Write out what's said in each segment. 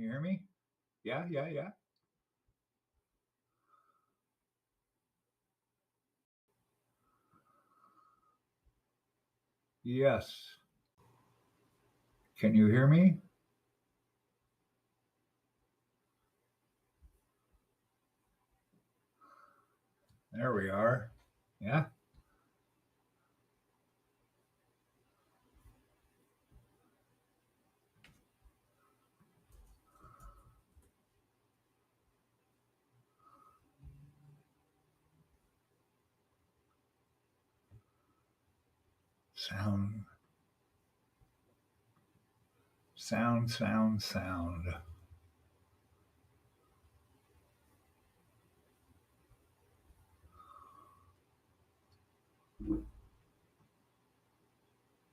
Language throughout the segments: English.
you hear me? Yeah, yeah, yeah. Yes. Can you hear me? There we are. Yeah. Sound. Sound, sound, sound.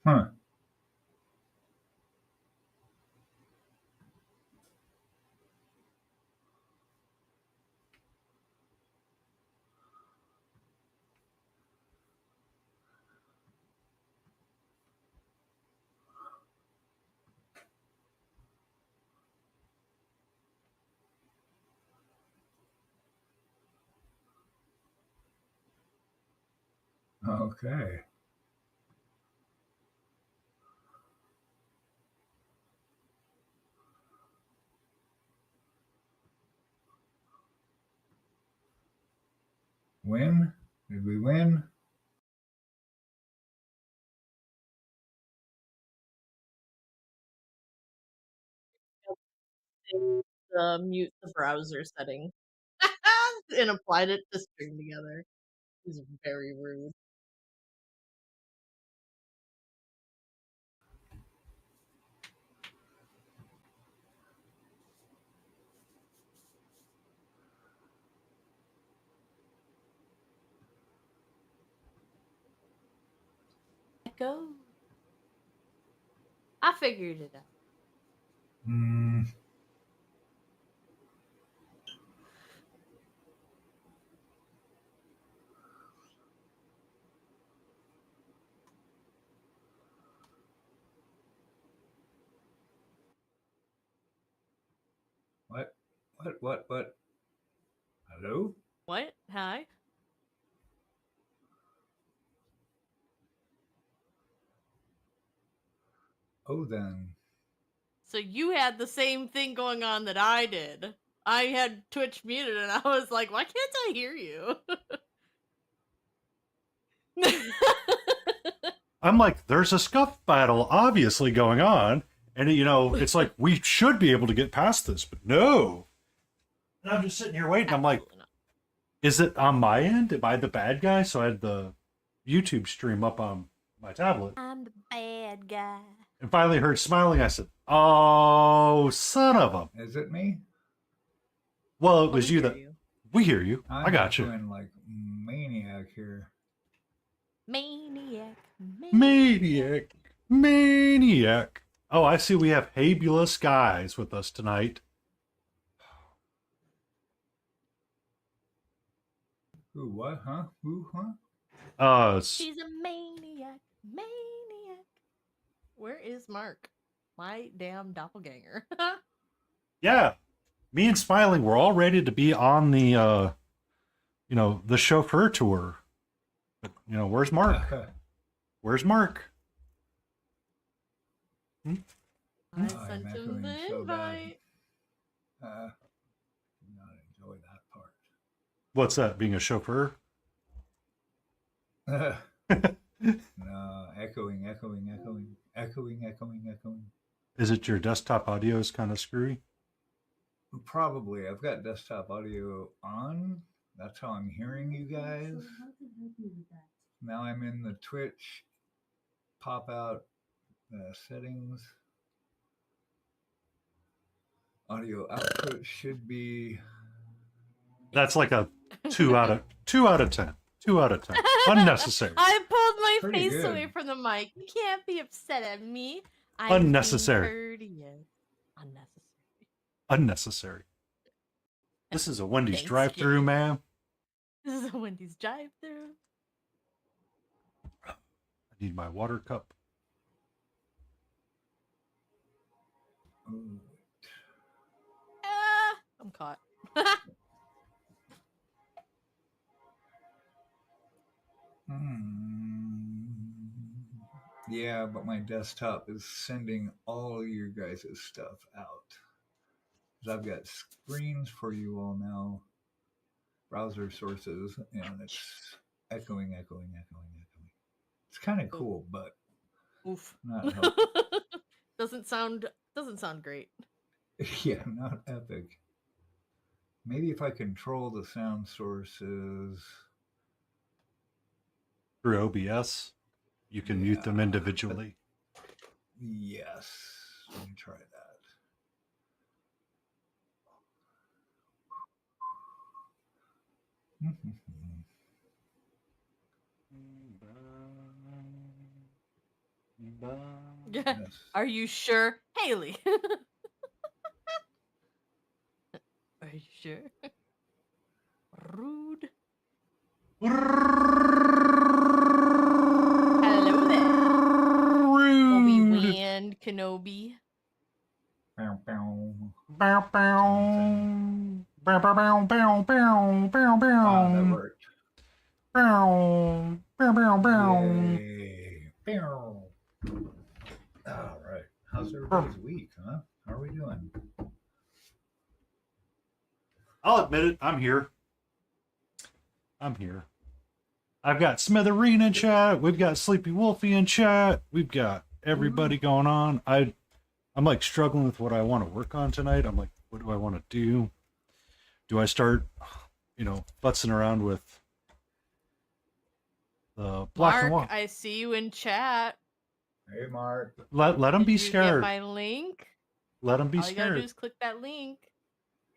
Huh. Okay. Win? Did we win? Mute the browser setting and applied it to string together. Is very rude. Go. I figured it out. Hmm. What? What? Hello? What? Hi? Oh, then. So you had the same thing going on that I did. I had Twitch muted and I was like, why can't I hear you? I'm like, there's a scuff battle obviously going on. And, it's like, we should be able to get past this, but no. And I'm just sitting here waiting. I'm like, is it on my end? Am I the bad guy? So I had the YouTube stream up on my tablet. I'm the bad guy. And finally heard smiling. I said, oh, son of a. Is it me? Well, it was you that. We hear you. I got you. I'm like maniac here. Maniac. Maniac. Oh, I see we have Habulous guys with us tonight. Who, what, huh? Who, huh? She's a maniac. Maniac. Where is Mark? My damn doppelganger. Yeah. Me and Smiling were all ready to be on the, the chauffeur tour. But, where's Mark? Where's Mark? I sent him the invite. Do not enjoy that part. What's that, being a chauffeur? No, echoing. Is it your desktop audio is kind of screwy? Probably. I've got desktop audio on. That's how I'm hearing you guys. Now I'm in the Twitch pop out settings. Audio output should be. That's like a 2 out of 10. 2 out of 10. Unnecessary. I pulled my Pretty face good. away from the mic. You can't be upset at me. Unnecessary. Unnecessary. This is a Wendy's Thanks, drive-through, kid. ma'am. This is a Wendy's drive-through. I need my water cup. I'm caught. Yeah, but my desktop is sending all your guys' stuff out. 'Cause I've got screens for you all now, browser sources, and it's echoing. It's kind of cool, but Oof. not helpful. doesn't sound great. Yeah, not epic. Maybe if I control the sound sources. Through OBS, you can mute them individually. Yes. Let me try that. Yes. Are you sure, Haley? Are you sure? Rude. Hello there. Obi-Wan Kenobi. Bow, bow. Bow, bow. Bow, bow, bow, bow, bow, bow, bow. Ah, that worked. Bow, bow, bow, bow. Yay. Bow. All right. How's everybody's week, huh? How are we doing? I'll admit it, I'm here. I've got Smithereen in chat. We've got Sleepy Wolfie in chat. We've got everybody going on. I'm like struggling with what I want to work on tonight. I'm like, what do I want to do? Do I start, futzing around with the black and Mark, white? I see you in chat. Hey, Mark. Let them be Did you get scared. my link? Let them be All you gotta do scared. is click that link.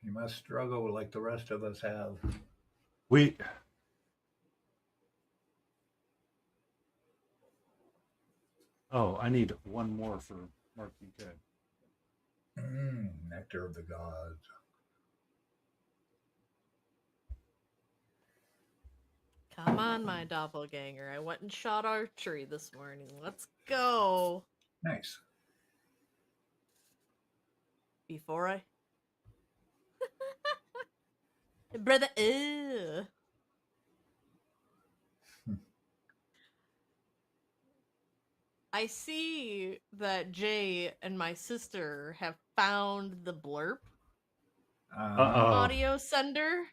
You must struggle like the rest of us have. Oh, I need one more for Mark UK. Nectar of the gods. Come on, my doppelganger. I went and shot archery this morning. Let's go. Nice. Before I... Brother, ew. I see that Jay and my sister have found the blurb audio sender.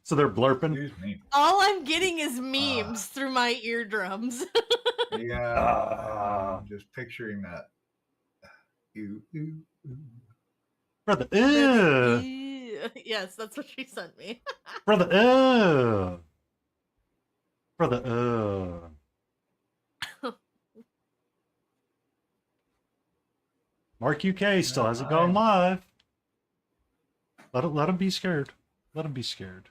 So they're blurping. Excuse me. All I'm getting is memes through my eardrums. Yeah. I'm just picturing that. Brother, Yes, that's what she sent me. Brother, Mark UK still hasn't gone live. Let him be scared. Let him be scared.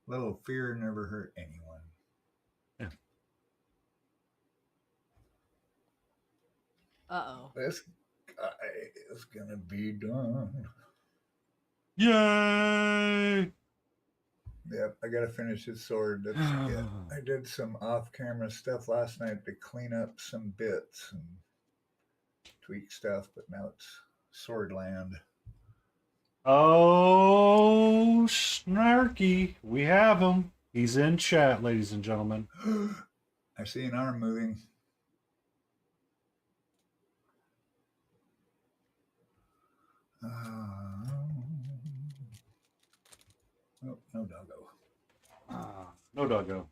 Little fear never hurt anyone. Yeah. Uh-oh. This guy is gonna be done. Yay! Yep, I gotta finish his sword. That's it. I did some off-camera stuff last night to clean up some bits and tweak stuff, but now it's sword land. Oh, snarky. We have him. He's in chat, ladies and gentlemen. I see an arm moving. Oh, no doggo. No doggo.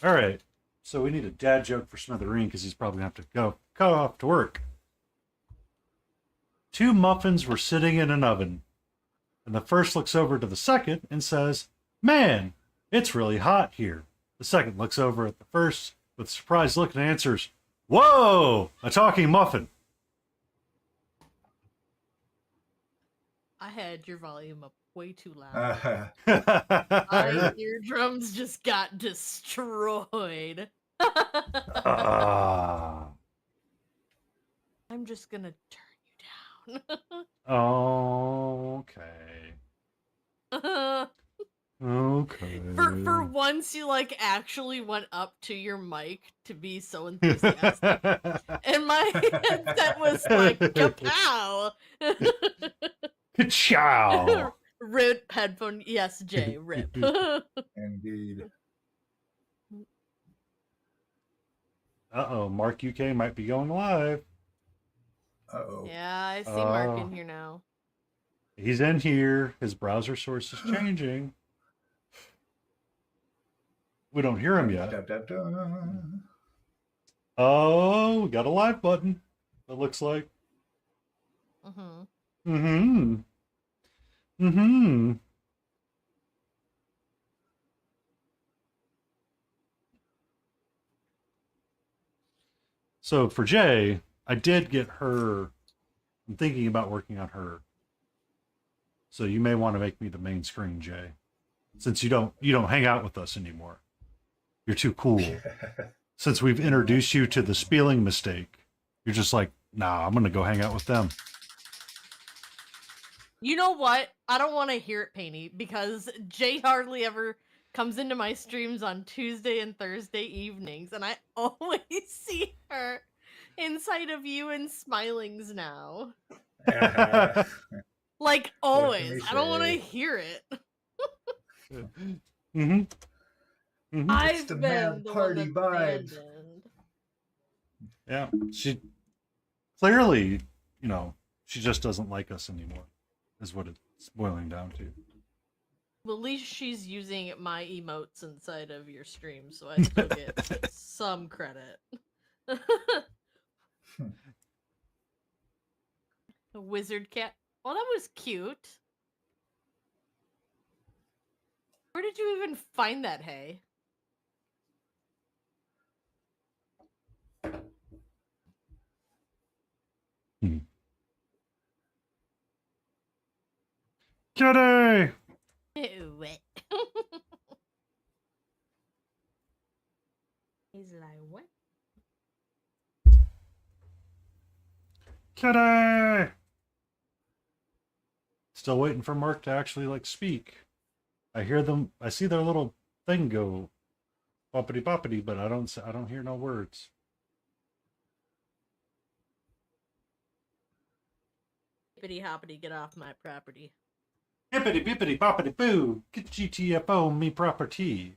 All right. So we need a dad joke for Smithereen because he's probably going to have to go off to work. 2 muffins were sitting in an oven, and the first looks over to the second and says, "Man, it's really hot here." The second looks over at the first with a surprised look and answers, "Whoa, a talking muffin." I had your volume up way too loud. My My eardrums just got destroyed. I'm just gonna turn you down. Okay. Okay. For once, you like actually went up to your mic to be so enthusiastic, and my headset was like, "Kapow!" Ciao. Rip headphone. Yes, Jay. Rip. Indeed. Uh-oh, Mark UK might be going live. Uh-oh. Yeah, I see Mark in here now. He's in here. His browser source is changing. We don't hear him yet. Da, da, da. Oh, we got a live button. It looks like. Mm-hmm. Mm-hmm. Mm-hmm. So for Jay, I did get her. I'm thinking about working on her. So you may want to make me the main screen, Jay. Since you don't hang out with us anymore. You're too cool. Since we've introduced you to the spelling mistake, you're just like, nah, I'm gonna go hang out with them. You know what? I don't want to hear it, Painty, because Jay hardly ever comes into my streams on Tuesday and Thursday evenings, and I always see her inside of you and Smilings now. Like, always. I don't want to hear it. Mm-hmm. Mm-hmm. I've the been mad the party one that's vibes. abandoned. Yeah, she clearly, she just doesn't like us anymore, is what it's boiling down to. Well, at least she's using my emotes inside of your stream, so I still get some credit. A wizard cat. Oh, that was cute. Where did you even find that, Hay? Kitty! What? He's like, what? Kitty! Still waiting for Mark to actually speak. I see their little thing go boppity boppity, but I don't hear no words. Hippity hoppity, get off my property. Hippity bippity boppity boo! Get GTFO me property.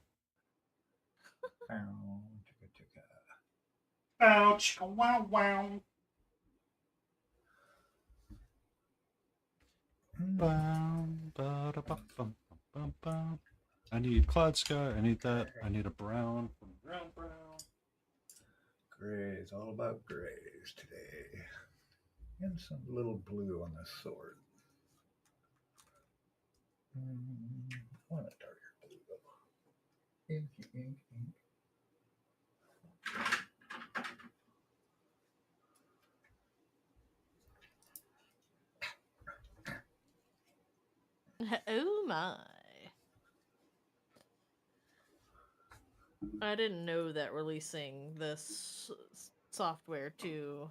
Ouch! Wow wow! I need Cloud Sky. I need that. I need a brown from Brown. Grays, all about grays today. And some little blue on the sword. I want a darker blue though. Inky, ink, ink. Oh my. I didn't know that releasing this software to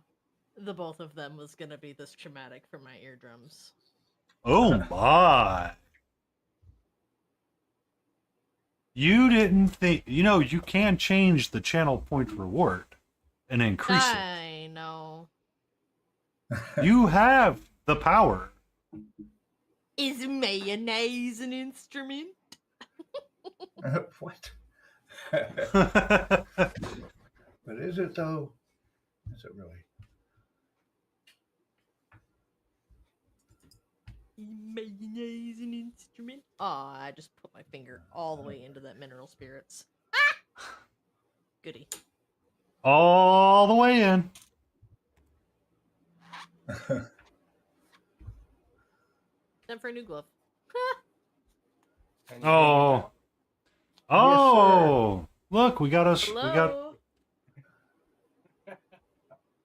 the both of them was going to be this traumatic for my eardrums. Oh my. You didn't think, you can change the channel point reward and increase it. I know. You have the power. Is mayonnaise an instrument? What? But is it though? Is it really? Mayonnaise an instrument? Oh, I just put my finger all the way into that mineral spirits. Ah! Goody. All the way in. Time for a new glove. Oh. Oh. Look, we got us. Hello? We got.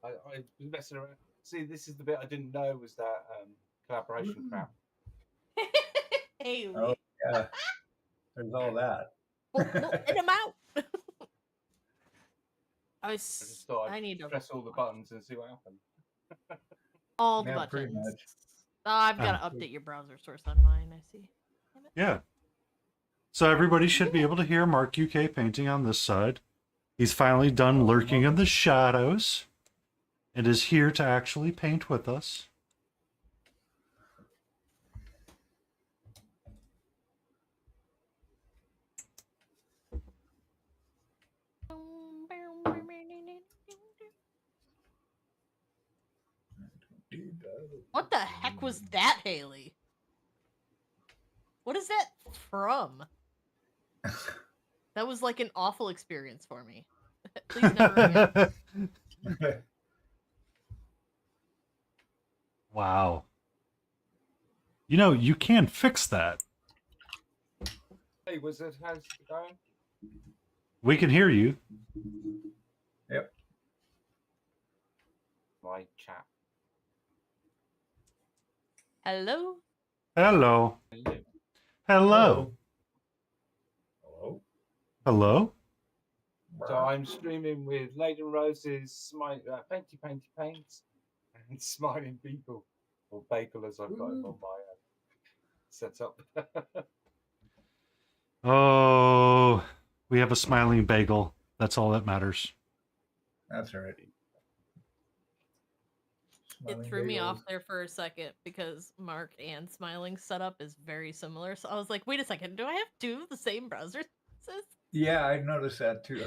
I was messing around. See, this is the bit I didn't know was that collaboration crap. Hey, Oh, yeah. There's all that. Let him out. I just thought I need to press all the buttons and see what happens. all the Yeah, pretty buttons. much. Oh, I've got to update your browser source on mine. I see. Yeah. So everybody should be able to hear Mark UK painting on this side. He's finally done lurking in the shadows and is here to actually paint with us. What the heck was that, Haley? What is that from? That was like an awful experience for me. Please never again. Wow. You know, you can fix that. Hey, Wizard, how's it going? We can hear you. Yep. My chat. Hello? Hello. Hello. Hello. Hello. Hello. So I'm streaming with Laden Rose's Painty Paints and Smiling People, or Bagel as I've got him on my setup. Oh, we have a smiling bagel. That's all that matters. That's all right. It threw me off there for a second because Mark and Smiling's setup is very similar. So I was like, wait a second, do I have two of the same browser services? Yeah, I noticed that too.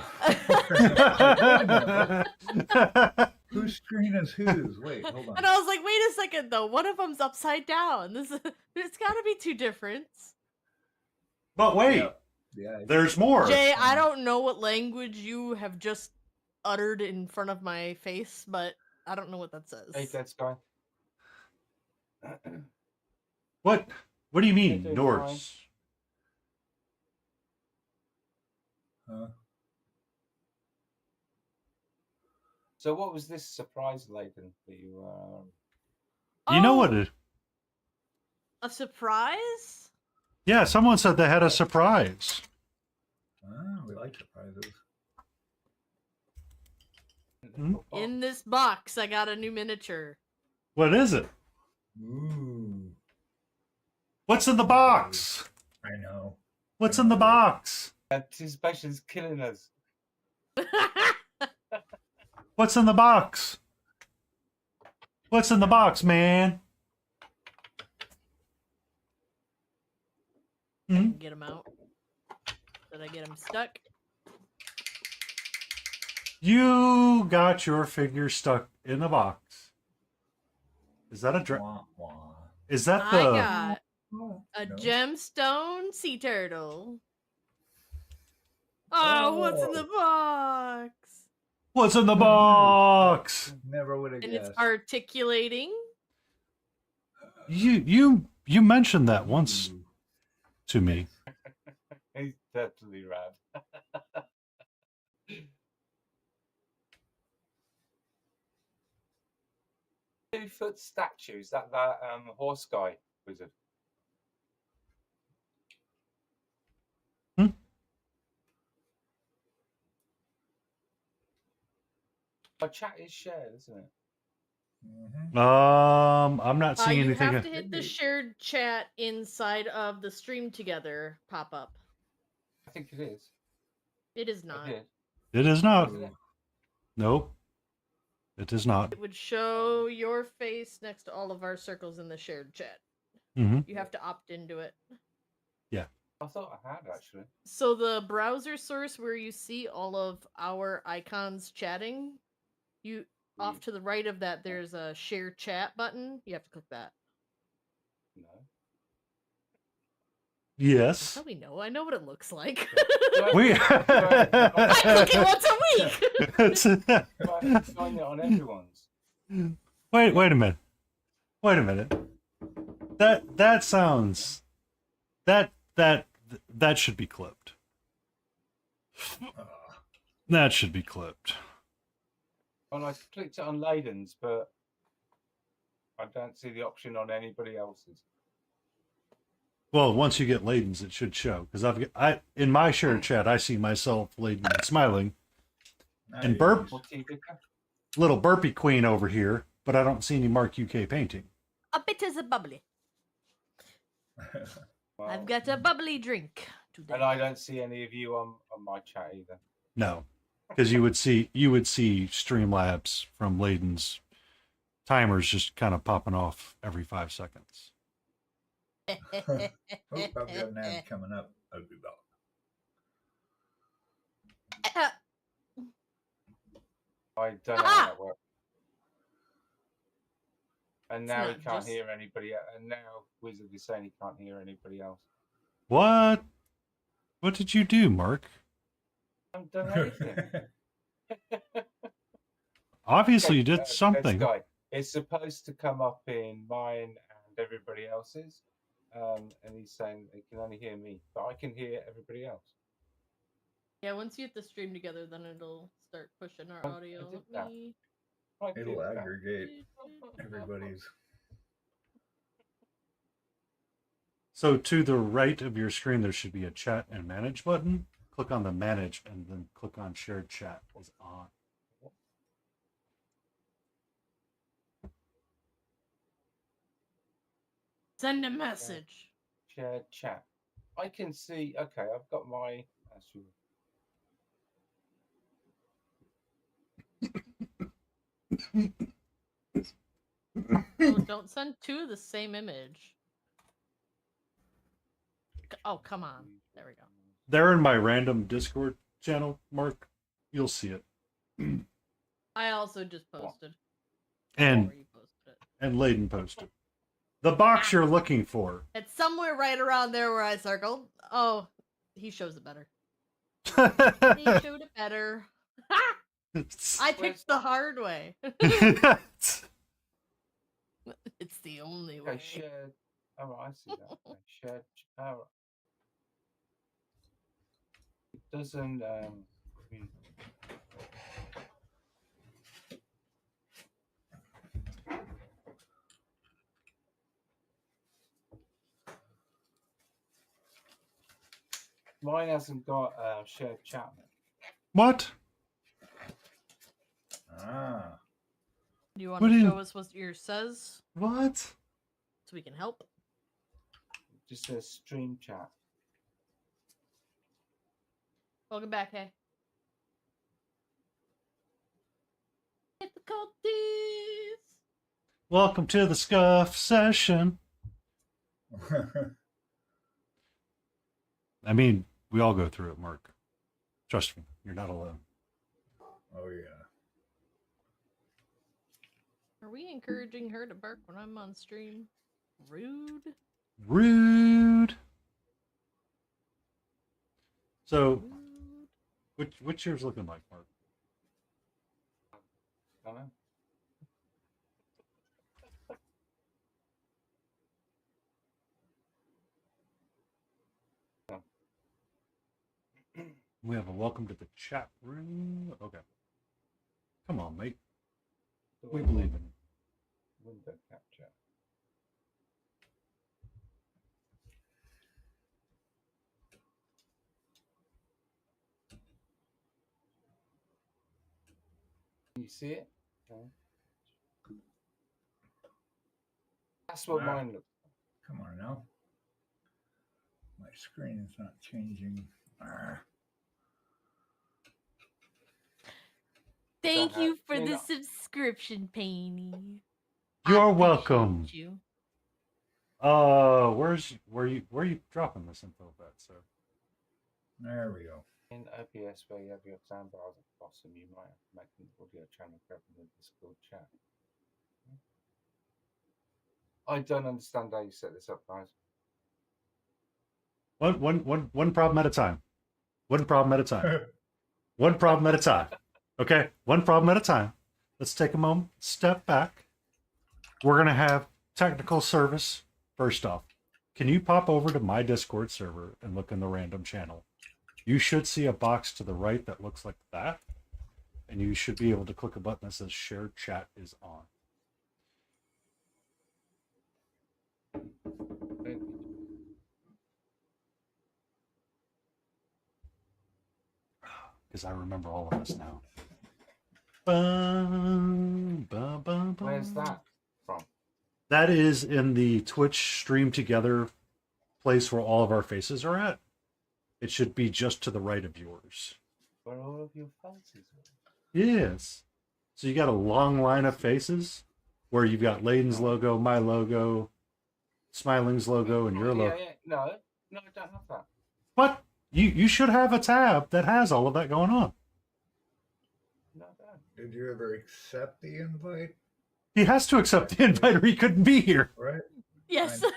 Whose screen is whose? Wait, hold on. And I was like, wait a second though, one of them's upside down. There's gotta be two different. But wait, Yeah, there's more. Jay, I don't know what language you have just uttered in front of my face, but I don't know what that says. Hey, Dead Sky. What do you mean, Hey, Norse? So what was this surprise, Laden, that you You know what it... A surprise? Yeah, someone said they had a surprise. We like surprises. In this box, I got a new miniature. What is it? Ooh, What's in the box? I know. What's in the box? Anticipation's killing us. What's in the box? What's in the box, man? Hmm? Get him out. Did I get him stuck? You got your figure stuck in a box. Is that a Wah, wah. Is that I the... got a No. gemstone sea turtle. Oh, what's in the box? What's in the box? Never would have And guessed. it's articulating. You mentioned that once Ooh. to me. He's totally rad. 2-foot statues. That horse guy wizard. Our chat is shared, isn't it? Mhm. I'm not seeing You anything. have to hit the shared chat inside of the stream together pop-up. I think it is. It is I not. did. It is not. Isn't it? Nope. It is not. It would show your face next to all of our circles in the shared chat. Mm-hmm. You have to opt into it. I thought I had actually. So the browser source where you see all of our icons chatting, you off to the right of that there's a share chat button. You have to click that. No. Yes. How do we know? I know what it looks like. We. I click it once a week. I find it on everyone's. Wait a minute. Wait a minute. That sounds that should be clipped. That should be clipped. Well, I clicked it on Laden's, but I don't see the option on anybody else's. Well, once you get Layden's, it should show because in my shared chat I see myself, Layden, and smiling, and burp, What do you think? little burpy queen over here, but I don't see any Mark UK painting. A bit is a bubbly. Well, I've got a bubbly drink today. And I don't see any of you on my chat either. No, because you would see Streamlabs from Layden's timers just kind of popping off every 5 seconds. Oh, I've got an ad coming up. I'll be back. I don't know how that works. And It's now he not can't just- hear anybody else. And now Wizard is saying he can't hear anybody else. What? What did you do, Mark? I haven't done anything. Obviously, you did This something. guy, it's supposed to come up in mine and everybody else's. And he's saying they can only hear me, but I can hear everybody else. Yeah, once you get the stream together, then it'll start pushing our I audio. did Let that. me... I did It'll that. aggregate everybody's. So to the right of your screen, there should be a chat and manage button. Click on the manage and then click on shared chat is on. Send a message. Share chat. I can see. Okay, I've got my. Oh, don't send two of the same image. Oh, come on. There we go. They're in my random Discord channel, Mark. You'll see it. I also just posted. And Or you posted it. and Layden posted. The box you're looking for. It's somewhere right around there where I circled. Oh, he shows it better. He showed it better. I picked the hard way. It's the only way. Okay, shared. Oh, I see that. Okay, shared. Oh. It doesn't. Mine hasn't got shared chat. What? Ah. Do you want What to do you- show us what yours says What? so we can help? It just says stream chat. Welcome back, hey. Difficulties. Welcome to the Scuff Session. I mean, we all go through it, Mark. Trust me, you're not alone. Oh, yeah. Are we encouraging her to bark when I'm on stream? Rude. Rude. So, Rude. what's yours looking like, Mark? I don't know. We have a welcome to the chat room. Okay. Come on, mate. We believe in you. Window capture. Can you see it? No. That's what Wow. mine looks like. Come on now. My screen is not changing. Ah. Thank Don't you have- for you the know- subscription, Painty. You're I welcome. appreciate you. Where are you dropping this info at, sir? There we go. In OBS where you have your sound bars at the bottom, you might have to make an audio channel grab in the Discord chat. I don't understand how you set this up, guys. One problem at a time. One problem at a time. One problem at a time. Okay? One problem at a time. Let's take a moment, step back. We're going to have technical service. First off, can you pop over to my Discord server and look in the random channel? You should see a box to the right that looks like that. And you should be able to click a button that says shared chat is on. Because I remember all of this now. Where's that from? That is in the Twitch stream together place where all of our faces are at. It should be just to the right of yours. Where all of your faces are. Yes. So you got a long line of faces where you've got Layden's logo, my logo, Smiling's logo, and your logo. Yeah. No, I don't have that. What? You should have a tab that has all of that going on. No, I don't. Did you ever accept the invite? He has to accept the invite or he couldn't be here. Right? Yes. See,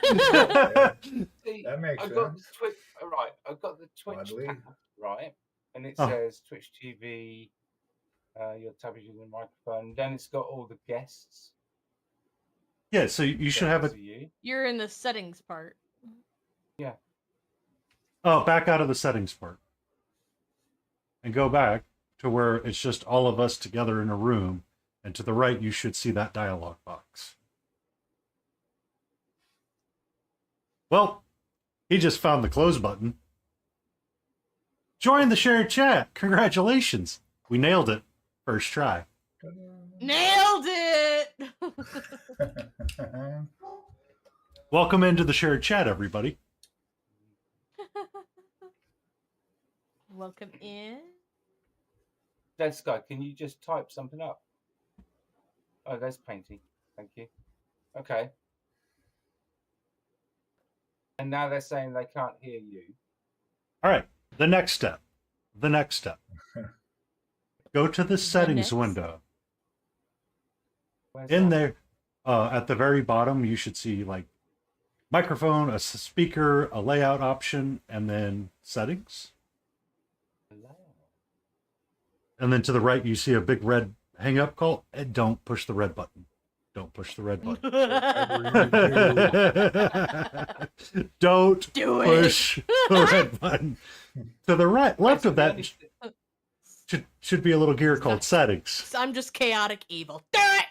That makes I've got the sense. Twitch. Right, I've got the Twitch Oddly. tab, right, and it Oh. says Twitch TV. Your tab is using the microphone. Then it's got all the guests. Yeah, so you should have it. You. You're in the settings part. Oh, back out of the settings part. And go back to where it's just all of us together in a room. And to the right, you should see that dialog box. Well, he just found the close button. Join the shared chat. Congratulations. We nailed it. First try. Nailed it! Welcome into the shared chat, everybody. Welcome in. Dead Sky, can you just type something up? Oh, there's painting. Thank you. Okay. And now they're saying they can't hear you. All right. The next step. Go to the settings next? window. Where's In that? there, at the very bottom, you should see like microphone, a speaker, a layout option, and then settings. And then to the right, you see a big red hang up call. And don't push the red button. Don't push the red button. Don't Do it. push the red button. To the right, left of that should be a little gear called settings. I'm just chaotic evil. Do it!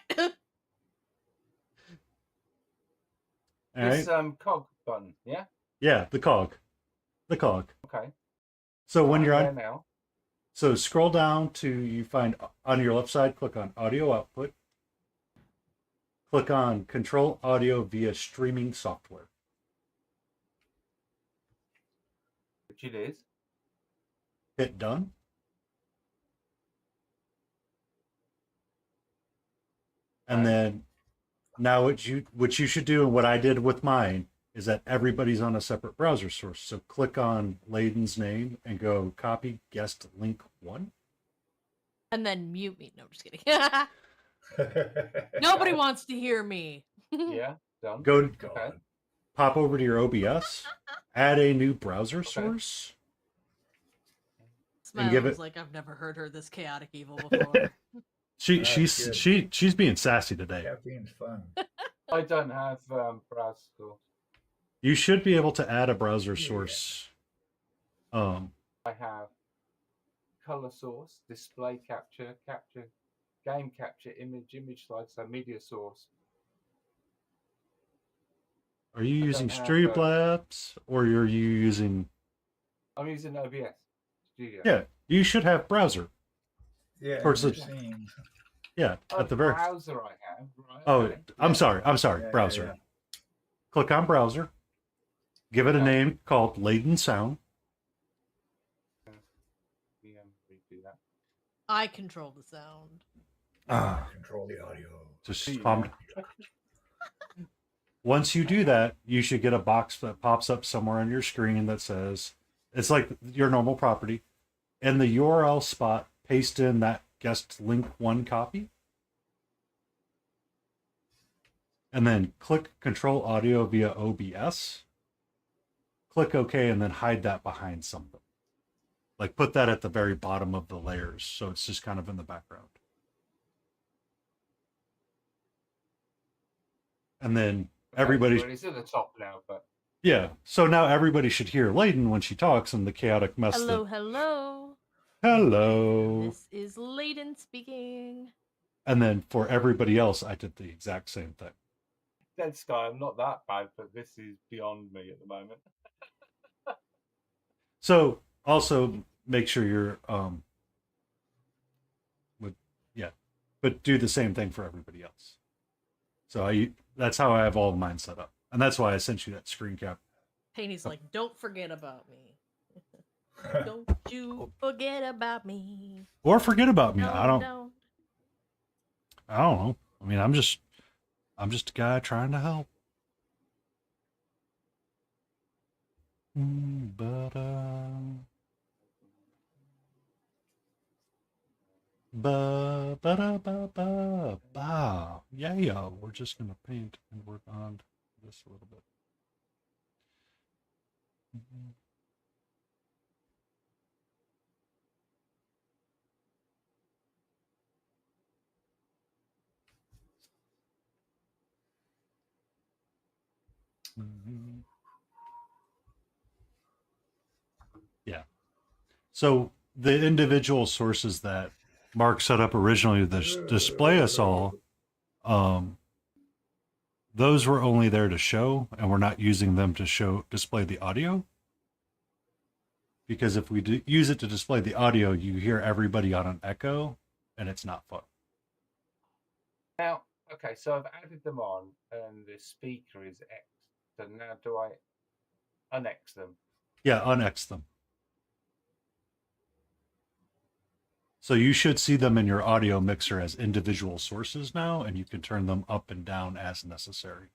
All right. This cog button, yeah? Yeah, the cog. Okay. So when you're there on, now. so scroll down to you find on your left side. Click on audio output. Click on control audio via streaming software. Which it is. Hit done. And then now what you should do, and what I did with mine, is that everybody's on a separate browser source. So click on Layden's name and go copy guest link 1. And then mute me. No, I'm just kidding. Nobody wants to hear me. Yeah, done. Go Okay. pop over to your OBS, add a new browser source. Smile give was it- like, I've never heard her this chaotic evil before. She's being sassy today. Caffeine's fun. I don't have browser source. You should be able to add a browser source. I have color source, display capture, game capture, image slide, so media source. Are you using don't have, Streamlabs or are you using? I'm using OBS Studio. Yeah, you should have browser. Yeah, Towards I've the- seen. Yeah, Oh, at the very. browser I have. Right. Oh, okay. I'm sorry. Yeah, Browser. yeah. Click on browser. Give it a Okay. name called Layden Sound. We redo that. I control the sound. Control the audio. Just Yeah. calm. Once you do that, you should get a box that pops up somewhere on your screen that says, it's like your normal property. In the URL spot, paste in that guest link 1 copy. And then click control audio via OBS. Click OK and then hide that behind something. Like put that at the very bottom of the layers so it's just kind of in the background. And then everybody, Well, it's at the top now, but yeah. So now everybody should hear Layden when she talks and the chaotic mess. Hello, hello. Hello. This is Layden speaking. And then for everybody else, I did the exact same thing. Dead Sky, I'm not that bad, but this is beyond me at the moment. So also make sure you're but do the same thing for everybody else. So that's how I have all of mine set up. And that's why I sent you that screen cap. Paney's like, don't forget about me. Don't you forget about me. Or forget about me. No, I don't don't. know. I mean, I'm just a guy trying to help. But yeah, we're just gonna paint and work on this a little bit. Yeah. So the individual sources that Mark set up originally to display us all, those were only there to show, and we're not using them to display the audio. Because if we use it to display the audio, you hear everybody on an echo, and it's not fun. Now, okay, so I've added them on, and the speaker is X. So now do I unX them? Yeah, unX them. So you should see them in your audio mixer as individual sources now, and you can turn them up and down as necessary.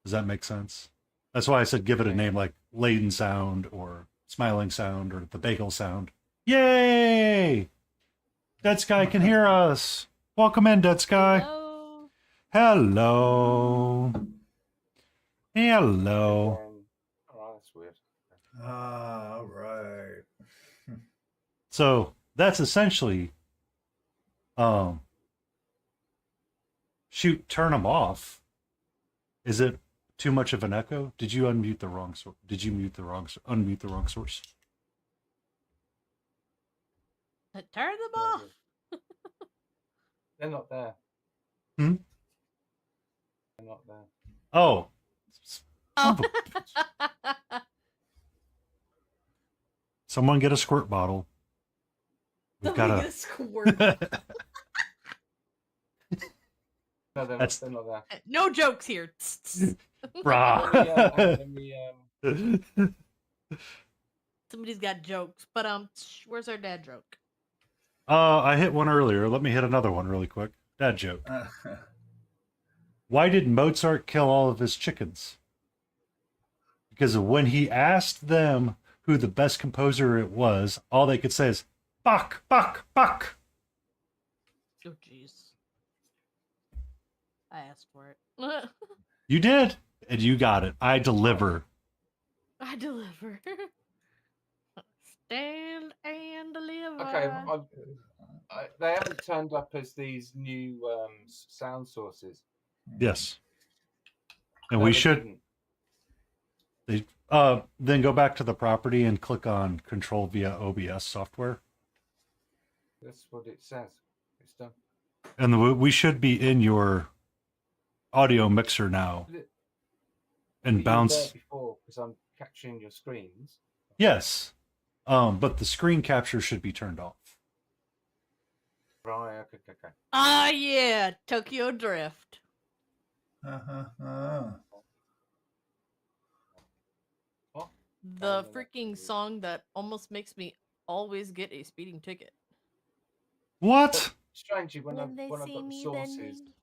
Does that make sense? That's why I said give it a name like Layton Sound or Smiling Sound or the Bagel Sound. Yay! Dead Sky can hear us. Welcome in, Dead Sky. Hello. Hello. Hello. Oh, that's weird. All right. So that's essentially, shoot, turn them off. Is it too much of an echo? Did you unmute the wrong source? Did you unmute the wrong source? Turn them off. They're not there. Hmm? They're not there. Oh. Oh. Someone get a squirt bottle. We've got Somebody a get a squirt. No, they're That's- not there. No jokes here. Brah. Somebody's got jokes, but where's our dad joke? I hit one earlier. Let me hit another one really quick. Dad joke. Why did Mozart kill all of his chickens? Because when he asked them who the best composer it was, all they could say is, Bach, Bach, Bach. Oh, jeez. I asked for it. You did, and you got it. I deliver. I deliver. Stand and deliver. Okay, they haven't turned up as these new sound sources. Yes. And No, we they should didn't. then go back to the property and click on control via OBS software. That's what it says. It's done. And we should be in your audio mixer now. And You were bounce. there before because I'm capturing your screens. Yes. But the screen capture should be turned off. Right. Okay. Ah, yeah. Tokyo Drift. What? The no, freaking that's song that almost makes me always get a speeding ticket. What? Strangely, when I've they got see the me, sources, then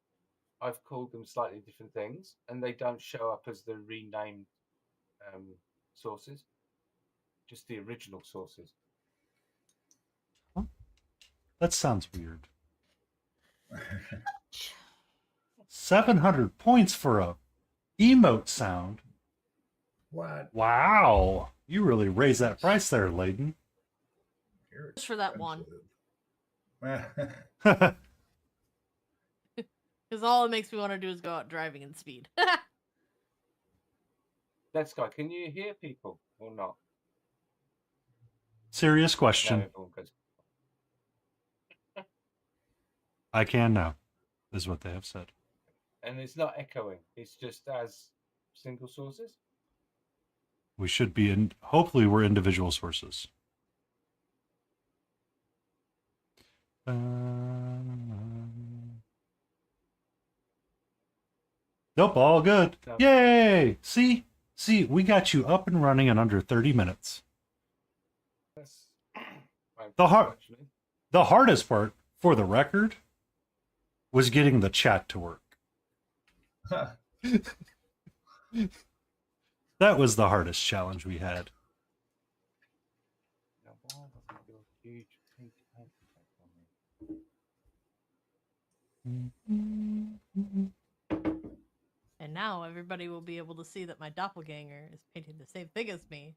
I've called them slightly different things, and they don't show up as the renamed sources. Just the original sources. That sounds weird. 700 points for a emote sound. What? Wow. You really raised that price there, Layden. Just for that one. Expensive. Because all it makes me want to do is go out driving and speed. Let's go. Can you hear people or not? Serious No, question. everyone goes. I can now, is what they have said. And it's not echoing. It's just as single sources. We should be in, hopefully we're individual sources. Nope, all good. No. Yay! See? See, we got you up and running in under 30 minutes. That's The hardest part, for the record, was getting the chat to work. That was the hardest challenge we had. Now, why doesn't your huge pink paint affect on me? And now everybody will be able to see that my doppelganger is painting the same thing as me.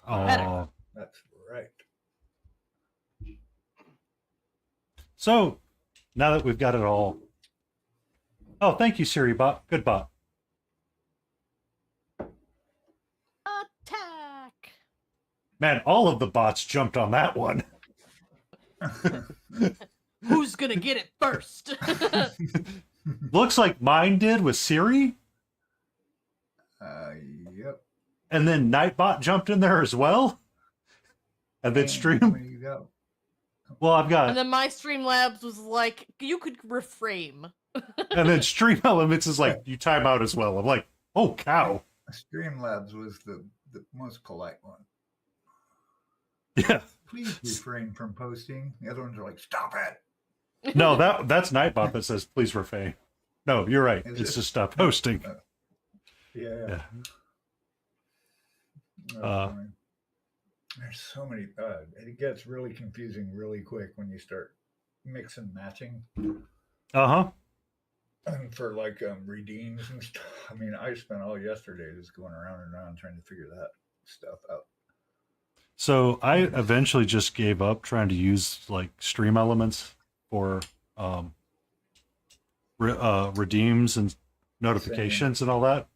Better. Oh, That's right. so now that we've got it all. Oh, thank you, Siri bot. Good bot. Attack! Man, all of the bots jumped on that one. Who's gonna get it first? Looks like mine did with Siri, Yep. and then Nightbot jumped in there as well. And then How Stream. many you got? Well, I've And got. then my Streamlabs was like, you could reframe. And then Stream Elements is like, you time out as well. I'm like, oh, cow. Streamlabs was the most polite one. Yeah. Please refrain from posting. The other ones are like, stop it. No, that's Nightbot that says, please refrain. No, you're right. Is It's it? just stop posting. Yeah. Yeah. That's funny. There's so many. It gets really confusing really quick when you start mix and matching. Uh-huh. And for like redeems and stuff. I mean, I spent all yesterday just going around and around trying to figure that stuff out. So I eventually just gave up trying to use like Stream Elements for redeems and notifications and all that.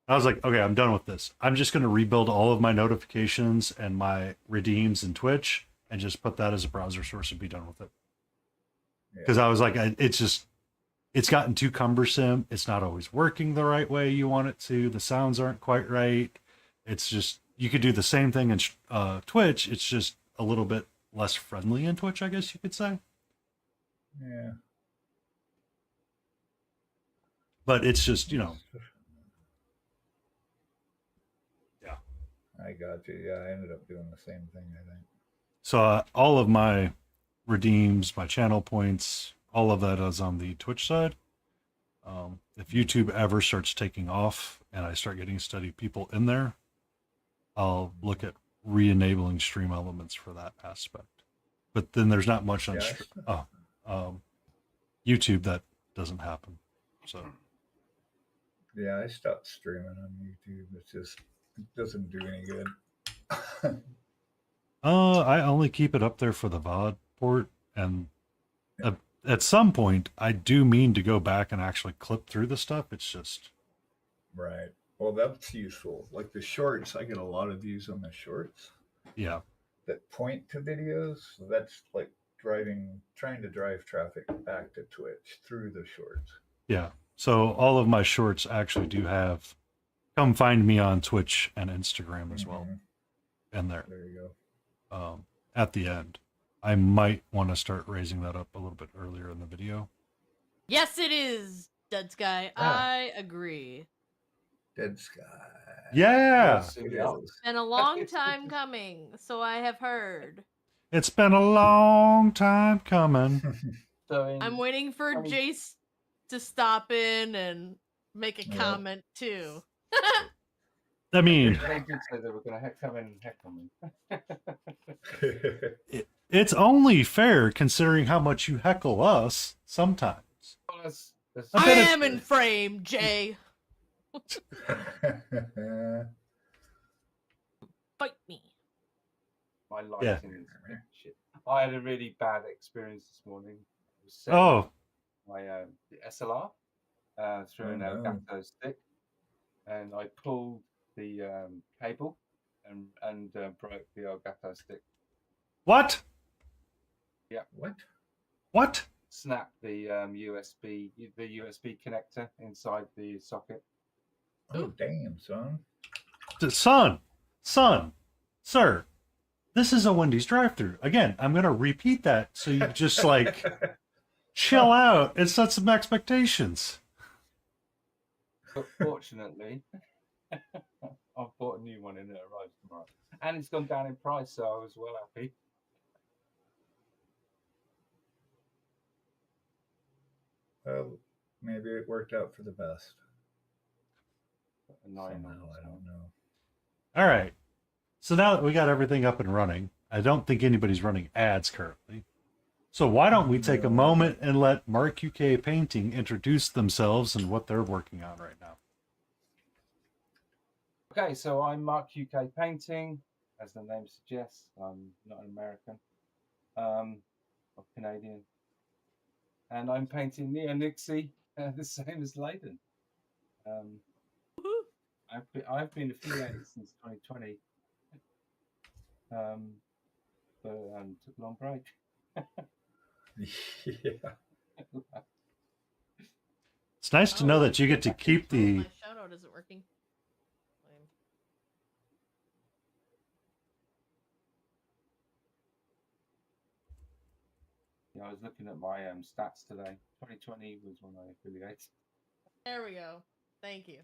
I was like, okay, I'm done with this. I'm just going to rebuild all of my notifications and my redeems in Twitch and just put that as a browser source and be done with it. Because I was like, it's gotten too cumbersome. It's not always working the right way you want it to. The sounds aren't quite right. It's just, you could do the same thing in Twitch. It's just a little bit less friendly in Twitch, I guess you could say. Yeah. But it's just, yeah. I got you. Yeah, I ended up doing the same thing, I think. So all of my redeems, my channel points, all of that is on the Twitch side. If YouTube ever starts taking off and I start getting steady people in there, I'll look at re-enabling Stream Elements for that aspect. But then there's not much on YouTube that doesn't happen. So yeah, I stopped streaming on YouTube. It doesn't do any good. I only keep it up there for the VOD port, and at some point I do mean to go back and actually clip through the stuff. It's just right. Well, that's useful. Like the shorts, I get a lot of views on the shorts. Yeah. That point to videos. So that's like trying to drive traffic back to Twitch through the shorts. Yeah. So all of my shorts actually do have come find me on Twitch and Instagram as well. And there you go. At the end. I might want to start raising that up a little bit earlier in the video. Yes, it is, Dead Sky. I agree. Dead Sky. Yeah. Yes, it is. Been a long time coming, so I have heard. It's been a long time coming. I'm waiting for Jace to stop in and make a comment too. I mean, they did say they were going to come in and heckle me. It's only fair considering how much you heckle us sometimes. I am in frame, Jay. Fight me. My lighting is shit. I had a really bad experience this morning. My the SLR through an Elgato stick, and I pulled the cable and broke the Elgato stick. What? Yeah. What? Snapped the USB connector inside the socket. Oh damn, son! Son, sir, this is a Wendy's drive-thru. Again, I'm gonna repeat that so you just like chill out and set some expectations. But fortunately, I've bought a new one and it arrives tomorrow. And it's gone down in price, so I was well happy. Well, maybe it worked out for the best. Somehow, I don't know. All right. So now that we got everything up and running, I don't think anybody's running ads currently. So why don't we take a moment and let Mark UK Painting introduce themselves and what they're working on right now. Okay, so I'm Mark UK Painting, as the name suggests. I'm not an American, I'm Canadian, and I'm painting Neo Nixie, the same as Layden. I've been affiliated since 2020, but took a long break. Yeah. It's nice to know that you get to keep the... My shout out isn't working. Yeah, I was looking at my stats today. 2020 was when I affiliated. There we go. Thank you.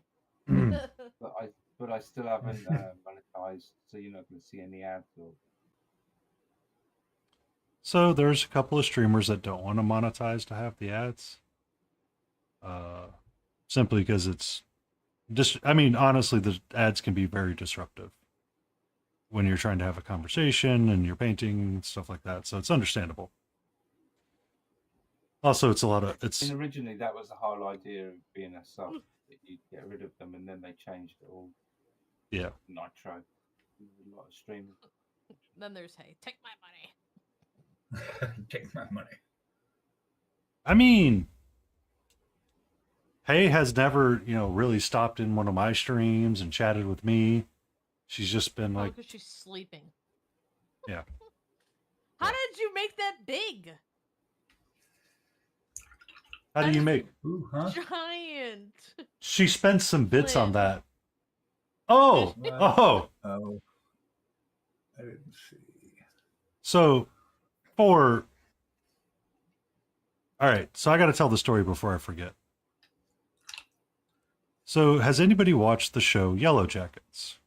But I still haven't monetized, so you're not going to see any ads. Or... So there's a couple of streamers that don't want to monetize to have the ads. Simply because it's just, I mean, honestly, the ads can be very disruptive when you're trying to have a conversation and you're painting and stuff like that. So it's understandable. Also, it's a lot of, it's... And originally, that was the whole idea of being a sub, that you'd get rid of them, and then they changed it all. Yeah. Nitro. A lot of streamers. Then there's, hey, take my money. Take my money. I mean, Hey has never, really stopped in one of my streams and chatted with me. She's just been like... because she's sleeping. Yeah. How did you make that big? How do you make... Ooh, huh? Giant. She spent some bits on that. Oh! Oh! Oh. I didn't see. So, all right, so I got to tell the story before I forget. So, has anybody watched the show Yellow Jackets?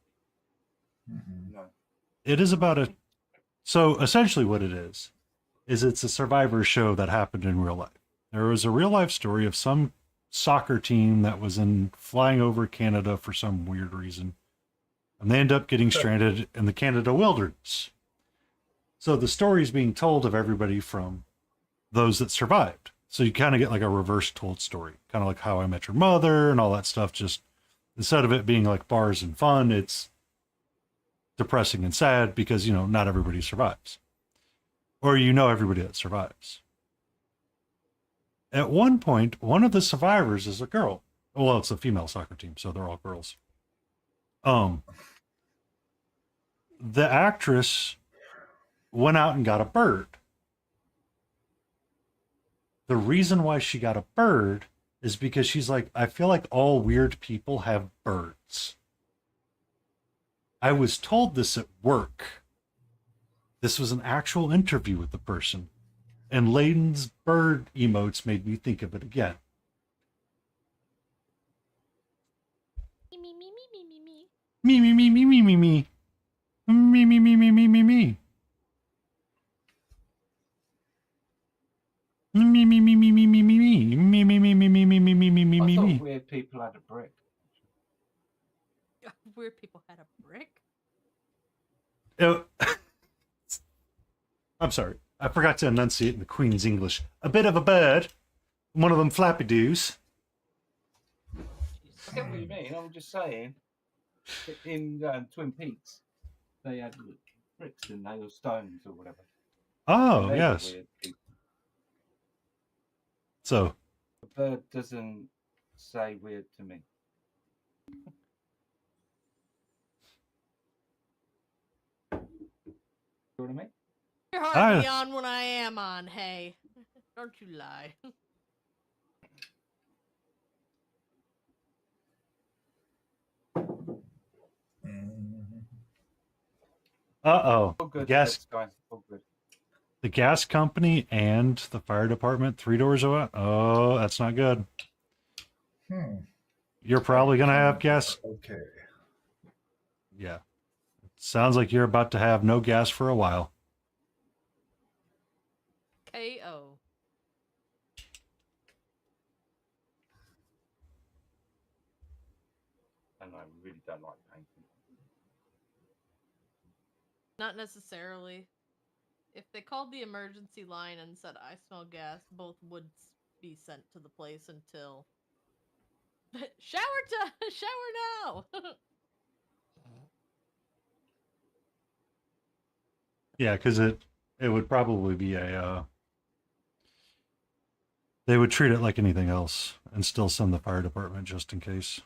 Mm-hmm. No. It is about so essentially what it is it's a survivor show that happened in real life. There was a real life story of some soccer team that was flying over Canada for some weird reason. And they end up getting stranded in the Canada wilderness. So the story is being told of everybody from those that survived. So you kind of get like a reverse told story, kind of like How I Met Your Mother and all that stuff. Just instead of it being like bars and fun, it's depressing and sad because, not everybody survives. Or everybody that survives. At one point, one of the survivors is a girl. Well, it's a female soccer team, so they're all girls. The actress went out and got a bird. The reason why she got a bird is because she's like, I feel like all weird people have birds. I was told this at work. This was an actual interview with the person. And Layden's bird emotes made me think of it again. Me, me, me, me, me, me. Me, me, me, me, me, me, me. Me, me, me, me, me, me, me. Me, me, me, me, me, me, me, me. Me, me, me, me, me, me, me, me, me, me, I thought me. weird people had a brick. Weird people had a brick? Oh, I'm sorry. I forgot to enunciate in the Queen's English. A bit of a bird. One of them flappy doos. I get what you mean. I'm just saying. In Twin Peaks, they had bricks and they, or stones or whatever. Oh, They were yes. weird people. So, The bird doesn't say weird to me. You know what I mean? You're hardly on when I am on, hey. Don't you lie. uh-oh. All good. Gas, Thanks, guys. All good. the gas company and the fire department 3 doors away. Oh, that's not good. You're probably going to have gas. Okay. Yeah. Sounds like you're about to have no gas for a while. KO. And I really don't like painting. Not necessarily. If they called the emergency line and said, I smell gas, both would be sent to the place until... Shower now! Yeah, because it would probably be a... they would treat it like anything else and still send the fire department just in case.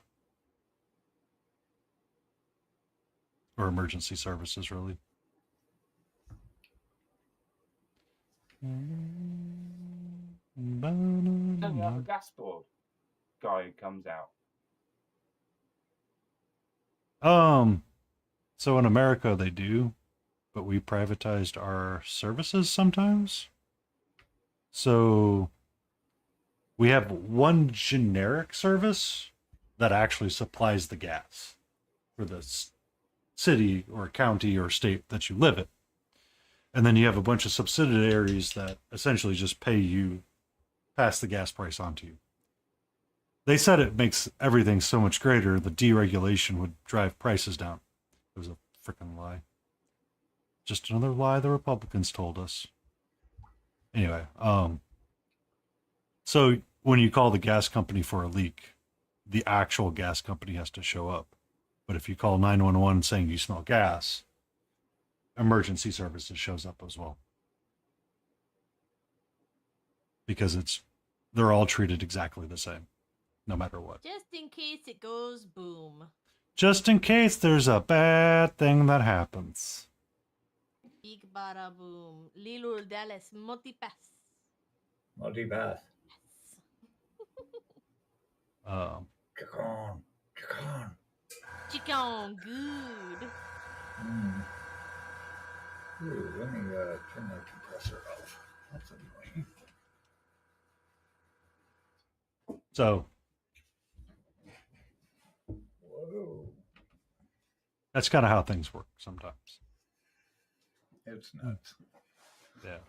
Or emergency services, really. Then you have a gas board guy who comes out. So in America they do, but we privatized our services sometimes. So we have one generic service that actually supplies the gas for the city or county or state that you live in. And then you have a bunch of subsidiaries that essentially just pay you, pass the gas price on to you. They said it makes everything so much greater, the deregulation would drive prices down. It was a freaking lie. Just another lie the Republicans told us. Anyway, so when you call the gas company for a leak, the actual gas company has to show up. But if you call 911 saying you smell gas, emergency services shows up as well. Because they're all treated exactly the same, no matter what. Just in case it goes boom. Just in case there's a bad thing that happens. Big bada boom. Lilo Dallas multipass. Multipath. Chicken. Chicken, good. Ooh, let me turn my compressor off. That's annoying. So Whoa. that's kind of how things work sometimes. It's nuts. Yeah.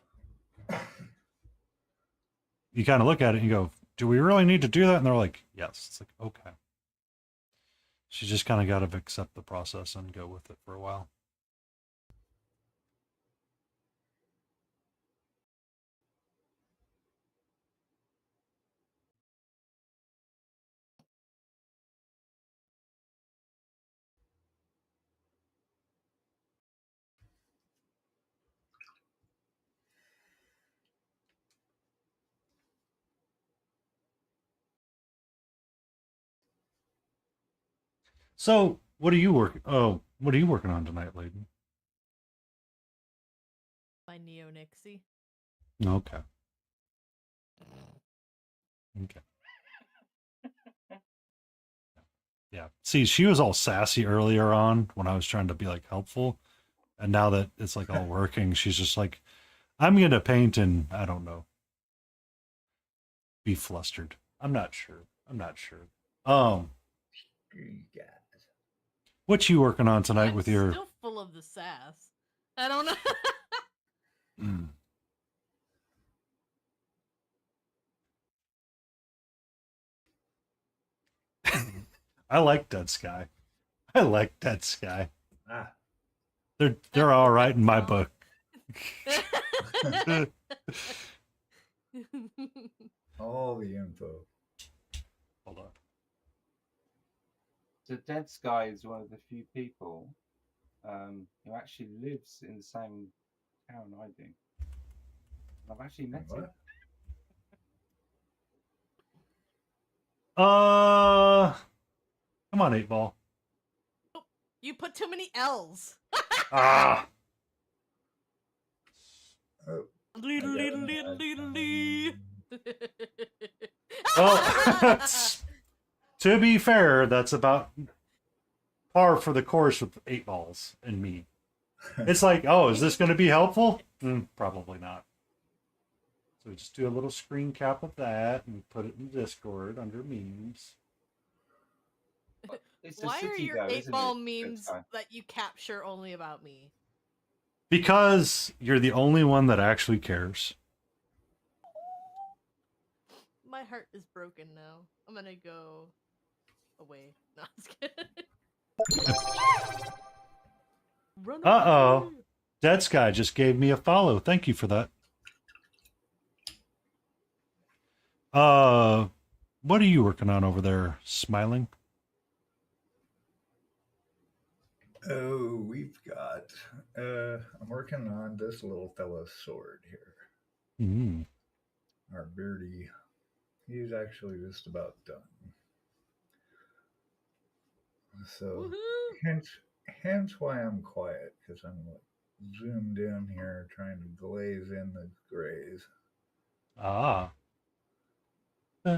You kind of look at it and you go, do we really need to do that? And they're like, yes. It's like, okay. She just kind of got to accept the process and go with it for a while. So, what are you working on tonight, lady? My Neo Nixie. Okay. Okay. Yeah. See, she was all sassy earlier on when I was trying to be like helpful. And now that it's like all working, she's just like, I'm going to paint and I don't know. Be flustered. I'm not sure. What you working on tonight with your... Still full of the sass. I don't know. I like Dead Sky. Ah. They're all right in my book. All the info. Hold on. So Dead Sky is one of the few people who actually lives in the same town I do. I've actually met him. Come on, 8-Ball. You put too many L's. Ah. Oh, Well, to be fair, that's about par for the course with 8-Balls and me. It's like, oh, is this going to be helpful? Probably not. So just do a little screen cap of that and put it in Discord under memes. It's a Why are city, your though, 8 isn't ball it? memes This time. that you capture only about me? Because you're the only one that actually cares. My heart is broken now. I'm gonna go away. No, I'm just kidding. Run Uh-oh. away. Dead Sky just gave me a follow. Thank you for that. What are you working on over there, Smiling? Oh, we've got. I'm working on this little fella's sword here. Mm. Our beardy. He's actually just about done. So, Woohoo! hence why I'm quiet, because I'm like zoomed in here trying to glaze in the grays. Ah. Hey,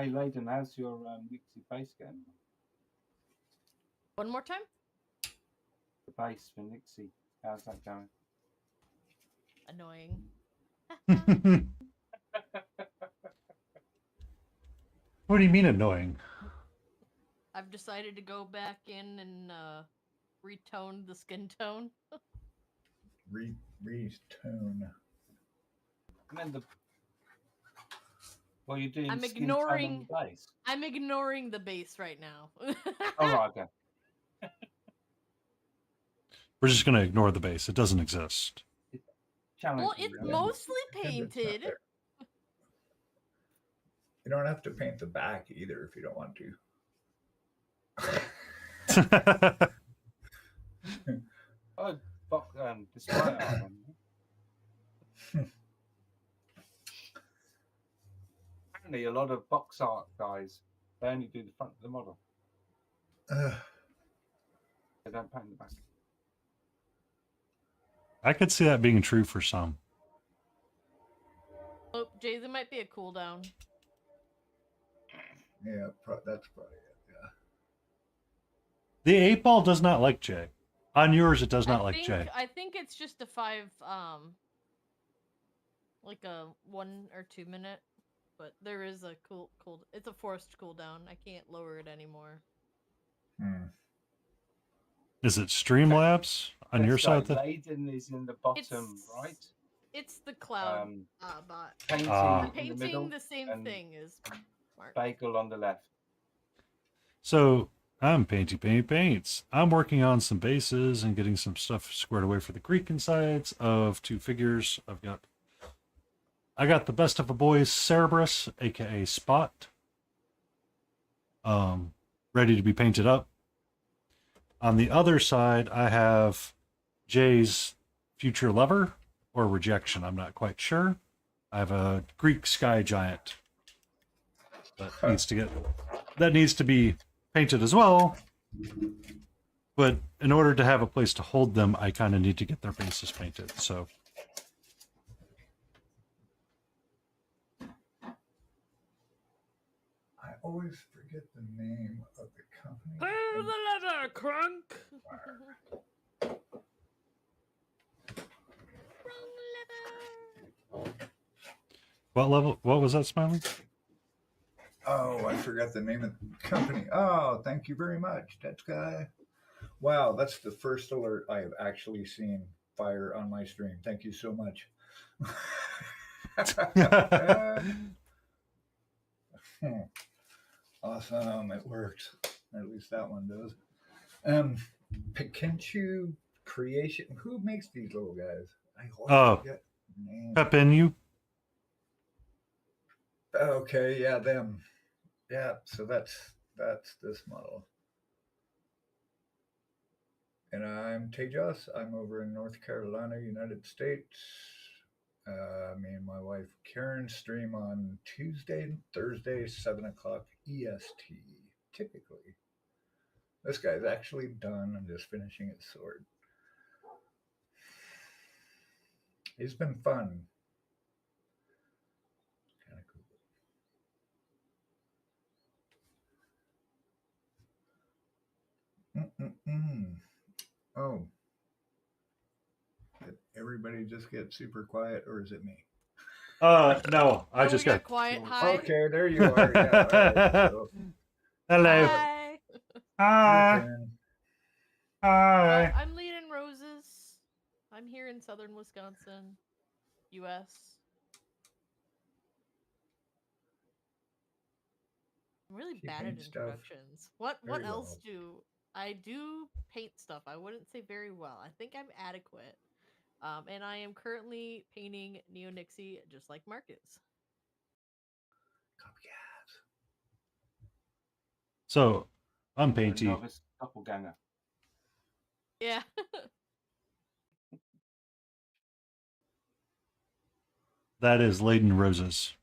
Layden, how's your Nixie base game? One more time? The base for Nixie. How's that going? Annoying. What do you mean annoying? I've decided to go back in and retone the skin tone. Retone. And then well, you're doing I'm skin tone on the base. I'm ignoring the base right now. Oh, right, okay. We're just going to ignore the base. It doesn't exist. Well, it's mostly painted. You don't have to paint the back either if you don't want to. Oh, fuck, display art. Apparently, a lot of box art guys, they only do the front of the model. They don't paint the back. I could see that being true for some. Oh, Jason might be a cooldown. Yeah, that's probably it. Yeah. The 8 ball does not like Jay. On yours, it does not like Jay. I think it's just a 5, like a 1 or 2 minute. But there is a cool. It's a forced cooldown. I can't lower it anymore. Is it Streamlabs on your side? Layden is in the bottom right. It's the cloud bot. Painting the same thing as Mark. Bagel on the left. So I'm paints. I'm working on some bases and getting some stuff squared away for the Greek insides of 2 figures. I got the best of a boys Cerberus, aka Spot, ready to be painted up. On the other side, I have Jay's Future Lover or Rejection. I'm not quite sure. I have a Greek Sky Giant that needs to be painted as well. But in order to have a place to hold them, I kind of need to get their bases painted. So. I always forget the name of the company. Pull the lever, Crunk! What was that, Smiley? Oh, I forgot the name of the company. Oh, thank you very much, Dead Sky. Wow, that's the first alert I have actually seen fire on my stream. Thank you so much. Awesome, it works. At least that one does. Pikenchu Creation. Who makes these little guys? I forget the name. Pepinu. Okay, yeah, them. Yeah, so that's this model. And I'm Tejas. I'm over in North Carolina, United States. Me and my wife Karen stream on Tuesday and Thursday, 7 o'clock EST, typically. This guy's actually done. I'm just finishing his sword. It's been fun. Kind of cool. Mm-mm-mm. Oh, did everybody just get super quiet, or is it me? No, I Oh, just we got got. quiet. Hi. Okay, there you are. Yeah, all right. So, Hello. Hi. your Hi. turn. Hi. I'm leading Roses. I'm here in southern Wisconsin, U.S. I'm really You bad at paint stuff introductions. What very else well. do I do? Paint stuff. I wouldn't say very well. I think I'm adequate. And I am currently painting Neo Nixie just like Mark is. Copycat. So, I'm You're a Painty. novice doppelganger. Yeah. That is Laden Roses.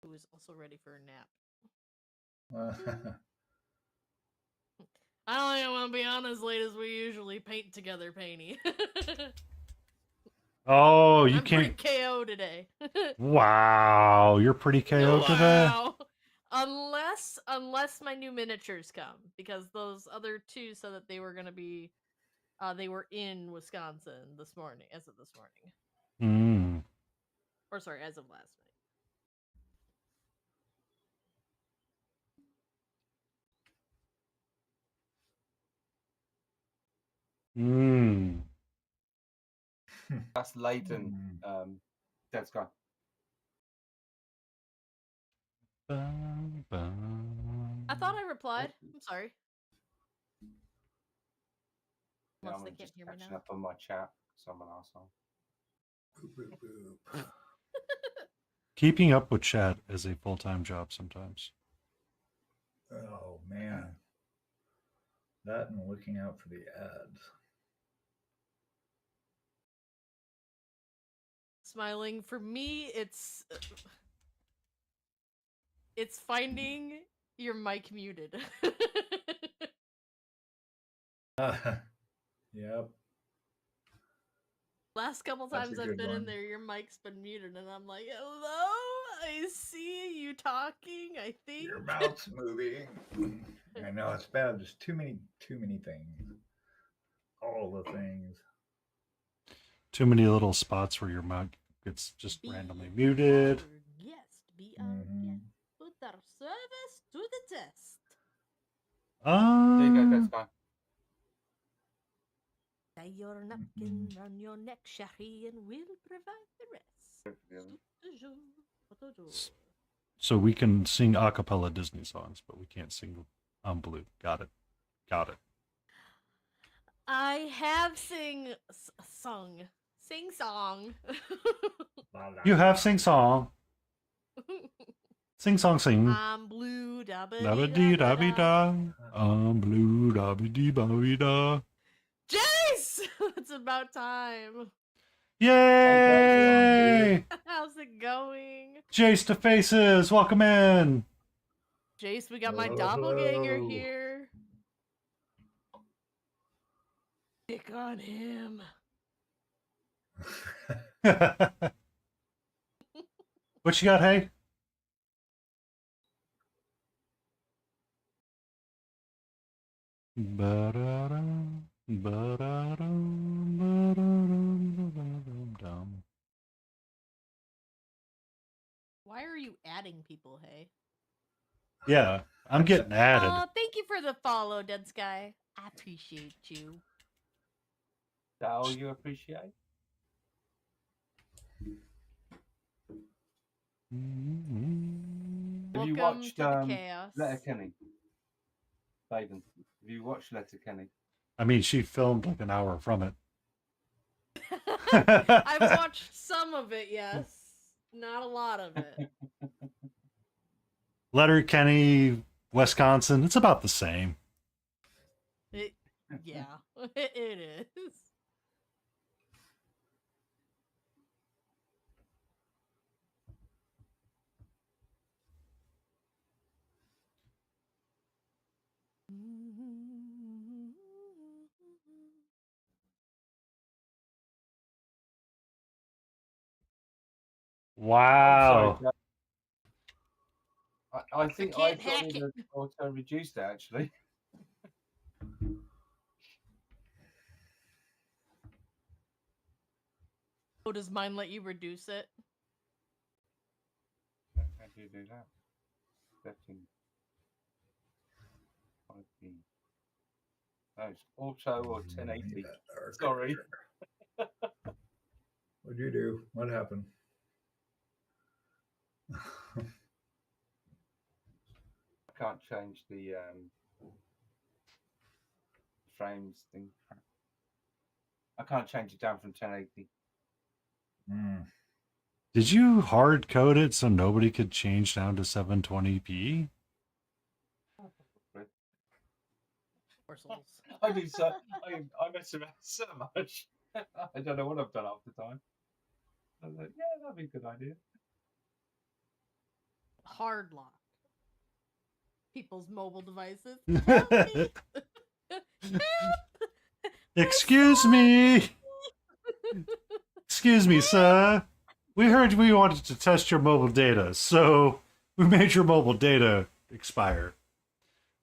Who is also ready for a nap. I don't even want to be on as late as we usually paint together, Painty. Oh, you I'm can't. pretty KO today. Wow, you're pretty KO today. Wow. Unless my new miniatures come, because those other two said that they were gonna be, they were in Wisconsin this morning, as of this morning, Mm. or sorry, as of last Mm. That's Leighton. Hmm. Dead Sky. Bum, bum. night. I thought I replied. I'm sorry. Yeah, Unless they I'm can't just hear me catching now. up on my chat. Someone asshole. Boop, boop, boop. Keeping up with chat is a full-time job sometimes. Oh man, that and looking out for the ads. Smiling for me, it's finding your mic muted. Yep, Last couple that's a times I've good been in one. there, your mic's been muted, and I'm like, hello? I see you talking, I think. Your mouth's moving. I know it's bad. There's too many things. All the things. Too many little spots where your mic gets just randomly muted. Our guest, be our Mm-hmm. guest. Put our service to the test. There you go, Dead Um, Sky. Tie your napkin round your neck, Shari, and we'll provide the rest. so we can sing a cappella Disney songs, but we can't sing I'm Blue. Got it. Got it. I have sing song. You have sing song. Sing song sing. I'm blue, da ba Da ba dee dee da da be da. da. I'm blue da ba dee ba be da. Jace! It's about time. Yay! How's it going? Jace to Faces, welcome in. Jace, we got my Hello, doppelganger hello. here. Pick on him. What you got, hey? Ba-da-dum, ba-da-dum, ba-da-dum, ba-da-dum-dum. Why are you adding people, hey? Yeah, I'm getting added. Oh, thank you for the follow, Dead Sky. I appreciate you. That all you appreciate? Have you Welcome watched to the chaos. Letterkenny? Hayden, have you watched Letterkenny? I mean, she filmed like an hour from it. I've watched some of it, yes. Not a lot of it. Letterkenny, Wisconsin, it's about the same. Yeah, it is. Wow. Sorry, I think I can't got hack it auto reduced actually. Oh, does mine let you reduce it? How do you do that? Settings. No, it's auto or 1080. Sorry. What'd you do? What happened? I can't change the frames thing. I can't change it down from 1080. Did you hard code it so nobody could change down to 720p? Poor souls. I do so. I mess around so much. I don't know what I've done half the time. I was like, yeah, that'd be a good idea. Hard lock people's mobile devices. Help me! Help! Excuse me. Excuse me, sir. We heard we wanted to test your mobile data, so we made your mobile data expire.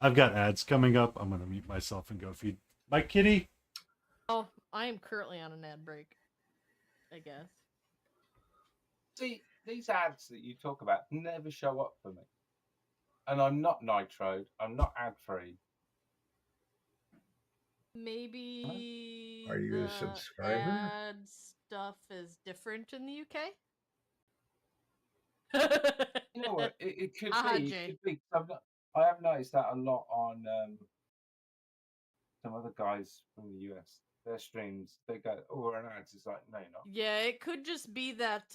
I've got ads coming up. I'm going to mute myself and go feed my kitty. Oh, I am currently on an ad break, I guess. See, these ads that you talk about never show up for me. And I'm not Nitro. I'm not ad free. Maybe Are you a the subscriber? ad stuff is different in the UK. You know what? It could Aha, be. Jay. It could be. I have noticed that a lot on some other guys from the US. Their streams, they go, "Oh, we're in ads." It's like, no, you're not. Yeah, it could just be that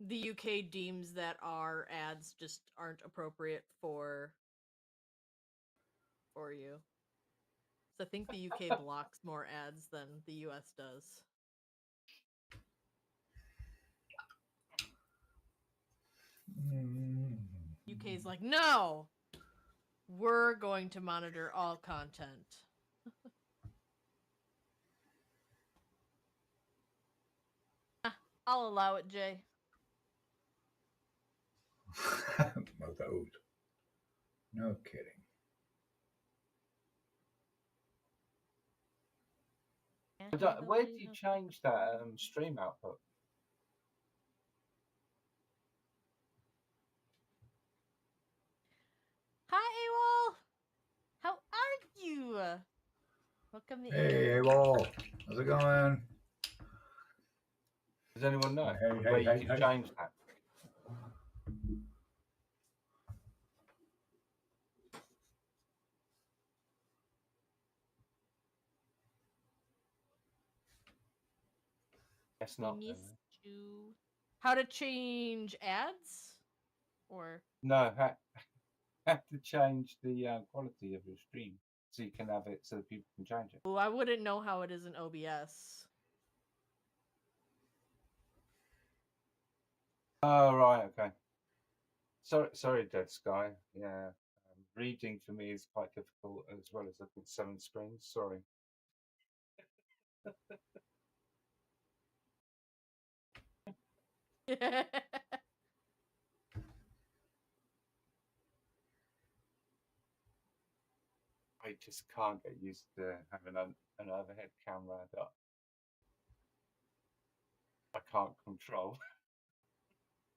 the UK deems that our ads just aren't appropriate for you. So I think the UK blocks more ads than the US does. UK's like, no! We're going to monitor all content. I'll allow it, Jay. Those. No kidding. Where did you change that stream output? Hi, AWOL! How are you? Welcome to Hey, AWOL. How's it going? Does anyone know Hey, where you can change that? Guess not. How to change ads? Or No, have to change the quality of your stream so you can have it so that people can change it. oh, I wouldn't know how it is in OBS. Oh right, okay. Sorry, Dead Sky. Yeah, reading for me is quite difficult as well as looking at 7 screens. Sorry. I just can't get used to having an overhead camera that I can't control.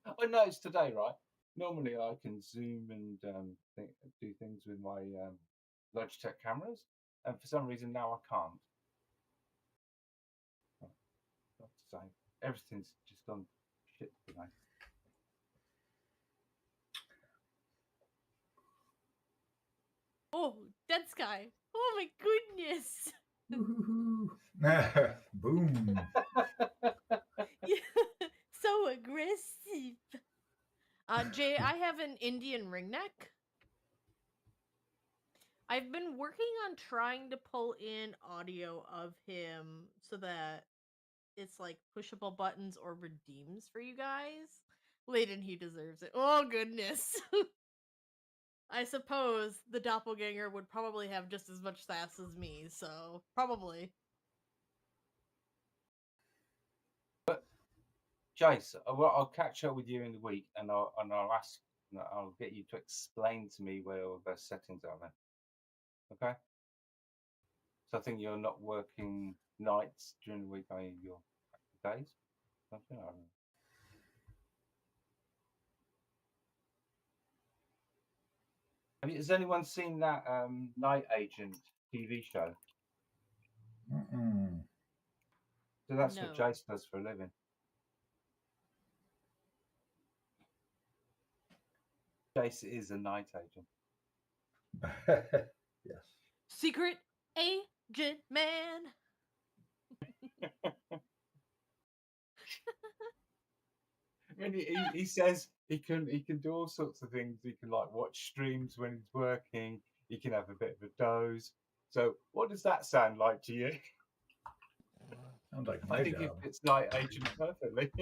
I noticed today, right? Normally I can zoom and do things with my Logitech cameras, and for some reason now I can't. Not to say, everything's just gone shit today. Oh, Dead Sky. Oh my goodness. Boom. So aggressive. Jay, I have an Indian ring neck. I've been working on trying to pull in audio of him so that it's like pushable buttons or redeems for you guys. Layden, he deserves it. Oh goodness. I suppose the doppelganger would probably have just as much sass as me, so probably. Jace, I'll catch up with you in the week, and I'll get you to explain to me where all those settings are then. Okay. So I think you're not working nights during the week, are you? Your days? Something, I don't know. Has anyone seen that Night Agent TV show? Mm-mm. So that's No. what Jace does for a living. Jace is a night agent. Yes. Secret agent man. I mean, he says he can do all sorts of things. He can like watch streams when he's working. He can have a bit of a doze. So, what does that sound like to you? Sounds like I my think job. it fits Night Agent perfectly.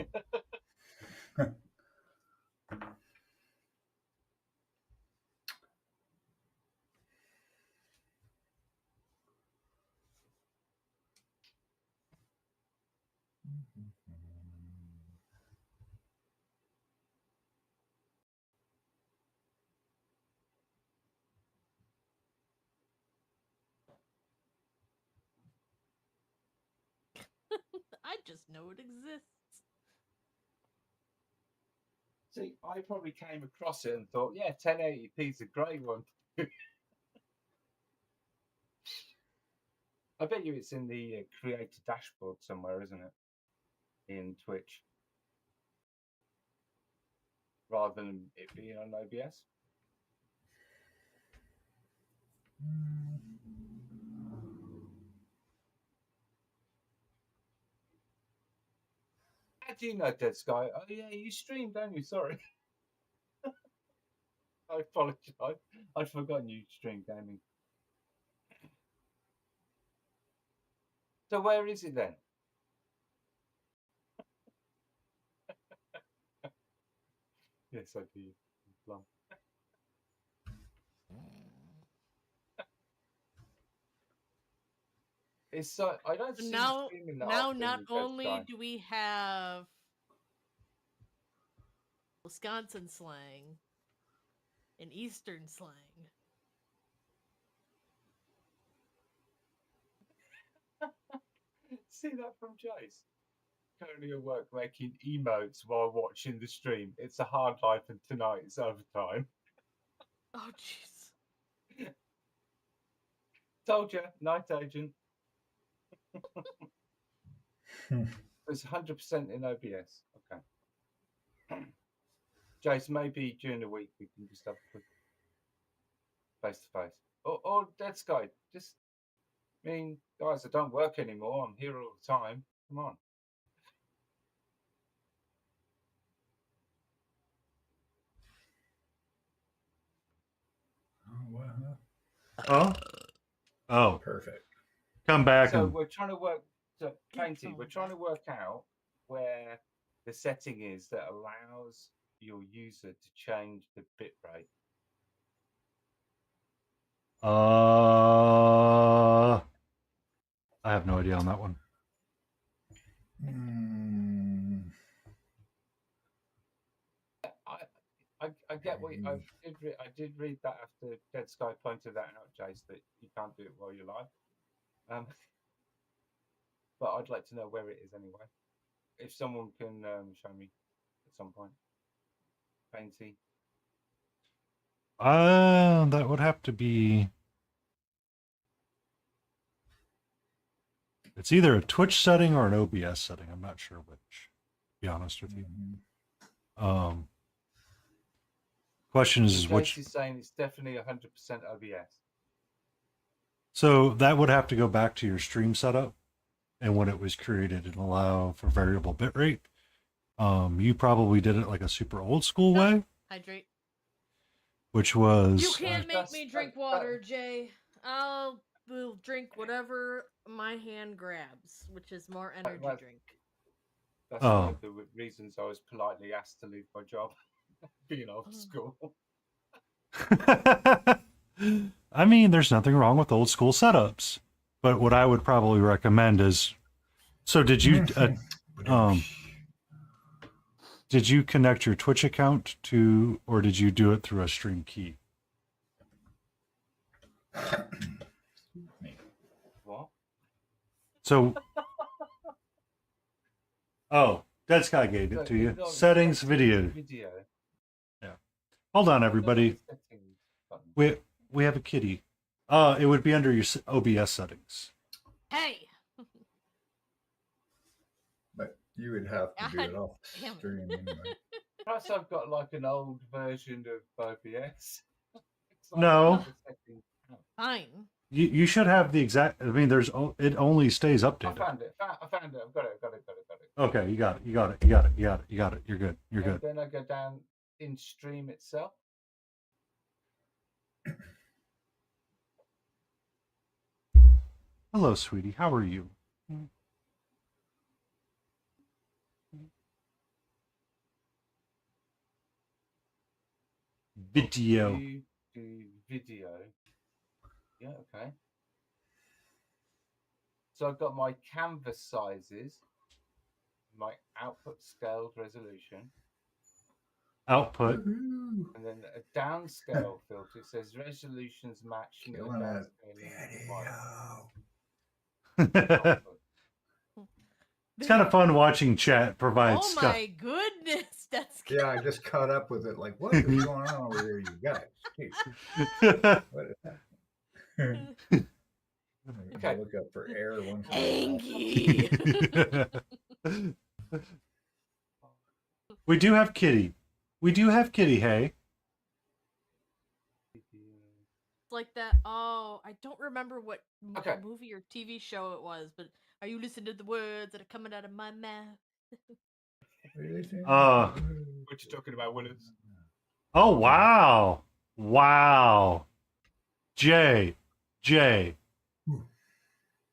I just know it exists. See, I probably came across it and thought, yeah, 1080p is a great one. I bet you it's in the creator dashboard somewhere, isn't it? In Twitch. Rather than it being on OBS. How do you know, Dead Sky? Oh, yeah, you stream, don't you? Sorry. I apologise. I'd forgotten you stream gaming. So where is it then? Yes, I do. Long. It's so I don't see Now, streaming that now often not with Dead only Sky. do we have Wisconsin slang and Eastern slang. See that from Jace. Currently at work making emotes while watching the stream. It's a hard life, and tonight it's overtime. Oh, jeez. Told you, Night Agent. It's 100% in OBS. Okay. Jace, maybe during the week we can just have a quick face to face. Or Dead Sky. Just, I mean, guys, I don't work anymore. I'm here all the time. Come on. Oh, Perfect. come back So and we're trying to work. So, Painty, come we're trying to work out where the setting is that allows your user to change the bitrate. I have no idea on that one. I get what I did read that after Dead Sky pointed that out, Jace, that you can't do it while you're live. But I'd like to know where it is anyway. If someone can show me at some point. Painty. That would have to be. It's either a Twitch setting or an OBS setting. I'm not sure which, to be honest with you. Question is which. Is saying it's definitely 100% OBS. So that would have to go back to your stream setup and when it was created and allow for variable bitrate. You probably did it like a super old school way. Hydrate. Which was. You can't make me drink water, Jay. Will drink whatever my hand grabs, which is more energy drink. That's one of the reasons I was politely asked to leave my job, being old school. I mean, there's nothing wrong with old school setups, but what I would probably recommend is. So did you? Did you connect your Twitch account to, or did you do it through a stream key? What? So, oh, Dead Sky gave it to you. Settings, video. Yeah. Hold on, everybody. We have a kitty. It would be under your OBS settings. Hey. But you would have to do it off stream anyway. Perhaps I've got like an old version of OBS. No. Fine. You should have the exact. I mean, it only stays updated. I found it. I've got it. Okay, you got it. You're good. You're good. Then I go down in stream itself. Hello, sweetie. How are you? Video. Video. Yeah, okay. So I've got my canvas sizes, my output scaled resolution. Output. And then a downscale filter. It says resolutions match. It's kind of fun watching chat provide stuff. Oh my goodness, that's yeah. I just caught up with it. Like, what is going on over here, you guys? Jeez. What is that? Okay. Look up for air once. Angie. We do have Kitty. Hey. It's like that. Oh, I don't remember what movie or TV show it was, but are you listening to the words that are coming out of my mouth? What you talking about, Willis? Oh wow. Jay. You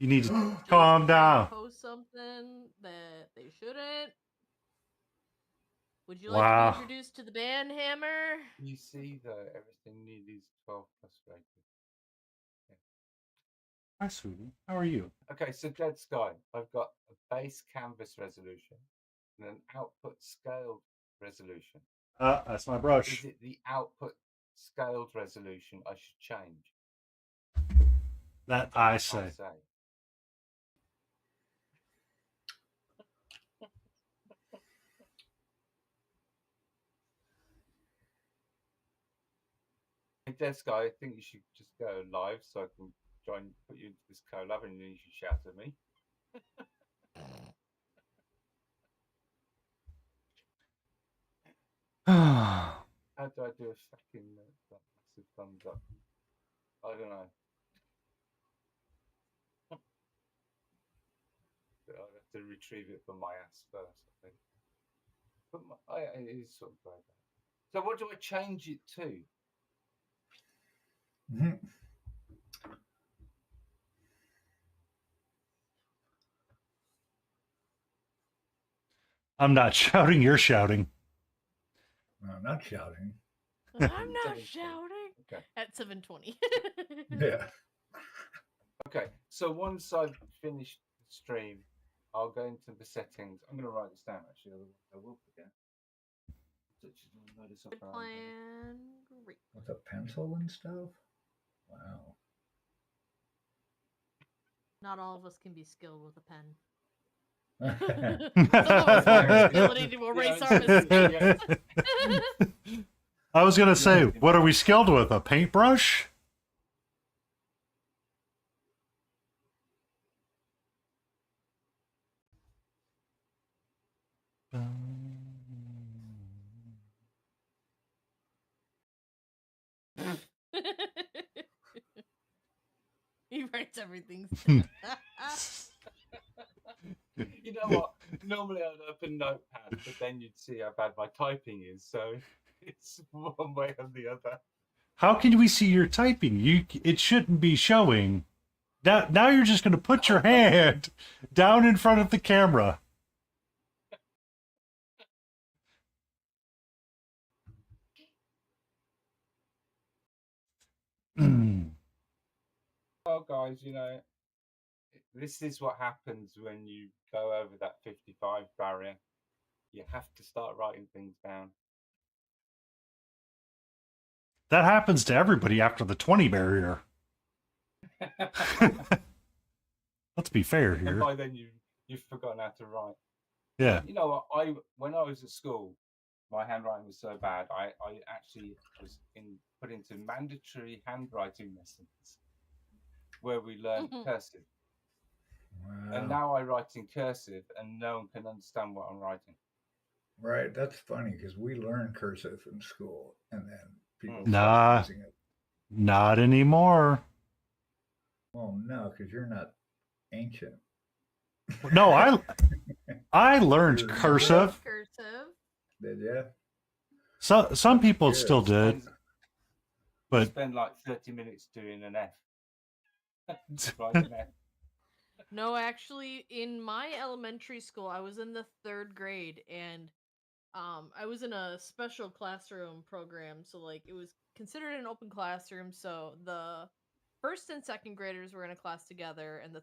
need to calm down. Post something that they shouldn't. Would you like to be introduced to the band Hammer? You see, though, everything needs 12 plus rated. Yeah. Hi, sweetie. How are you? Okay, so Dead Sky. I've got a base canvas resolution and an output scaled resolution. That's my brush. Is it the output scaled resolution I should change? That I say. Dead Sky, I think you should just go live so I can try and put you into this collab and then you should shout at me. How do I do a fucking massive thumbs up? I don't know. I'll have to retrieve it from my ass first, I think. But it is sort of bad. So what do I change it to? Mm-hmm. I'm not shouting, you're shouting. No, I'm not shouting. I'm not shouting. Okay. At 7:20. Yeah. Okay, so once I've finished the stream, I'll go into the settings. I'm going to write this down, actually, otherwise I will forget. Good plan. Great. With a pencil and stuff? Wow. Not all of us can be skilled with a pen. I was gonna say, what are we skilled with? A paintbrush? He writes everything. You know what? Normally I'd open Notepad, but then you'd see how bad my typing is, so it's one way or the other. How can we see your typing? It shouldn't be showing. Now you're just going to put your hand down in front of the camera. Well, guys, you know, this is what happens when you go over that 55 barrier. You have to start writing things down. That happens to everybody after the 20 barrier. Let's be fair here. And by then you've forgotten how to write. Yeah. You know, when I was at school, my handwriting was so bad. I actually was put into mandatory handwriting lessons where we learned cursive. Wow. And now I write in cursive, and no one can understand what I'm writing. Right, that's funny because we learn cursive in school, and then people Nah. stop using it. Not anymore. Well, no, because you're not ancient. No, I learned cursive. Cursive. Did you? So some people Good. still did, but Spend like 30 minutes doing an F. Writing an F. No, actually, in my elementary school, I was in the 3rd grade, and I was in a special classroom program, so like it was considered an open classroom. So the 1st and 2nd graders were in a class together, and the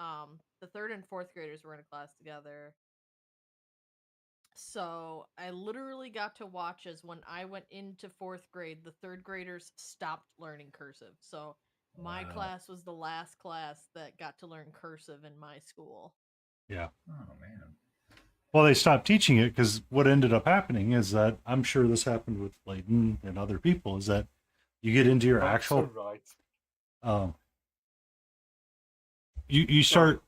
3rd and 4th graders were in a class together. So I literally got to watch as when I went into 4th grade, the 3rd graders stopped learning cursive. So my class was the last class that got to learn cursive in my school. yeah. Oh man. Well, they stopped teaching it because what ended up happening is that I'm sure this happened with Layden and other people is that you get into your actual right. You start.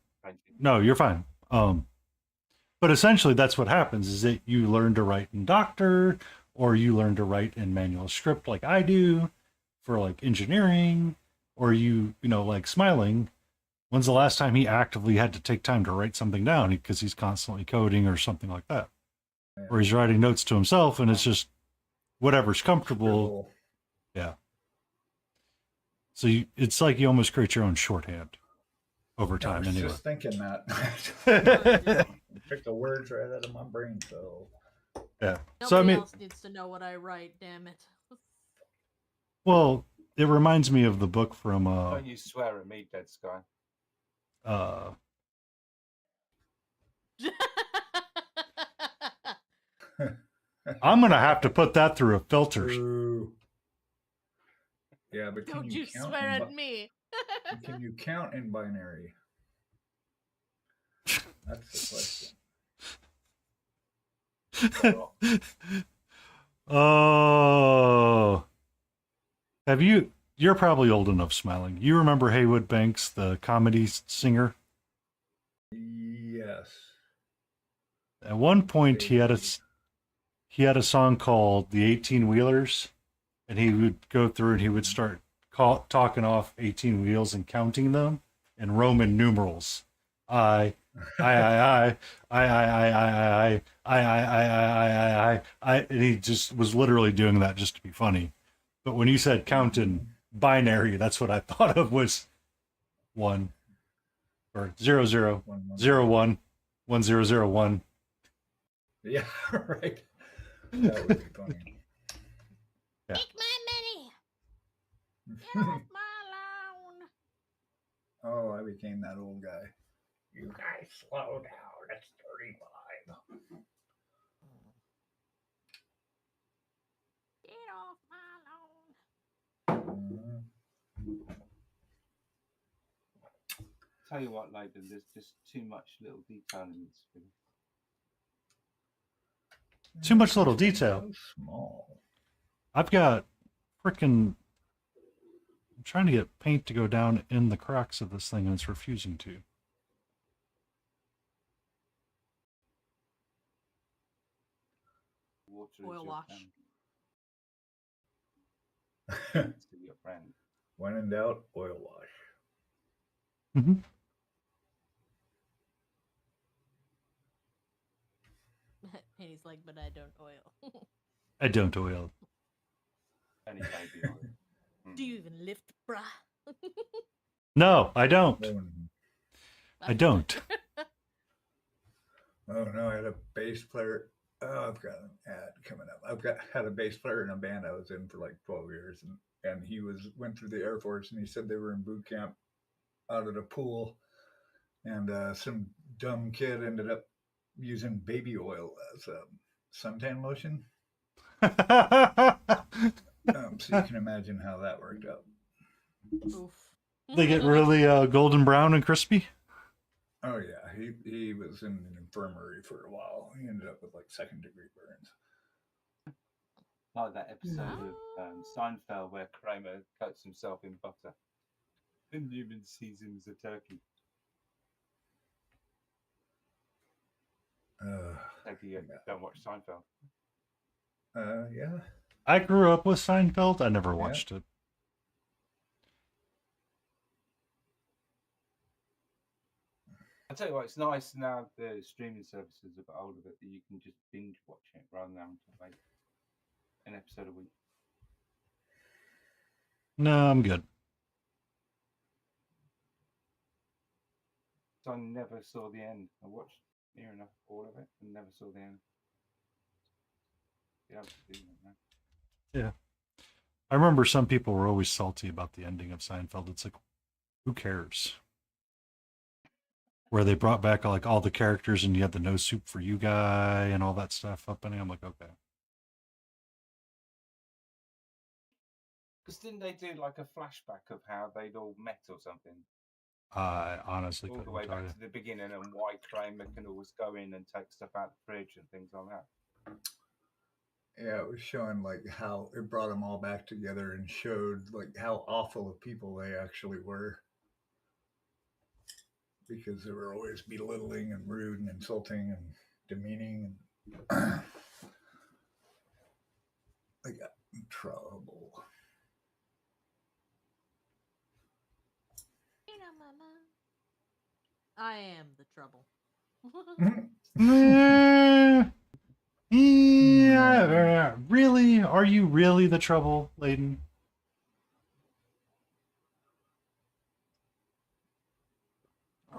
No, you're fine. But essentially that's what happens is that you learn to write in Doctor, or you learn to write in manual script like I do for like engineering, or you know, like Smiling. When's the last time he actively had to take time to write something down because he's constantly coding or something like that? Yeah. Or he's writing notes to himself and it's just whatever's comfortable. Yeah. So it's like you almost create your own shorthand over time. I was anyway. just thinking that. Pick the words right out of my brain. So yeah. Nobody So I mean, else needs to know what I write. Damn it. well, it reminds me of the book from. Don't you swear at me, Dead Sky. I'm gonna have to put that through a filter. Ooh. Yeah, but don't you swear at me? Can you count in binary? That's the question. Oh, have you? You're probably old enough, Smiling. You remember Haywood Banks, the comedy singer? Yes. At one point, he had a song called "The 18 Wheelers," and he would go through and he would start talking off 18 wheels and counting them in Roman numerals. I, and he just was literally doing that just to be funny. But when you said count in binary, that's what I thought of was 1 or 00011001. Yeah, right. That would be funny. Yeah. Take my money. Get off my lawn. Oh, I became that old guy. You guys slow down. It's 35. Get off my lawn. Tell you what, Layden, there's just too much little detail in this film. Too much little detail. So small. I've got freaking. I'm trying to get paint to go down in the cracks of this thing, and it's refusing to. Oil wash. Your friend. When in doubt, oil wash. Mm-hmm. And he's like, but I don't oil. I don't oil. Any baby oil. Do you even lift, bruh? No, I don't. I don't. Oh no, I had a bass player. Oh, I've got an ad coming up. Had a bass player in a band I was in for like 12 years, and he went through the Air Force, and he said they were in boot camp out at a pool, and some dumb kid ended up using baby oil as a suntan lotion. So you can imagine how that worked out. Oof. They get really golden brown and crispy. Oh yeah, he was in an infirmary for a while. He ended up with like 2nd-degree burns. Like that episode of Seinfeld where Kramer coats himself in butter and Newman sees him as a turkey. Like you don't watch Seinfeld. Yeah. I grew up with Seinfeld. I never watched it. I tell you what, it's nice now the streaming services have got hold of it that you can just binge watch it rather than having to wait an episode a week. No, I'm good. So I never saw the end. I watched near enough all of it and never saw the end. Yeah. I remember some people were always salty about the ending of Seinfeld. It's like, who cares? Where they brought back like all the characters and you had the no soup for you guy and all that stuff up, and I'm like, okay. Because didn't they do like a flashback of how they'd all met or something? I honestly all the couldn't way tell back you. to the beginning and why Kramer can always go in and take stuff out the fridge and things like that. Yeah, it was showing like how it brought them all back together and showed like how awful of people they actually were. Because they were always belittling and rude and insulting and demeaning and they got in trouble. I am the trouble. Yeah, really? Are you really the trouble, Layden?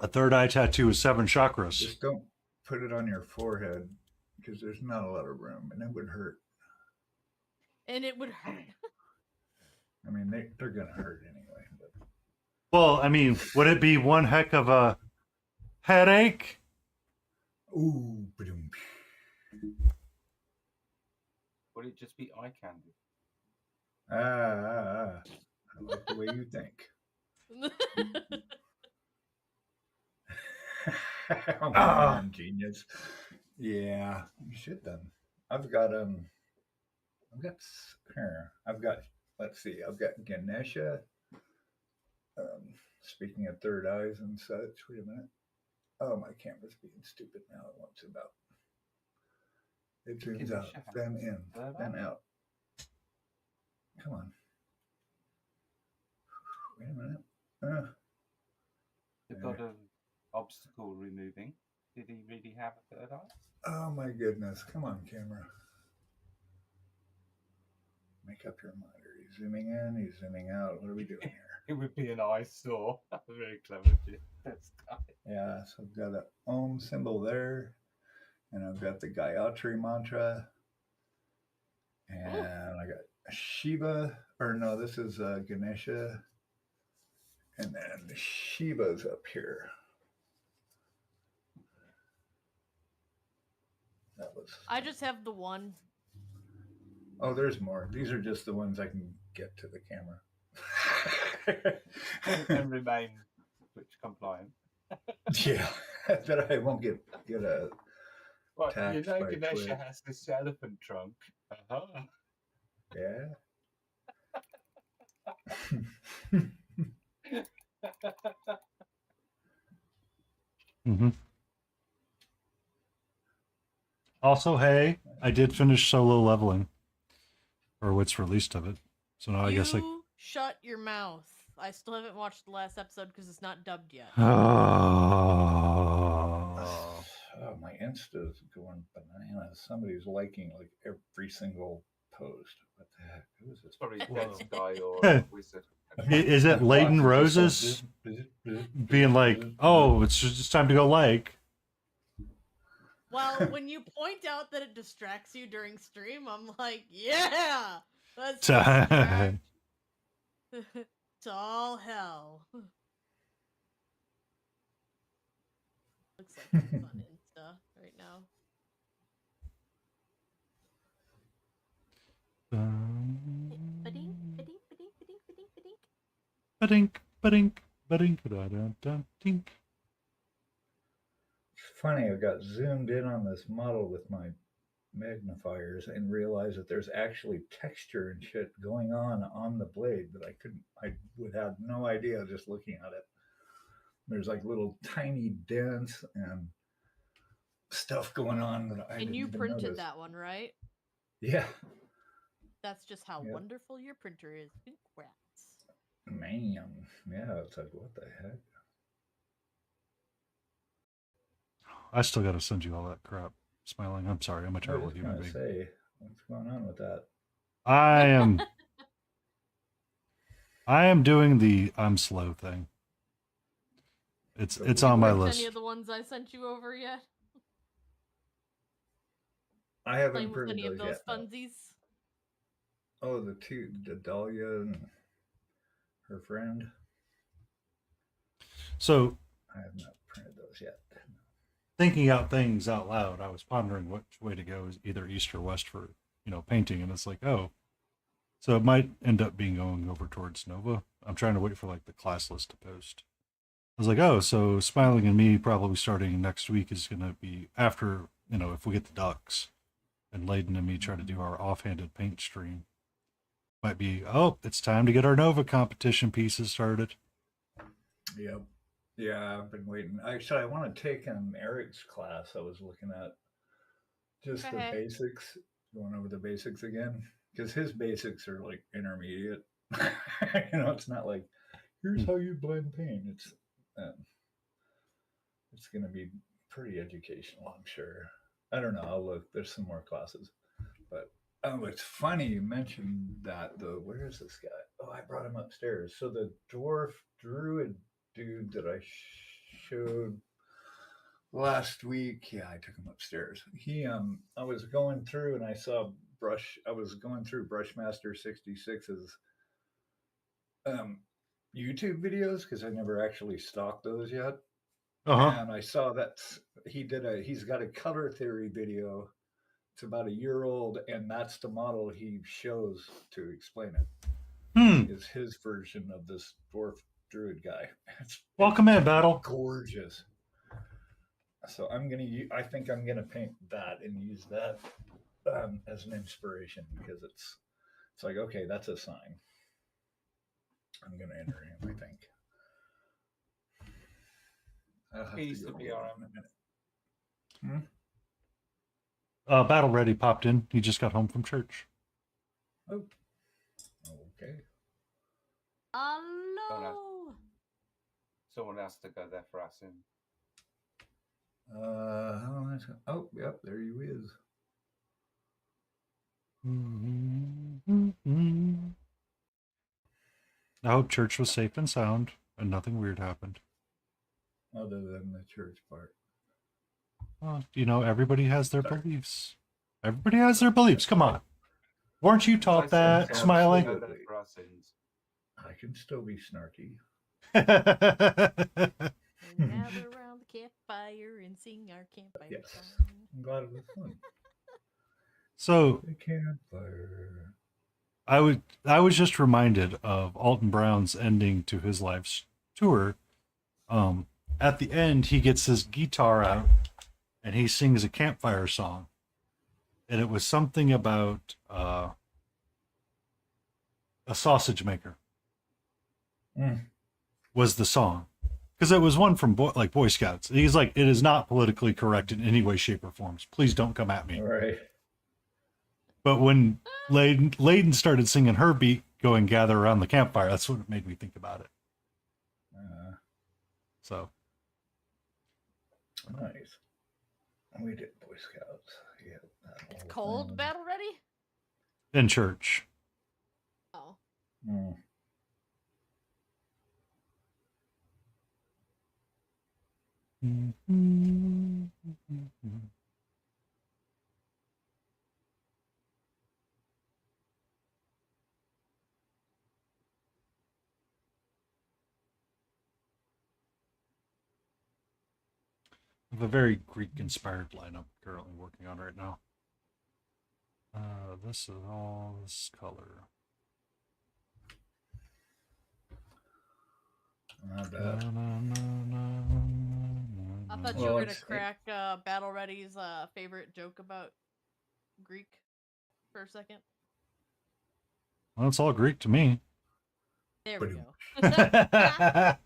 A third eye tattoo is 7 chakras. Just don't put it on your forehead because there's not a lot of room and it would hurt. And it would hurt. I mean, they're going to hurt anyway. But... Well, I mean, would it be one heck of a headache? Ooh, ba-doom. Would it just be eye candy? I like the way you think. Oh, man, genius. Yeah, you should then. I've got let's see, I've got Ganesha. Speaking of third eyes and such. Wait a minute. Oh, my camera's being stupid now. It wants about. It zooms out, then in, then out. Come on. Wait a minute. The god of obstacle removing. Did he really have a third eye? Oh my goodness. Come on, camera. Make up your mind. Are you zooming in? Are you zooming out? What are we doing here? It would be an eyesore. Very clever. Yeah, so I've got an Om symbol there. And I've got the Gayatri mantra. And I got Shiva. Or no, this is Ganesha. And then Shiva's up here. That was. I just have the one. Oh, there's more. These are just the ones I can get to the camera. And remain Twitch compliant. Yeah, that I won't get a. Well, you know, by Ganesha Twitch. has this elephant trunk. Uh-huh. Yeah. Mm-hmm. Also, hey, I did finish Solo Leveling, or what's released of it. So now I guess like. Shut your mouth. I still haven't watched the last episode because it's not dubbed yet. Oh, my Insta's going bananas. Somebody's liking like every single post. What the heck? Who is this? Probably a dead guy or wizard. Is it Leighton Roses being like, oh, it's just time to go like? Well, when you point out that it distracts you during stream, I'm like, yeah, let's distract to all hell. Looks like it's on Insta. right now. Ba-dink, ba-dink, ba-dink, ba-dink, ba-dink, ba-dink. Ba-dink, ba-dink, ba-dink, da-da-da-dink. It's funny, I got zoomed in on this model with my magnifiers and realized that there's actually texture and shit going on the blade that I would have no idea just looking at it. There's like little tiny dents and stuff going on that I And didn't you even printed notice. that one, right? Yeah. That's just how Yep. wonderful your printer is. Congrats. Man. Yeah, it's like, what the heck? I still got to send you all that crap. Smiling, I'm sorry. I'm a I terrible was human gonna being. say, what's going on with that? I am doing the I'm slow thing. It's Did on my Print list. any of the ones I sent you over yet? I haven't Playing with printed any of those those yet. No. funsies? Oh, the Dahlia and her friend. So, I have not printed those yet. thinking out things out loud, I was pondering which way to go, is either east or west for, painting, and it's like, oh, so it might end up being going over towards Nova. I'm trying to wait for like the class list to post. I was like, oh, so Smiling and me probably starting next week is going to be after, if we get the ducks, and Layden and me try to do our offhanded paint stream. Might be, oh, it's time to get our Nova competition pieces started. Yep. Yeah, I've been waiting. Actually, I want to take Eric's class. I was looking at just the basics, going over the basics again, because his basics are like intermediate. It's not like here's how you blend paint. It's going to be pretty educational, I'm sure. I don't know. I'll look. There's some more classes, but it's funny you mentioned that. Though, where is this guy? Oh, I brought him upstairs. So the dwarf druid dude that I showed last week, yeah, I took him upstairs. I was going through and I saw I was going through Brushmaster 66's YouTube videos because I never actually stalked those yet. And I saw that he's got a color theory video. It's about a year old, and that's the model he shows to explain it. Is his version of this dwarf druid guy. Welcome in, Battle. Gorgeous. So I think I'm gonna paint that and use that as an inspiration because it's like, okay, that's a sign. I'm gonna enter him, I think. I'll have He's to the go in a minute. Battle Ready popped in. He just got home from church. Oh, okay. Hello. Someone has to go there for us. Oh, yep, there he is. I hope church was safe and sound and nothing weird happened. Other than the church part. Well, everybody has their beliefs. Everybody has their beliefs. Come on. Weren't you taught that, Smiling? I can still be snarky. And gather around the campfire and sing our campfire song. I'm glad it was fun. So the campfire. I was just reminded of Alton Brown's ending to his life's tour. At the end, he gets his guitar out and he sings a campfire song. And it was something about a sausage maker. Was the song. Because it was one from Boy Scouts. He's like, it is not politically correct in any way, shape, or forms. Please don't come at me. All right. But when Layden started singing her beat, going gather around the campfire, that's what made me think about it. So. Nice. We did Boy Scouts. Yeah. It's cold, Battle Ready? In church. Oh. I have a very Greek-inspired lineup currently working on right now. This is all this color. Not bad. I thought you were gonna crack Battle Ready's favorite joke about Greek for a second. Well, it's all Greek to me. There we go. I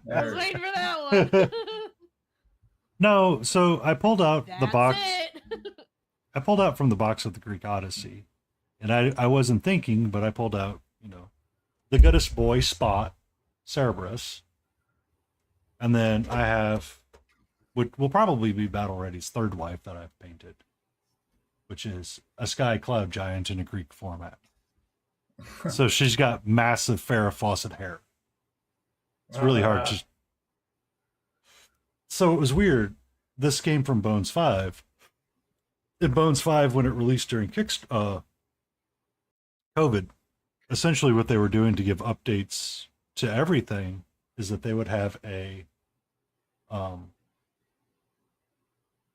was waiting for that one. No, so I pulled out the box. It. I pulled out from the box of the Greek Odyssey, and I wasn't thinking, but I pulled out, the goodest boy, Spot, Cerberus, and then I have what will probably be Battle Ready's third wife that I've painted, which is a sky cloud giant in a Greek format. So she's got massive Farrah Fawcett hair. It's really hard to. So it was weird. This came from Bones 5. In Bones 5, when it released during COVID, essentially what they were doing to give updates to everything is that they would have a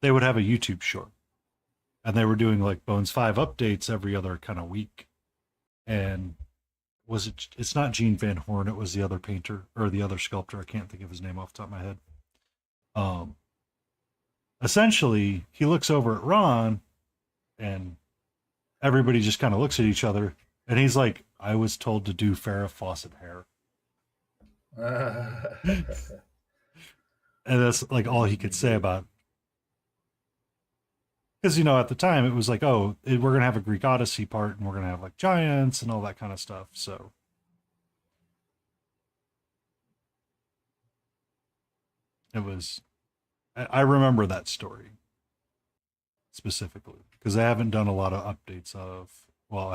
YouTube short. And they were doing like Bones 5 updates every other kind of week. And it's not Gene Van Horn, it was the other painter or the other sculptor. I can't think of his name off the top of my head. Essentially, he looks over at Ron, and everybody just kind of looks at each other, and he's like, I was told to do Farrah Fawcett hair. And that's like all he could say about it. Because, at the time it was like, we're going to have a Greek Odyssey part, and we're going to have like giants and all that kind of stuff. So it was, I remember that story specifically because I haven't done a lot of updates I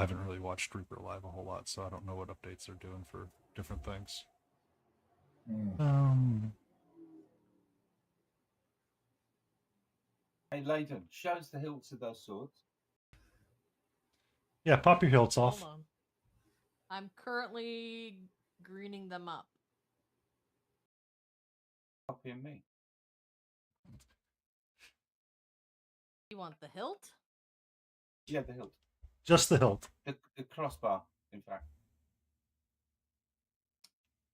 haven't really watched Reaper Live a whole lot, so I don't know what updates they're doing for different things. Hey, Layden, shows the hilts of those swords. Yeah, pop your hilts off. Hold on. I'm currently greening them up. Copying me. You want the hilt? Yeah, the hilt. Just the hilt. The crossbar, in fact.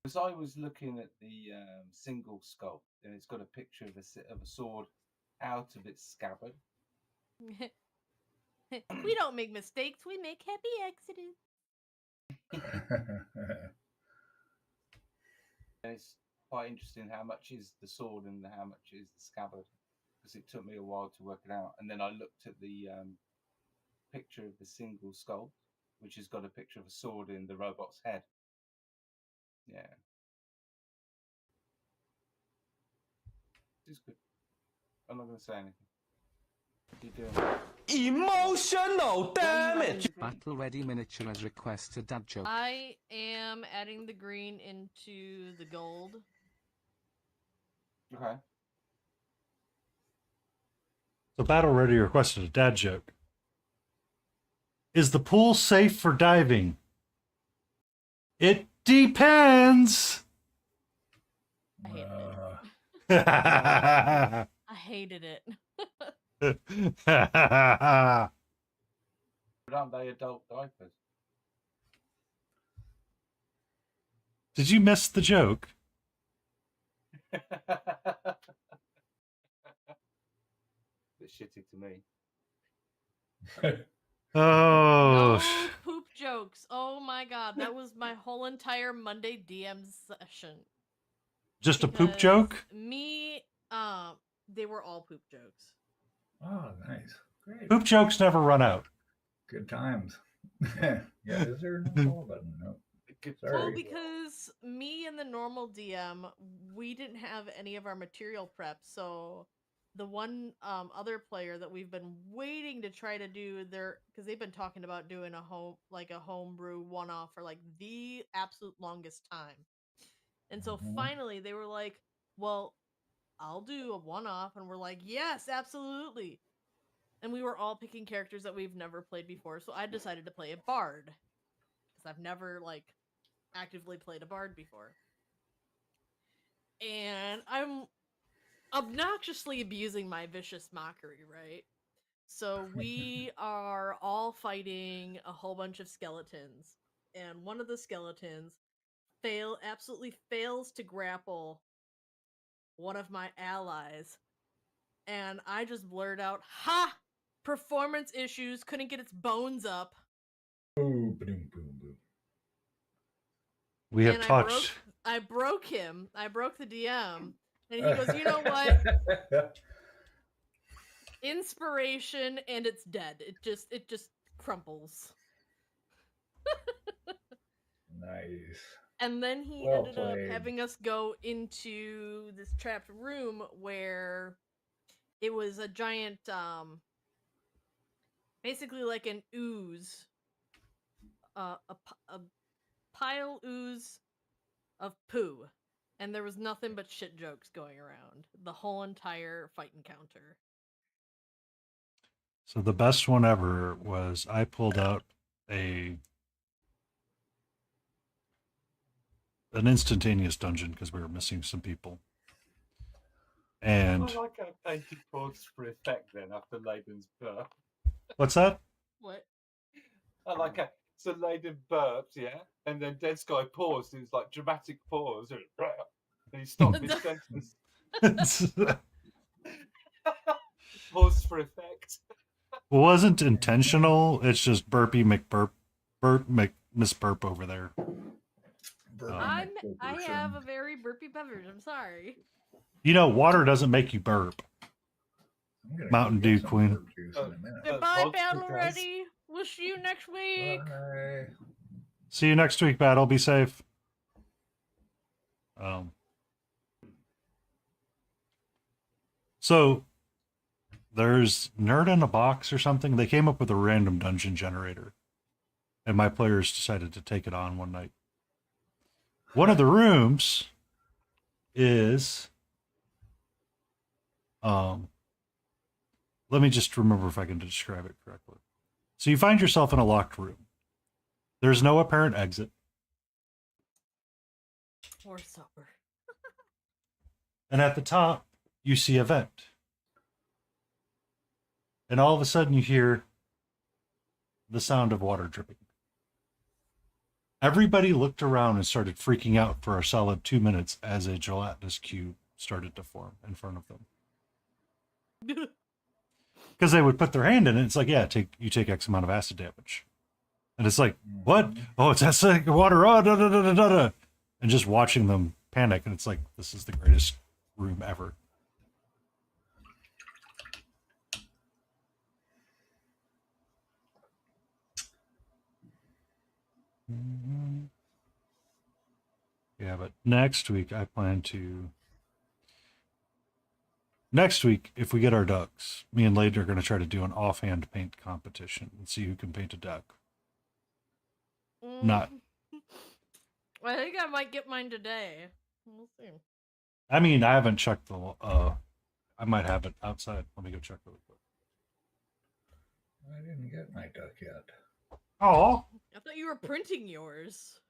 Because I was looking at the single sculpt, and it's got a picture of a sword out of its scabbard. We don't make mistakes, we make happy accidents. And it's quite interesting how much is the sword and how much is the scabbard, because it took me a while to work it out. And then I looked at the picture of the single sculpt, which has got a picture of a sword in the robot's head. Yeah. It's good. I'm not going to say anything. What are you doing? Emotional, damn it! Battle Ready Miniature has requested dad joke. I am adding the green into the gold. Okay. So Battle Ready requested a dad joke. Is the pool safe for diving? It depends. I hated it. I hated it. But aren't they adult diapers? Did you miss the joke? Bit shitty to me. Oh. No poop jokes. Oh my god, that was my whole entire Monday DM session. Just a poop joke? They were all poop jokes. Oh, nice. Great. Poop jokes never run out. Good times. Yeah, is there no follow button? No. Sorry. Well, because me and the normal DM, we didn't have any of our material prep, so the one other player that we've been waiting to try to do because they've been talking about doing a homebrew one-off for like the absolute longest time. And so finally they were like, well, I'll do a one-off, and we're like, yes, absolutely. And we were all picking characters that we've never played before, so I decided to play a bard because I've never actively played a bard before. And obnoxiously abusing my vicious mockery, right? So we are all fighting a whole bunch of skeletons, and one of the skeletons absolutely fails to grapple one of my allies, and I just blurt out, "Ha! Performance issues, couldn't get its bones up." Boom, boom, boom, boom. We have And touched. I broke him. I broke the DM, and he goes, "You know what? Inspiration, and it's dead. It just crumples." Nice. And then he Well ended up played. having us go into this trapped room where it was a giant, basically like an ooze, a pile ooze of poo, and there was nothing but shit jokes going around the whole entire fight encounter. So the best one ever was I pulled out an instantaneous dungeon because we were missing some people. And I like how painted pause for effect then after Layden's burp. what's that? What? I like how so Layden burped, yeah, and then Dead Sky paused. It was like dramatic pause, and he stopped mid sentence. Pause for effect. It wasn't intentional. It's just burpy McBurp, Miss Burp over there. I have a very burpy beverage. I'm sorry. You know, water doesn't make you burp. Mountain Dew Queen. Goodbye, Battle Ready. We'll see you next week. Bye. See you next week, Battle. Be safe. So there's Nerd in a Box or something. They came up with a random dungeon generator, and my players decided to take it on one night. One of the rooms is let me just remember if I can describe it correctly. So you find yourself in a locked room. There's no apparent exit. Or supper. And at the top, you see a vent. And all of a sudden you hear the sound of water dripping. Everybody looked around and started freaking out for a solid 2 minutes as a gelatinous cube started to form in front of them. Because they would put their hand in it. It's like, yeah, you take X amount of acid damage. And it's like, what? Oh, it's acidic water. Oh, da, da, da, da, da. And just watching them panic. And it's like, this is the greatest room ever. Yeah, but next week I plan to. Next week, if we get our ducks, me and Lady are going to try to do an offhand paint competition and see who can paint a duck. Not. I think I might get mine today. We'll see. I mean, I haven't checked the. I might have it outside. Let me go check really quick. I didn't get my duck yet. Oh. I thought you were printing yours.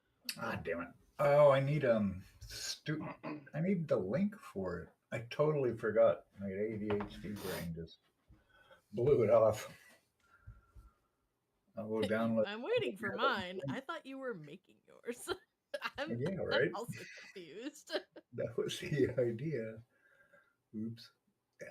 Ah, damn it. Oh, I need I need the link for it. I totally forgot. My ADHD brain just blew it off. I'll go download. I'm waiting for mine. I thought you were making yours. I'm also confused. That was the idea. Oops. Yeah.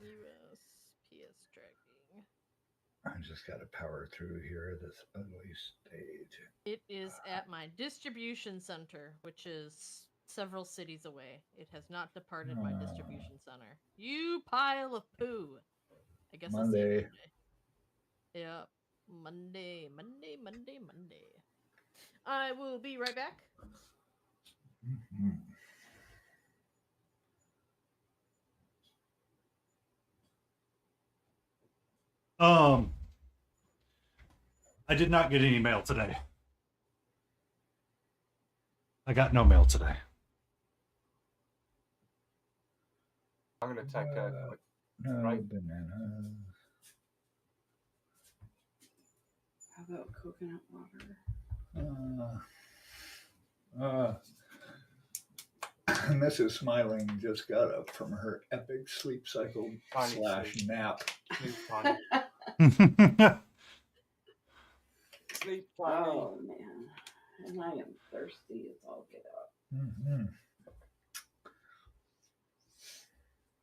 USPS tracking. I just got to power through here this ugly stage. It is at my distribution center, which is several cities away. It has not departed my distribution center. You pile of poo. I guess I'll see you Monday. Yep. Monday. I will be right back. I did not get any mail today. I got no mail today. I'm going to take a quick No break. bananas. How about coconut water? Mrs. Smiling just got up from her epic sleep cycle Tiny / nap. Sleep tiny. Sleep tiny. Oh man, and I am thirsty as all get out. Mm-hmm.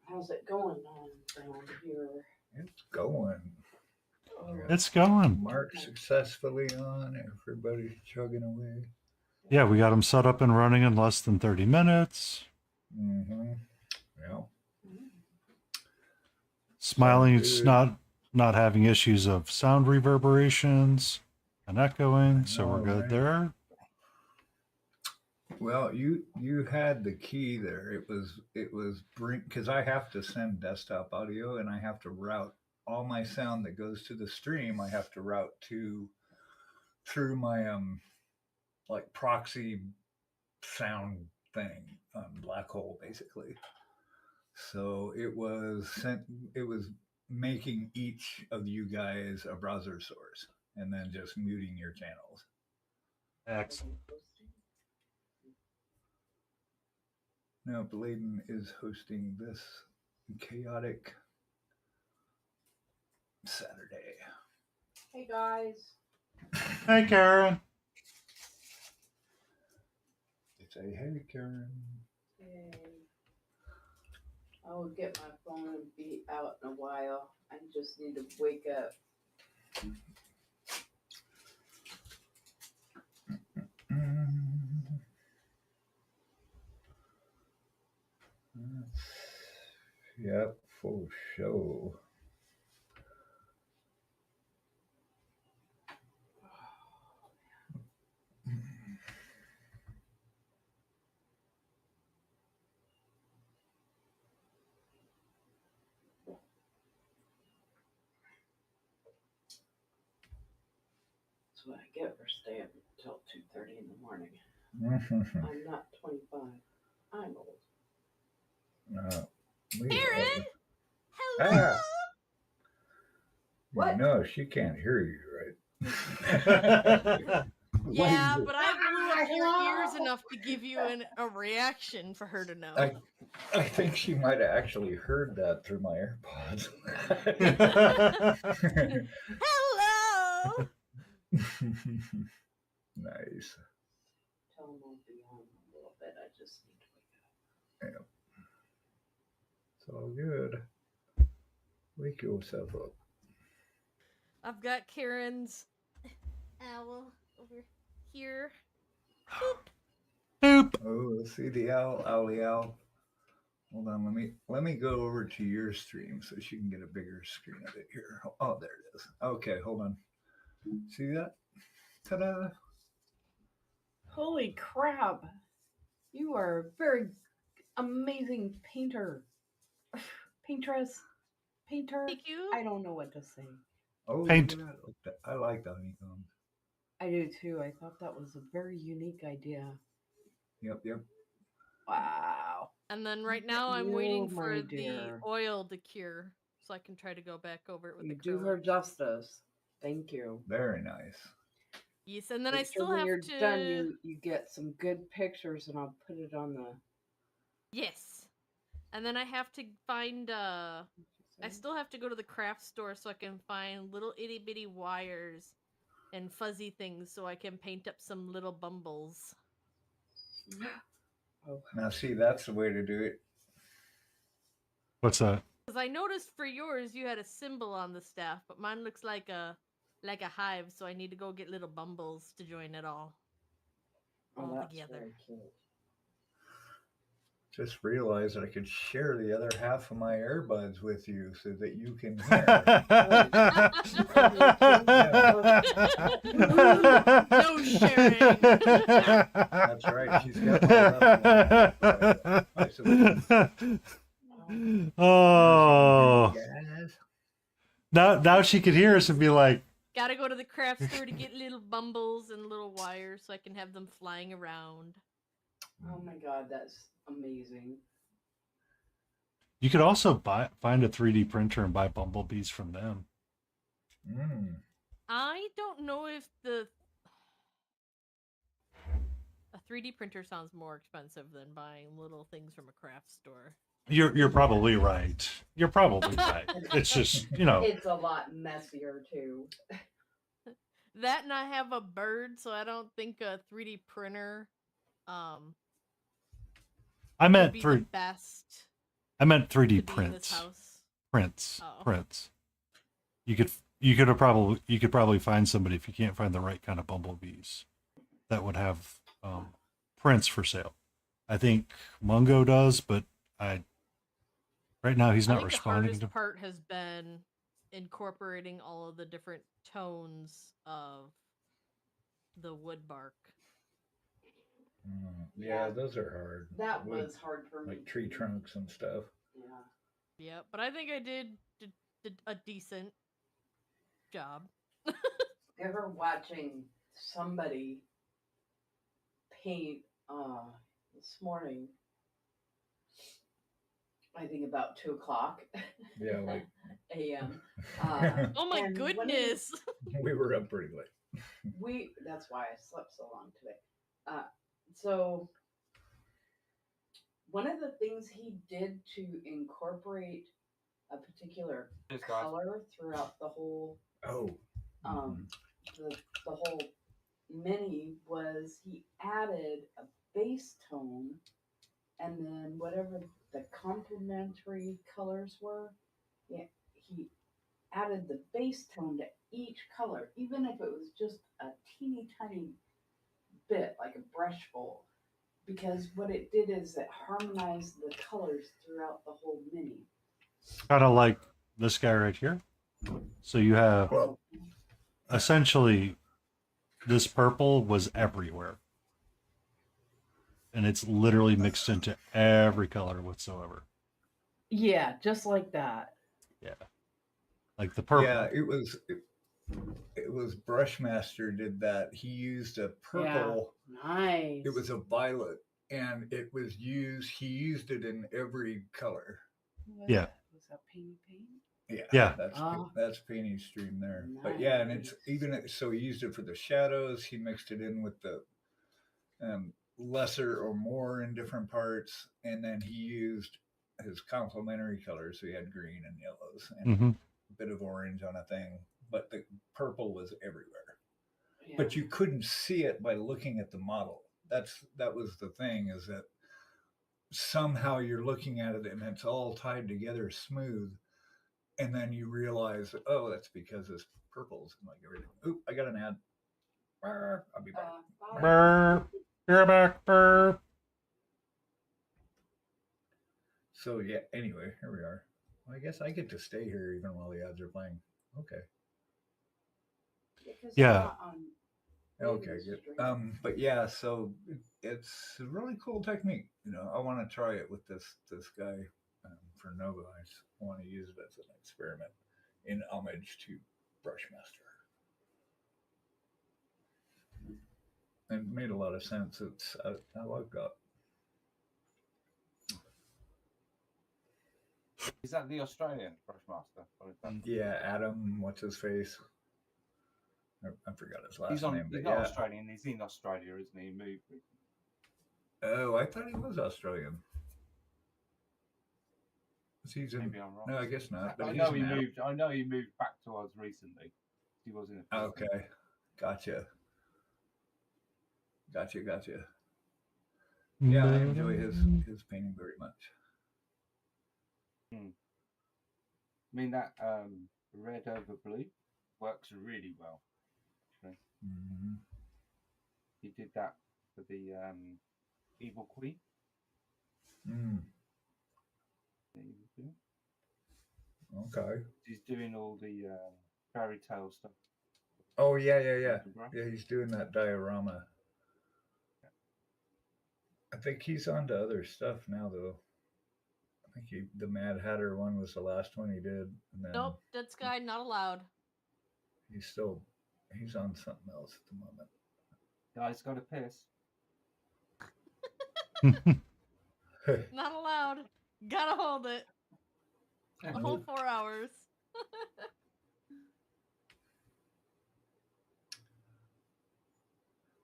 How's it going on down here? It's going. Oh, It's going. Mark successfully on. Everybody's chugging away. Yeah, we got them set up and running in less than 30 minutes. Mm-hmm. Yeah. Smiling's Good. not having issues of sound reverberations and echoing, so we're know, good right? there. Well, you had the key there. It was because I have to send desktop audio and I have to route all my sound that goes to the stream. I have to route through my like proxy sound thing, black hole basically. So it was making each of you guys a browser source and then just muting your channels. Excellent. Now Bladen is hosting this chaotic Saturday. hey guys. Hey, Karen. Say hey, Karen. Hey. I will get my phone and be out in a while. I just need to wake up. Yep, for sure. That's what I get for staying until 2:30 in the morning. Mm-hmm. I'm not 25. I'm old. Karen! Hello! Ah, What? no, she can't hear you, right? Yeah, but I blew up your ears enough to give you a reaction for her to know. I think she might have actually heard that through my AirPods. Hello! Nice. Tell them I'll be on a little bit. I just need to wake up. It's all good. Wake yourself up. I've got Karen's owl over here. Boop. Oh, let's see the owl, owly owl. Hold on, let me go over to your stream so she can get a bigger screen of it here. Oh, there it is. Okay, hold on. See that? Ta-da! Holy crap! You are a very amazing painter. Painter. Thank you. I don't know what to say. Oh, Paint. look at that. I like the honeycombs. I do too. I thought that was a very unique idea. Yep. Wow. And then right now I'm You, waiting my for the dear. oil to cure so I can try to go back over it with You the do acrylic. her justice. Thank you. Very nice. Yes, and then Make I still when have you're to. done, you get some good pictures, and I'll put it on the. Yes, and then I have to find. I still have to go to the craft store so I can find little itty bitty wires and fuzzy things so I can paint up some little bumbles. Oh. Now, see, that's the way to do it. What's that? Because I noticed for yours you had a symbol on the staff, but mine looks like a hive, so I need to go get little bumbles to join it all That's together. very cute. Just realized I could share the other half of my earbuds with you so that you can hear. No sharing. That's right. She's got my left one. Oh. Yes. Now she could hear us and be like, Gotta go to the craft store to get little bumbles and little wires so I can have them flying around. Oh my god, that's amazing. You could also find a 3D printer and buy bumblebees from them. I don't know if a 3D printer sounds more expensive than buying little things from a craft store. You're probably right. You're probably right. It's just, It's a lot messier too. That, and I have a bird, so I don't think a 3D printer I would meant be the best. I meant 3D to be in this prints. house. Prints. Oh. Prints. You could probably find somebody if you can't find the right kind of bumblebees that would have prints for sale. I think Mungo does, but right now he's not responding. The hardest part has been incorporating all of the different tones of the wood bark. Yeah, those are hard. That was hard for me. Like tree trunks and stuff. Yeah. Yeah, but I think I did a decent job. Ever watching somebody paint this morning, I think about 2:00. Yeah, like a.m. Oh my goodness! We were up pretty late. That's why I slept so long today. So one of the things he did to incorporate a particular color throughout the whole the whole mini was he added a base tone, and then whatever the complementary colors were, he added the base tone to each color, even if it was just a teeny tiny bit, like a brush full, because what it did is it harmonized the colors throughout the whole mini. Kind of like this guy right here. So you have essentially this purple was everywhere. And it's literally mixed into every color whatsoever. Yeah, just like that. Yeah. Like the purple. Yeah, it was Brushmaster did that. He used a purple. Yeah, nice. It was a violet, and it was he used it in every color. Yeah. Was that paint? Yeah. That's Painty's stream there. Nice. But yeah, and it's even so he used it for the shadows. He mixed it in with the lesser or more in different parts, and then he used his complementary colors. So he had green and yellows and a bit of orange on a thing, but the purple was everywhere. Yeah. But you couldn't see it by looking at the model. That was the thing, is that somehow you're looking at it and it's all tied together smooth, and then you realize, oh, that's because it's purples and like everything. Oop, I got an ad. I'll be back. Burp. You're back, burp. So yeah, anyway, here we are. Well, I guess I get to stay here even while the ads are playing. Okay. Yeah. Okay, good. But yeah, so it's a really cool technique. I want to try it with this guy for Nova. I just want to use it as an experiment in homage to Brushmaster. It made a lot of sense. I like that. Is that the Australian Brushmaster? Yeah, Adam, what's his face? I forgot his last name. He's not Australian. He's in Australia, isn't he? He moved. Oh, I thought he was Australian. Maybe I'm wrong. No, I guess not. But I know he moved. I know he moved back to us recently. He was in. Okay, gotcha. Yeah, I enjoy his painting very much. I mean, that red over blue works really well. Mm-hmm. He did that for the Evil Queen. Okay. He's doing all the fairy tale stuff. Oh yeah. Yeah, he's doing that diorama. I think he's on to other stuff now, though. I think the Mad Hatter one was the last one he did. And then Nope, that's guy not allowed. He's on something else at the moment. Guys, got to piss. Not allowed. Gotta hold it. A whole 4 hours.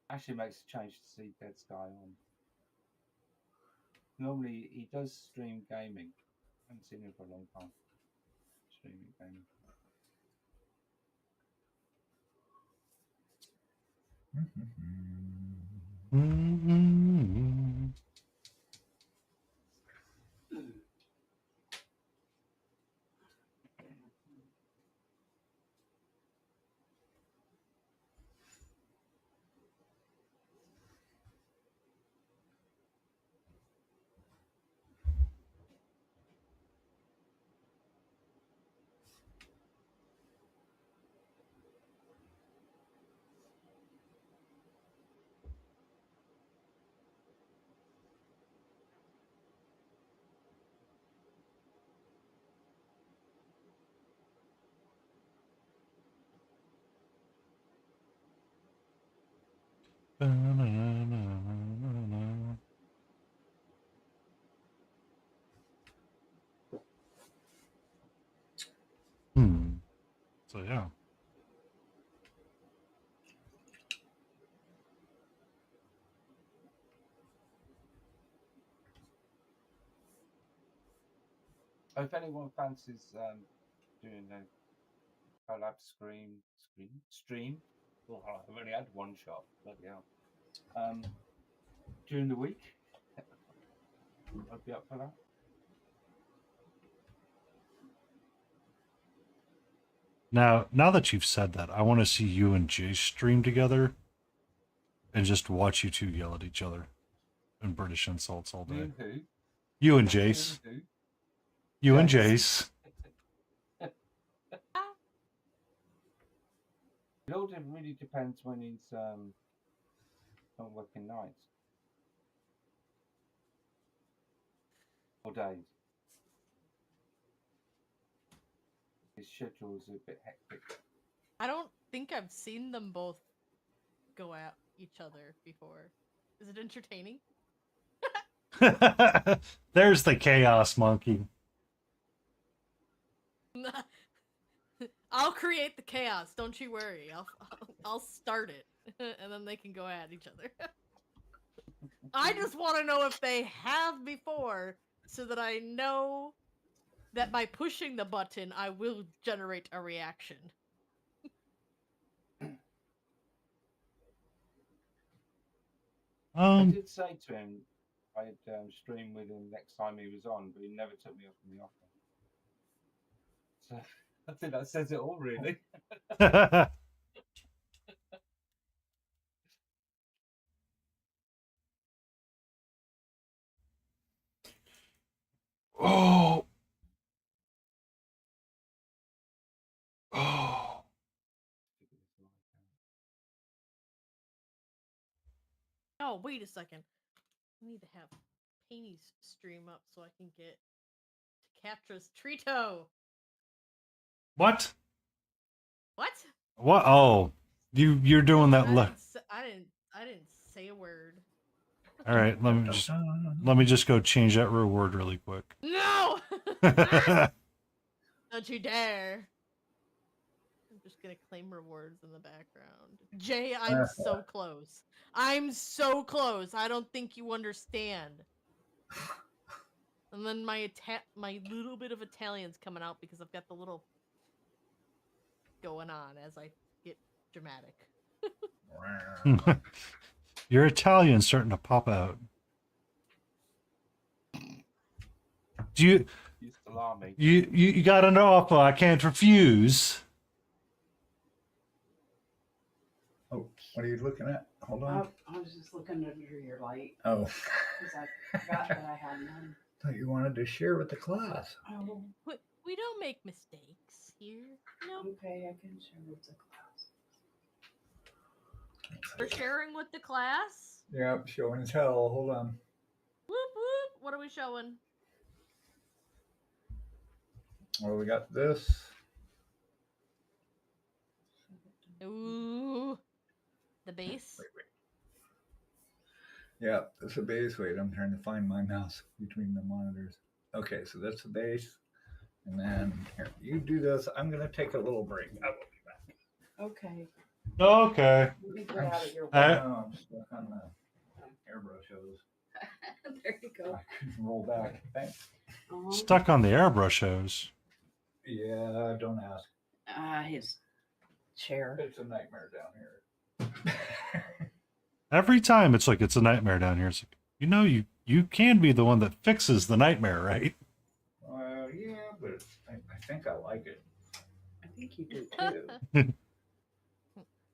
Actually makes a change to see Dead Sky on. Normally he does stream gaming. I haven't seen him for a long time. Streaming gaming. So yeah. If anyone fancies doing a collab stream. Oh, I've only had one shot. Bloody hell. During the week, I'd be up for that. Now that you've said that, I want to see you and Jace stream together and just watch you two yell at each other and British insults all day. Who? You and Jace. Who? You and Jace. It all really depends when he's not working nights or days. His schedule is a bit hectic. I don't think I've seen them both go at each other before. Is it entertaining? There's the chaos monkey. I'll create the chaos. Don't you worry. I'll start it, and then they can go at each other. I just want to know if they have before, so that I know that by pushing the button, I will generate a reaction. I did say to him I'd stream with him next time he was on, but he never took me up on the offer. So I think that says it all, really. Oh. Oh. Oh, wait a second. I need to have Painey's stream up so I can get to Catra's Trito. What? What? What? Oh, you're doing that. I didn't say a word. All right, let me just go change that reward really quick. No! Don't you dare. I'm just gonna claim rewards in the background. Jay, I'm so close. I'm so close. I don't think you understand. And then my little bit of Italian's coming out because I've got the little going on as I get dramatic. Your Italian's starting to pop out. Do you got an offer I can't refuse? Oh, what are you looking at? Hold on. I was just looking under your light. Oh. Because I forgot that I had none. Thought you wanted to share with the class. Oh. We don't make mistakes here. No. Okay, I can share with the class. We're sharing with the class? Yep, show and tell. Hold on. Whoop whoop. What are we showing? Well, we got this. Ooh, the base. Wait. Yeah, that's the base. Wait, I'm trying to find my mouse between the monitors. Okay, so that's the base. And then here, you do this. I'm gonna take a little break. I will be back. Okay. Okay. Let me get out of your I- way. No, I'm stuck on the airbrush hose. There you go. I couldn't roll back. Thanks. Stuck on the airbrush hose. Yeah, don't ask. His chair. It's a nightmare down here. Every time it's like it's a nightmare down here. It's like, you can be the one that fixes the nightmare, right? Yeah, but I think I like it. I think you do too.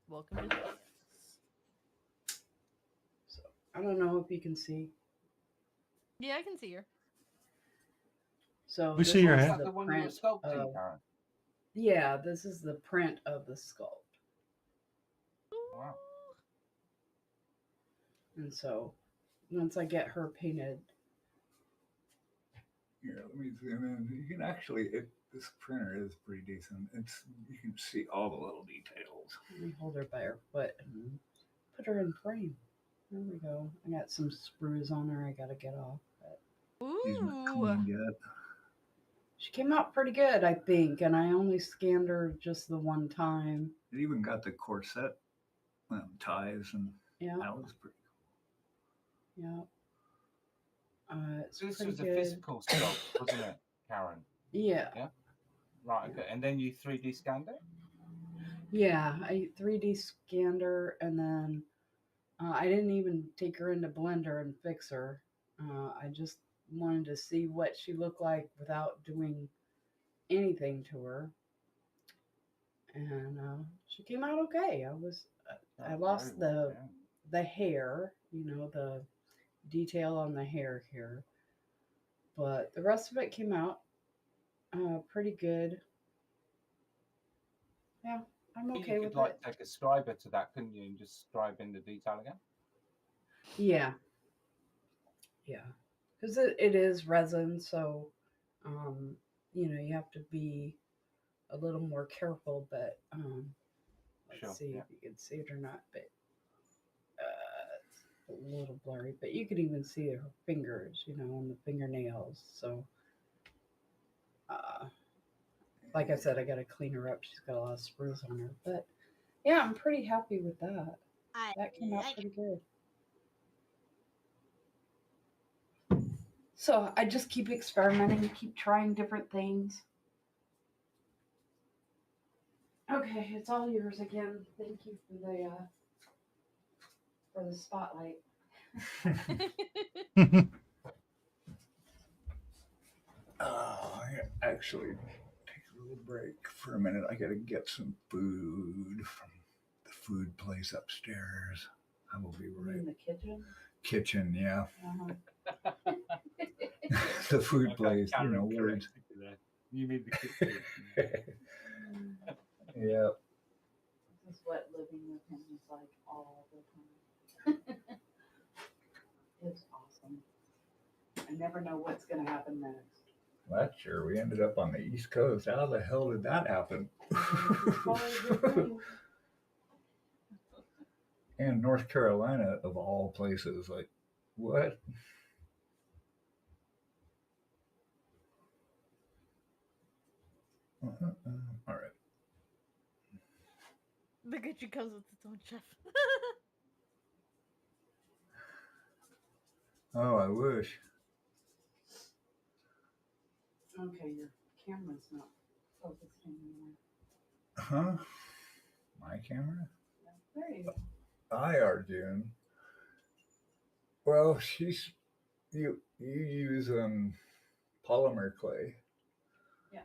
Welcome to the So I don't know if you can see. Yeah, I can see her. So We this see your is hand. Is that the one you were print sculpting, of- Karen? Yeah, this is the print of the sculpt. Wow. And so once I get her painted, Here, let me zoom in. You can actually, this printer is pretty decent. You can see all the little details. let me hold her by her foot and put her in frame. There we go. I got some sprues on her I gotta get off. But She's not Ooh. clean yet. she came out pretty good, I think, and I only scanned her just the one time. It even got the corset ties, and Yeah, that was pretty yeah. It's So this pretty was a good. physical sculpt, wasn't it, Karen? Yeah, Right, okay. And then you 3D scanned it? yeah. I 3D scanned her, and then I didn't even take her into Blender and fix her. I just wanted to see what she looked like without doing anything to her, and she came out okay. I lost Very well, yeah. the hair, the detail on the hair here, but the rest of it came out pretty good. Yeah, I'm But okay you with could it. take a scriber to that, couldn't you, and just scribe in the detail again? Yeah, yeah, because it is resin, so you have to be a little more careful. But let's Sure, see yeah. if you can see it or not. But it's a little blurry. But you can even see her fingers, and the fingernails. So, like I said, I got to clean her up. She's got a lot of sprues on her. But yeah, I'm pretty happy with that. That came out pretty good. So I just keep experimenting, keep trying different things. Okay, it's all yours again. Thank you for the spotlight. I actually take a little break for a minute. I gotta get some food from the food place upstairs. I will be You right. in the kitchen? Kitchen, yeah. Uh-huh. The food Okay, place, Karen words. corrected you there. You mean the kitchen? Yeah. This is what living with him is like all the time. It's awesome. I never know what's going to happen next. Last year we ended up on the East Coast. How the hell did that happen? And North Carolina, of all places, like, what? All right. The kitchen comes with its own chef. Oh, I wish. Okay, your camera's not focusing anymore. Huh? My camera? There you go. IR June. Well, you use polymer clay. Yeah.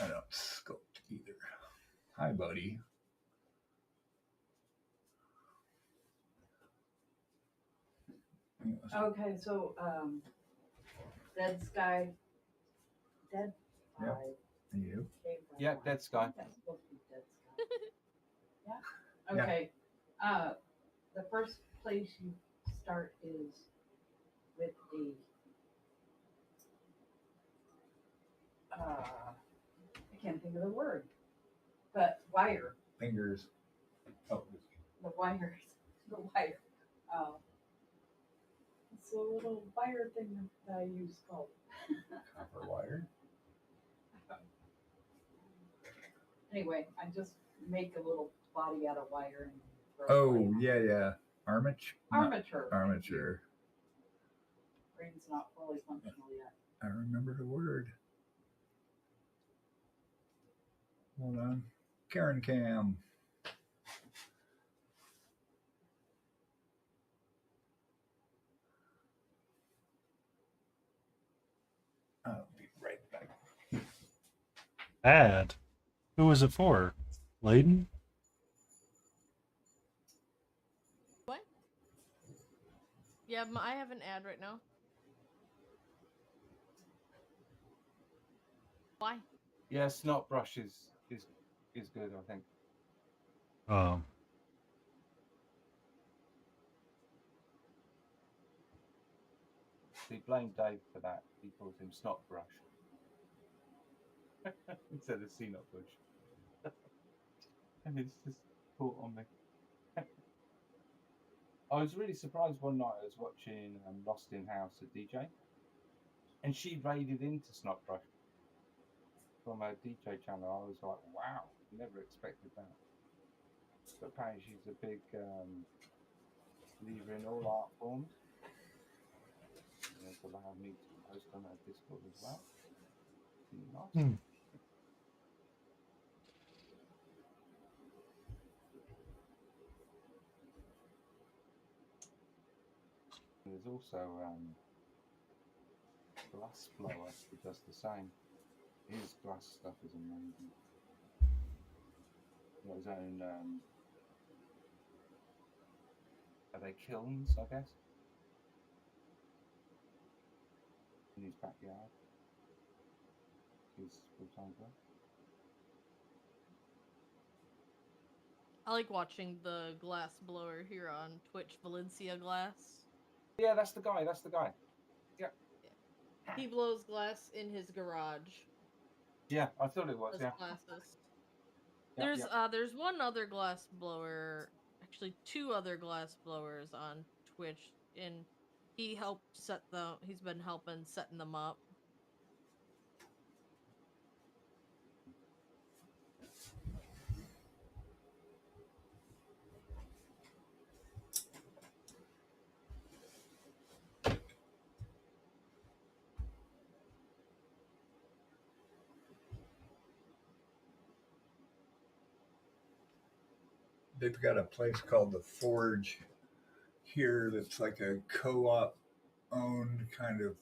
I don't sculpt either. Hi, buddy. Okay, so Dead Sky. Dead Sky. Yep. You? Yeah, Dead Sky. That's supposed to be Dead Sky. Yeah. Okay. The first place you start is with I can't think of the word, but wire. fingers. Oh, The wires. The wire. It's a little wire thing that I use called copper wire. Anyway, I just make a little body out of wire and throw it Oh, away. yeah. Armature. Armature. Brain's not fully functional yet. I remember the word. Hold on. Karen Cam. I'll be right back. Ad. Who was it for? Layden? What? Yeah, I have an ad right now. Why? Yeah, snot brush is good, I think. He blamed Dave for that. He calls him snot brush instead of snot bush. And it's just caught on me. I was really surprised one night. I was watching Lost in House at DJ, and she raided into snot brush from her DJ channel. I was like, wow, never expected that. But apparently she's a big believer in all art forms. It's allowed me to post on her Discord as well. Nice. There's also Glass Blower who does the same. His glass stuff is amazing. Got his own are they kilns, I guess? In his backyard. His full-time job. I like watching the glass blower here on Twitch, Valencia Glass. Yeah, that's the guy. Yeah. He blows glass in his garage. Yeah, I thought it was. Does Yeah. glasses. Yeah, There's one other glass blower, actually two other glass blowers on Twitch, and he's been helping setting them up. They've got a place called the Forge here that's like a co-op owned kind of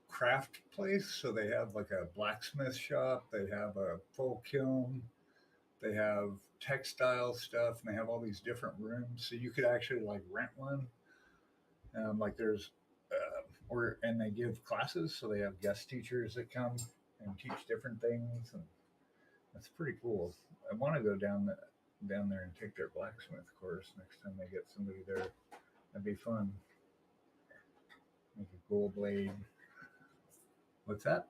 craft place. So they have like a blacksmith shop, they have a full kiln, they have textile stuff, and they have all these different rooms. So you could actually like rent one. Like there's and they give classes, so they have guest teachers that come and teach different things, and that's pretty cool. I want to go down there and take their blacksmith course next time they get somebody there. That'd be fun. Make a gold blade. What's that?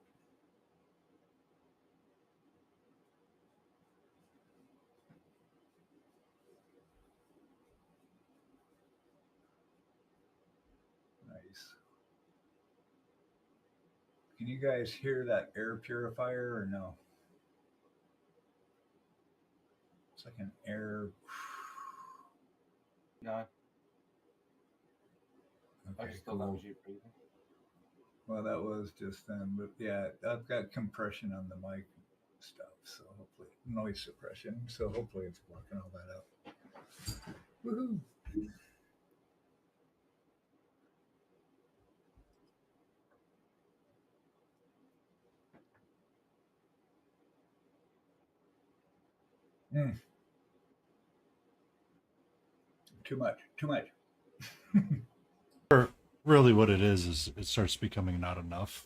Nice. Can you guys hear that air purifier or no? It's like an air. No. Okay, I just thought that was you breathing. Well, that was just then, but yeah, I've got compression on the mic stuff, so hopefully noise suppression. So hopefully it's blocking all that out. Woohoo! Too much. Really what it is it starts becoming not enough.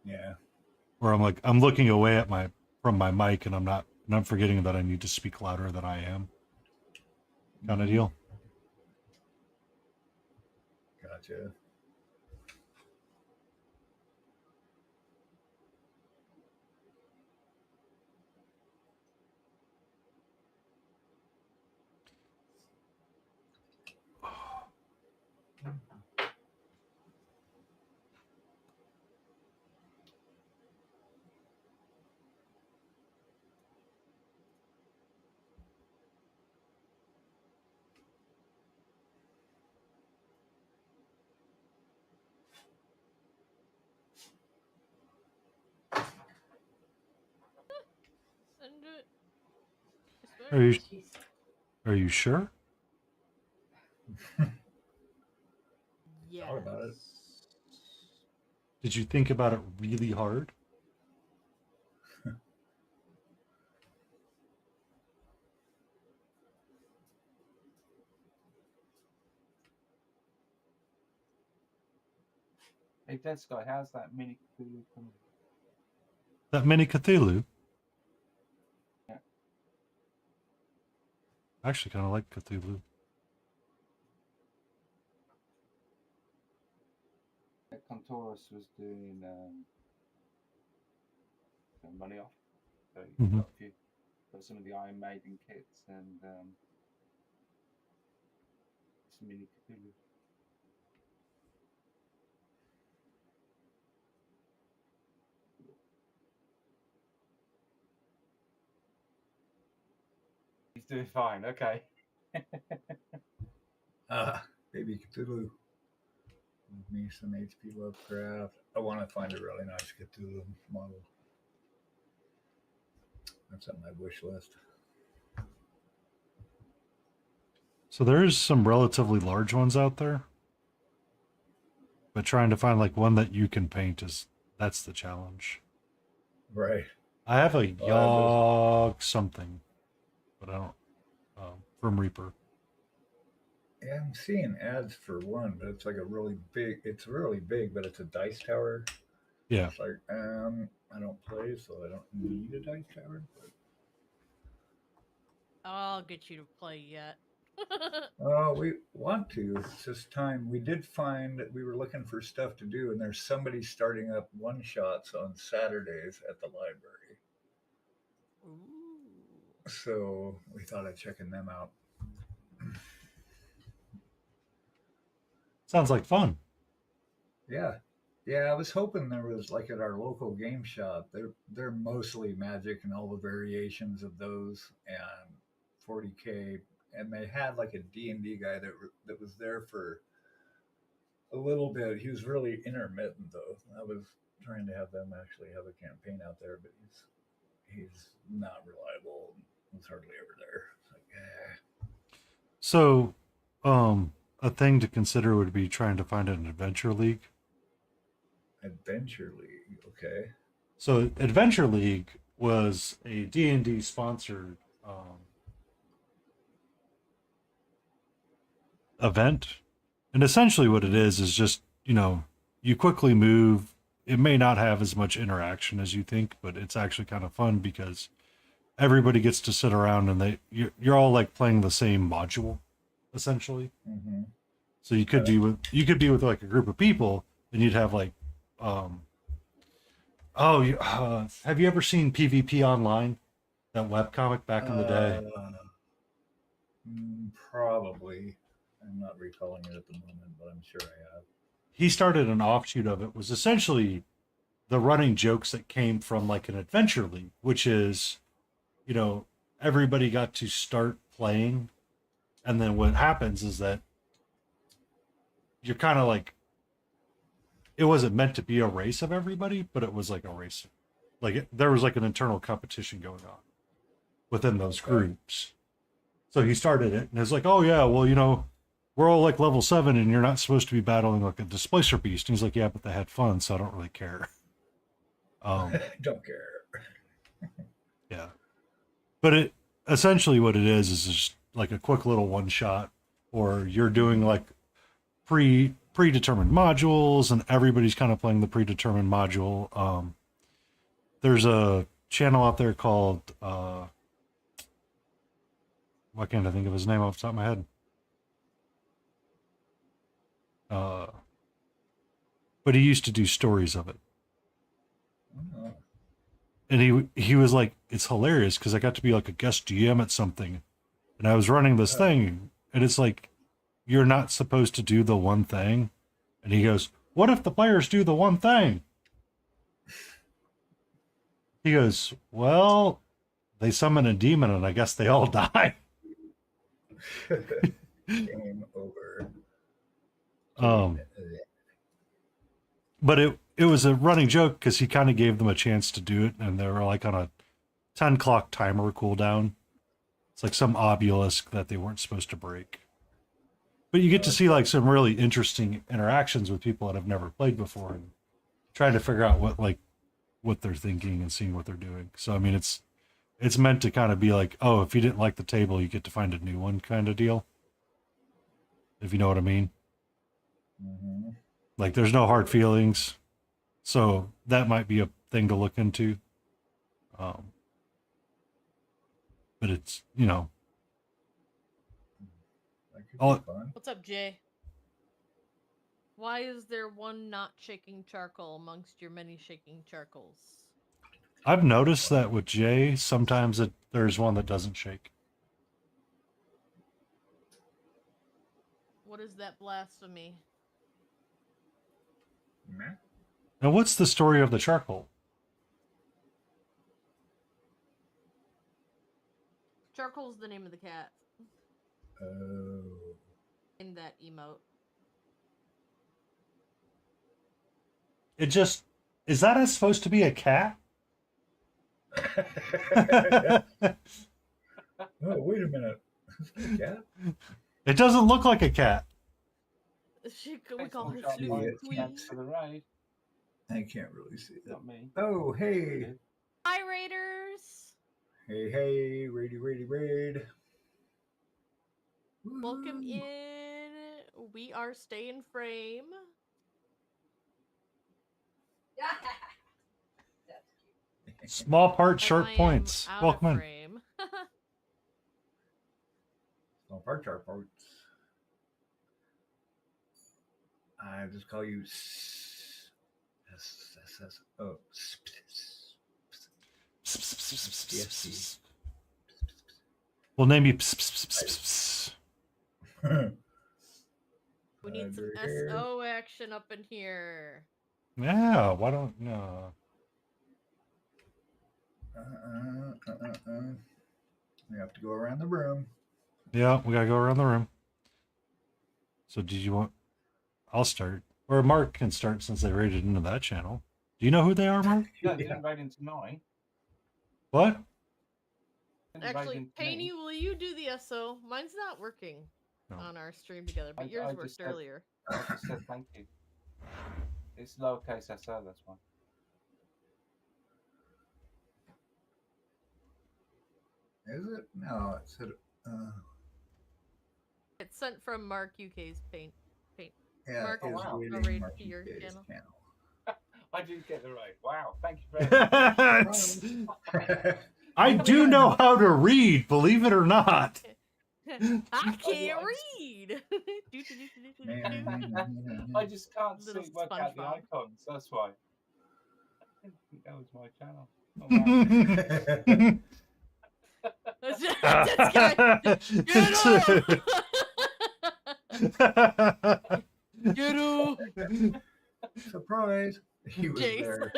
Yeah. Where I'm looking away from my mic and I'm forgetting that I need to speak louder than I am. Kind of deal. Gotcha. it. I swear. Jeez. Are you sure? Yes. Thought about it. Did you think about it really hard? Hey, Dead Sky, how's that mini Cthulhu coming? That mini Cthulhu? Yeah. I actually kind of like Cthulhu. Contourus was doing money off. So you Mhm. got some of the Iron Maiden kits and some mini Cthulhu. He's doing fine. Okay. Baby Cthulhu. Give me some HP Lovecraft. I want to find a really nice Cthulhu model. That's on my wish list. So there's some relatively large ones out there. But trying to find like one that you can paint that's the challenge. Right. I have a Yogg something, but I don't from Reaper. Yeah, I'm seeing ads for one, but it's like a really big. It's really big, but it's a dice tower. Yeah. It's like I don't play, so I don't need a dice tower. But... I'll get you to play yet. We want to. It's just time. We did find that we were looking for stuff to do, and there's somebody starting up one shots on Saturdays at the library. Ooh. So we thought of checking them out. Sounds like fun. Yeah. I was hoping there was like at our local game shop. They're mostly Magic and all the variations of those and 40K, and they had like a D&D guy that was there for a little bit. He was really intermittent though. I was trying to have them actually have a campaign out there, but he's not reliable. He's hardly ever there. It's like, So, a thing to consider would be trying to find an adventure league. Adventure League, okay. So, Adventure League was a D&D sponsored event, and essentially what it is just you quickly move. It may not have as much interaction as you think, but it's actually kind of fun because everybody gets to sit around and you're all like playing the same module essentially. Mm-hmm. So you could be with like a group of people, and you'd have like have you ever seen PvP Online, that webcomic back in the day? Probably. I'm not recalling it at the moment, but I'm sure I have. He started an offshoot of it. Was essentially the running jokes that came from like an adventure league, which is, everybody got to start playing, and then what happens is that you're kind of like, it wasn't meant to be a race of everybody, but it was like a race. Like there was like an internal competition going on within those groups. So he started it, and it's like, oh yeah, well, we're all like level 7, and you're not supposed to be battling like a displacer beast. And he's like, yeah, but they had fun, so I don't really care. Don't care. Yeah. But it essentially what it is just like a quick little one shot, or you're doing like predetermined modules, and everybody's kind of playing the predetermined module. There's a channel out there called why can't I think of his name off the top of my head? But he used to do stories of it. Oh. And he was like, it's hilarious because I got to be like a guest GM at something, and I was running this thing, and it's like, you're not supposed to do the one thing. And he goes, what if the players do the one thing? He goes, well, they summon a demon, and I guess they all die. Game over. But it was a running joke because he kind of gave them a chance to do it, and they were like on a 10 clock timer cooldown. It's like some obelisk that they weren't supposed to break. But you get to see like some really interesting interactions with people that have never played before and trying to figure out what they're thinking and seeing what they're doing. So I mean it's meant to kind of be like, oh, if you didn't like the table, you get to find a new one kind of deal. If you know what I mean. Mm-hmm. Like there's no hard feelings. So that might be a thing to look into. But it's, you know, That could Oh. be fun. What's up, Jay? Why is there one not shaking charcoal amongst your many shaking charcoals? I've noticed that with Jay, sometimes there's one that doesn't shake. What is that blasphemy? Meh. Now, what's the story of the charcoal? Charcoal's the name of the cat Oh. in that emote. It just, is that supposed to be a cat? Oh, wait a minute. Is that a cat? It doesn't look like a cat. We call her Sharp Fluke Point. Queen. Thanks for the raid. I can't really see it. Not me. Oh, hey. Hi, Raiders! Hey, hey. Raid. Welcome Woo. in. We are Stay in Frame. Small part, as short I am points. out Welcome of in. frame. Small parts are parts. I just call you oh, We'll name you. We need some Under here. SO action up in here. Yeah, why don't no? We have to go around the room. Yeah, we gotta go around the room. So, did you want? I'll start, or Mark can start since they rated into that channel. Do you know who they are, Mark? No, didn't raid into mine. What? Didn't raid Actually, into Painey, me. will you do the SO? Mine's not working No. on our stream together, but I yours just worked said- earlier. I just said thank you. It's lowercase SO, that's why. Is it? No, it said. It's sent from Mark UK's paint. Yeah, Mark, is wow. waiting raid Mark to your UK's channel. I didn't get the raid. Wow, thank you very much. I do know how to read, believe it or not. I can't I read. I just can't Little see work out the SpongeBob. icons, that's why. I didn't think that was my channel. Oh, wow. This guy, get him! Surprise! He was Jace. there.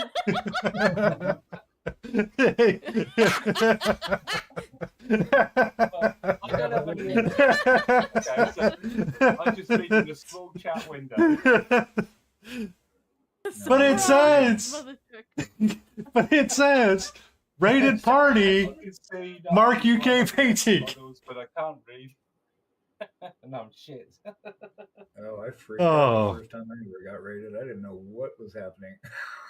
I don't have any. Okay, so I'm just reading a small chat window. But it Surprise, says- motherfucker. But it says rated party. I can see that Mark I'm UK one of the painting. models, but I can't read. No, I'm shit. Oh, I freaked out Oh. the first time I ever got raided. I didn't know what was happening.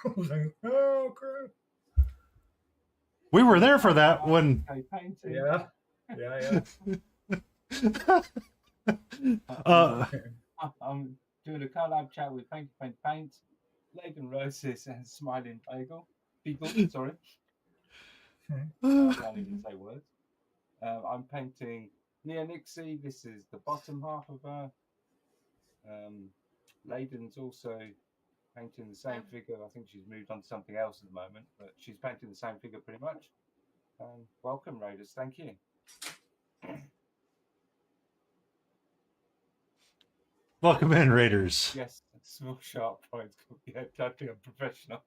I was like, oh crap. We were there for that when. Okay, painting. Yeah. I'm doing a collab chat with Paint Paint, Lagan Roses, and Smiling Bagel. Beagle, sorry. I can't even say words. I'm painting Nia Nixie. This is the bottom half of her. Layden's also painting the same figure. I think she's moved on to something else at the moment, but she's painting the same figure pretty much. Welcome, Raiders. Thank you. Welcome in, Raiders. Yes, small sharp points. Yeah, totally unprofessional.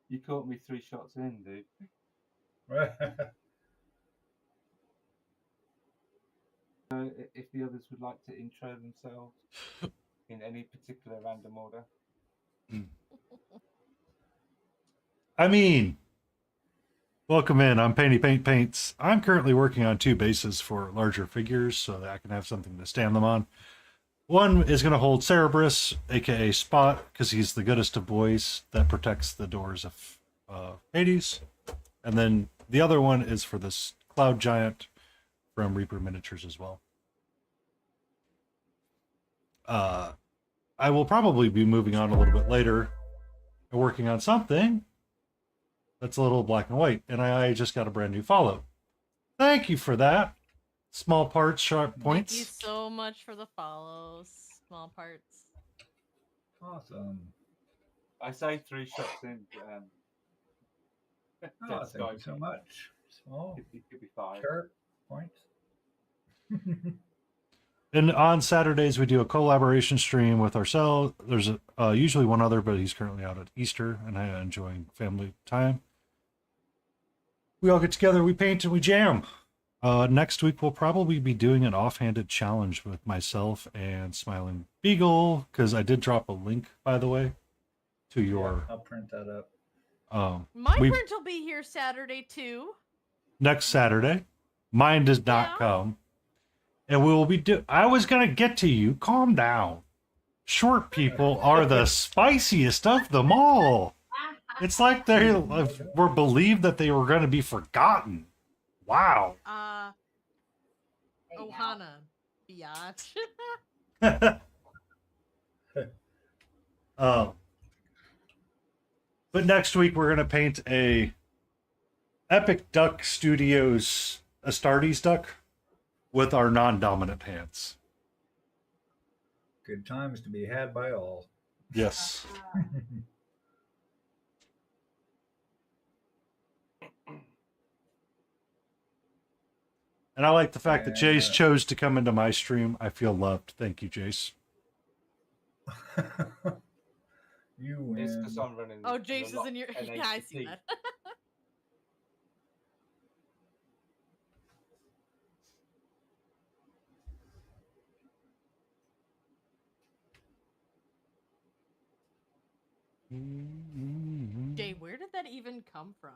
You caught me 3 shots in, dude. If the others would like to intro themselves in any particular random order. I mean, Welcome in. I'm Painty Paint Paints. I'm currently working on 2 bases for larger figures so that I can have something to stand them on. One is going to hold Cerberus, aka Spot, because he's the goodest of boys that protects the doors of Hades. And then the other one is for this Cloud Giant from Reaper Miniatures as well. I will probably be moving on a little bit later and working on something that's a little black and white, and I just got a brand new follow. Thank you for that. Small parts, sharp points. Thank you so much for the follows. Small parts. Awesome. I say 3 shots in. Oh, thank you so much. Small, Could be 5. sharp points. And on Saturdays, we do a collaboration stream with ourselves. There's usually one other, but he's currently out at Easter, and I'm enjoying family time. We all get together, we paint, and we jam. Next week, we'll probably be doing an offhanded challenge with myself and Smiling Beagle, because I did drop a link, by the way, to your... Yeah, I'll print that up. My print will be here Saturday, too. Next Saturday. Mine does not come. And we will be I was going to get to you. Calm down. Short people are the spiciest of them all. It's like they were believed that they were going to be forgotten. Wow. Ohana, biatch. But next week we're going to paint a Epic Duck Studios Astartes duck with our non-dominant hands. Good times to be had by all. Yes. And I like the fact that Jace chose to come into my stream. I feel loved. Thank you, Jace. You win. It's because I'm running. Oh, Jace is in your... Yeah, I see that. Jay, where did that even come from?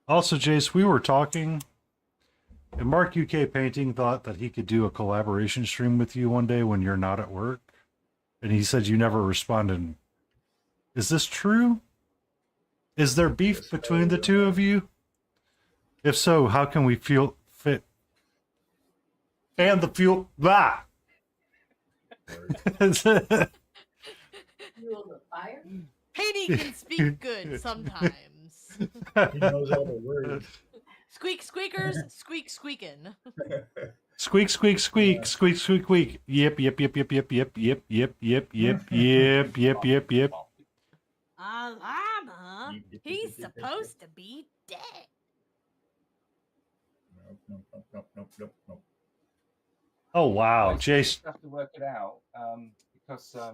Also, Jace, we were talking, and Mark UK Painting thought that he could do a collaboration stream with you one day when you're not at work. And he said you never responded. Is this true? Is there beef between the two of you? If so, how can we fan the fuel? Blah! Fuel the fire? Painty can speak good sometimes. He knows all the words. Squeak squeakers, squeak squeakin'. Squeak, squeak, squeak, squeak, squeak, squeak. Yep, yep, yep, yep, yep, yep, yep, yep, yep, yep, yep, yep, yep, yep. A llama? He's supposed to be dead. Nope. Oh, wow, I Jace. have to work it out because I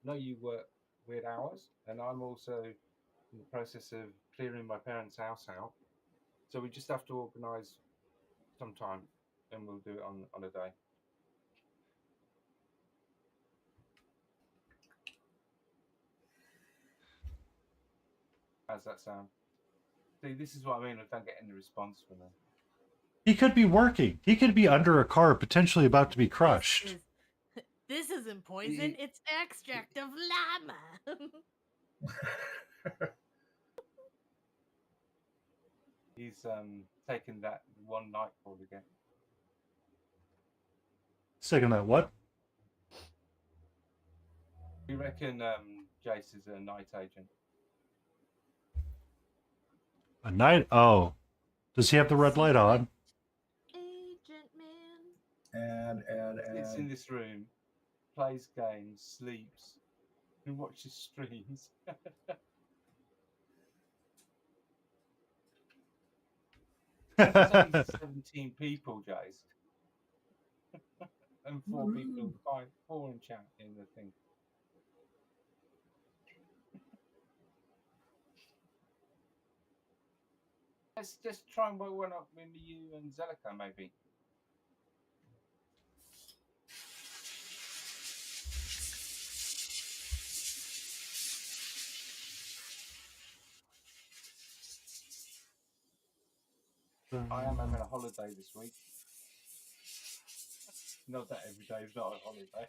know you work weird hours, and I'm also in the process of clearing my parents' house out. So we just have to organise some time, and we'll do it on a day. How's that sound? See, this is what I mean. I don't get any response from them. He could be working. He could be under a car, potentially about to be crushed. This isn't poison. It's extract of llama. He's taken that one night call again. Second that what? You reckon Jace is a night agent? A night? Oh. Does he have the red light on? Agent man. Sits in this room, plays games, sleeps, and watches streams. There's only 17 people, Jace. and 4 people, 4 in chat in the thing. Let's just try and work one up with you and Zelica, maybe. I am having a holiday this week. Not that every day is not a holiday.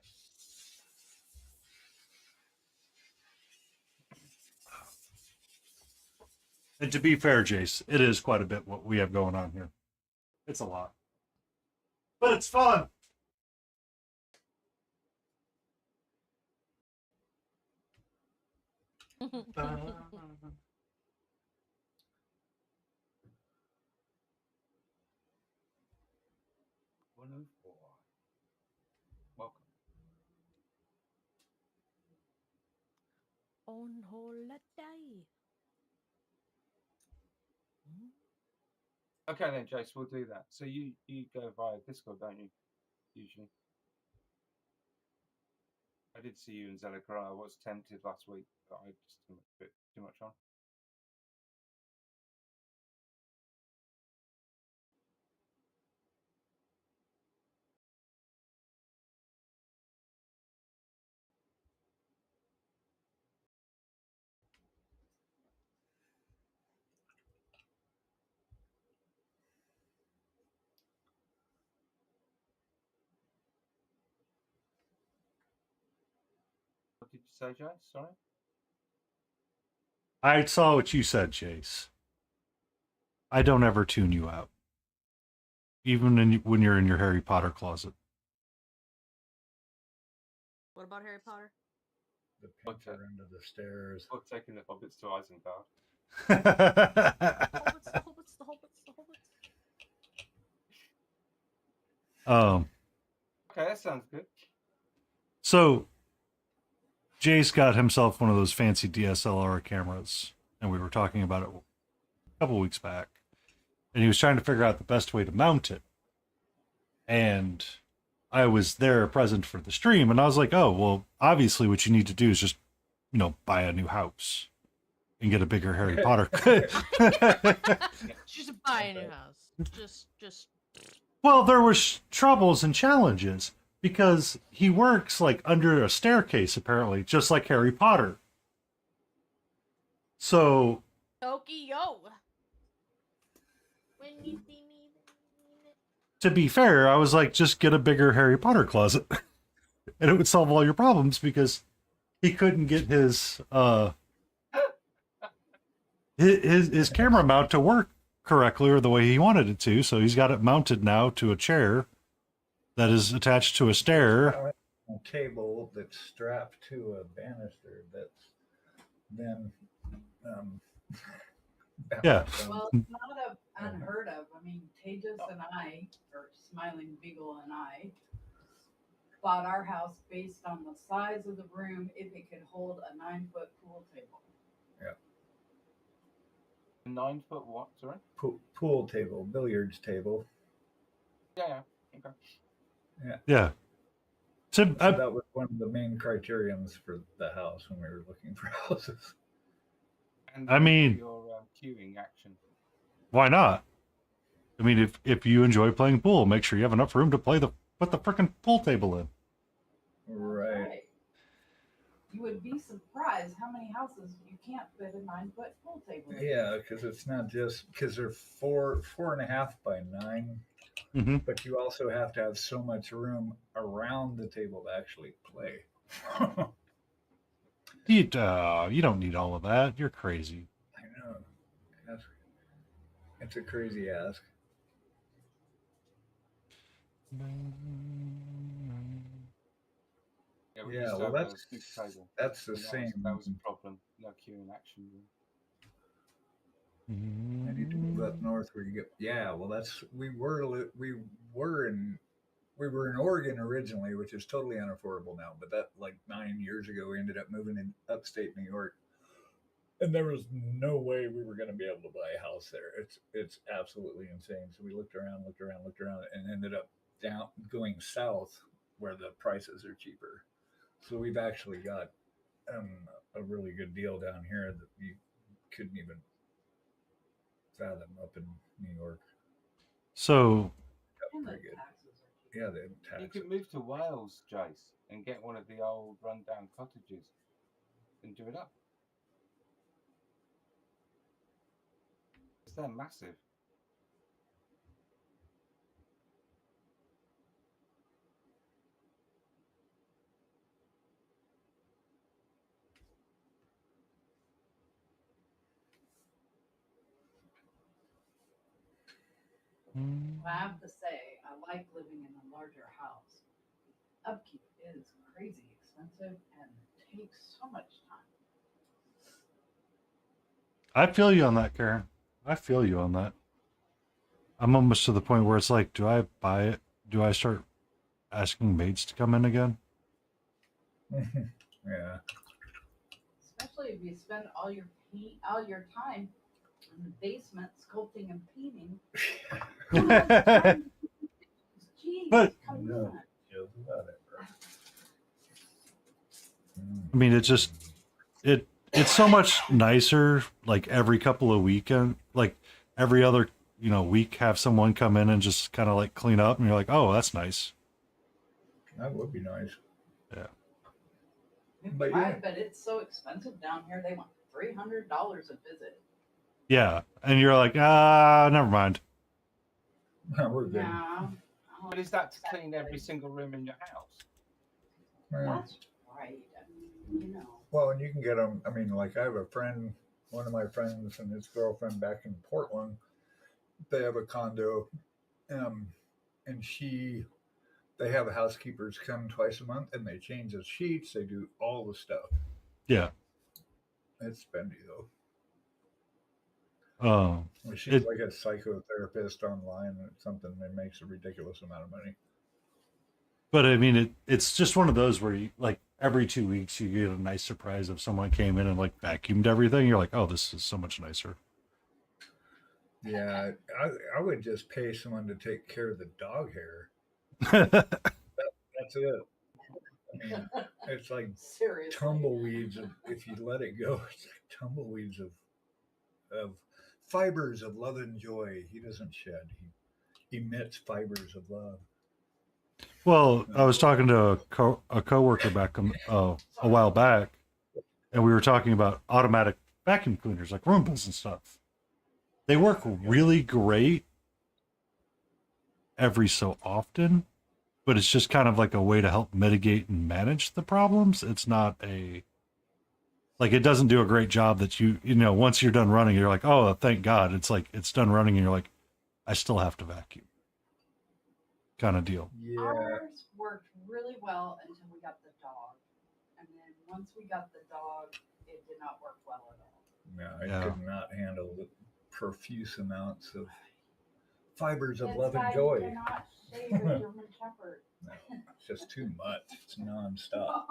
And to be fair, Jace, it is quite a bit what we have going on here. It's a lot. But it's fun. Welcome. On holiday. Okay then, Jace, we'll do that. So you go via Discord, don't you? Usually. I did see you in Zelica. I was tempted last week, but I just bit too much on. What did you say, Jace? Sorry? I saw what you said, Chase. I don't ever tune you out. Even when you're in your Harry Potter closet. What about Harry Potter? The picture under the stairs. Or taking the hobbits to Isengard. The hobbits. Okay, that sounds good. So, Jace got himself one of those fancy DSLR cameras, and we were talking about it a couple weeks back. And he was trying to figure out the best way to mount it. And I was there present for the stream, and I was like, oh, well, obviously what you need to do is just, buy a new house and get a bigger Harry Potter. Just buy a new house. Just. Well, there was troubles and challenges because he works like under a staircase, apparently, just like Harry Potter. So, Tokyo. When you see me, to be fair, I was like, just get a bigger Harry Potter closet, and it would solve all your problems because he couldn't get his camera mount to work correctly or the way he wanted it to. So he's got it mounted now to a chair that is attached to a stair. A table that's strapped to a banister that's then Yeah. Well, it's not unheard of. I mean, Tejas and I, or Smiling Beagle and I, bought our house based on the size of the room if it could hold a 9-foot pool table. Yeah. 9-foot what? Sorry? Pool table, billiards table. Yeah. Okay. Yeah. So that was one of the main criterions for the house when we were looking for houses. And I mean, your queuing action. Why not? I mean, if you enjoy playing pool, make sure you have enough room to put the frickin' pool table in. Right. You would be surprised how many houses you can't fit a 9-foot pool table in. Yeah, because it's not just because they're 4.5 by 9, but you also have to have so much room around the table to actually play. You don't need all of that. You're crazy. I know. It's a crazy ask. Yeah, well, that's the same. That was a problem. No queuing action. I need to move up north where you get. Yeah, well, we were in Oregon originally, which is totally unaffordable now. But that, like 9 years ago, we ended up moving in upstate New York, and there was no way we were going to be able to buy a house there. It's absolutely insane. So we looked around, and ended up going south where the prices are cheaper. So we've actually got a really good deal down here that you couldn't even fathom up in New York. So And the Pretty good. taxes are cheap. Yeah, the You tax. could move to Wales, Jace, and get one of the old rundown cottages and do it up. They're massive. I have to say, I like living in a larger house. Upkeep is crazy expensive and takes so much time. I feel you on that, Karen. I feel you on that. I'm almost to the point where it's like, do I buy it? Do I start asking maids to come in again? Yeah. Especially if you spend all your time in the basement sculpting and painting. Who has time? Jeez, But- come No. on. Feels about it, bro. I mean, it's so much nicer. Like every couple of weekend, like every other week, have someone come in and just kind of like clean up, and you're like, oh, that's nice. That would be nice. Yeah. We But tried, yeah. but it's so expensive down here. They want $300 a visit. Yeah, and you're like, never mind. We're good. Yeah. But is that to clean every single room in your house? Yeah. That's right. I mean, Well, and you can get them. I mean, like I have a friend, one of my friends and his girlfriend back in Portland. They have a condo, and they have housekeepers come twice a month, and they change the sheets. They do all the stuff. Yeah. It's spendy though. Oh, Well, she's like a psychotherapist online, and it's something that makes a ridiculous amount of money. but I mean, it's just one of those where you like every 2 weeks you get a nice surprise if someone came in and like vacuumed everything. You're like, oh, this is so much nicer. Yeah, I would just pay someone to take care of the dog hair. That's it. I mean, it's like seriously. tumbleweeds if you let it go. It's like tumbleweeds of fibers of love and joy. He doesn't shed. He emits fibers of love. Well, I was talking to a coworker back a while back, and we were talking about automatic vacuum cleaners like Roombas and stuff. They work really great every so often, but it's just kind of like a way to help mitigate and manage the problems. It's not it doesn't do a great job that once you're done running, you're like, oh, thank God. It's like, it's done running and you're like, I still have to vacuum kind of deal. Yeah. Ours worked really well until we got the dog. And then once we got the dog, it did not work well at all. No, I Yeah. could not handle the profuse amounts of fibers of It's love and like joy. You cannot shave a German Shepherd. No, it's just too much. It's nonstop.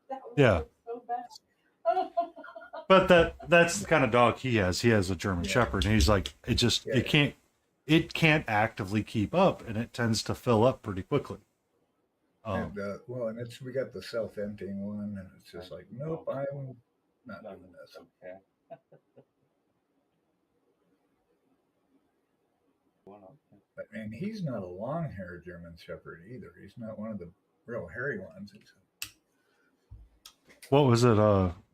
That would Yeah. look so bad. But that's the kind of dog he has. He has a German Shepherd, and he's like, it can't actively keep up, and it tends to fill up pretty quickly. And we got the self-emptying one, and it's just like, nope, I'm not doing this. Okay. And he's not a long-haired German Shepherd either. He's not one of the real hairy ones. What was it?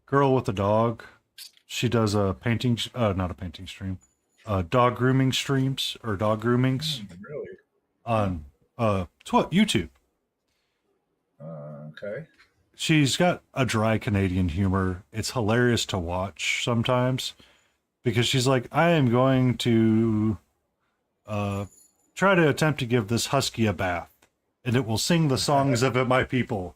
Girl with a dog. She does a painting, not a painting stream, dog grooming streams or dog groomings Really? on YouTube. Okay. She's got a dry Canadian humor. It's hilarious to watch sometimes because she's like, I am going to try to attempt to give this husky a bath, and it will sing the songs of it, my people.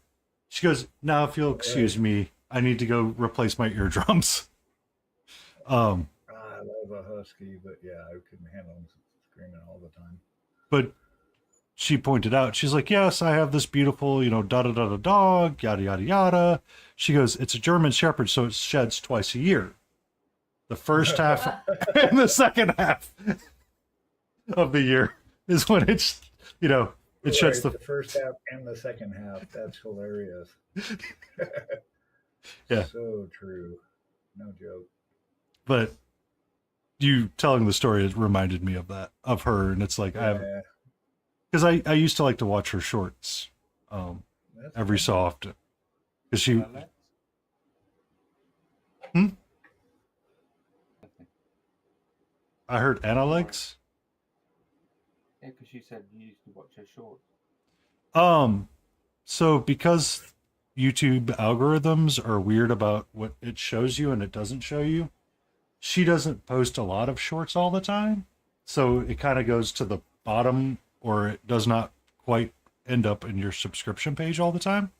She goes, now if you'll excuse me, I need to go replace my eardrums. I love a husky, but yeah, I couldn't handle him screaming all the time. But she pointed out, she's like, yes, I have this beautiful, da-da-da-da dog, yada, yada, yada. She goes, it's a German Shepherd, so it sheds twice a year. The first half and the second half of the year is when it's, It shuts the first half and the second half. That's hilarious. Yeah. So true. No joke. But you telling the story it reminded me of that, of her, and it's like Yeah. because I used to like to watch her shorts every so often. Because she I heard Analyx. Yeah, because you said you used to watch her shorts. So because YouTube algorithms are weird about what it shows you and it doesn't show you, she doesn't post a lot of shorts all the time. So it kind of goes to the bottom, or it does not quite end up in your subscription page all the time,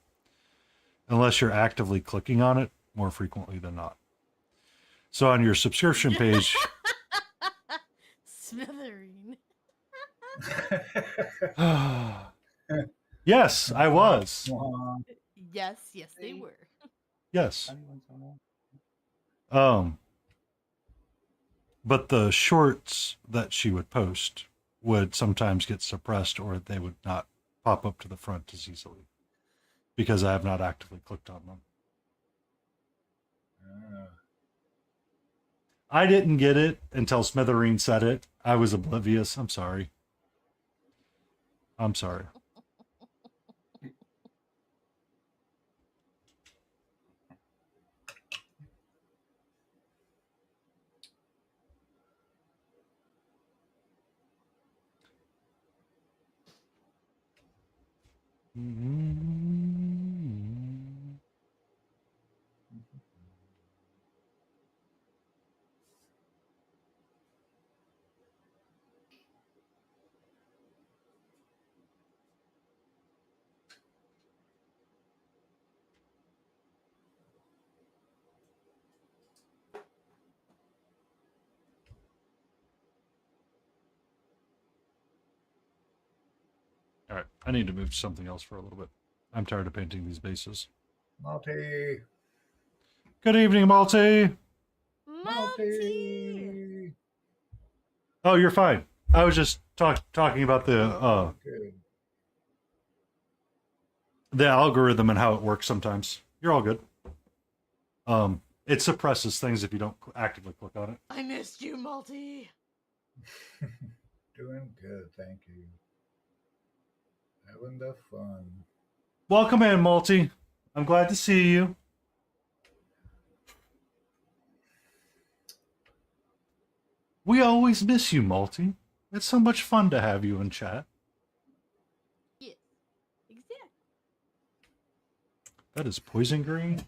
unless you're actively clicking on it more frequently than not. So on your subscription page, Smithereen. yes, I was. Yes, they were. Yes. But the shorts that she would post would sometimes get suppressed, or they would not pop up to the front as easily because I have not actively clicked on them. I didn't get it until Smithereen said it. I was oblivious. I'm sorry. I'm sorry. All right, I need to move to something else for a little bit. I'm tired of painting these bases. Malty. Good evening, Malty. Malty. Oh, you're fine. I was just talking about the algorithm and how it works sometimes. You're all good. It suppresses things if you don't actively click on it. I missed you, Malty. Doing good, thank you. Having the fun. Welcome in, Malty. I'm glad to see you. We always miss you, Malty. It's so much fun to have you in chat. Yes, exactly. That is poison green.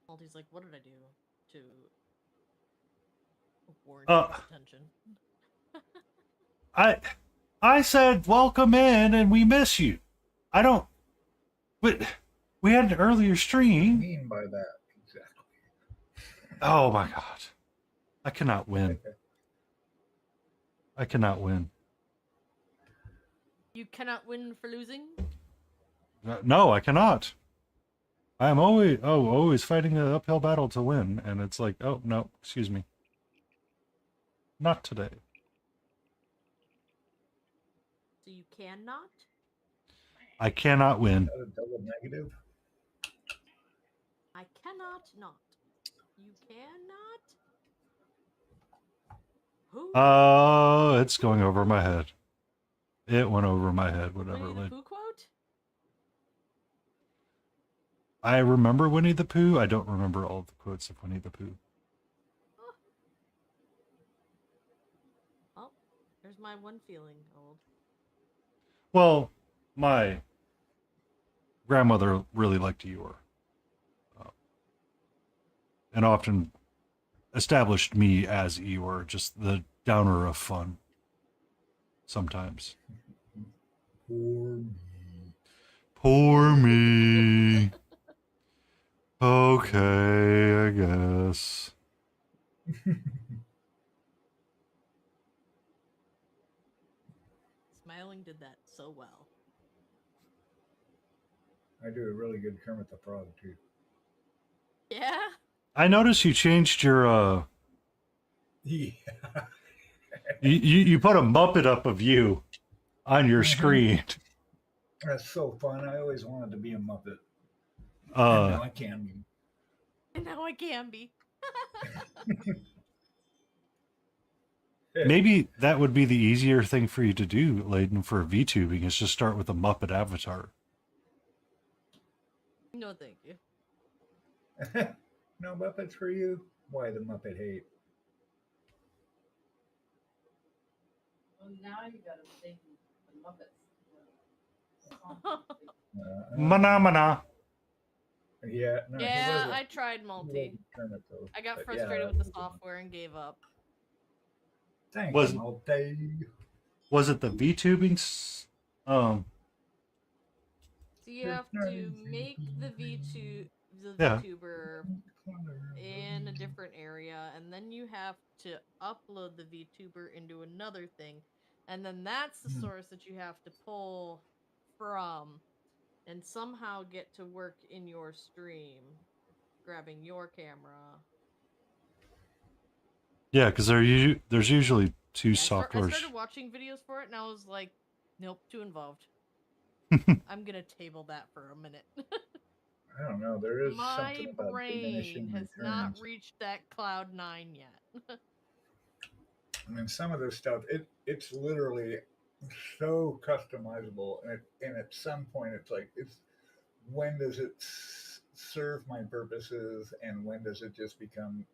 Malty's like, what did I do to warrant attention? I said welcome in and we miss you. I don't. But we had an earlier stream. What do you mean by that exactly? Oh my god. I cannot win. I cannot win. You cannot win for losing? No, I cannot. I am always fighting an uphill battle to win, and it's like, oh no, excuse me. Not today. So you cannot? I cannot win. Is that a double negative? I cannot not. You cannot? Who? Oh, it's going over my head. It went over my head, whatever. Winnie the Pooh quote? I remember Winnie the Pooh. I don't remember all of the quotes of Winnie the Pooh. Oh. Well, there's my one feeling, old. Well, my grandmother really liked Eeyore. And often established me as Eeyore, just the downer of fun. Sometimes. Poor me. Poor me. Okay, I guess. Smiling did that so well. I do a really good Kermit the Frog too. Yeah? I noticed you changed your Yeah. you put a Muppet up of you on your screen. That's so fun. I always wanted to be a Muppet. And Uh now I can be. And now I can be. maybe that would be the easier thing for you to do, Layden, for VTubing, is just start with a Muppet avatar. No, thank you. No Muppets for you? Why the Muppet hate? Well, now you gotta sing the Muppets. Mana mana. Yeah, no, he Yeah, wasn't- I tried he multi. wasn't Kermit, I got but frustrated yeah, with the software and gave up. Thank Was- you, Malte. Was it the VTubing? So you have to make the Yeah. VTuber in a different area, and then you have to upload the VTuber into another thing, and then that's the source that you have to pull from and somehow get to work in your stream, grabbing your camera. Yeah, because there's usually two I softwares. started watching videos for it, and I was like, nope, too involved. I'm gonna table that for a minute. I don't know. There is My something about brain diminishing has not returns. reached that cloud 9 yet. I mean, some of this stuff, it's literally so customizable, and at some point, it's like, when does it serve my purposes, and when does it just become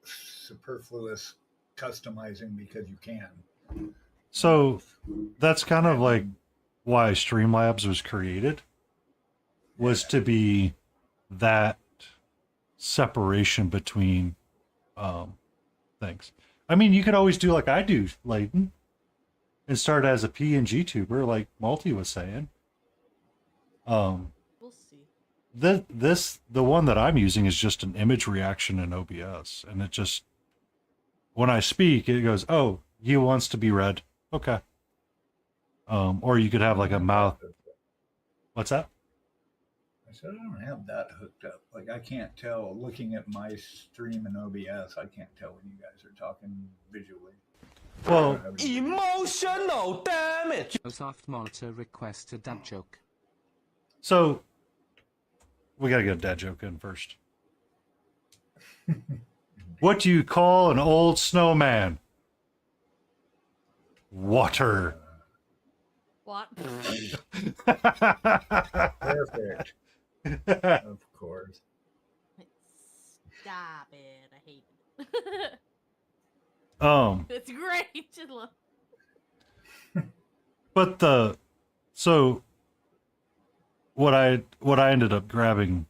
superfluous customizing because you can? So that's kind of like why Streamlabs was created, was to be that separation between things. I mean, you could always do like I do, Layden, and start as a PNG tuber, like Multi was saying. We'll see. The one that I'm using is just an image reaction in OBS, and it just, when I speak, it goes, "Oh, you wants to be read." Okay. Or you could have like a mouth. What's that? I said, I don't have that hooked up. Like, I can't tell, looking at my stream in OBS, I can't tell when you guys are talking visually. Well, Emotional damage! A soft monitor requests a dad joke. so we gotta get a dad joke in first. What do you call an old snowman? Water. What? Perfect. Of course. Stop it. I hate it. It's great. But so what I ended up grabbing,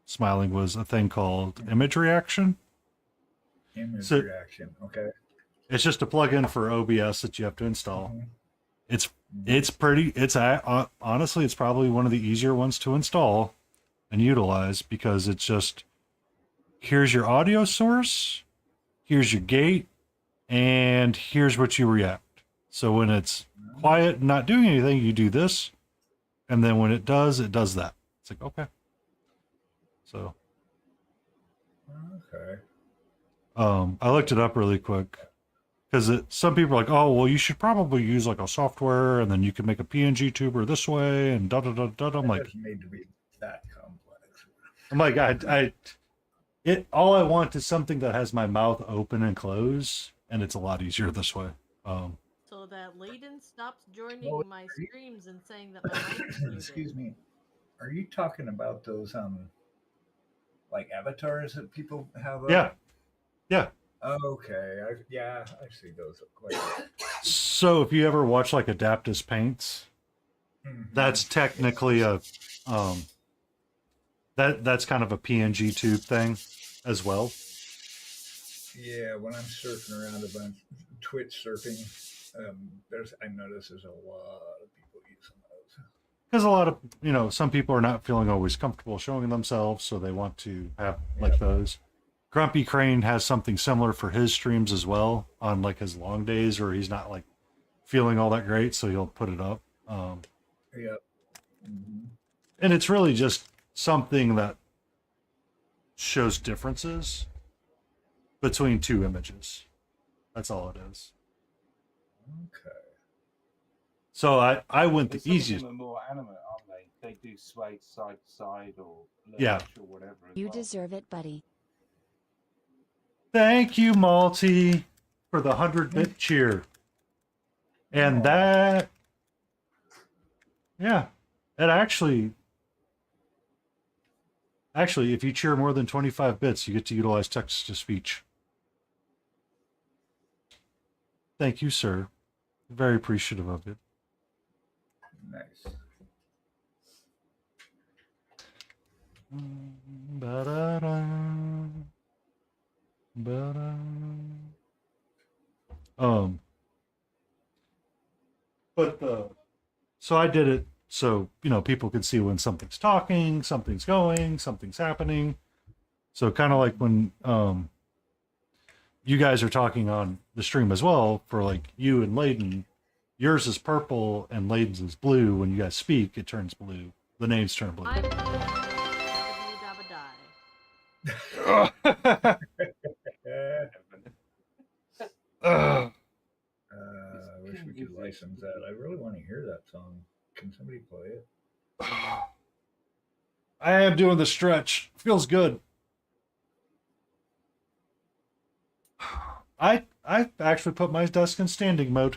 smiling, was a thing called image reaction. Image So- reaction. Okay. It's just a plugin for OBS that you have to install. Mhm. Honestly, it's probably one of the easier ones to install and utilize, because it's just, here's your audio source, here's your gate, and here's what you react. So when it's quiet and not doing anything, you do this, and then when it does that. It's like, okay. So Okay. I looked it up really quick, because some people are like, oh, well, you should probably use like a software, and then you can make a PNG tuber this way, and da da da da. I'm like, It doesn't need to be that complex. all I want is something that has my mouth open and close, and it's a lot easier this way. So that Layden stops joining Well, my streams and saying that my mic is muted. Excuse me. Are you talking about those like avatars that people have up? Yeah. Okay. I see those quite a bit. So if you ever watch like Adaptus Paints, Mhm. that's technically a that's kind of a PNG tube thing as well. Yeah, when I'm surfing around a bunch, Twitch surfing, I notice there's a lot of people using those. Because a lot of, some people are not feeling always comfortable showing themselves, so they want to have like those. Grumpy Crane has something similar for his streams as well, on like his long days where he's not like feeling all that great, so he'll put it up. Yep. Mm-hmm. And it's really just something that shows differences between two images. That's all it is. Okay. So I went the Some of easiest. them are more animate, aren't they? They do sway side to side or Yeah. lurch or whatever. as You well. deserve it, buddy. Thank you, Malty, for the 100-bit cheer. And that, yeah, it actually, if you cheer more than 25 bits, you get to utilize text to speech. Thank you, sir. Very appreciative of it. Nice. Ba-da-da. Ba-da. But so I did it so people could see when something's talking, something's going, something's happening. So kind of like when you guys are talking on the stream as well, for like you and Layden, yours is purple and Layden's is blue. When you guys speak, it turns blue. The names turn blue. I'm dabba I wish we could license that. I really want to hear that song. Can somebody play it? I am doing the stretch. Feels good. I actually put my desk in standing mode.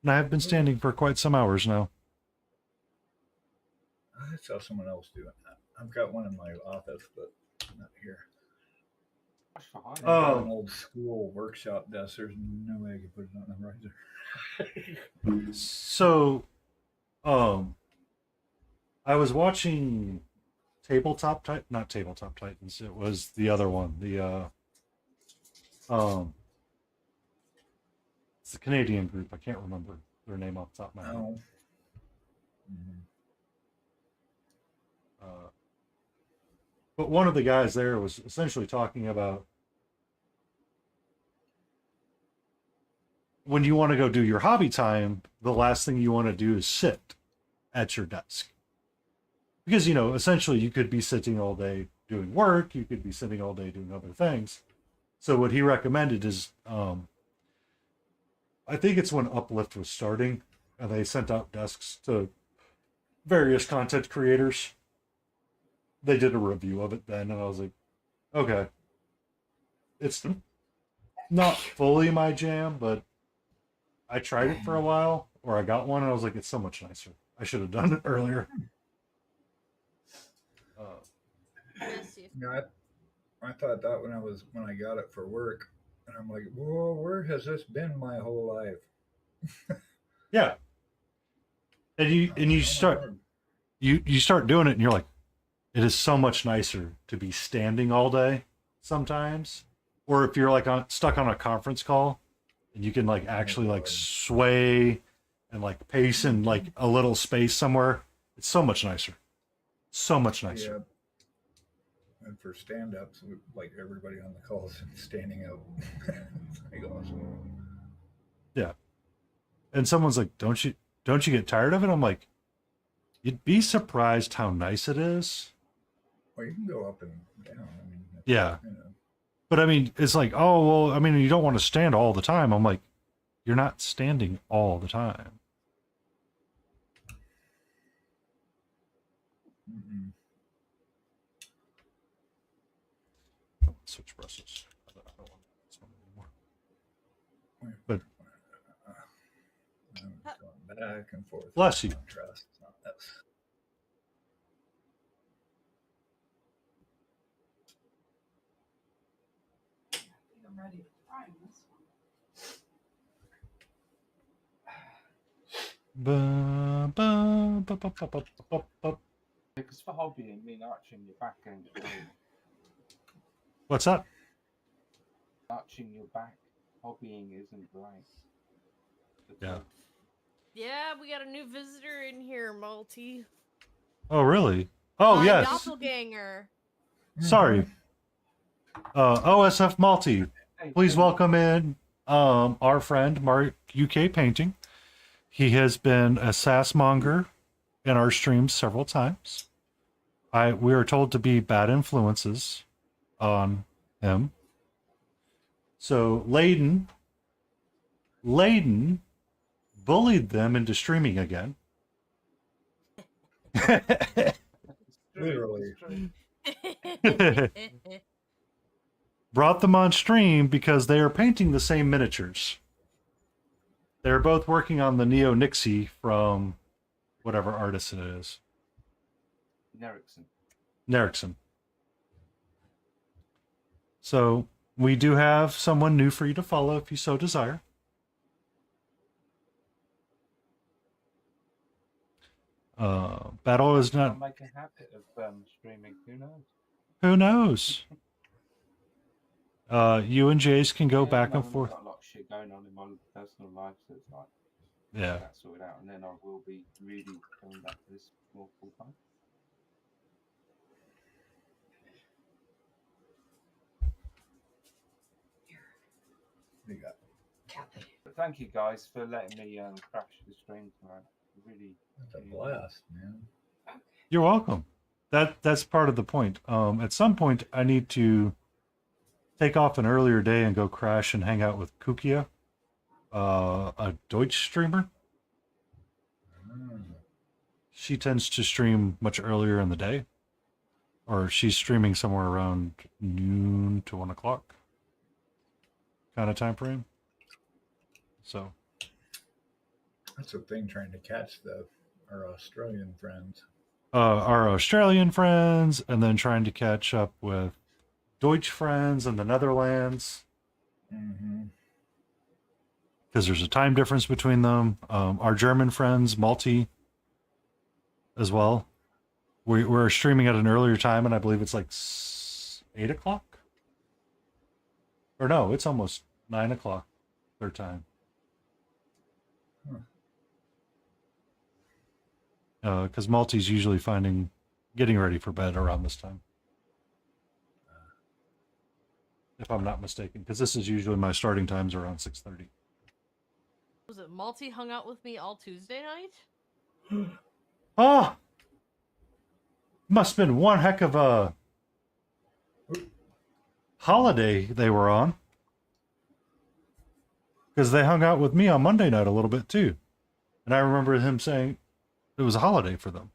And I have been standing for quite some hours now. I saw someone else doing that. I've got one in my office, but not here. I've got an old school workshop desk. There's no way I could put it on the riser. So, I was watching not Tabletop Titans. It was the other one. It's the Canadian group. I can't remember their name off the top of my head. Oh. Mm-hmm. But one of the guys there was essentially talking about when you want to go do your hobby time, the last thing you want to do is sit at your desk. Because, essentially you could be sitting all day doing work, you could be sitting all day doing other things. So what he recommended is, I think it's when Uplift was starting, and they sent out desks to various content creators. They did a review of it then, and I was like, okay. It's not fully my jam, but I tried it for a while, or I got one, and I was like, it's so much nicer. I should have done it earlier. I thought that when I got it for work, and I'm like, whoa, where has this been my whole life? Yeah. And you start doing it, and you're like, it is so much nicer to be standing all day sometimes. Or if you're like stuck on a conference call and you can like actually like sway and like pace in like a little space somewhere, it's so much nicer. So much nicer. Yeah. And for stand-ups, like everybody on the calls standing up. It's like awesome. Yeah. And someone's like, don't you get tired of it? I'm like, you'd be surprised how nice it is. Well, you can go up and down. I mean, yeah. But I mean, it's like, oh, well, I mean, you don't want to stand all the time. I'm like, you're not standing all the time. Mm-hmm. Switch brushes. I don't want this one anymore. But I'm going back and forth. Bless you. Contrast. It's not this. I'm ready to try this one. Because for hobbying, arching your back ain't great. What's that? Arching your back, hobbying isn't right. Yeah. Yeah, we got a new visitor in here, Malty. Oh, really? Oh, yes. Doppelganger. Sorry. OSF Malty. Please welcome in our friend Mark UK Painting. He has been a sass monger in our streams several times. we are told to be bad influences on him. So Layden bullied them into streaming again. Literally. Brought them on stream because they are painting the same miniatures. They're both working on the Neo Nixie from whatever artist it is. Nerickson. So we do have someone new for you to follow if you so desire. Battle is not. I'll make a habit of streaming. Who knows? Who knows? You and Jace can go back and forth. I've got a lot of shit going on in my personal life, so it's like Yeah. that sorted out, and then I will be really going back to this more full time. You got Kathy. But thank you guys for letting me crash the stream tonight. Really, that's a blast, man. You're welcome. That's part of the point. At some point, I need to take off an earlier day and go crash and hang out with Kukia, a Deutsch streamer. She tends to stream much earlier in the day, or she's streaming somewhere around noon to 1 o'clock kind of time frame. So that's a thing, trying to catch our Australian friends. Our Australian friends, and then trying to catch up with Deutsch friends in the Netherlands. Because there's a time difference between them. Our German friends, Malti, as well. We're streaming at an earlier time, and I believe it's like 8 o'clock. Or no, it's almost 9 o'clock their time. Because Malti's usually getting ready for bed around this time. If I'm not mistaken, because this is usually my starting times around 6:30. Was it Malty hung out with me all Tuesday night? Oh! Must have been one heck of a holiday they were on. Because they hung out with me on Monday night a little bit too. And I remember him saying it was a holiday for them.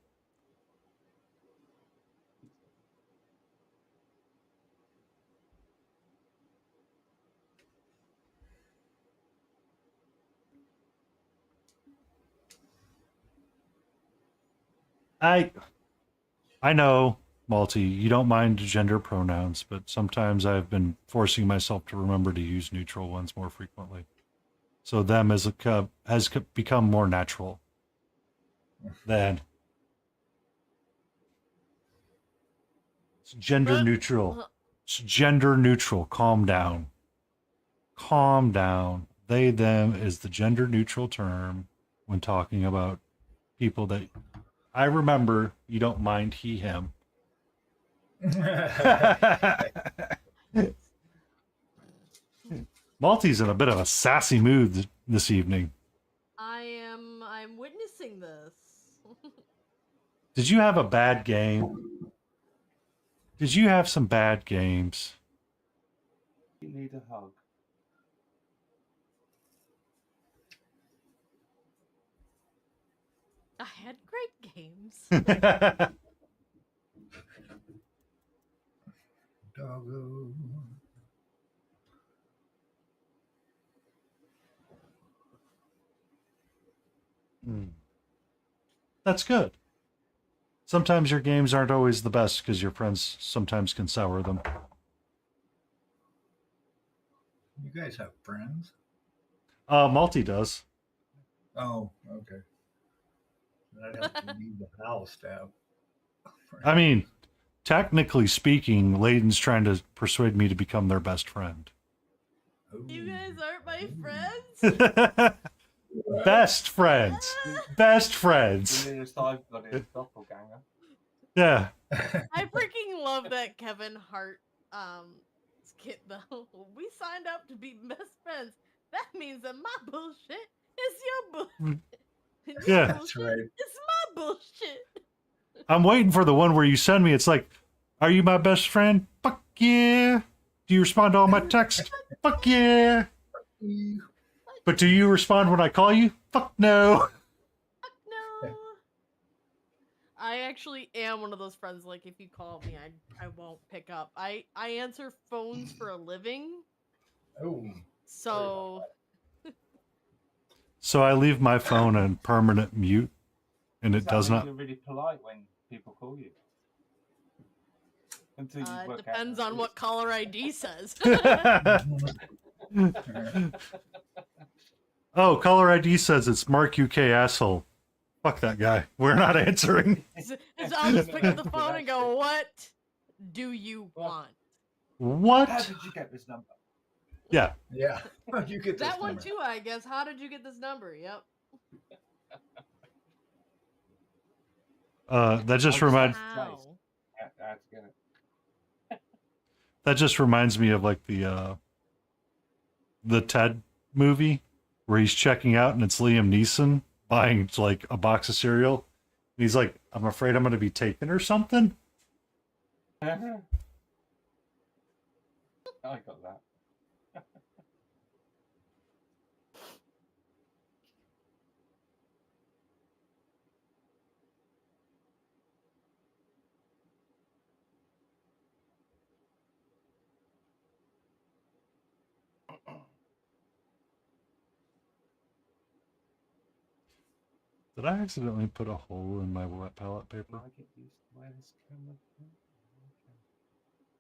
I know, Malty, you don't mind gender pronouns, but sometimes I've been forcing myself to remember to use neutral ones more frequently. So them has become more natural than it's gender neutral. It's gender neutral. Calm down. Calm down. They, them is the gender neutral term when talking about people that I remember you don't mind he, him. Malty's in a bit of a sassy mood this evening. I'm witnessing this. Did you have a bad game? Did you have some bad games? You need a hug. I had great games. Doggo. That's good. Sometimes your games aren't always the best because your friends sometimes can sour them. You guys have friends? Malty does. Oh, okay. I'd have to leave the house to have friends. I mean, technically speaking, Layden's trying to persuade me to become their best friend. You guys aren't my friends? Best friends. Best friends. The nearest I've got is doppelganger. Yeah. I freaking love that Kevin Hart skit though. We signed up to be best friends. That means that my bullshit is your bullshit. Yeah, that's right. It's my bullshit. I'm waiting for the one where you send me. It's like, are you my best friend? Fuck yeah. Do you respond to all my texts? Fuck yeah. But do you respond when I call you? Fuck no. No. I actually am one of those friends. Like, if you call me, I won't pick up. I answer phones for a living. Oh. So. So I leave my phone on permanent mute, and it That does means not. You're really polite when people call you. Until you It work depends out on what caller ID says. Oh, caller ID says it's Mark UK asshole. Fuck that guy. We're not answering. I'll just pick up the phone and go, "What do you want?" What? How did you get this number? Yeah. Yeah. You get this That one number. too, I guess. How did you get this number? Yep. That just reminds. How? How to get it? That just reminds me of like the Ted movie where he's checking out and it's Liam Neeson buying like a box of cereal. And he's like, I'm afraid I'm going to be taken or something. I got that. Did I accidentally put a hole in my wet palette paper? I get used to where this camera.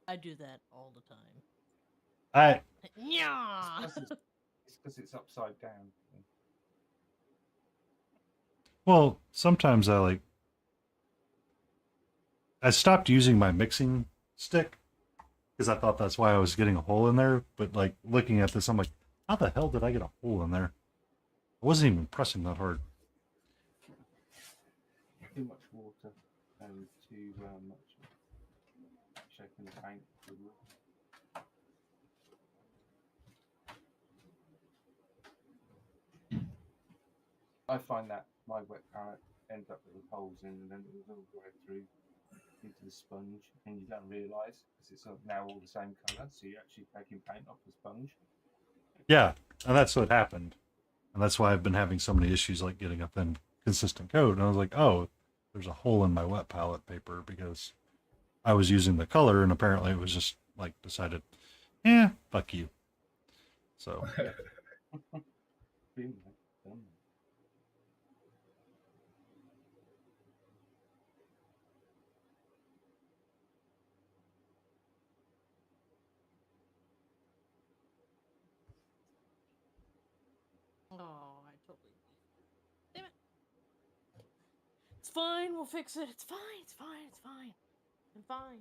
I do that all the time. I Yeah. It's because it's upside down. Well, sometimes I stopped using my mixing stick because I thought that's why I was getting a hole in there. But like looking at this, I'm like, how the hell did I get a hole in there? I wasn't even pressing that hard. Too much water and too much shaking the paint. I find that my wet palette ends up with holes in, and then it was all the way through into the sponge, and you don't realise because it's now all the same colour. So you're actually taking paint off the sponge. Yeah, and that's what happened. And that's why I've been having so many issues like getting a thin, consistent coat. And I was like, oh, there's a hole in my wet palette paper because I was using the color, and apparently it was just like decided, fuck you. So Oh, I totally. Damn it. It's fine. We'll fix it. It's fine. It's fine. It's fine. I'm fine.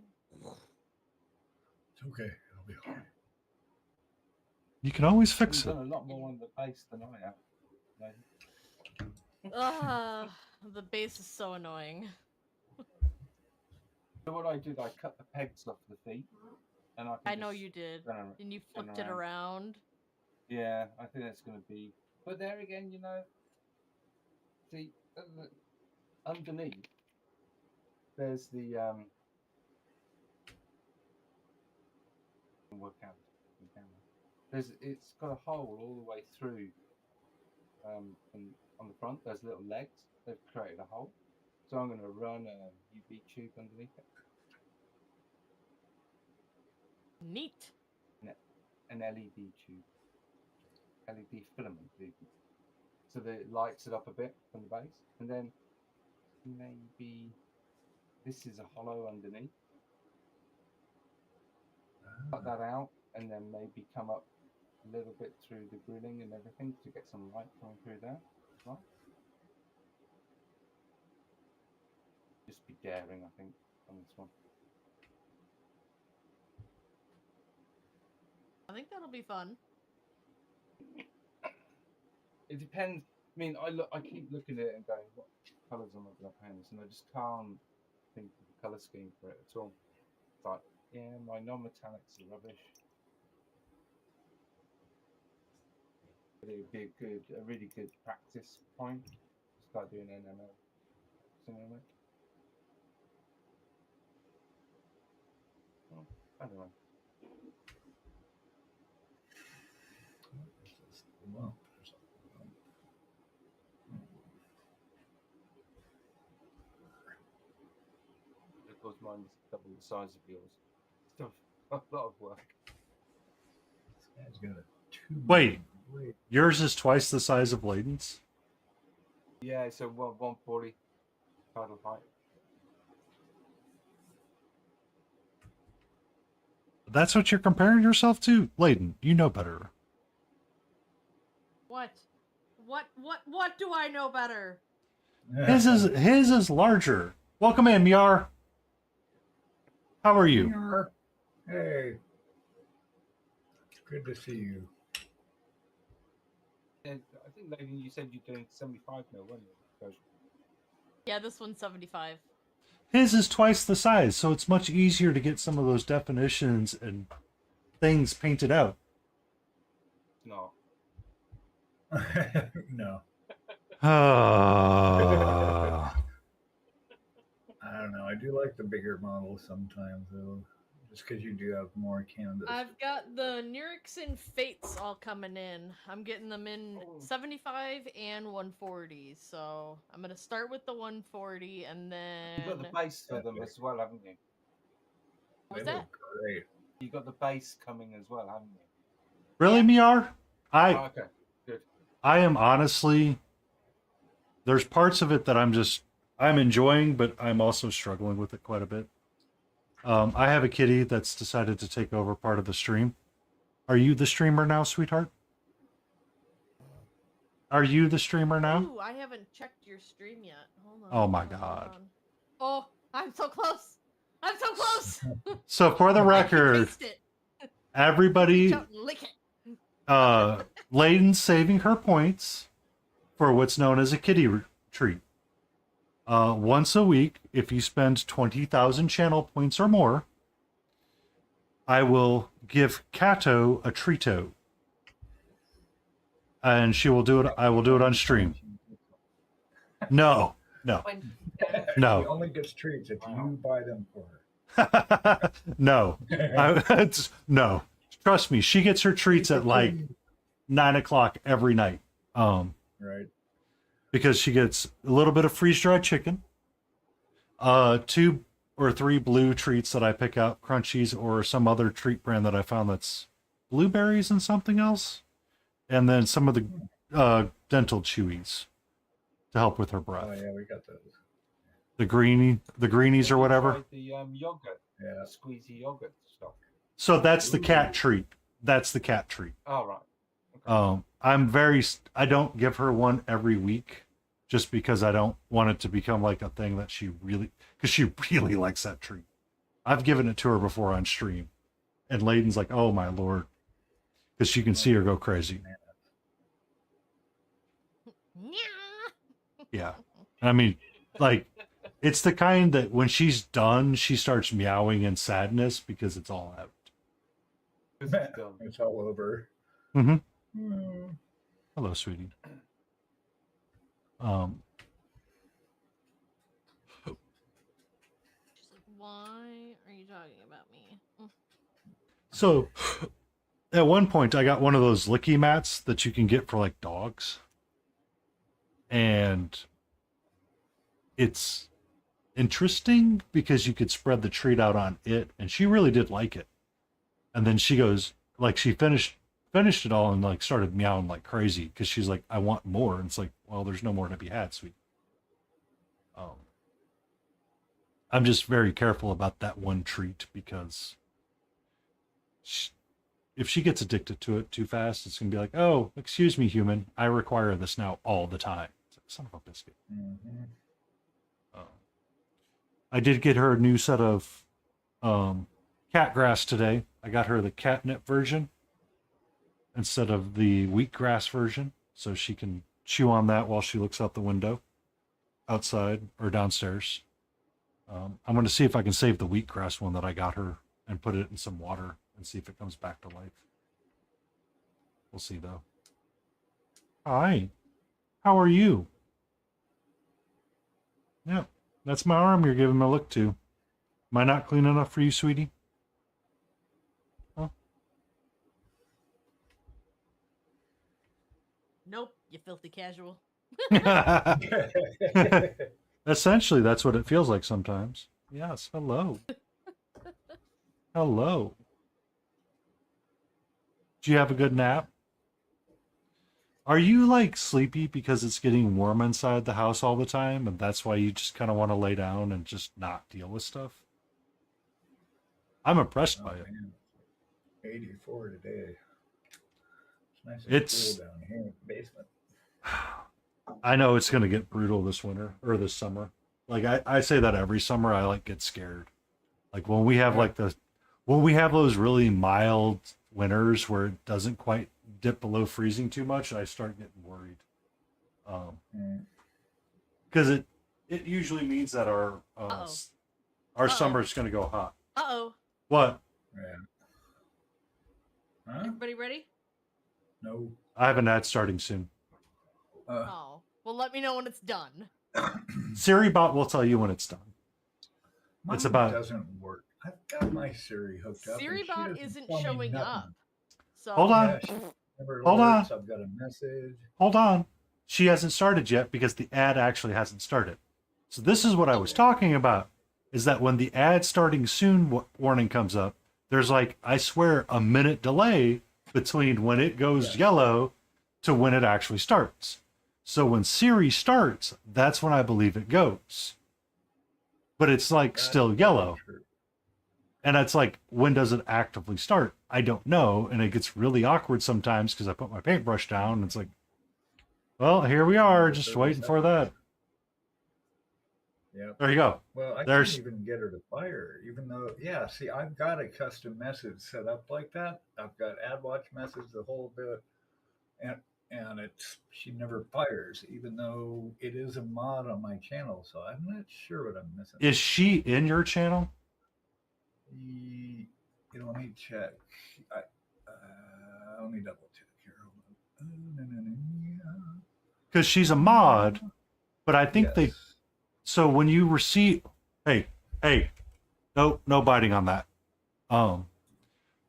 It's okay. It'll be all right. you can always fix You've it. done a lot more on the base than I have. The bass is so annoying. So what I did, I cut the pegs off the feet, and I know you did, and you flipped it around. Yeah, I think that's going to be. But there again, see, underneath, there's the work out the camera. It's got a hole all the way through. And on the front, there's little legs. They've created a hole, so I'm going to run a UV tube underneath it. Neat. An LED tube, LED filament, so that it lights it up a bit from the base, and then maybe this is a hollow underneath. Cut that out, and then maybe come up a little bit through the grilling and everything to get some light coming through there. Right? Just be daring, I think, on this one. I think that'll be fun. It depends. I mean, I keep looking at it and going, what colours am I going to paint this? And I just can't think of a colour scheme for it at all. But yeah, my non-metallics are rubbish. It would be a really good practice point. Start doing NML. I don't know. Lump. Of course, mine's double the size of yours. Still a lot of work. This guy's got a two. Wait. Yours is twice the size of Layden's? Yeah, it's a 140 paddle height. That's what you're comparing yourself to? Layden, you know better. What? What do I know better? His is larger. Welcome in, Miar. How are you? Hey. Good to see you. I think, Lady, you said you're doing 75 mil, weren't you? Yeah, this one's 75. His is twice the size, so it's much easier to get some of those definitions and things painted out. No. No. Ah. I don't know. I do like the bigger models sometimes, though. Just because you do have more canvas. I've got the Nurixin Fates all coming in. I'm getting them in 75 and 140. So I'm gonna start with the 140 and then. You got the base for them as well, haven't you? What was They that? look great. You got the base coming as well, haven't you? Really, Miar? Oh, okay, good. I am honestly, there's parts of it that I'm enjoying, but I'm also struggling with it quite a bit. I have a kitty that's decided to take over part of the stream. Are you the streamer now, sweetheart? Are you the streamer now? Ooh, I haven't checked your stream yet. Hold on. Oh my hold God. on. Oh, I'm so close. I'm so close. So for the I can record, taste it. everybody, Reach out and lick it. Layden's saving her points for what's known as a kitty treat. Once a week, if you spend 20,000 channel points or more, I will give Kato a treato. And she will do it. I will do it on stream. No. She No. only gets treats if you buy them for her. No. No. Trust me, she gets her treats at like 9 o'clock every night. Right. Because she gets a little bit of freeze-dried chicken, 2 or 3 blue treats that I pick out, crunchies or some other treat brand that I found that's blueberries and something else, and then some of the dental chewies to help with her breath. Oh yeah, we got those. The greenies or whatever. The yogurt, Yeah. squeezy yogurt stuff. So that's the cat treat. That's the cat treat. Oh, right. Okay. I don't give her one every week just because I don't want it to become like a thing that because she really likes that treat. I've given it to her before on stream, and Layden's like, oh my Lord, because you can see her go crazy. Yeah. I mean, like, it's the kind that when she's done, she starts meowing in sadness because it's all out. It's all over. Mm-hmm. Mm. Hello, sweetie. She's like, why are you talking about me? So, at one point, I got one of those licky mats that you can get for like dogs, and it's interesting because you could spread the treat out on it, and she really did like it. And then she goes, like, she finished it all and like started meowing like crazy because she's like, I want more. And it's like, well, there's no more to be had, sweet. I'm just very careful about that one treat because if she gets addicted to it too fast, it's gonna be like, oh, excuse me, human, I require this now all the time. It's like, son of a biscuit. Mm-hmm. I did get her a new set of cat grass today. I got her the catnip version instead of the wheatgrass version, so she can chew on that while she looks out the window outside or downstairs. I'm going to see if I can save the wheatgrass one that I got her and put it in some water and see if it comes back to life. We'll see, though. Hi. How are you? Yeah, that's my arm you're giving me a look to. Am I not clean enough for you, sweetie? You filthy casual. Essentially, that's what it feels like sometimes. Yes, hello. Hello. Do you have a good nap? Are you like sleepy because it's getting warm inside the house all the time and that's why you just kind of want to lay down and just not deal with stuff? I'm impressed by it. Man. 84 today. It's nice and It's cool down here in the basement. I know it's going to get brutal this winter or this summer. Like I say that every summer. I like get scared. Like when we have when we have those really mild winters where it doesn't quite dip below freezing too much, I start getting worried. Because it usually means that our summer is going to go hot. Uh-oh. What? Yeah. Huh? Everybody ready? No. I have an ad starting soon. Oh. Well, let me know when it's done. Siri bot will tell you when it's done. Mine It's about doesn't work. I've got my Siri hooked up. Siri and she bot doesn't isn't tell me showing nothing. up. So Hold on. Yeah, she never Hold on. alerts. I've got a message. Hold on. She hasn't started yet because the ad actually hasn't started. So this is what I was talking about, is that when the ad starting soon warning comes up, there's like, I swear, a minute delay between when it goes yellow to when it actually starts. So when Siri starts, that's when I believe it goes. But it's like still yellow. And it's like, when does it actively start? I don't know. And it gets really awkward sometimes because I put my paintbrush down and it's like, well, here we are, just waiting for that. Yeah. There you go. Well, I There's can't even get her to fire, even though, see, I've got a custom message set up like that. I've got AdWatch message, the whole bit, and she never fires, even though it is a mod on my channel. So I'm not sure what I'm missing. Is she in your channel? Let me check. Let me double check here. Because she's a mod, but I think they. So when you receive, hey, no biting on that.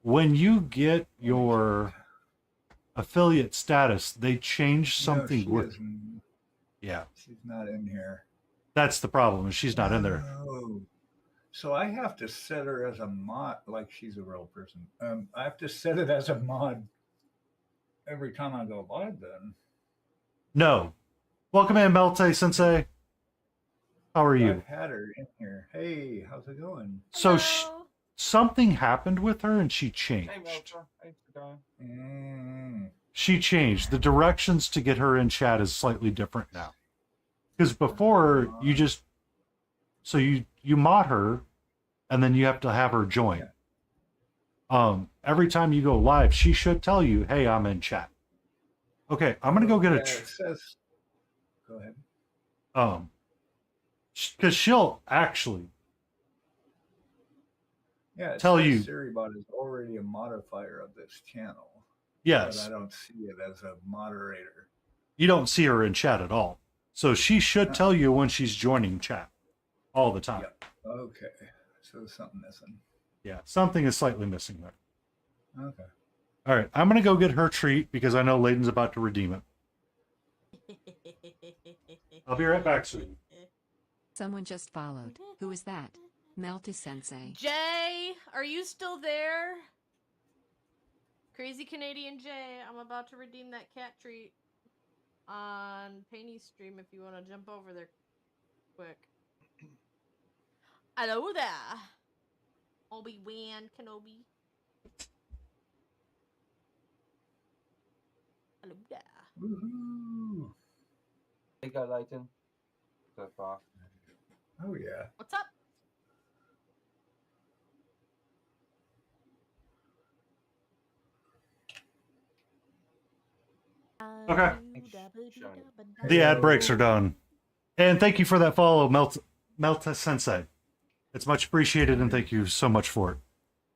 When you get your affiliate status, they change something with. Yeah, she's not in here. That's the problem. She's not in there. Oh. So I have to set her as a mod, like she's a real person. I have to set it as a mod every time I go live. Then. No. Welcome in, Melte Sensei. How are you? I've had her in here. Hey, how's it going? So something happened with her and she changed. Hey, Melter. How's it going? She changed. The directions to get her in chat is slightly different now. Because before, you just... So you mod her, and then you have to have her join. Every time you go live, she should tell you, hey, I'm in chat. Okay, I'm going to go get it says... Go ahead. Because she'll actually tell you. SiriBot is already a modifier of this channel. Yes. But I don't see it as a moderator. You don't see her in chat at all. So she should tell you when she's joining chat all the time. Yep. Okay. So there's something missing. Yeah, something is slightly missing there. Okay. All right, I'm going to go get her treat because I know Layden's about to redeem it. I'll be right back soon. Someone just followed. Who is that? Melty Sensei. Jay, are you still there? Crazy Canadian Jay, I'm about to redeem that cat treat on Penny's stream if you want to jump over there quick. Hello there. Obi-Wan Kenobi. Hello there. Woohoo! Hey, go, Layton. So far. Oh, yeah. What's up? Okay. The ad breaks are done. And thank you for that follow, Melta Sensei. It's much appreciated, and thank you so much for it.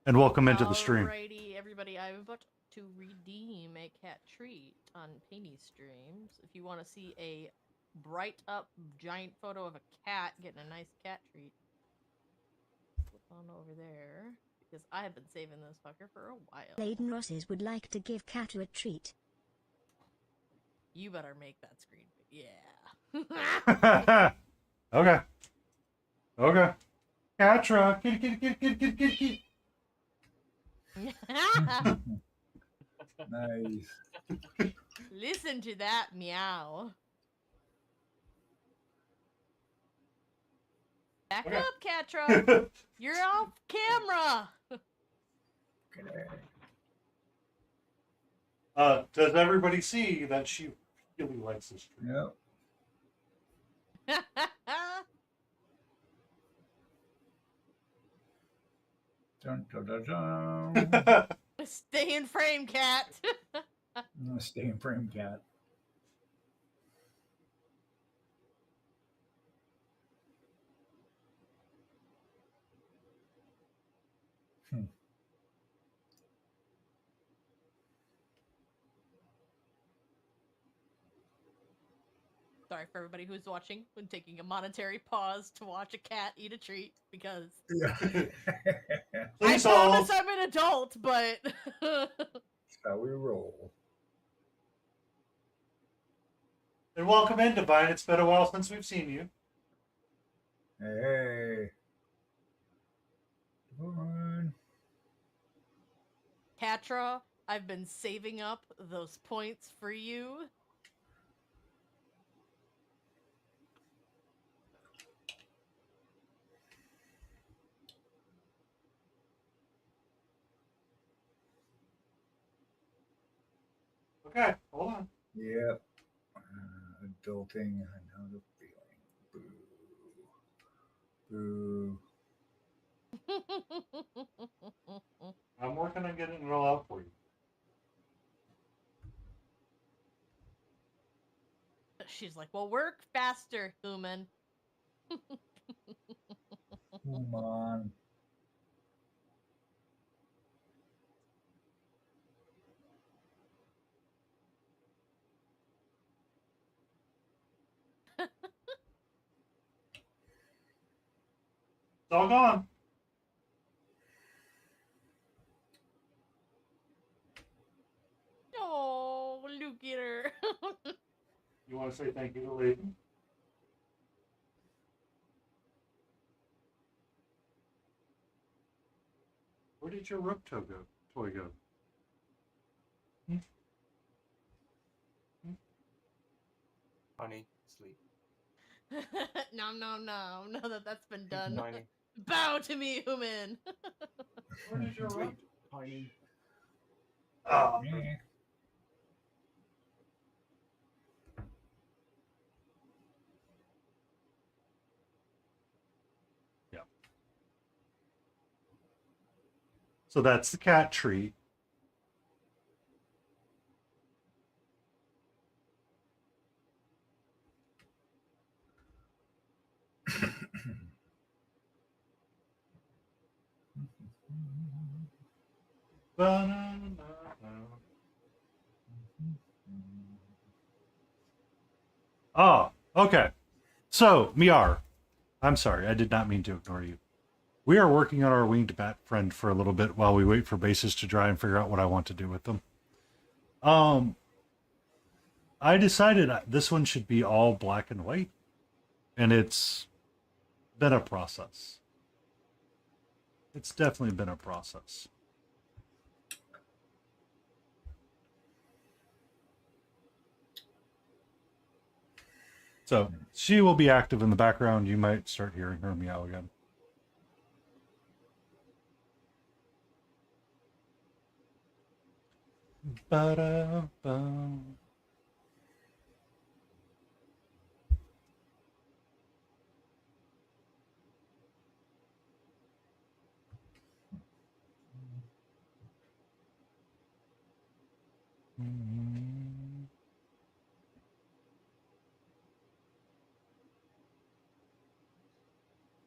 And welcome into the stream. Alrighty, everybody. I'm about to redeem a cat treat on Penny streams. If you want to see a bright up giant photo of a cat getting a nice cat treat, flip on over there. Because I have been saving this fucker for a while. Layden Rosses would like to give Katu a treat. You better make that screen big. Yeah. Okay. Okay. Catra. Kitty, kitty, kitty, kitty, kitty, kitty, kitty. Nice. Listen to that meow. Back Okay. up, Catra. You're off camera. Okay. Does everybody see that she really likes this tree? Yep. Dun, dun, dun, dun. Stay in frame, cat. I'm gonna stay in frame, cat. Sorry for everybody who's watching when taking a monetary pause to watch a cat eat a treat because Yeah. I Please promise hold. I'm an adult, but That's how we roll. And welcome in, Divine. It's been a while since we've seen you. Hey. Divine. Catra, I've been saving up those points for you. Okay, hold on. Yep. Adulting. I know the feeling. Boo. Boo. I'm working on getting it all out for you. She's like, well, work faster, human. Come on. It's all gone. Oh, look at her. You want to say thank you to Layton? Where did your rook toy go? Hmm? Honey, sleep. No, now that that's been done. Tiny. Bow to me, human. Where did your rook? Tiny. Oh. Yeah. Yeah. So that's the cat tree. Oh, okay. So, Miar, I'm sorry, I did not mean to ignore you. We are working on our winged bat friend for a little bit while we wait for bases to dry and figure out what I want to do with them. I decided this one should be all black and white, and it's been a process. It's definitely been a process. So she will be active in the background. You might start hearing her meow again. Ba-da-ba.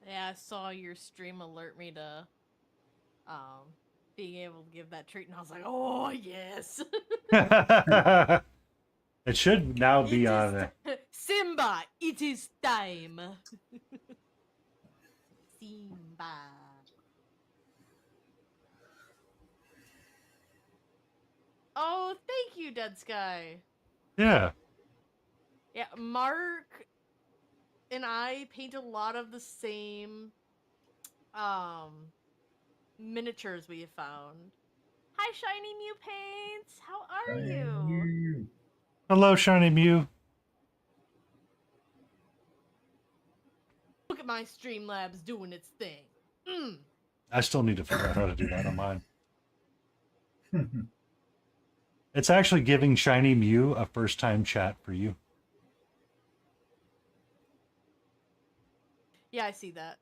Yeah, I saw your stream alert me to being able to give that treat, and I was like, oh yes. It should now be It on is it. Simba, it is time. Simba. Oh, thank you, Dead Sky. Yeah. Yeah, Mark and I paint a lot of the same miniatures we have found. Hi, Shiny Mew Paints. How are you? Hello, Shiny Mew. Look at my Streamlabs doing its thing. I still need to figure out how to do that on mine. It's actually giving Shiny Mew a first-time chat for you. Yeah, I see that.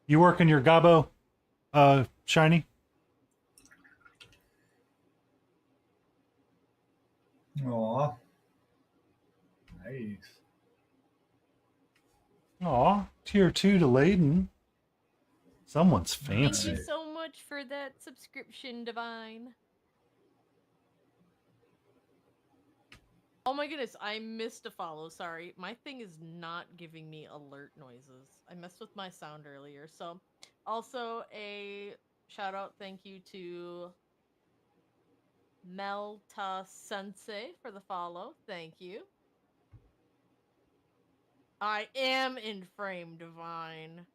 You working your Gabo, Shiny? Aw. Nice. Aw, tier 2 to Layden. Someone's fancy. Thank you so much for that subscription, Divine. Oh my goodness, I missed a follow. Sorry. My thing is not giving me alert noises. I messed with my sound earlier. So, also a shout out thank you to Melta Sensei for the follow. Thank you. I am in frame, Divine.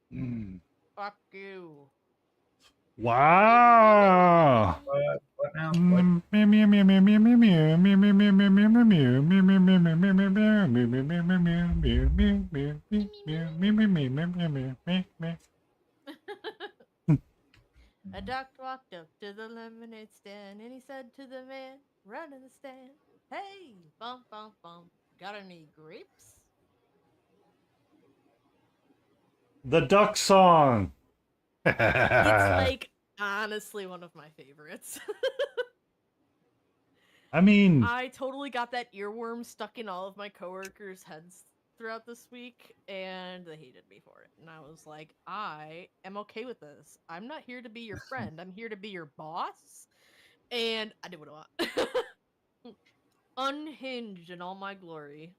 Fuck you. Wow. What now? A duck walked up to the lemonade stand and he said to the man running the stand, "Hey, bump, bump, bump, got any grapes?" The duck song. It's like honestly one of my favorites. I mean, I totally got that earworm stuck in all of my coworkers' heads throughout this week, and they hated me for it. And I was like, I am okay with this. I'm not here to be your friend. I'm here to be your boss. And I did what I want. Unhinged in all my glory.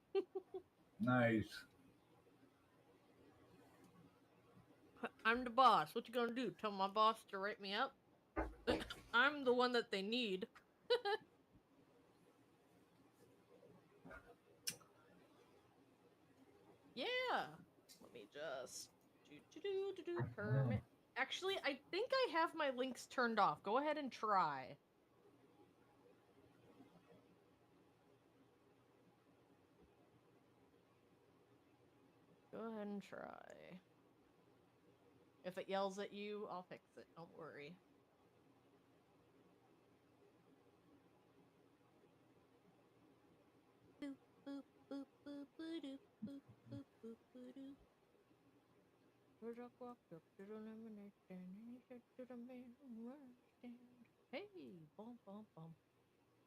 Nice. I'm the boss. What you gonna do? Tell my boss to write me up? I'm the one that they need. Yeah. Let me just do permit. Actually, I think I have my links turned off. Go ahead and try. Go ahead and try. If it yells at you, I'll fix it. Don't worry. Boop, boop, boop, boop, boop, boop, boop, boop, boop, boop. Duck walked up to the lemonade stand and he said to the man running the stand, "Hey, bump, bump, bump.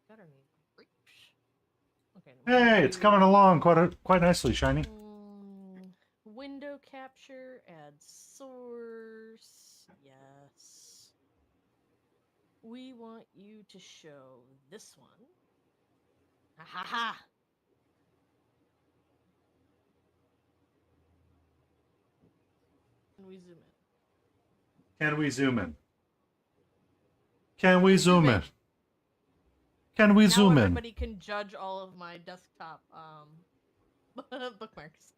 Got any grapes?" Okay. hey, it's coming along quite nicely, Shiny. Window capture, add source. Yes. We want you to show this one. Ha ha ha! Can we zoom in? Can we zoom in? Can we zoom in? Can we zoom in? Everybody can judge all of my desktop bookmarks.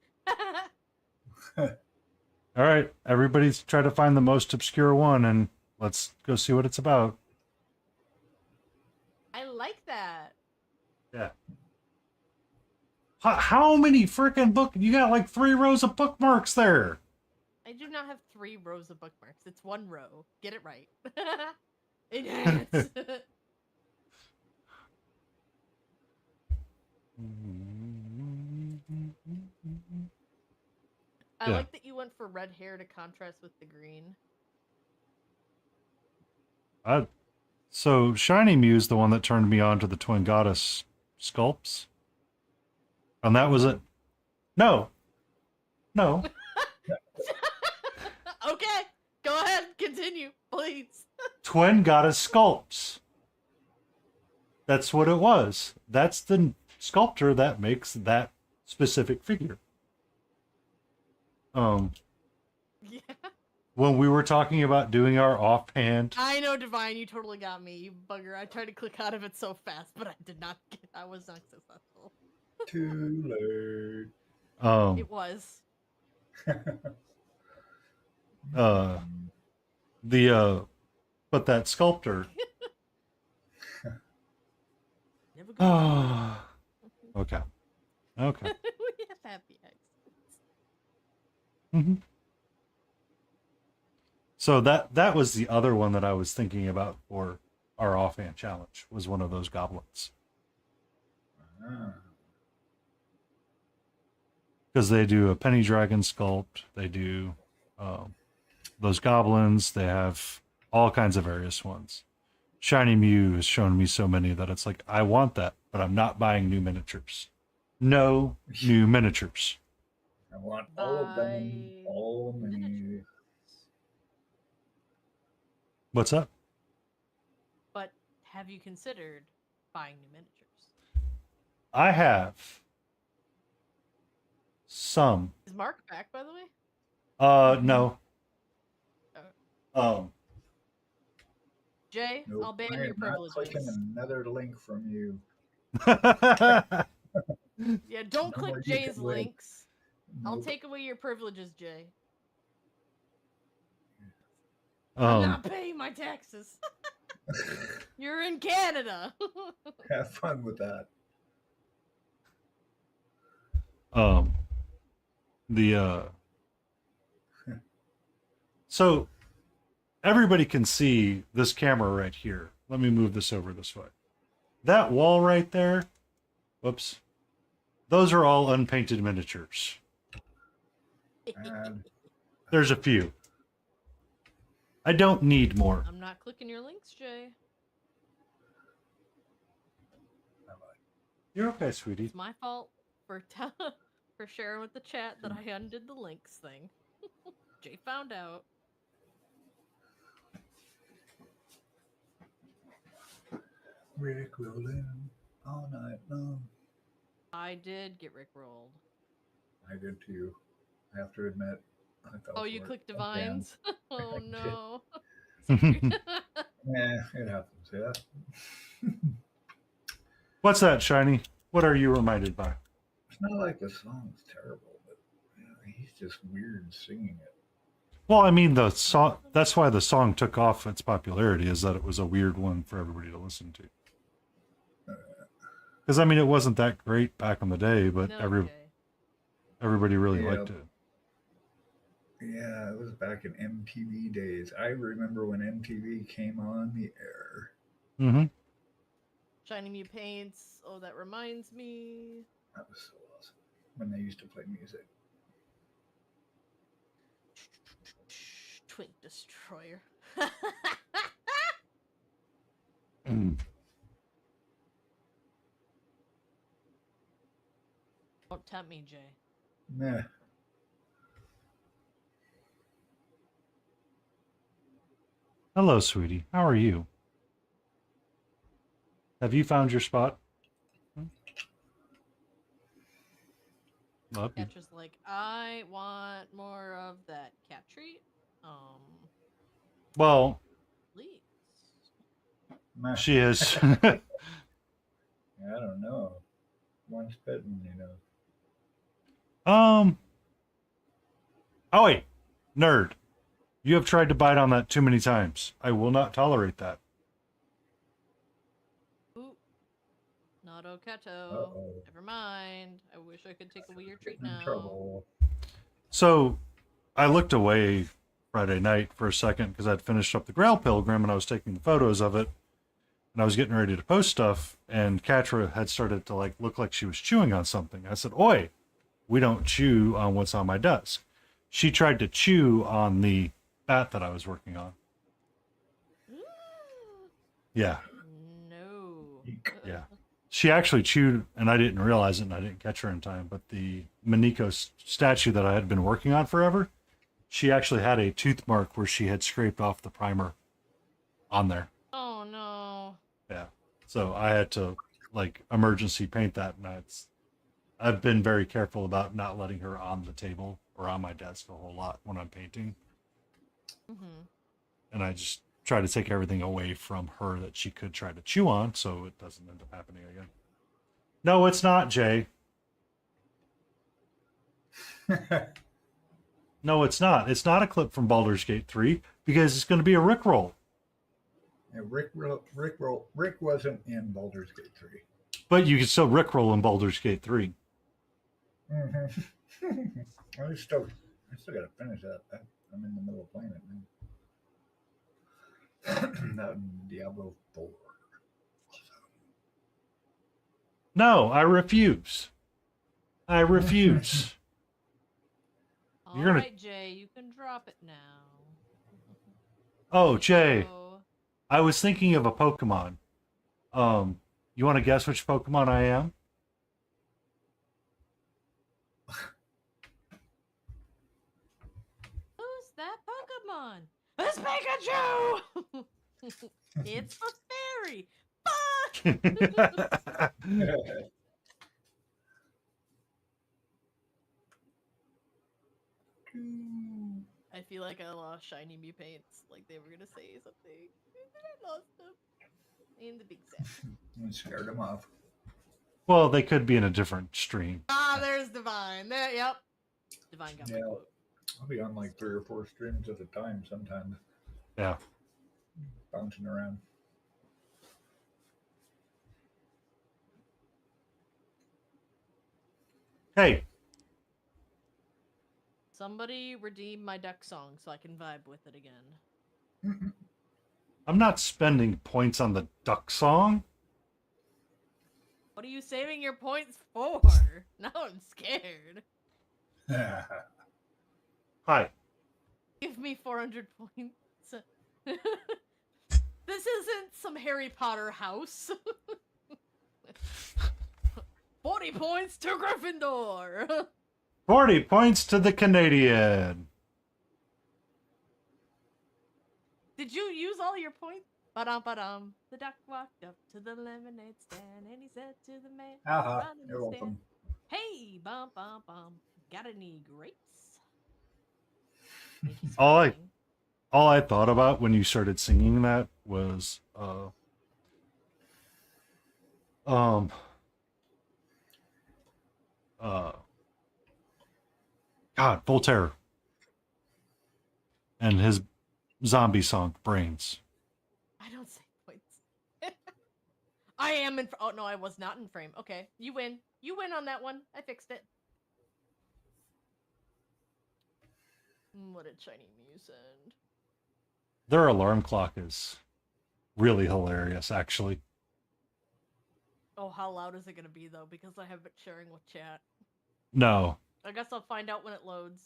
All right, everybody's try to find the most obscure one, and let's go see what it's about. I like that. Yeah. How many freaking book? You got like 3 rows of bookmarks there. I do not have 3 rows of bookmarks. It's 1 row. Get it right. Enhance. I like that you went for red hair to contrast with the green. So Shiny Mew's the one that turned me on to the Twin Goddess sculpts. And that was it. No. Okay, go ahead, continue, please. Twin Goddess sculpts. That's what it was. That's the sculptor that makes that specific figure. Yeah. when we were talking about doing our offhand. I know, Divine, you totally got me, you bugger. I tried to click out of it so fast, but I did not get. I was not successful. Too late. It was. But that sculptor. Never Oh. Okay. Okay. We have happy accidents. Mm-hmm. So that was the other one that I was thinking about for our offhand challenge, was one of those goblins. Because they do a penny dragon sculpt, they do those goblins, they have all kinds of various ones. Shiny Mew has shown me so many that it's like, I want that, but I'm not buying new miniatures. No new miniatures. I want all of them, all miniatures. What's up? But have you considered buying new miniatures? I have some. Is Mark back, by the way? No. Jay, Nope, I'll ban I your am not privileges. clicking another link from you. Yeah, don't No click more Jay's YouTube links. links. I'll Nope. take away your privileges, Jay. I'm not paying my taxes. You're in Canada. Have fun with that. So everybody can see this camera right here. Let me move this over this way. That wall right there, whoops, those are all unpainted miniatures. And There's a few. I don't need more. I'm not clicking your links, Jay. You're okay, sweetie. It's my fault for for sharing with the chat that I undid the links thing. Jay found out. Rick rolling all night long. I did get Rickrolled. I did too. I have to admit. I fell Oh, you for it clicked again. Divines? Oh I did. no. Yeah, it happens. Yeah. What's that, Shiny? What are you reminded by? It's not like the song's terrible, but you know, he's just weird singing it. Well, I mean, the song, that's why the song took off its popularity, is that it was a weird one for everybody to listen to. Because, I mean, it wasn't that great back in the day, but No, everybody really Yeah. liked it. Yeah, it was back in MTV days. I remember when MTV came on the air. Mm-hmm. Shiny Mew Paints. Oh, that reminds me. That was so awesome when they used to play music. Twink Destroyer. Don't tempt me, Jay. Nah. Hello, sweetie. How are you? Have you found your spot? Love you. Catcher's like, I want more of that cat treat. Well, Please. Nah. she is. I don't know. Once bitten, you know. Oh wait, nerd. You have tried to bite on that too many times. I will not tolerate that. Ooh. Not Okato. Uh-oh. Never mind. I wish I could take away your treat Getting in now. trouble. So, I looked away Friday night for a second because I'd finished up the Grail Pilgrim and I was taking the photos of it. And I was getting ready to post stuff, and Katra had started to look like she was chewing on something. I said, "Oi, we don't chew on what's on my desk." She tried to chew on the bat that I was working on. Yeah. No. Yeah. She actually chewed, and I didn't realize it, and I didn't catch her in time, but the Mineko statue that I had been working on forever, she actually had a tooth mark where she had scraped off the primer on there. Oh no. Yeah. So I had to emergency paint that, and I've been very careful about not letting her on the table or on my desk a whole lot when I'm painting. Mm-hmm. And I just try to take everything away from her that she could try to chew on so it doesn't end up happening again. No, it's not, Jay. No, it's not. It's not a clip from Baldur's Gate 3 because it's going to be a Rickroll. Yeah, Rick wasn't in Baldur's Gate 3. But you can still Rickroll in Baldur's Gate 3. Mm-hmm. I still got to finish that. I'm in the middle of playing it now. Diablo 4. No, I refuse. I refuse. All You're gonna... right, Jay, you can drop it now. Oh, Jay. I was thinking of a Pokemon. You want to guess which Pokemon I am? Who's that Pokemon? It's Pikachu! It's a fairy! Fuck! I feel like I lost shiny Mew-Paints. Like they were gonna say something. I lost them. In the big set. And scared him off. Well, they could be in a different stream. Ah, there's Divine. There, yep. Divine got my quote. I'll be on like 3 or 4 streams at a time sometimes. Yeah. Bouncing around. Hey. Somebody redeem my duck song so I can vibe with it again. I'm not spending points on the duck song. What are you saving your points for? Now I'm scared. Hi. Give me 400 points. This isn't some Harry Potter house. 40 points to Gryffindor. 40 points to the Canadian. Did you use all your points? Ba-dum. The duck walked up to the lemonade stand and he said to the man, You're welcome. "Hey, bum. Got any grapes?" All I thought about when you started singing that was God, Voltaire and his zombie song Brains. I don't say points. I am in. Oh no, I was not in frame. Okay, you win. You win on that one. I fixed it. What did Shiny Mew send? Their alarm clock is really hilarious, actually. Oh, how loud is it gonna be though? Because I have it sharing with chat. No. I guess I'll find out when it loads.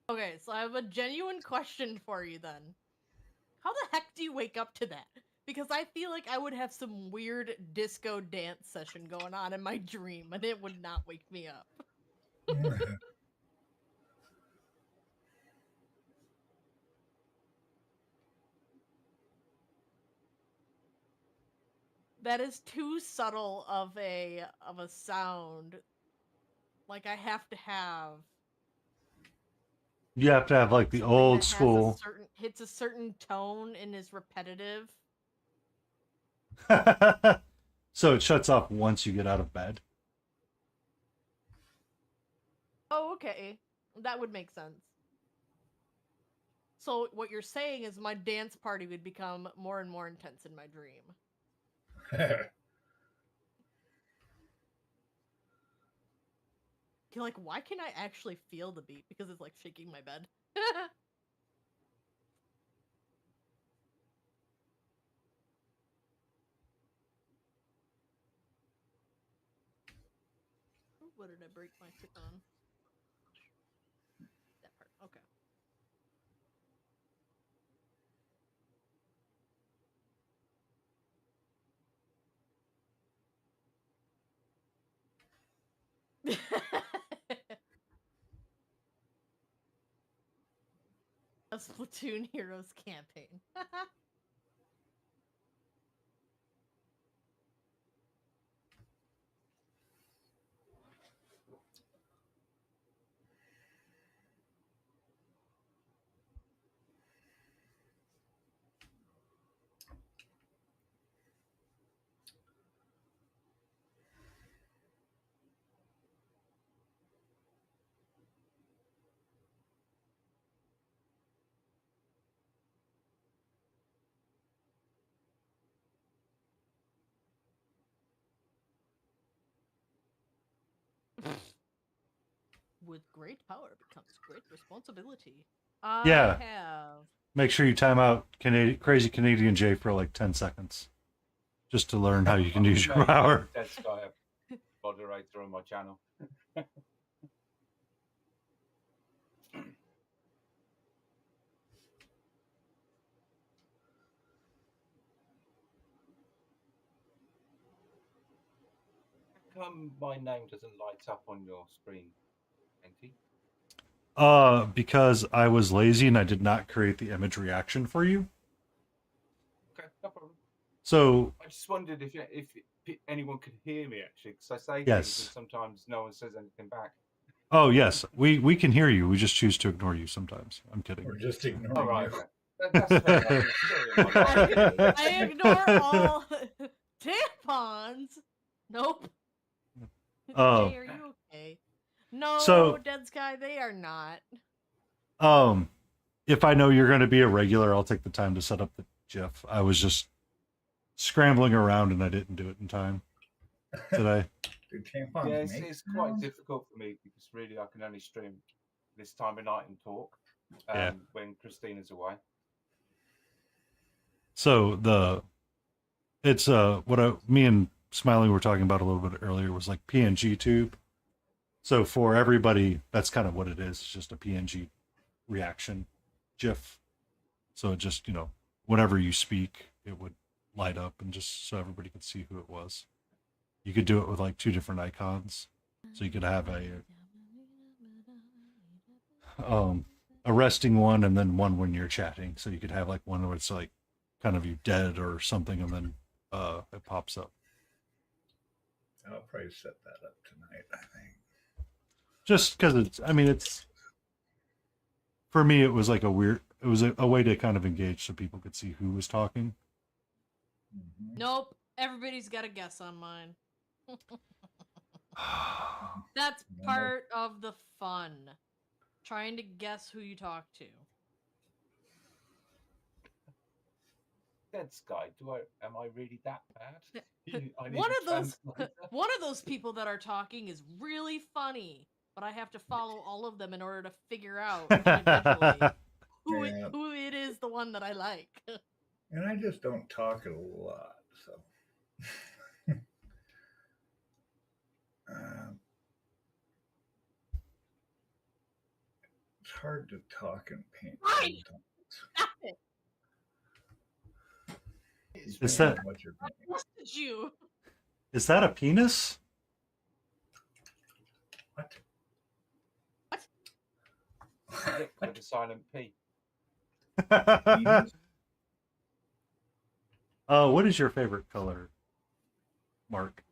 Okay, so I have a genuine question for you then. How the heck do you wake up to that? Because I feel like I would have some weird disco dance session going on in my dream, and it would not wake me up. That is too subtle of a sound. Like I have to have. You have to have like the old school. Hits a certain tone and is repetitive. So it shuts off once you get out of bed. Oh, okay. That would make sense. So what you're saying is my dance party would become more and more intense in my dream. You're like, why can I actually feel the beat? Because it's like shaking my bed. What did I break my tip on? That part. Okay. A Splatoon Heroes campaign. With great power becomes great responsibility. Yeah. I have. Make sure you time out Crazy Canadian Jay for like 10 seconds. Just to learn how you can use your power. That's guy a moderator on my channel. How come my name doesn't light up on your screen, Enty? Because I was lazy and I did not create the image reaction for you. Okay, no problem. So I just wondered if anyone could hear me actually, because I say yes. things and sometimes no one says anything back. Oh yes, we can hear you. We just choose to ignore you sometimes. I'm kidding. Or just ignoring All right, you. that's fair enough. I ignore all tampons. Nope. Oh. Jay, are you okay? No, So- Dead Sky, they are not. If I know you're going to be a regular, I'll take the time to set up the GIF. I was just scrambling around and I didn't do it in time today. Do tampons Yeah, make it's quite sounds? difficult for me because really I can only stream this time of night and talk Yeah. when Christina's away. So it's me and Smiling were talking about a little bit earlier was like PNG tube. So for everybody, that's kind of what it is. It's just a PNG reaction GIF. So it just, whenever you speak, it would light up and just so everybody could see who it was. You could do it with like 2 different icons. So you could have a resting one and then one when you're chatting. So you could have like one where it's like kind of you dead or something and then it pops up. I'll probably set that up tonight, I think. Just because it's for me, it was like it was a way to kind of engage so people could see who was talking. Mm-hmm. Nope. Everybody's got a guess on mine. That's part of the fun. Trying to guess who you talk to. Dead Sky, am I really that bad? I need One a translator. one of those people that are talking is really funny, but I have to follow all of them in order to figure out individually who it is the one that I like. And I just don't talk a lot, so. It's hard to talk and paint. Right. Stop it. Is that what you're I trusted you. Is that a penis? What? Nick with a silent P. What is your favorite color, Mark?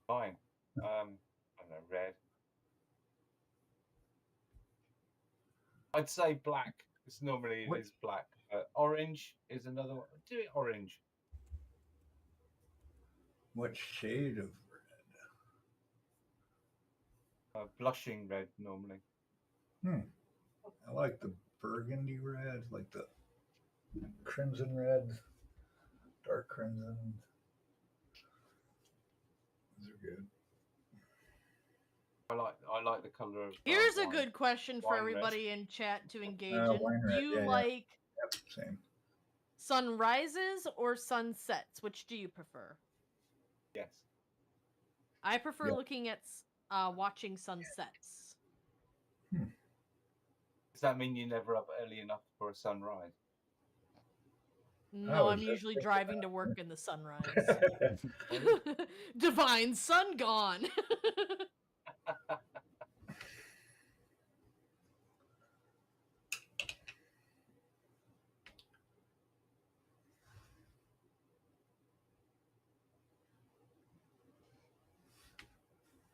Fine. I don't know, red. I'd say black. It's normally it is black. Orange is another one. Do it orange. What shade of red? Blushing red normally. I like the burgundy red, like the crimson red, dark crimson. Those are good. I like the color of. Here's a wine. good question for Wine everybody red. in chat to engage Wine in. red, Do you yeah. like Yep, same. sunrises or sunsets? Which do you prefer? Yes. I prefer Yep. looking at watching sunsets. Does that mean you're never up early enough for a sunrise? No, Oh, I'm is that usually just driving to work in the sunrise. Divine sun gone.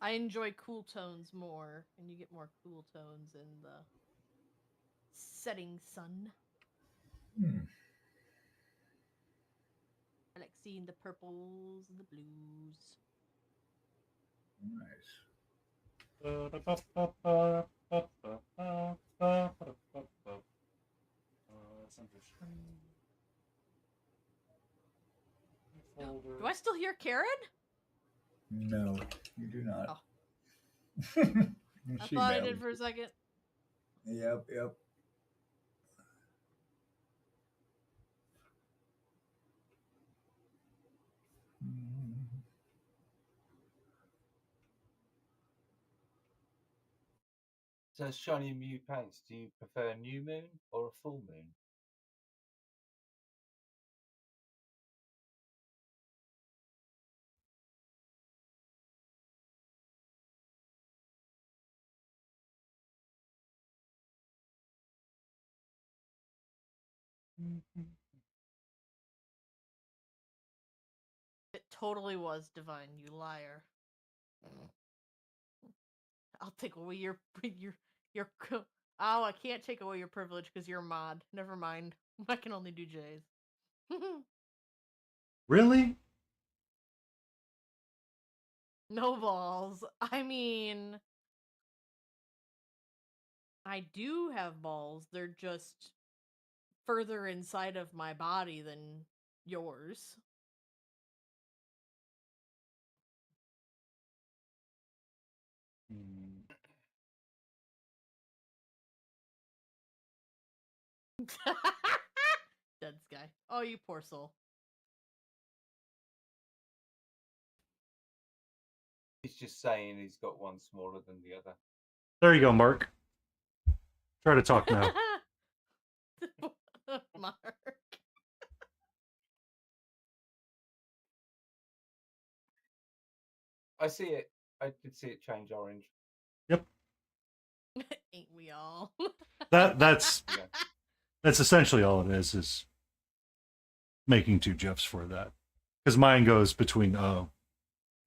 I enjoy cool tones more, and you get more cool tones in the setting sun. I like seeing the purples and the blues. Do I still hear Karen? No, you do not. Oh. I She thought I babbles. did for a second. Yep. So, Shiny Mew Pants, do you prefer a new moon or a full moon? It totally was Divine, you liar. I'll take away your oh, I can't take away your privilege because you're a mod. Never mind. I can only do J's. Really? No balls. I mean, I do have balls. They're just further inside of my body than yours. Dead Sky. Oh, you poor soul. He's just saying he's got one smaller than the other. There you go, Mark. Try to talk now. Mark. I see it. I did see it change orange. Yep. Ain't we all? That's Yeah. that's essentially all it is making two GIFs for that. Because mine goes between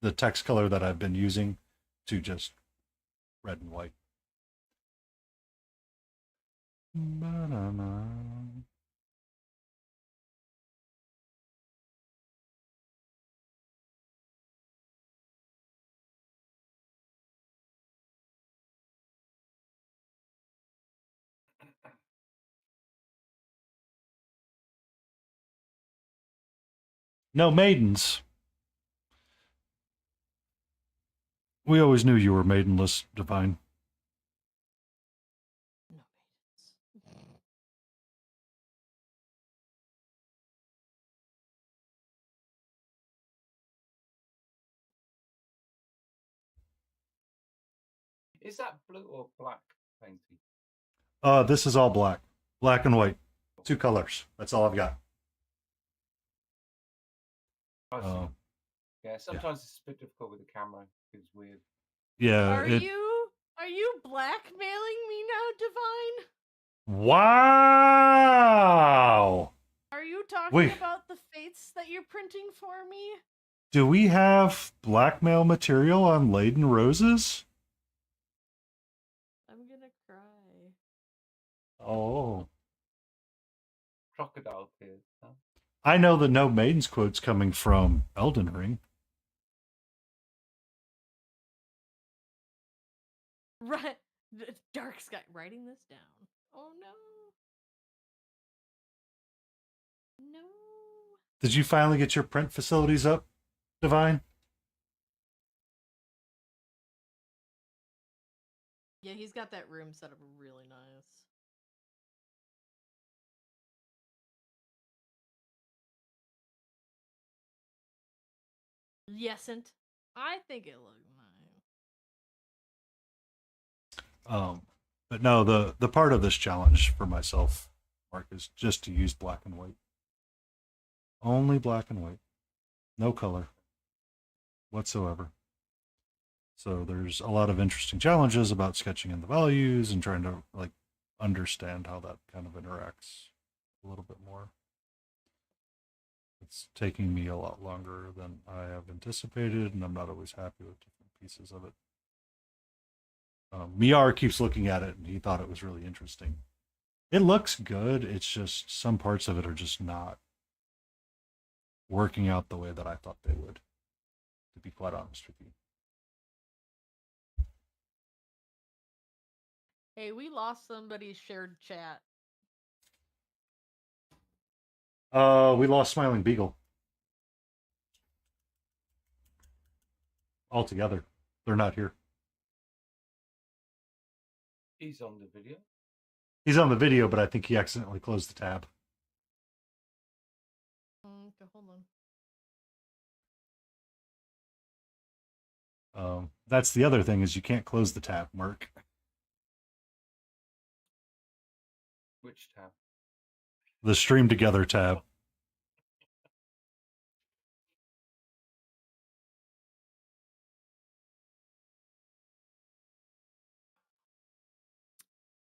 the text color that I've been using to just red and white. Ba-da-da. No maidens. We always knew you were maidenless, Divine. No Is that blue or black painting? This is all black. Black and white. Two colors. That's all I've got. I see. Yeah, sometimes it's a bit difficult with the camera. It's weird. Yeah. Are you blackmailing me now, Divine? Wow. Are you talking about the fates that you're printing for me? Do we have blackmail material on Laden Roses? I'm gonna cry. Oh. Crocodile tears. Huh? I know the No Maidens quote's coming from Elden Ring. Right. Dark Sky. Writing this down. Oh no. No. Did you finally get your print facilities up, Divine? Yeah, he's got that room set up really nice. Yesn't. I think it looks nice. But no, the part of this challenge for myself, Mark, is just to use black and white. Only black and white. No color whatsoever. So there's a lot of interesting challenges about sketching in the values and trying to like understand how that kind of interacts a little bit more. It's taking me a lot longer than I have anticipated, and I'm not always happy with different pieces of it. Miar keeps looking at it, and he thought it was really interesting. It looks good. It's just some parts of it are just not working out the way that I thought they would, to be quite honest with you. Hey, we lost somebody's shared chat. We lost Smiling Beagle. Altogether. They're not here. He's on the video. He's on the video, but I think he accidentally closed the tab. Okay, hold on. That's the other thing is you can't close the tab, Mark. Which tab? The Stream Together tab.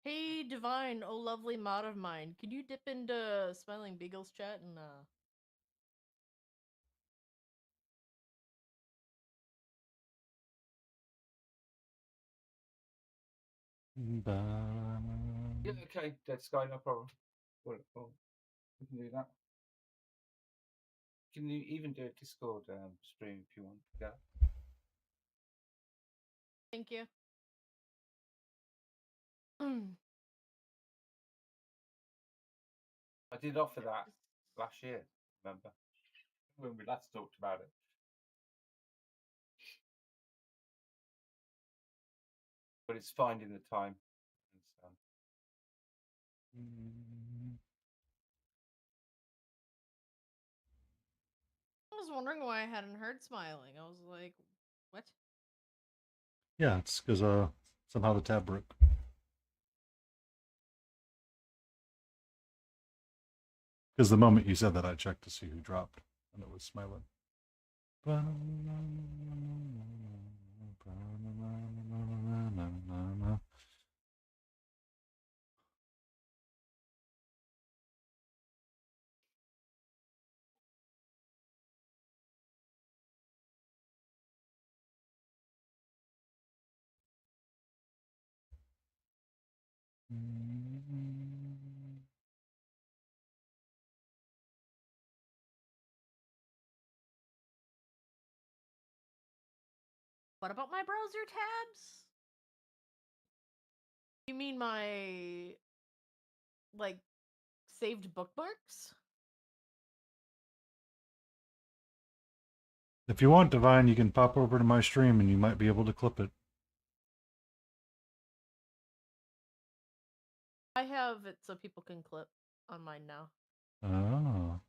Hey, Divine, oh lovely mod of mine. Can you dip into Smiling Beagle's chat and Yeah, okay, Dead Sky, no problem. Well, we can do that. Can you even do a Discord stream if you want? Yeah. Thank you. I did offer that last year, remember? When we last talked about it. But it's finding the time. I was wondering why I hadn't heard Smiling. I was like, what? Yeah, it's because somehow the tab broke. Because the moment you said that, I checked to see who dropped, and it was Smiling. What about my browser tabs? You mean my, like, saved bookmarks? If you want, Divine, you can pop over to my stream and you might be able to clip it. I have it so people can clip on mine now. Oh.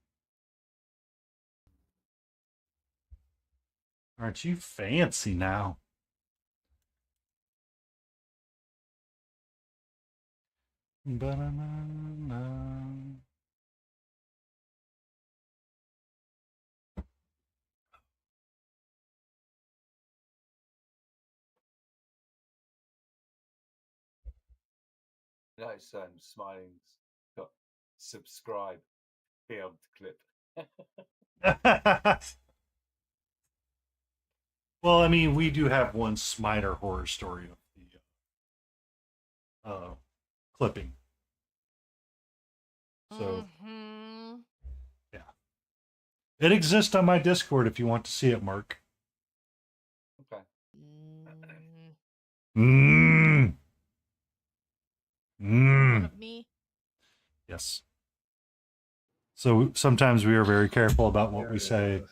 Aren't you fancy now? Ba-na-na-na. Nice Smiling's got subscribe failed clip. Well, I mean, we do have one Smiter horror story of the clipping. So, yeah. It exists on my Discord if you want to see it, Mark. Okay. One of me? Yes. So sometimes we are very careful about what we say.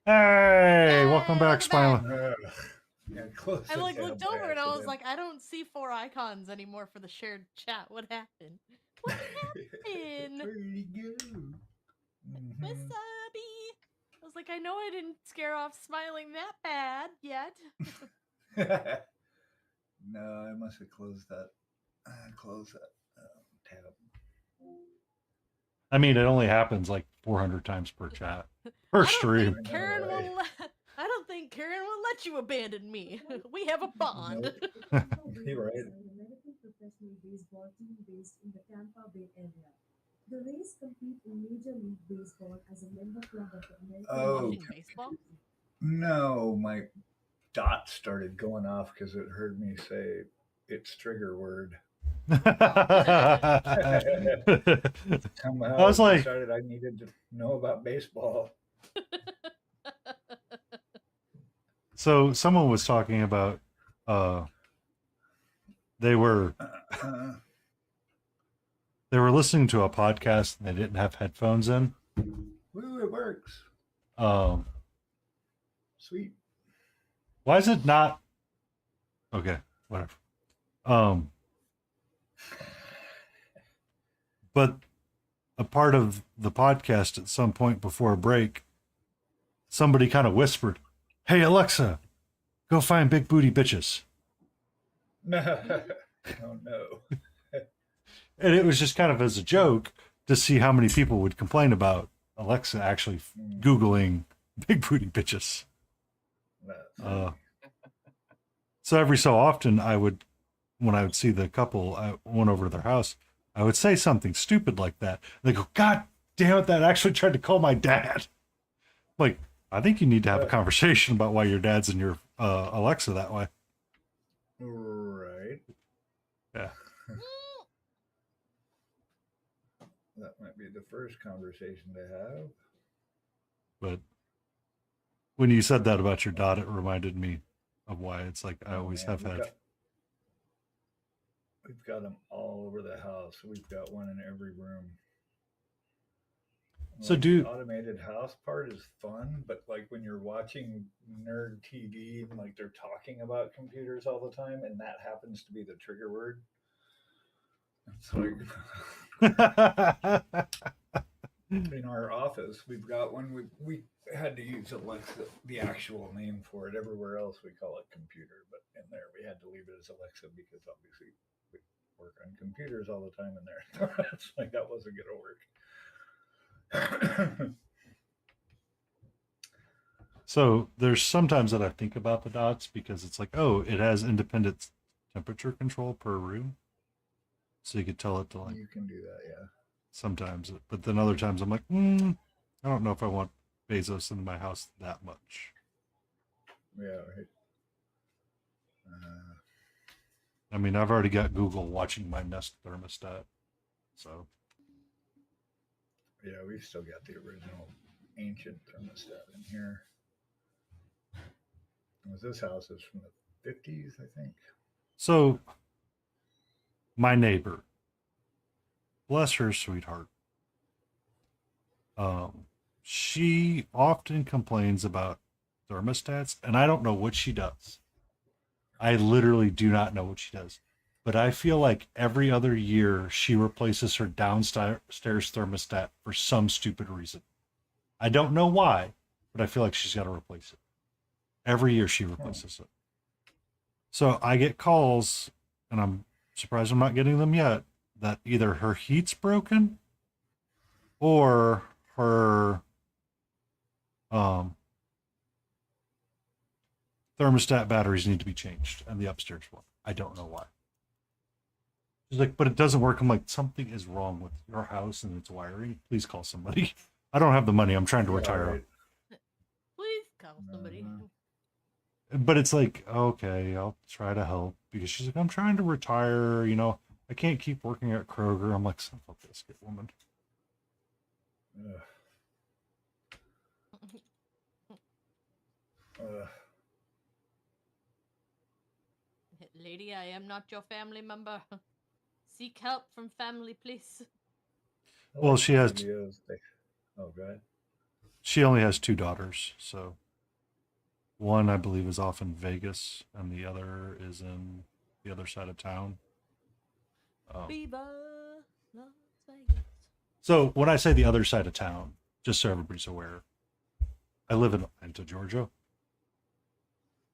Hey, welcome back, Smiling. I looked over and I was like, I don't see 4 icons anymore for the shared chat. What happened? What happened? Where did he go? Wasabi. was like, I know I didn't scare off Smiling that bad yet. No, I must have closed that. Tab. I mean, it only happens like 400 times per chat per stream. Karen will. I don't think Karen will let you abandon me. We have a bond. You're right. American professional baseball team based in the Tampa Bay area. The Rays compete in Major League Baseball as a member club of the American Watching baseball? No, my dot started going off because it heard me say its trigger word. Somehow I was like, decided I needed to know about baseball. So someone was talking about they were listening to a podcast and they didn't have headphones in. Woo, it works. Sweet. Why is it not? Okay, whatever. But a part of the podcast at some point before a break, somebody kind of whispered, "Hey Alexa, go find big booty bitches." Oh no. And it was just kind of as a joke to see how many people would complain about Alexa actually Googling big booty bitches. So every so often when I would see the couple, I went over to their house, I would say something stupid like that. They go, "God damn it, that actually tried to call my dad." Like, I think you need to have a conversation about why your dad's in your Alexa that way. Right. Yeah. That might be the first conversation to have. But when you said that about your dad, it reminded me of why it's like I always have had. We've got them all over the house. We've got one in every room. So the automated house part is fun, but like when you're watching nerd TV and like they're talking about computers all the time, and that happens to be the trigger word, it's like in our office we've got one. We had to use Alexa, the actual name for it. Everywhere else we call it computer, but in there we had to leave it as Alexa because obviously we work on computers all the time in there. It's like that wasn't going to work. So there's sometimes that I think about the dots because it's like, oh, it has independent temperature control per room, so you could tell it to like. You can do that, yeah. Sometimes, but then other times I'm like, I don't know if I want Bezos in my house that much. Yeah, right. I mean, I've already got Google watching my Nest thermostat, so. Yeah, we've still got the original ancient thermostat in here. This house is from the 50s, I think. So, my neighbor, bless her sweetheart, she often complains about thermostats, and I don't know what she does. I literally do not know what she does. But I feel like every other year she replaces her downstairs thermostat for some stupid reason. I don't know why, but I feel like she's got to replace it. Every year she replaces it. So I get calls, and I'm surprised I'm not getting them yet, that either her heat's broken or her thermostat batteries need to be changed, and the upstairs one. I don't know why. She's like, but it doesn't work. I'm like, something is wrong with your house and its wiring. Please call somebody. I don't have the money. I'm trying to retire. Right. Please call somebody. But it's like, okay, I'll try to help, because she's like, I'm trying to retire. You know, I can't keep working at Kroger. I'm like, son of a biscuit, woman. Lady, I am not your family member. Seek help from family, please. Well, she has. Oh, go ahead. She only has 2 daughters, so one I believe is off in Vegas, and the other is in the other side of town. Viva Las Vegas. So when I say the other side of town, just so everybody's aware, I live in Atlanta, Georgia.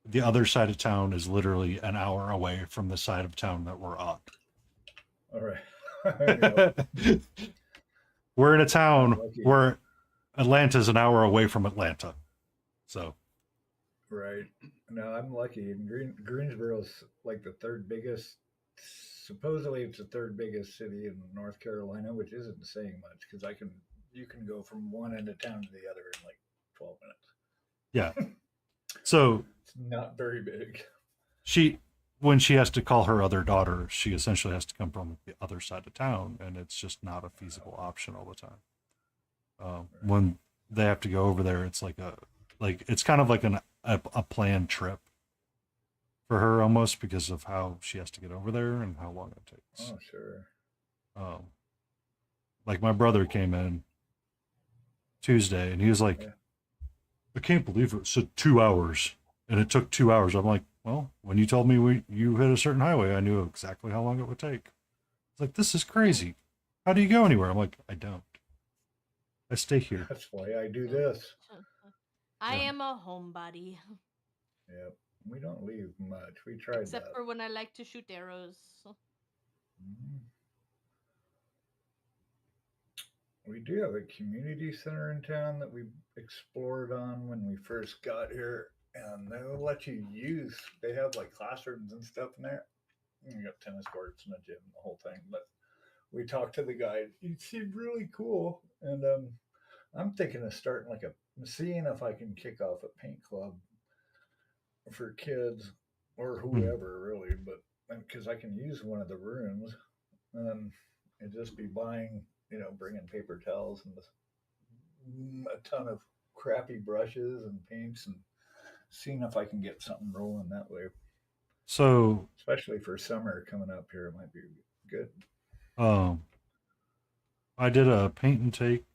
The other side of town is literally an hour away from the side of town that we're on. All right. Yep. We're in a town Lucky. where Atlanta's an hour away from Atlanta. So. Right. No, I'm lucky. And Greensboro's like the third biggest. Supposedly, it's the third biggest city in North Carolina, which isn't saying much because you can go from one end of town to the other in like 12 minutes. Yeah. So it's not very big. When she has to call her other daughter, she essentially has to come from the other side of town, and it's just not a feasible option all the time. Right. When they have to go over there, it's it's kind of like a planned trip for her almost because of how she has to get over there and how long it takes. Oh, sure. Like my brother came in Tuesday and he was like, I can't believe it said 2 hours and it took 2 hours. I'm like, well, when you told me you hit a certain highway, I knew exactly how long it would take. It's like, this is crazy. How do you go anywhere? I'm like, I don't. I stay here. That's why I do this. I am a homebody. Yep. We don't leave much. We tried Except that. for when I like to shoot arrows. Mm-hmm. We do have a community center in town that we explored on when we first got here, and they'll let you use. They have like classrooms and stuff in there. You got tennis courts and a gym, the whole thing. But we talked to the guy. He seemed really cool, and I'm thinking of starting seeing if I can kick off a paint club for kids or whoever really, but because I can use one of the rooms and just be buying, bringing paper towels and a ton of crappy brushes and paints and seeing if I can get something rolling that way. So, especially for summer coming up here, it might be good. I did a paint and take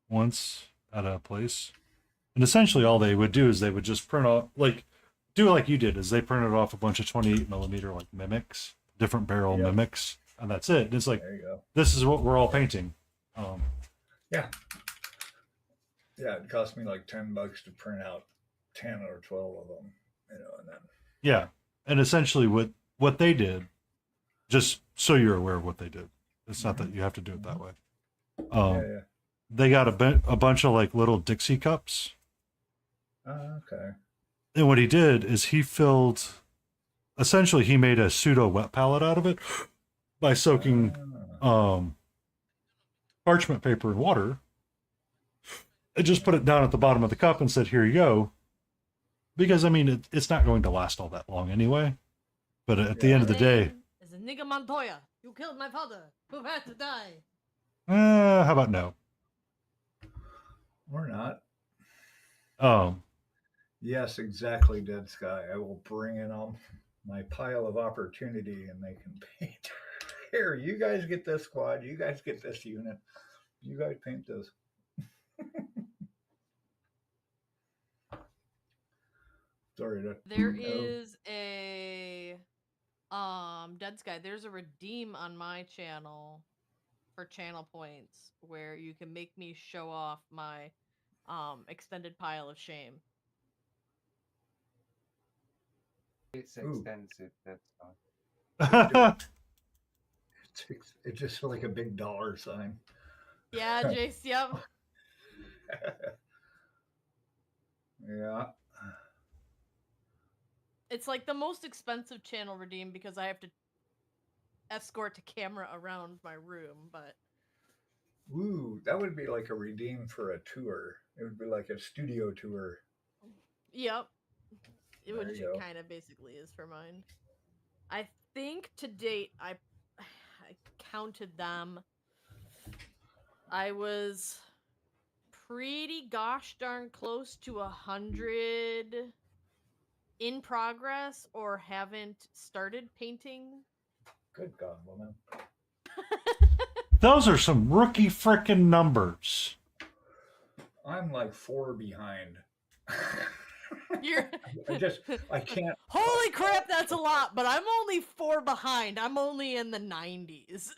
once at a place, and essentially all they would do is they would just print off do like you did, is they printed off a bunch of 28 millimeter mimics, different barrel mimics, and that's it. And it's like, there you go. This is what we're all painting. Yeah, it cost me like $10 to print out 10 or 12 of them, and then and essentially what they did, just so you're aware of what they did. It's not that you have to do it that way. They got a bunch of little Dixie cups. Okay. And what he did is he made a pseudo wet palette out of it by soaking parchment paper in water and just put it down at the bottom of the cup and said, here you go. Because, it's not going to last all that long anyway. But at the end of the day... As a nigga Montoya, you killed my father, who had to die. How about no? Or not. Yes, exactly, Dead Sky. I will bring in all my pile of opportunity and they can paint. Here, you guys get this squad. You guys get this unit. You guys paint this. Sorry. There is a Dead Sky. There's a redeem on my channel for channel points where you can make me show off my extended pile of shame. It's extensive. That's fine. It's just like a big dollar sign. Yeah, Jace. Yep. Yeah. It's like the most expensive channel redeem because I have to escort the camera around my room, but... Ooh, that would be like a redeem for a tour. It would be like a studio tour. Yep. Which it kind of basically is for mine. I think to date, I counted them. I was pretty gosh darn close to 100 in progress or haven't started painting. Good God, woman. Those are some rookie frickin' numbers. I'm like 4 behind. You're... I can't. Holy crap, that's a lot, but I'm only 4 behind. I'm only in the 90s.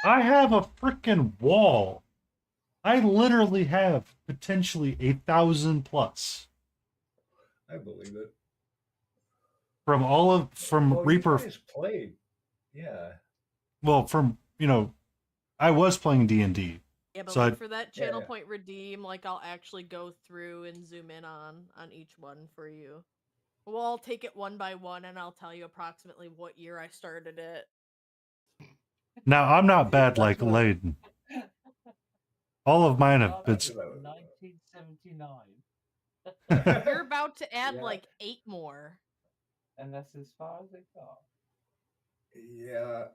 I have a frickin' wall I literally have potentially 1,000 plus I believe it. from Well, Reaper. you guys played, yeah. Well, I was playing D&D. Yeah, but So like I, for that channel Yeah. point redeem, like I'll actually go through and zoom in on each one for you. Well, I'll take it one by one, and I'll tell you approximately what year I started it. now I'm not Yeah, bad that's like what- Layden. All of mine have been. That's what I was- 1979. You're about to add Yeah. like 8 more. And that's as far as it got. Yeah.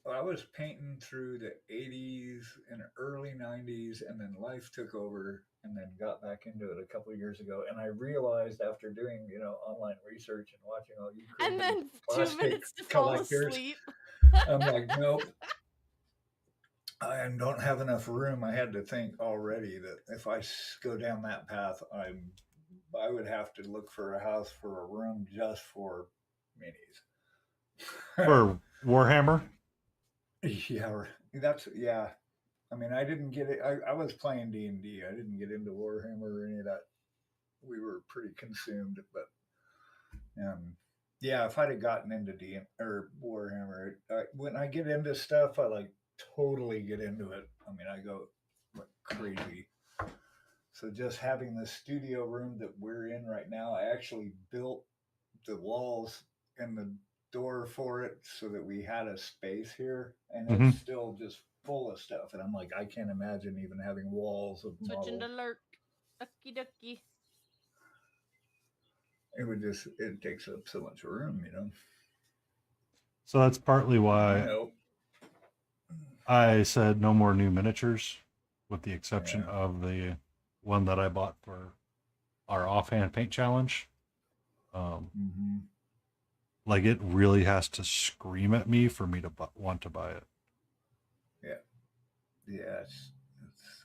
I was painting through the 80s and early 90s, and then life took over, and then got back into it a couple of years ago. And I realized after doing online research and watching all you crazy And then 2 plastic minutes to fall collectors, asleep. I'm like, nope. I don't have enough room. I had to think already that if I go down that path, I would have to look for a house for a room just for minis. For Warhammer? Yeah, yeah. I mean, I didn't get it. I was playing D&D. I didn't get into Warhammer or any of that. We were pretty consumed, but yeah, if I'd have gotten into D or Warhammer, when I get into stuff, I like totally get into it. I mean, I go like crazy. So just having the studio room that we're in right now, I actually built the walls and the door for it so that we had a space here, and it's still just full of stuff. And I'm like, I can't imagine even having walls of Switching to models. lurk. Ducky ducky. It takes up so much room. So that's partly I why know. I said no more new miniatures, with the exception Yeah. of the one that I bought for our offhand paint challenge. Like it really has to scream at me for me to want to buy it. Yeah,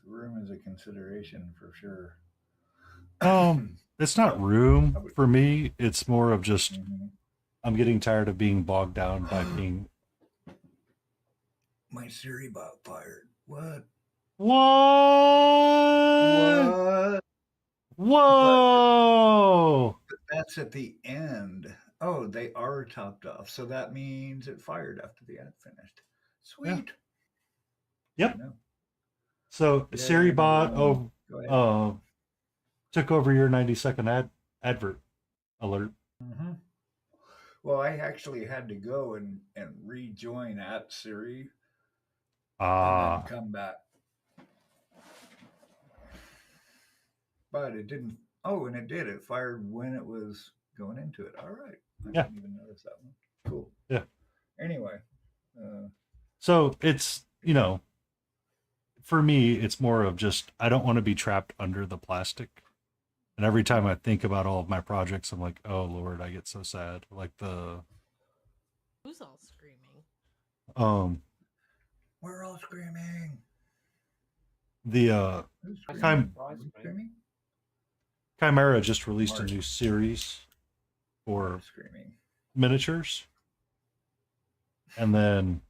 room is a consideration for sure. It's not room for me. It's more of just I'm getting tired of being bogged down by being. My Siri bot fired. What? What? Whoa! But that's at the end. Oh, they are topped off. So that means it fired after the ad finished. Sweet. Yep. No. So Yeah, Siri bot Go ahead. took over your 90-second advert alert. Well, I actually had to go and rejoin at Siri Ah. and then come back. But it didn't. Oh, and it did. It fired when it was going into it. All right. I didn't even notice that one. Cool. Yeah. Anyway. So it's, for me, it's more of just, I don't want to be trapped under the plastic. And every time I think about all of my projects, I'm like, oh, Lord, I get so sad. Like Who's all screaming? We're all screaming. The Chimera just released a new series for miniatures. And then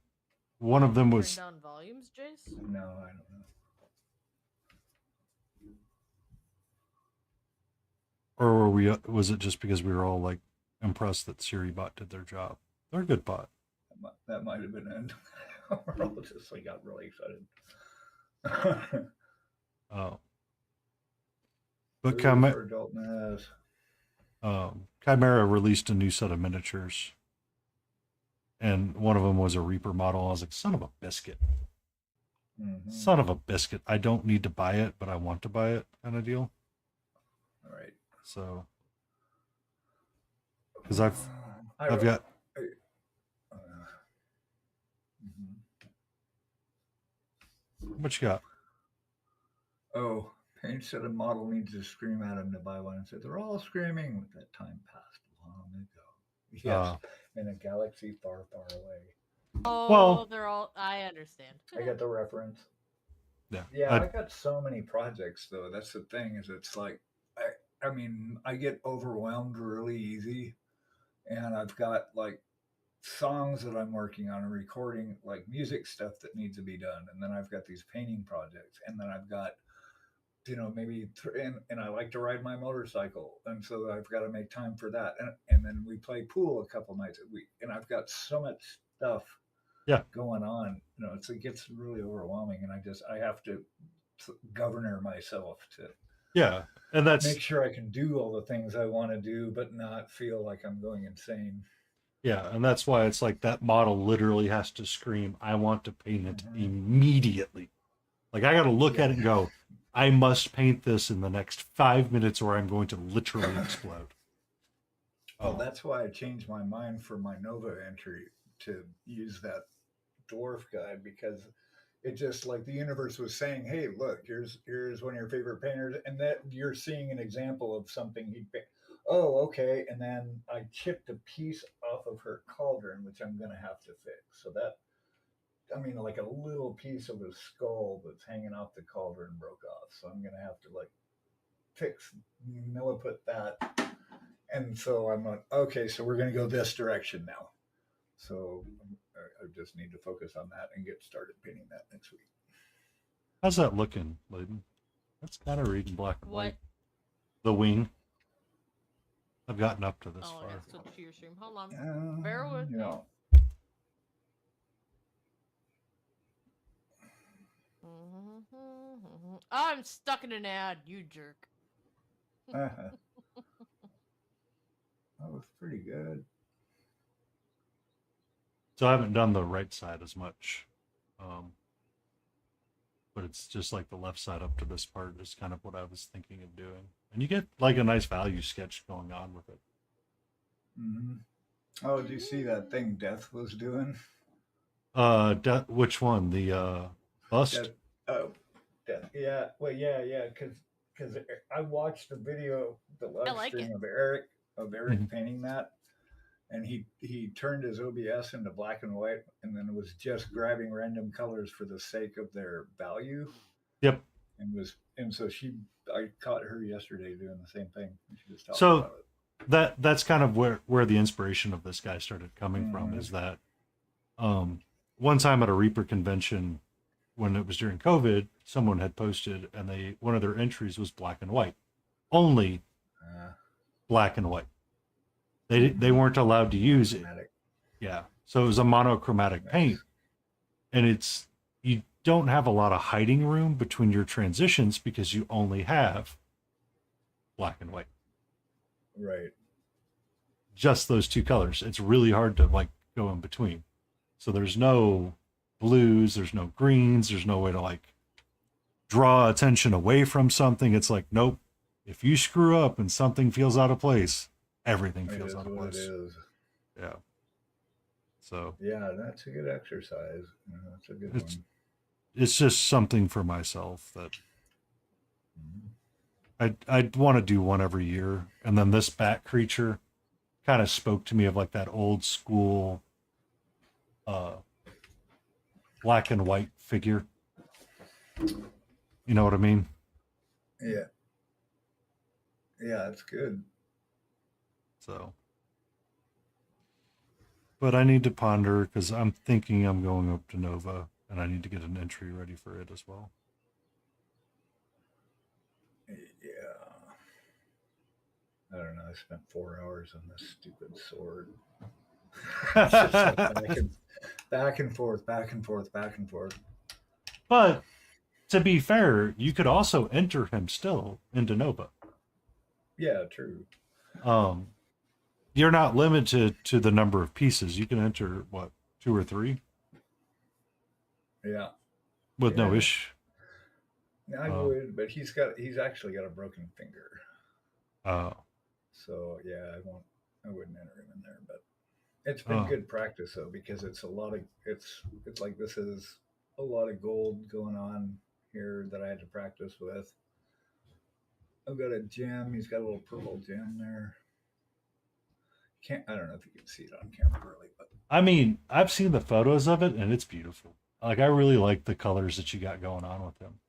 one of them was Turn down volumes, Jace? No, I don't know. Or was it just because we were all like impressed that Siri bot did their job? They're a good bot. That might have been it. We're all just got really excited. Oh. But Chimera released a new set of miniatures. And one of them was a Reaper model. I was like, son of a biscuit. Son of a biscuit. I don't need to buy it, but I want to buy it kind of deal. All right. So, because I've got. What you got? Oh, Paint said a model needs to scream at him to buy one, and said they're all screaming. But that time passed long ago. Yes, in a galaxy far, far away. Oh, well, they're all. I understand. I get the reference. Yeah. Yeah, I got so many projects though. That's the thing. Is it's like I get overwhelmed really easy, and I've got like songs that I'm working on and recording, like music stuff that needs to be done. And then I've got these painting projects. And then I've got, maybe, and I like to ride my motorcycle. And so I've got to make time for that. And then we play pool a couple nights a week. And I've got so much stuff going on. It gets really overwhelming. And I have to governor myself to and that's make sure I can do all the things I want to do, but not feel like I'm going insane. And that's why it's like that model literally has to scream, I want to paint it immediately. Like I got to look at it and go, I must paint this in the next 5 minutes or I'm going to literally explode. Oh, that's why I changed my mind for my Nova entry to use that dwarf guy, because it just, like, the universe was saying, hey, look, here's one of your favorite painters, and that you're seeing an example of something he painted. Oh, okay. And then I chipped a piece off of her cauldron, which I'm going to have to fix. So that, like a little piece of a skull that's hanging off the cauldron broke off. So I'm going to have to, like, milliput that. And so I'm like, okay, so we're going to go this direction now. So I just need to focus on that and get started painting that next week. How's that looking, Layden? That's kind of reading black and white. What? The wing. I've gotten up to this far. I switch to your stream. Hold on. Bear with me. I'm stuck in an ad, you jerk. That was pretty good. So I haven't done the right side as much. But it's just like the left side up to this part is kind of what I was thinking of doing. And you get like a nice value sketch going on with it. Mm-hmm. Oh, did you see that thing Death was doing? Which one? The bust? Death. Yeah. Well, yeah. Because I watched the video, the live stream of Eric painting that, and he turned his OBS into black and white, and then was just grabbing random colors for the sake of their value. Yep. And so I caught her yesterday doing the same thing. She was talking about it. That's kind of where the inspiration of this guy started coming from, is that one time at a Reaper convention when it was during COVID, someone had posted, and one of their entries was black and white, only black and white. They weren't allowed to use it. Yeah, so it was a monochromatic paint, and you don't have a lot of hiding room between your transitions because you only have black and white. Right. Just those two colors. It's really hard to like go in between. So there's no blues, there's no greens, there's no way to like draw attention away from something. It's like, nope. If you screw up and something feels out of place, everything feels out of place. It is. Yeah. So. Yeah, that's a good exercise. That's a good one. It's just something for myself that I'd want to do one every year. And then this bat creature kind of spoke to me of like that old school black and white figure. You know what I mean? Yeah. Yeah, it's good. So. But I need to ponder because I'm thinking I'm going up to Nova and I need to get an entry ready for it as well. Yeah. I don't know. I spent 4 hours on this stupid sword. Back and forth. But to be fair, you could also enter him still into Nova. Yeah, true. You're not limited to the number of pieces. You can enter, 2 or 3? Yeah. With no issue. I would, but he's actually got a broken finger. Oh. So yeah, I wouldn't enter him in there, but it's been good practice though, because it's like this is a lot of gold going on here that I had to practice with. I've got a gem. He's got a little purple gem there. I don't know if you can see it on camera really, but I mean, I've seen the photos of it and it's beautiful. Like I really like the colors that you got going on with him.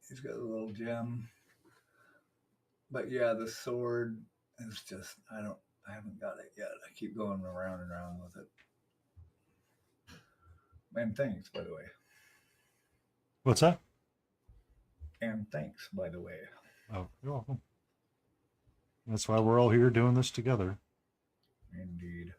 He's got a little gem. But yeah, the sword is just I haven't got it yet. I keep going around and around with it. And thanks, by the way. What's that? And thanks, by the way. Oh, you're welcome. That's why we're all here doing this together. Indeed.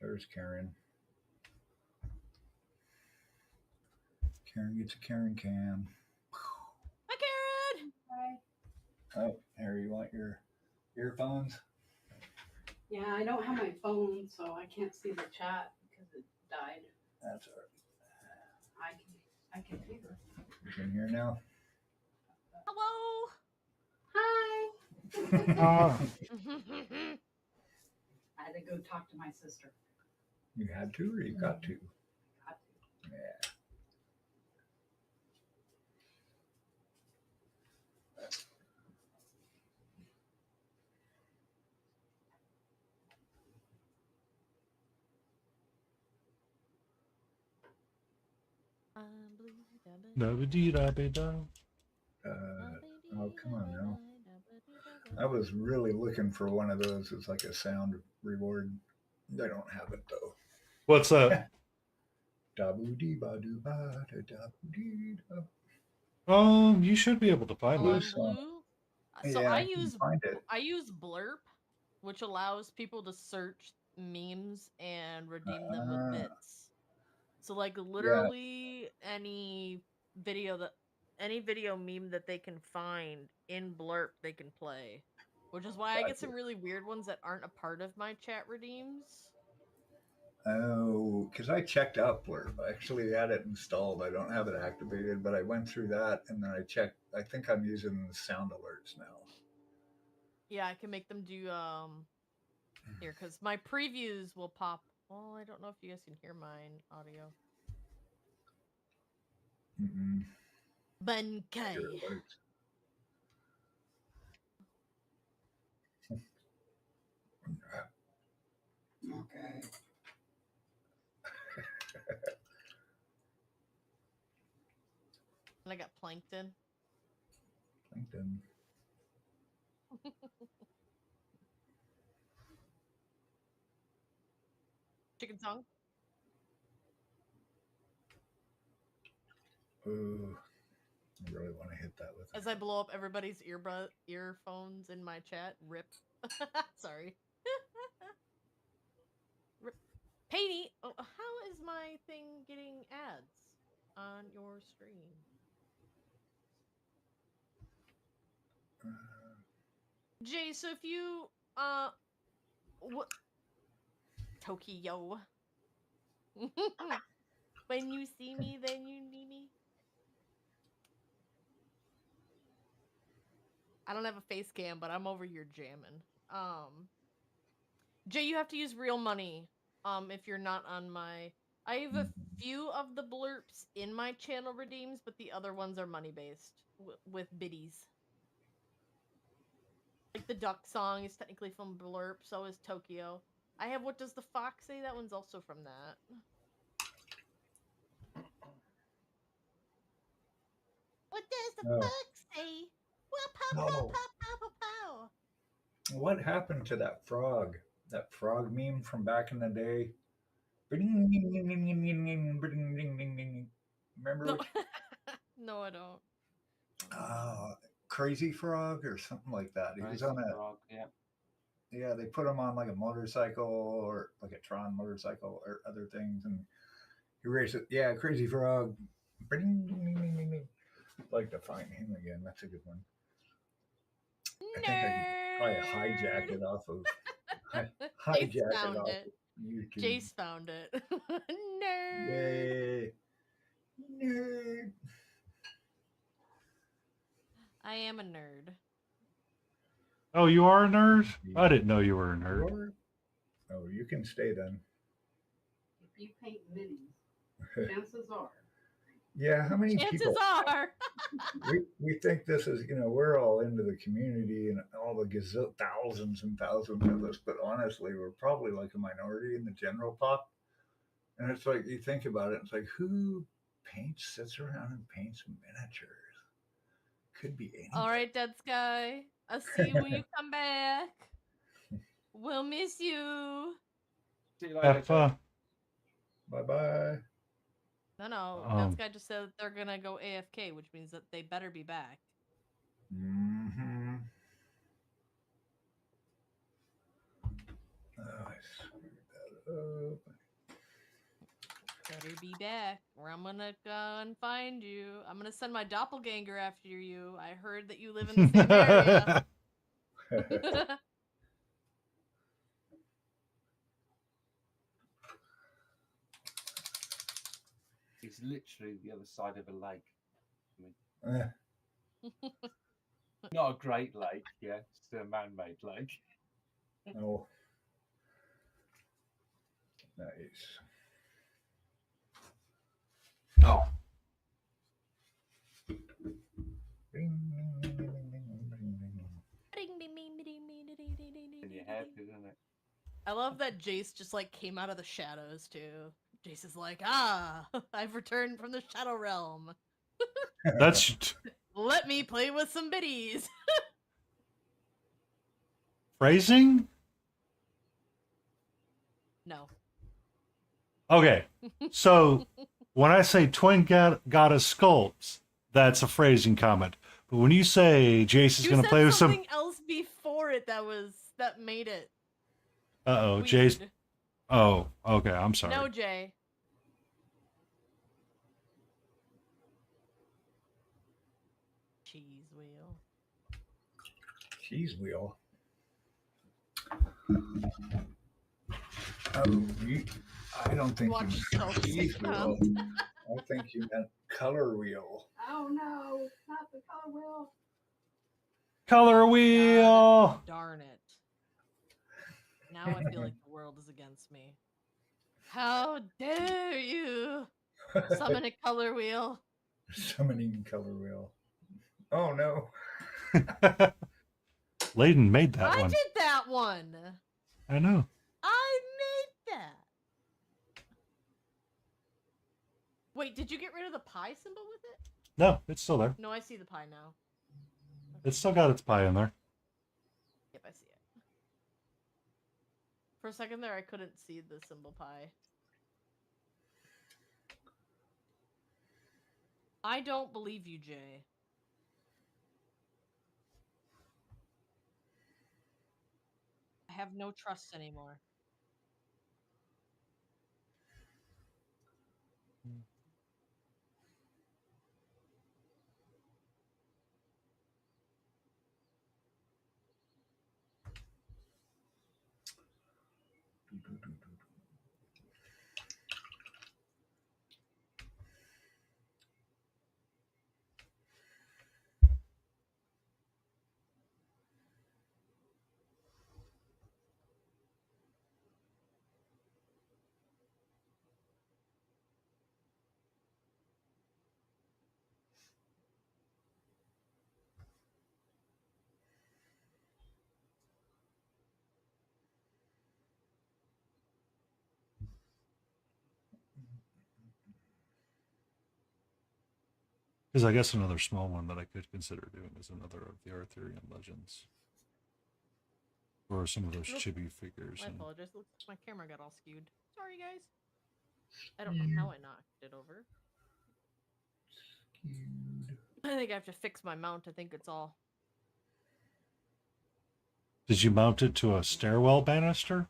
There's Karen. Karen gets a Karen can. Hi, Karen. Hi. Oh, Harry, you want your earphones? Yeah, I don't have my phone, so I can't see the chat because it died. That's all right. I can hear. You can hear now? Hello. Hi. Ah, I had to go talk to my sister. You had to or you got to? Got to. Yeah. da-ba-dee-da-ba-da. Oh, come on now. I was really looking for one of those as like a sound reward. They don't have it though. What's that? Da-boo-dee-ba-doo-ba-da-da-boo-dee-da. You should be able to find Oh, that. I'm song. blue. So Yeah, I I can use find it. Blurp, which allows people to search memes and redeem them with bits. So like literally any video meme that they can find in Blurp they can play. Which is why I get some really weird ones that aren't a part of my chat redeems. Oh, because I checked out Blurb. I actually had it installed. I don't have it activated, but I went through that and then I checked. I think I'm using the sound alerts now. Yeah, I can make them do here because my previews will pop. Well, I don't know if you guys can hear mine audio. Mm-mm. Benkei. Your alerts. Okay. And I got Plankton. Plankton. Chicken tongue. Ooh, I really want to hit that with As I blow up everybody's earphones in my chat. Rip. Sorry. Rip. Patey, how is my thing getting ads on your stream? Jay, so if you what Tokyo. When you see me, then you need me. I don't have a face cam, but I'm over here jamming. Jay, you have to use real money. If you're not on my, I have a few of the blurps in my channel redeems, but the other ones are money based with biddies. Like the duck song is technically from Blurp, so is Tokyo. I have What Does the Fox Say? That one's also from that. What does the fox say? Well, pow, pow, pow, pow, pow, pow. What happened to that frog? That frog meme from back in the day? Remember? No, no I don't. Crazy Frog or something like that. He was on a Frog, yeah. Yeah, they put him on like a motorcycle or like a Tron motorcycle or other things, and he raced it. Yeah, Crazy Frog. I'd like to find him again. That's a good one. I think I could probably hijack it off of Jace found it. YouTube. Jace found it. Nerd. Yay. Nerd. I am a nerd. Oh, you are a nerd? I didn't know you were a nerd. Oh, you can stay then. If you paint minis, chances are. Yeah, how many Chances people? are. we think this is, we're all into the community and all the thousands and thousands of us, but honestly, we're probably like a minority in the general pop. And it's like, you think about it, it's like, who paints, sits around and paints miniatures. Could be anything. All right, Dead Sky. I'll see you when you come back. We'll miss you. See you later. Have fun. Bye-bye. No, Dead Sky just said that they're gonna go AFK, which means that they better be back. Mm-hmm. Oh, I screwed that up. Better be back, or I'm gonna go and find you. I'm gonna send my doppelganger after you. I heard that you live in the same area. It's literally the other side of a lake. I mean, not a great lake, yeah, it's a man-made lake. Oh, nice. Oh. And you have to, isn't it? I love that Jace just like came out of the shadows too. Jace is like, ah, I've returned from the Shadow Realm. That's Let me play with some biddies. phrasing? No. Okay. So when I say twin goddess sculpts, that's a phrasing comment. But when you say Jace is going to play with some... something else before it that made it. Uh-oh, weird. Jace... Oh, okay, I'm sorry. No, Jay. Cheese wheel. Cheese wheel. Oh, I don't think you meant cheese wheel. I think you meant color wheel. Oh no, not the color wheel. Color wheel! God, darn it. Now I feel like the world is against me. How dare you summon a color wheel? Summoning color wheel. Oh no. Layden made that I one. did that one. I know. I made that. Wait, did you get rid of the pie symbol with it? No, it's still there. No, I see the pie now. It's still got its pie in there. Yep, I see it. For a second there, I couldn't see the symbol pie. I don't believe you, Jay. I have no trust anymore. Because I guess another small one that I could consider doing is another of the Arthurian legends. Or some of those chibi figures. I apologize. Looks like my camera got all skewed. Sorry, guys. I don't know how I knocked it over. I think I have to fix my mount. I think it's all. Did you mount it to a stairwell banister?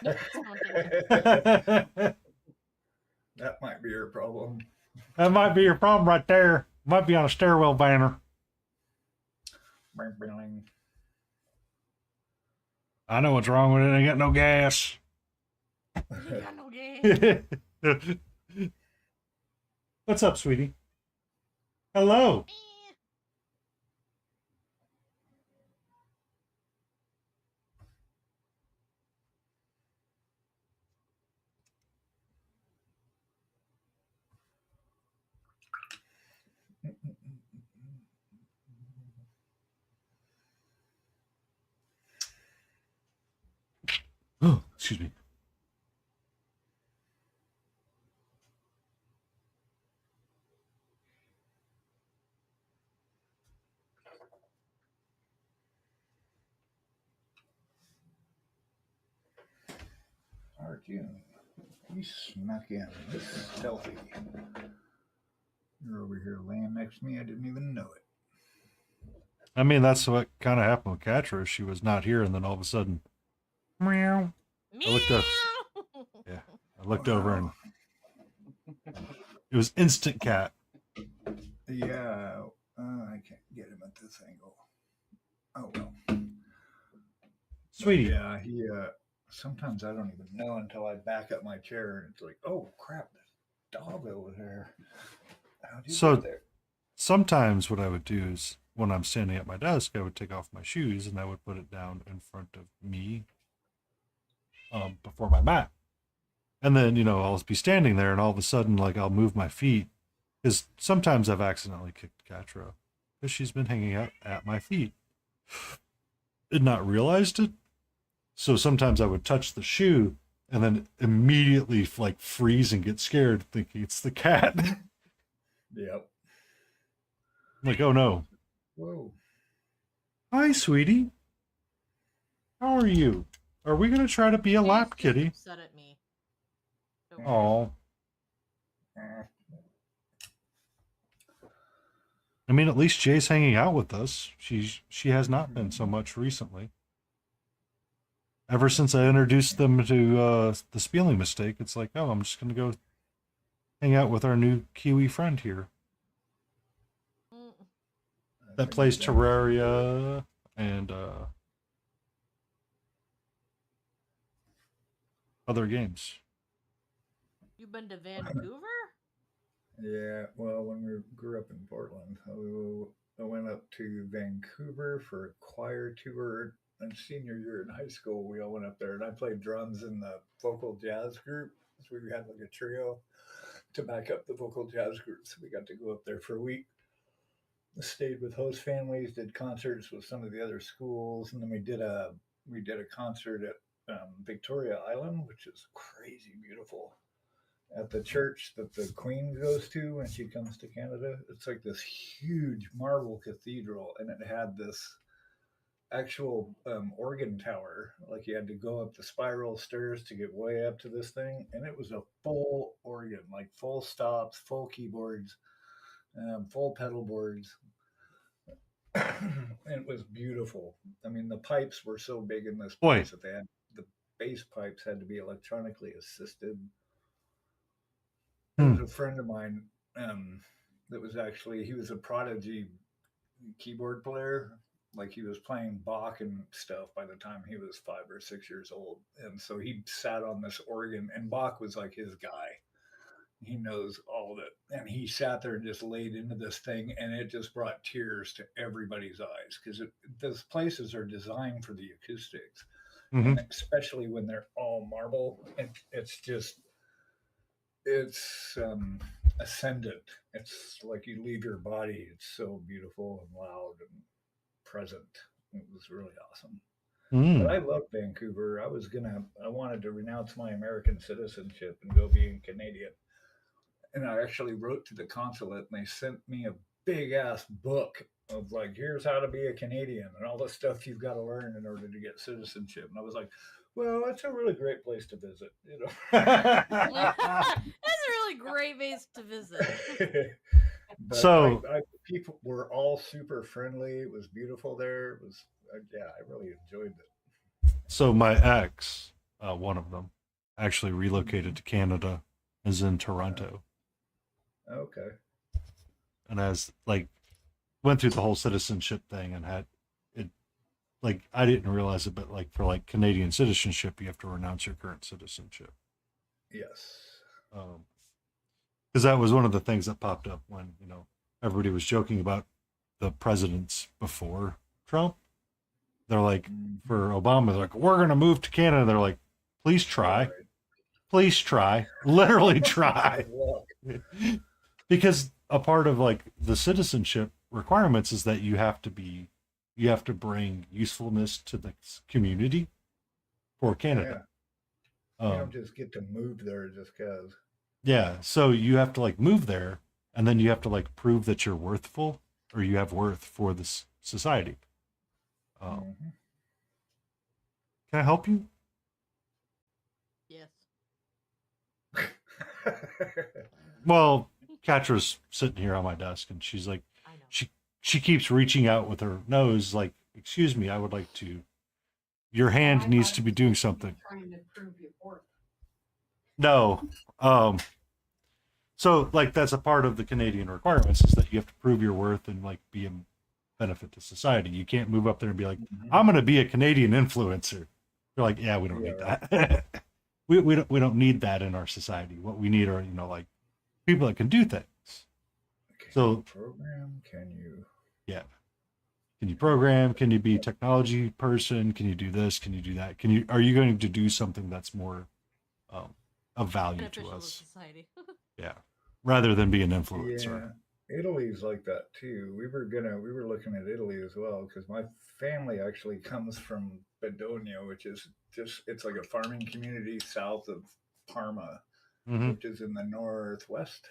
Nope, it's mounted. That might be your problem. That might be your problem right there. Might be on a stairwell banner. I know what's wrong with it. I ain't got no gas. You got no game. What's up, sweetie? Hello. Oh, excuse me. June. You snuck in. This is stealthy. You're over here laying next to me. I didn't even know it. I mean, that's what kind of happened with Catra. She was not here, and then all of a sudden, meow. I looked up. Yeah, I looked over, and it was instant cat. Yeah, I can't get him at this angle. Oh well. Sweetie. Yeah, he. Sometimes I don't even know until I back up my chair, and it's like, oh crap, there's a dog over there. How'd you get there? Sometimes what I would do is when I'm standing at my desk, I would take off my shoes and I would put it down in front of me before my mat. And then, I'll be standing there and all of a sudden, like, I'll move my feet because sometimes I've accidentally kicked Catra because she's been hanging out at my feet. Did not realized it. So sometimes I would touch the shoe and then immediately like freeze and get scared thinking it's the cat. Yep. Like, oh no. Whoa. Hi, sweetie. How are you? Are we going to try to be a lap kitty? Upset at me. Oh. I mean, at least Jay's hanging out with us. She has not been so much recently. Ever since I introduced them to the spelling mistake, it's like, oh, I'm just going to go hang out with our new Kiwi friend here. That plays Terraria and other games. You've been to Vancouver? Yeah, well, when we grew up in Portland, I went up to Vancouver for a choir tour. And senior year in high school, we all went up there, and I played drums in the vocal jazz group. So we had like a trio to back up the vocal jazz group. So we got to go up there for a week. Stayed with host families, did concerts with some of the other schools, and then we did a concert at Victoria Island, which is crazy beautiful. At the church that the Queen goes to when she comes to Canada, it's like this huge marble cathedral, and it had this actual organ tower. Like you had to go up the spiral stairs to get way up to this thing, and it was a full organ, like full stops, full keyboards, full pedal boards. And it was beautiful. I mean, the pipes were so big in this place that they had the bass pipes had to be electronically assisted. There was a friend of mine that was actually, he was a prodigy keyboard player. Like he was playing Bach and stuff by the time he was 5 or 6 years old. And so he sat on this organ, and Bach was like his guy. He knows all of it. And he sat there and just laid into this thing, and it just brought tears to everybody's eyes because those places are designed for the acoustics. Mm-hmm. And especially when they're all marble. It's ascendant. It's like you leave your body. It's so beautiful and loud and present. It was really awesome. But I love Vancouver. I wanted to renounce my American citizenship and go being Canadian. And I actually wrote to the consulate, and they sent me a big ass book of like, here's how to be a Canadian and all the stuff you've got to learn in order to get citizenship. And I was like, well, that's a really great place to visit, That's a really great place to visit. So people were all super friendly. It was beautiful there. It was, I really enjoyed it. So my ex, one of them, actually relocated to Canada, is in Toronto. Okay. And went through the whole citizenship thing and had it, like, I didn't realize it, but like for like Canadian citizenship, you have to renounce your current citizenship. Yes. Because that was one of the things that popped up when, everybody was joking about the presidents before Trump. They're like, for Obama, they're like, we're going to move to Canada. They're like, please try. Right. Please try. Literally try. Because a part of like the citizenship requirements is that you have to bring usefulness to the community for Canada. Yeah. You don't just get to move there just because. Yeah. So you have to like move there, and then you have to like prove that you're worthful or you have worth for this society. Can I help you? Yes. Well, Katra's sitting here on my desk, and she's like, I know. she keeps reaching out with her nose, like, "Excuse me, I would like to. Your I hand needs thought to it be was doing you something." Trying to prove your worth. No. So like that's a part of the Canadian requirements is that you have to prove your worth and like be a benefit to society. You can't move up there and be like, I'm going to be a Canadian influencer. They're like, yeah, we don't need that. we don't need that in our society. What we need are, you know, like people that can do things. Can So you program? Can you? Yeah. Can you program? Can you be a technology person? Can you do this? Can you do that? Are you going to do something that's more of value Beneficial to to us? society. Yeah. Rather than be an influencer. Yeah, Italy's like that too. We were looking at Italy as well because my family actually comes from Bedonia, which is it's like a farming community south of Parma, Mm-hmm. which is in the northwest.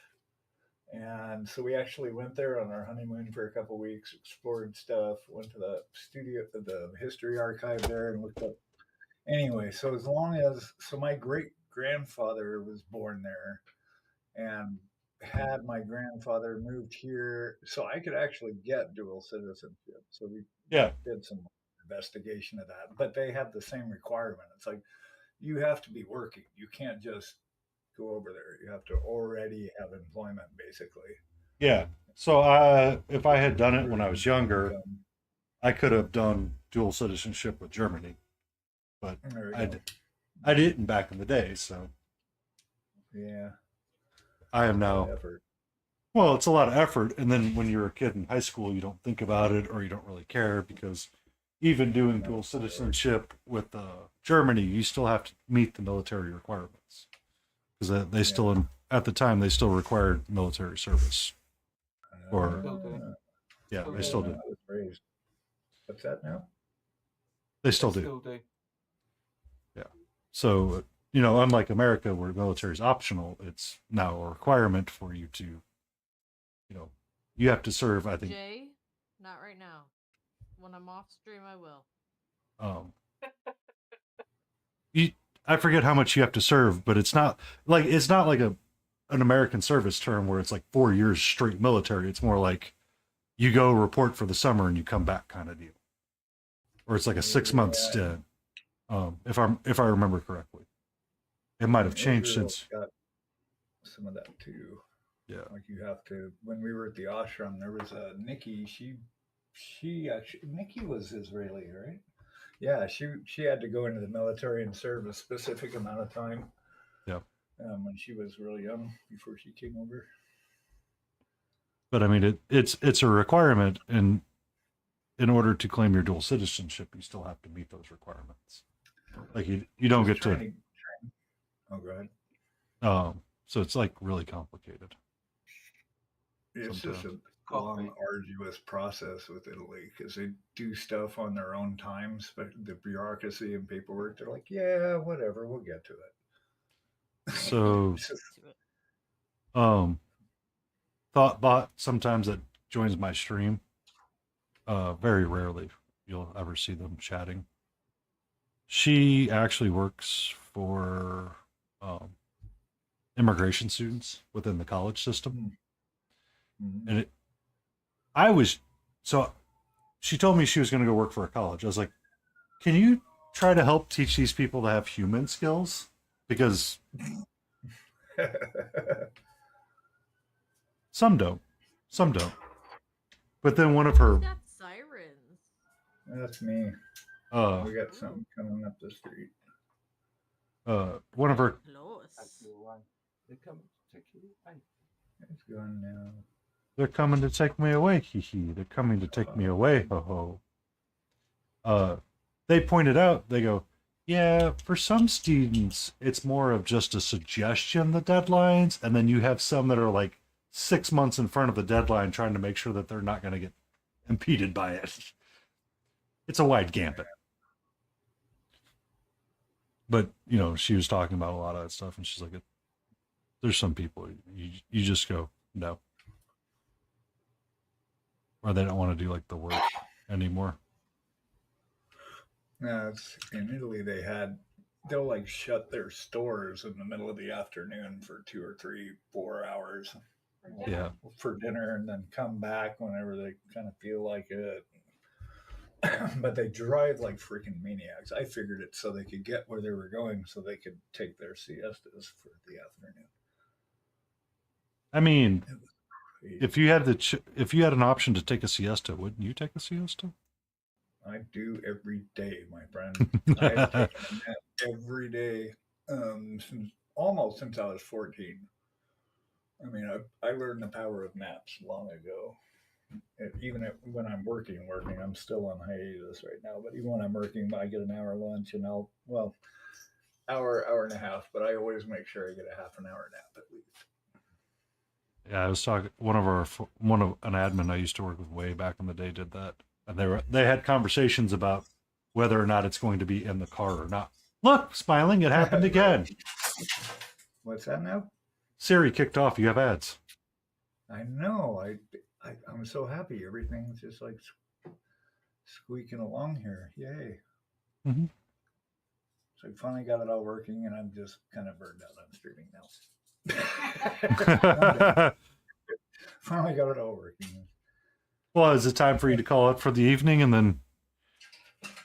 And so we actually went there on our honeymoon for a couple weeks, explored stuff, went to the studio, the history archive there, and looked up. Anyway, so my great grandfather was born there, and had my grandfather moved here, so I could actually get dual citizenship. So we Yeah. did some investigation of that, but they have the same requirement. It's like you have to be working. You can't just go over there. You have to already have employment, basically. Yeah. So if I had done it when I was younger, I could have done dual citizenship with Germany, but I didn't back in the day. So yeah, I am now. Well, it's a lot of effort, and then when you're a kid in high school, you don't think about it or you don't really care because even doing dual citizenship with Germany, you still have to meet the military requirements because they still at the time they still required military service. Or yeah, they still do. What's that now? They still do. Yeah. So you know, unlike America, where military is optional, it's now a requirement for you to, you know, you have to serve. I think. Jay, not right now. When I'm off stream, I will. I forget how much you have to serve, but it's not like an American service term where it's like 4 years straight military. It's more like you go report for the summer and you come back kind of deal, or it's like a 6-month stint. If I remember correctly, it might have changed since. Got some of that too. Yeah, like you have to. When we were at the ashram, there was a Nikki. She actually Nikki was Israeli, right? Yeah, she had to go into the military and serve a specific amount of time. Yeah. When she was really young, before she came over. But I mean, it's a requirement, and in order to claim your dual citizenship, you still have to meet those requirements. Like you don't get to. Oh, go ahead. So it's like really complicated. It's just a long, arduous process with Italy because they do stuff on their own time. But the bureaucracy and paperwork, they're like, yeah, whatever, we'll get to it. So, Thoughtbot sometimes that joins my stream. Very rarely you'll ever see them chatting. She actually works for immigration students within the college system. Mm-hmm. And she told me she was going to go work for a college. I was like, can you try to help teach these people to have human skills? Because some don't. But then one of her... got sirens. That's me. We got something coming up the street. One of her... They're coming to take you away. It's gone now. They're coming to take me away, hee hee. They're coming to take me away, ho ho. They pointed out, they go, yeah, for some students, it's more of just a suggestion, the deadlines, and then you have some that are like 6 months in front of the deadline trying to make sure that they're not going to get impeded by it. It's a wide gambit. But, you know, she was talking about a lot of that stuff, and she's like, there's some people, you just go, no. Or they don't want to do like the work anymore. No, in Italy they had they'll like shut their stores in the middle of the afternoon for 2 or 3, 4 hours. Yeah. For dinner, and then come back whenever they kind of feel like it. But they drive like freaking maniacs. I figured it so they could get where they were going, so they could take their siestas for the afternoon. I mean, if you had if you had an option to take a siesta, wouldn't you take a siesta? I do every day, my friend. I have taken a nap every day since I was 14. I mean, I learned the power of naps long ago. When I'm working, I'm still on hiatus right now. But even when I'm working, I get an hour lunch, and hour and a half. But I always make sure I get a half an hour nap at least. Yeah, I was talking. One of an admin I used to work with way back in the day did that, and they had conversations about whether or not it's going to be in the car or not. Look, smiling, it happened again. What's that now? Siri kicked off. You have ads. I know. I'm so happy. Everything's just like squeaking along here. Yay. Mm-hmm. So I finally got it all working, and I'm just kind of burned out on streaming now. Finally got it all working. Well, is it time for you to call it for the evening and then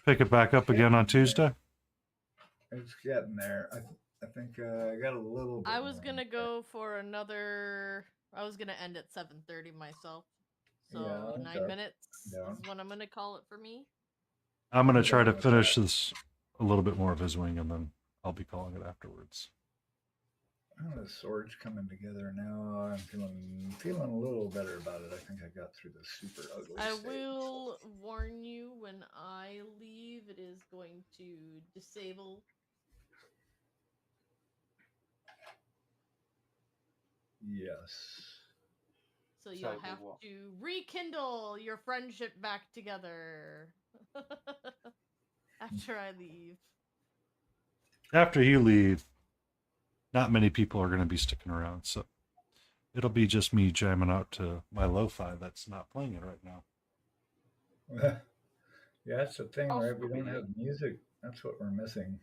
pick it back up again on Tuesday? It's getting there. I think I got a little bit. I was gonna go for another. I was gonna end at 7:30 myself. So 9 minutes is what I'm gonna call it for me. I'm gonna try to finish this a little bit more of his wing, and then I'll be calling it afterwards. Oh, the sword's coming together now. I'm feeling a little better about it. I think I got through the super ugly stage. Will warn you when I leave. It is going to disable. Yes. So you'll have to rekindle your friendship back together after I leave. After you leave, not many people are going to be sticking around, so it'll be just me jamming out to my lo-fi that's not playing it right now. Yeah, that's the thing, right? We don't have music. That's what we're missing.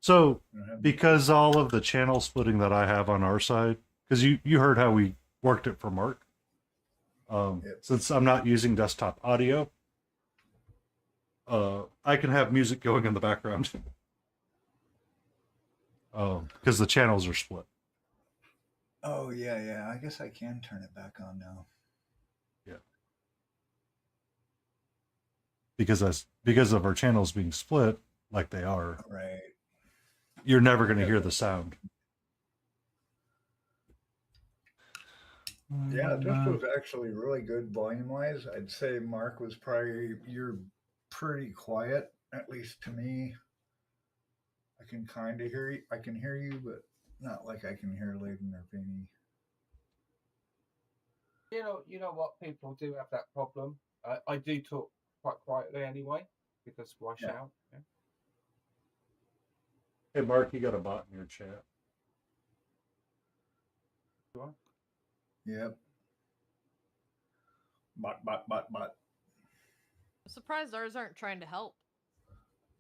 So, because all of the channel splitting that I have on our side, because you heard how we worked it for Mark. Since I'm not using desktop audio, I can have music going in the background. Because the channels are split. Oh, yeah. I guess I can turn it back on now. Yeah. Because of our channels being split, like they are. Right. You're never going to hear the sound. Yeah, this was actually really good volume-wise. I'd say Mark was you're pretty quiet, at least to me. I can kind of hear you. I can hear you, but not like I can hear Layden or Penny. You know what? People do have that problem. I do talk quite quietly anyway, because why shout? Yeah. Hey, Mark, you got a bot in your chat. What? Yep. Bot. I'm surprised ours aren't trying to help.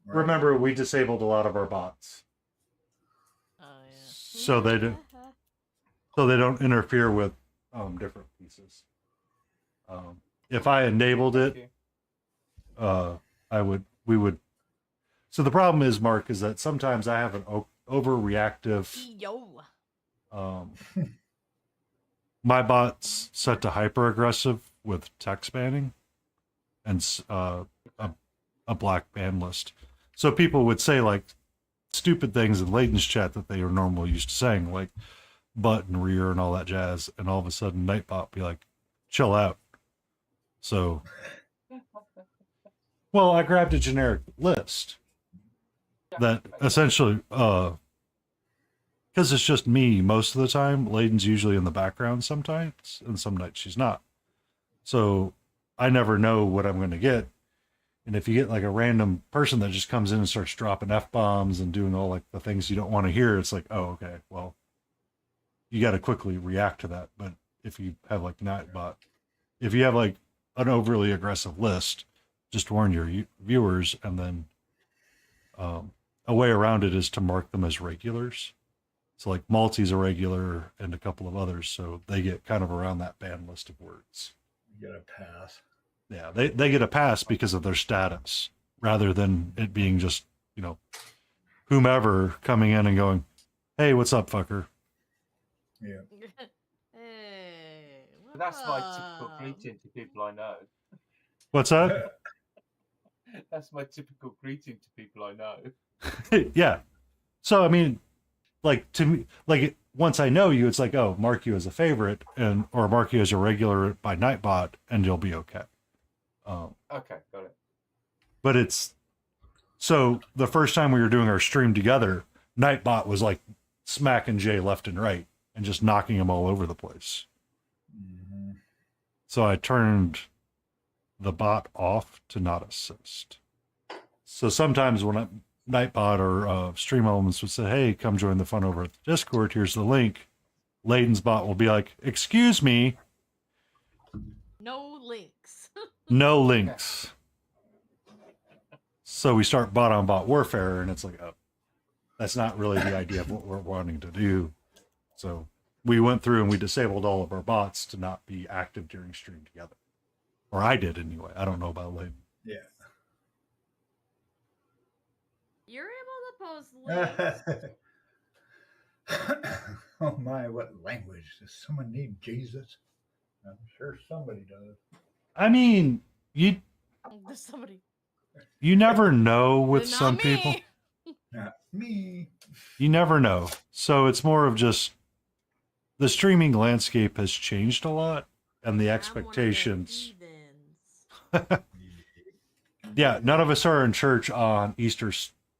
Right. Remember, we disabled a lot of our bots. Oh, yeah. So they don't interfere with different pieces. If I enabled it, we would. So the problem is, Mark, is that sometimes I have an overreactive. My bot's set to hyper aggressive with text banning and a black ban list. So people would say like stupid things in Layden's chat that they are normally used to saying, like butt and rear and all that jazz, and all of a sudden Nightbot be like, chill out. So, well, I grabbed a generic list that essentially, because it's just me most of the time, Layden's usually in the background sometimes, and some nights she's not. So I never know what I'm going to get. And if you get like a random person that just comes in and starts dropping F-bombs and doing all like the things you don't want to hear, it's like, oh, okay, well, you got to quickly react to that. But if you have like Nightbot, if you have like an overly aggressive list, just warn your viewers, and then a way around it is to mark them as regulars. So like Malty's a regular and a couple of others, so they get kind of around that ban list of words. You get a pass. Yeah, they get a pass because of their status, rather than it being just, you know, whomever coming in and going, "Hey, what's up, fucker?" Yeah. Hey, That's my typical greeting to people I know. What's that? That's my typical greeting to people I know. Yeah. So I mean, like to me, like once I know you, it's like, oh, mark you as a favorite, and or mark you as a regular by Nightbot, and you'll be okay. Okay, got it. But it's so the first time we were doing our stream together, Nightbot was like smacking Jay left and right and just knocking him all over the place. Mm-hmm. So I turned the bot off to not assist. So sometimes when Nightbot or Stream Elements would say, "Hey, come join the fun over at the Discord. Here's the link." Layden's bot will be like, "Excuse me, no links." no links." So we start bot on bot warfare, and it's like, oh, that's not really the idea of what we're wanting to do. So we went through and we disabled all of our bots to not be active during stream together. Or I did anyway. I don't know about Layden. Yeah. You're able to post links. Oh my, what language? Does someone need Jesus? I'm sure somebody does. I mean, There's somebody. you never know with Not some me. people. Not me. You never know. So it's more of just the streaming landscape has changed a lot, and the expectations. Yeah, none of us are in church on Easter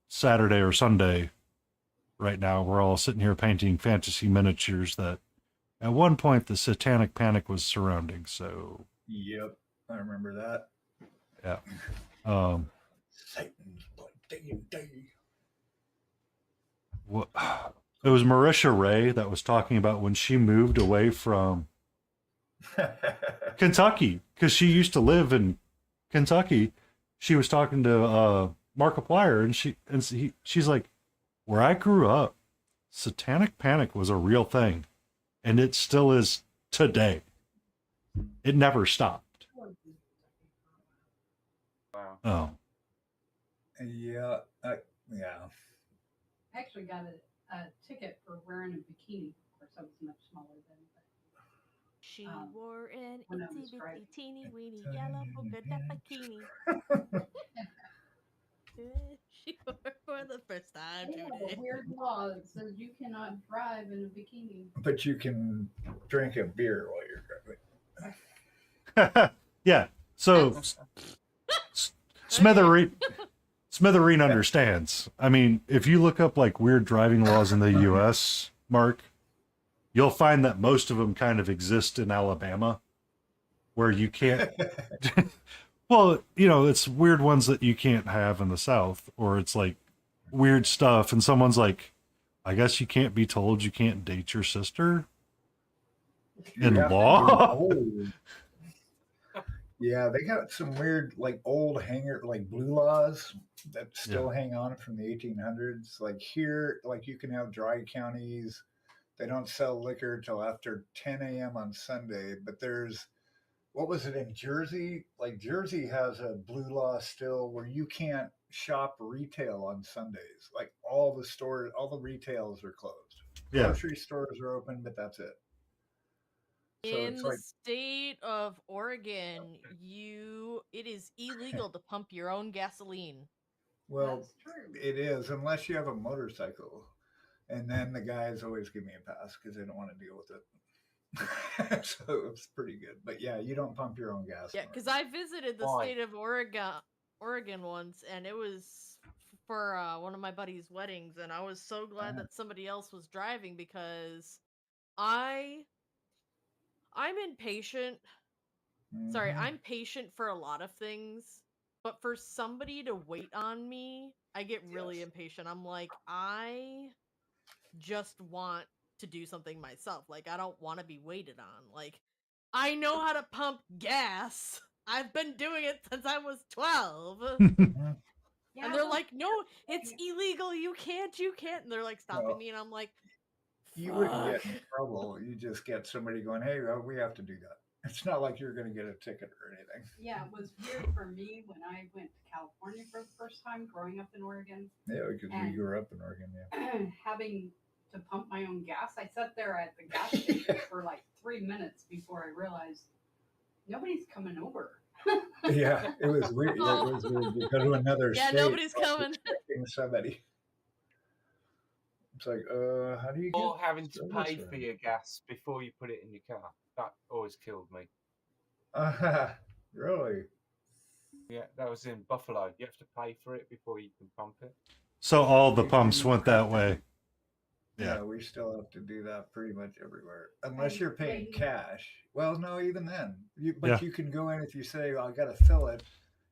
Saturday or Sunday right now. We're all sitting here painting fantasy miniatures that at one point the satanic panic was surrounding. So Yep, I remember that. yeah. Satan's blood day and day. What, it was Marisha Ray that was talking about when she moved away from Kentucky, because she used to live in Kentucky. She was talking to Markiplier, and she's like, where I grew up, satanic panic was a real thing, and it still is today. It never stopped. Wow. Oh. Yeah, yeah. I actually got a ticket for wearing a bikini. Of course, I was much smaller then. But, she wore an when I itsy was bitty driving. teeny weeny yellow polka dot bikini. She wore for the first time They have today. a weird law that says you cannot drive in a bikini. But you can drink a beer while you're driving. Yeah. So Smithereen understands. I mean, if you look up like weird driving laws in the US, Mark, you'll find that most of them kind of exist in Alabama, where you can't. Well, you know, it's weird ones that you can't have in the South, or it's like weird stuff, and someone's like, I guess you can't be told you can't date your sister in law. Yeah, they got some weird, like old like blue laws that still hang on from the 1800s. Like here, like you can have dry counties. They don't sell liquor till after 10 a.m. on Sunday. But there's, what was it in Jersey? Like Jersey has a blue law still where you can't shop retail on Sundays. Like all the stores, all the retails are closed. Yeah. Grocery stores are open, but that's it. So in it's the like, state of Oregon, it is illegal to pump your own gasoline. well, it is, unless you have a motorcycle. And then the guys always give me a pass because they don't want to deal with it. So it's pretty good. But yeah, you don't pump your own gas. Yeah, because I visited the state of Oregon once, and it was for one of my buddy's weddings, and I was so glad that somebody else was driving because I'm impatient. Sorry, I'm patient for a lot of things, but for somebody to wait on me, I get really impatient. I'm like, I just want to do something myself. Like, I don't want to be waited on. Like, I know how to pump gas. I've been doing it since I was 12. And they're like, no, it's illegal. You can't. And they're like stopping Well, me. And I'm like, you wouldn't get in fuck. trouble. You just get somebody going, hey, we have to do that. It's not like you're going to get a ticket or anything. Yeah, it was weird for me when I went to California for the first time, growing up in Oregon. Yeah, because we grew up in Oregon, yeah. Having to pump my own gas. I sat there at the gas station for like 3 minutes before I realized nobody's coming over. Yeah, it was weird. Yeah, it was weird. You go to another Yeah, state. nobody's coming. Expecting somebody. It's like, how do you get? Or having to service pay around? for your gas before you put it in your car. That always killed me. Really? Yeah, that was in Buffalo. You have to pay for it before you can pump it. So all the pumps went that way. Yeah, we still have to do that pretty much everywhere, unless you're paying cash. Well, no, even then, but you can go in if you say, well, I got to fill it,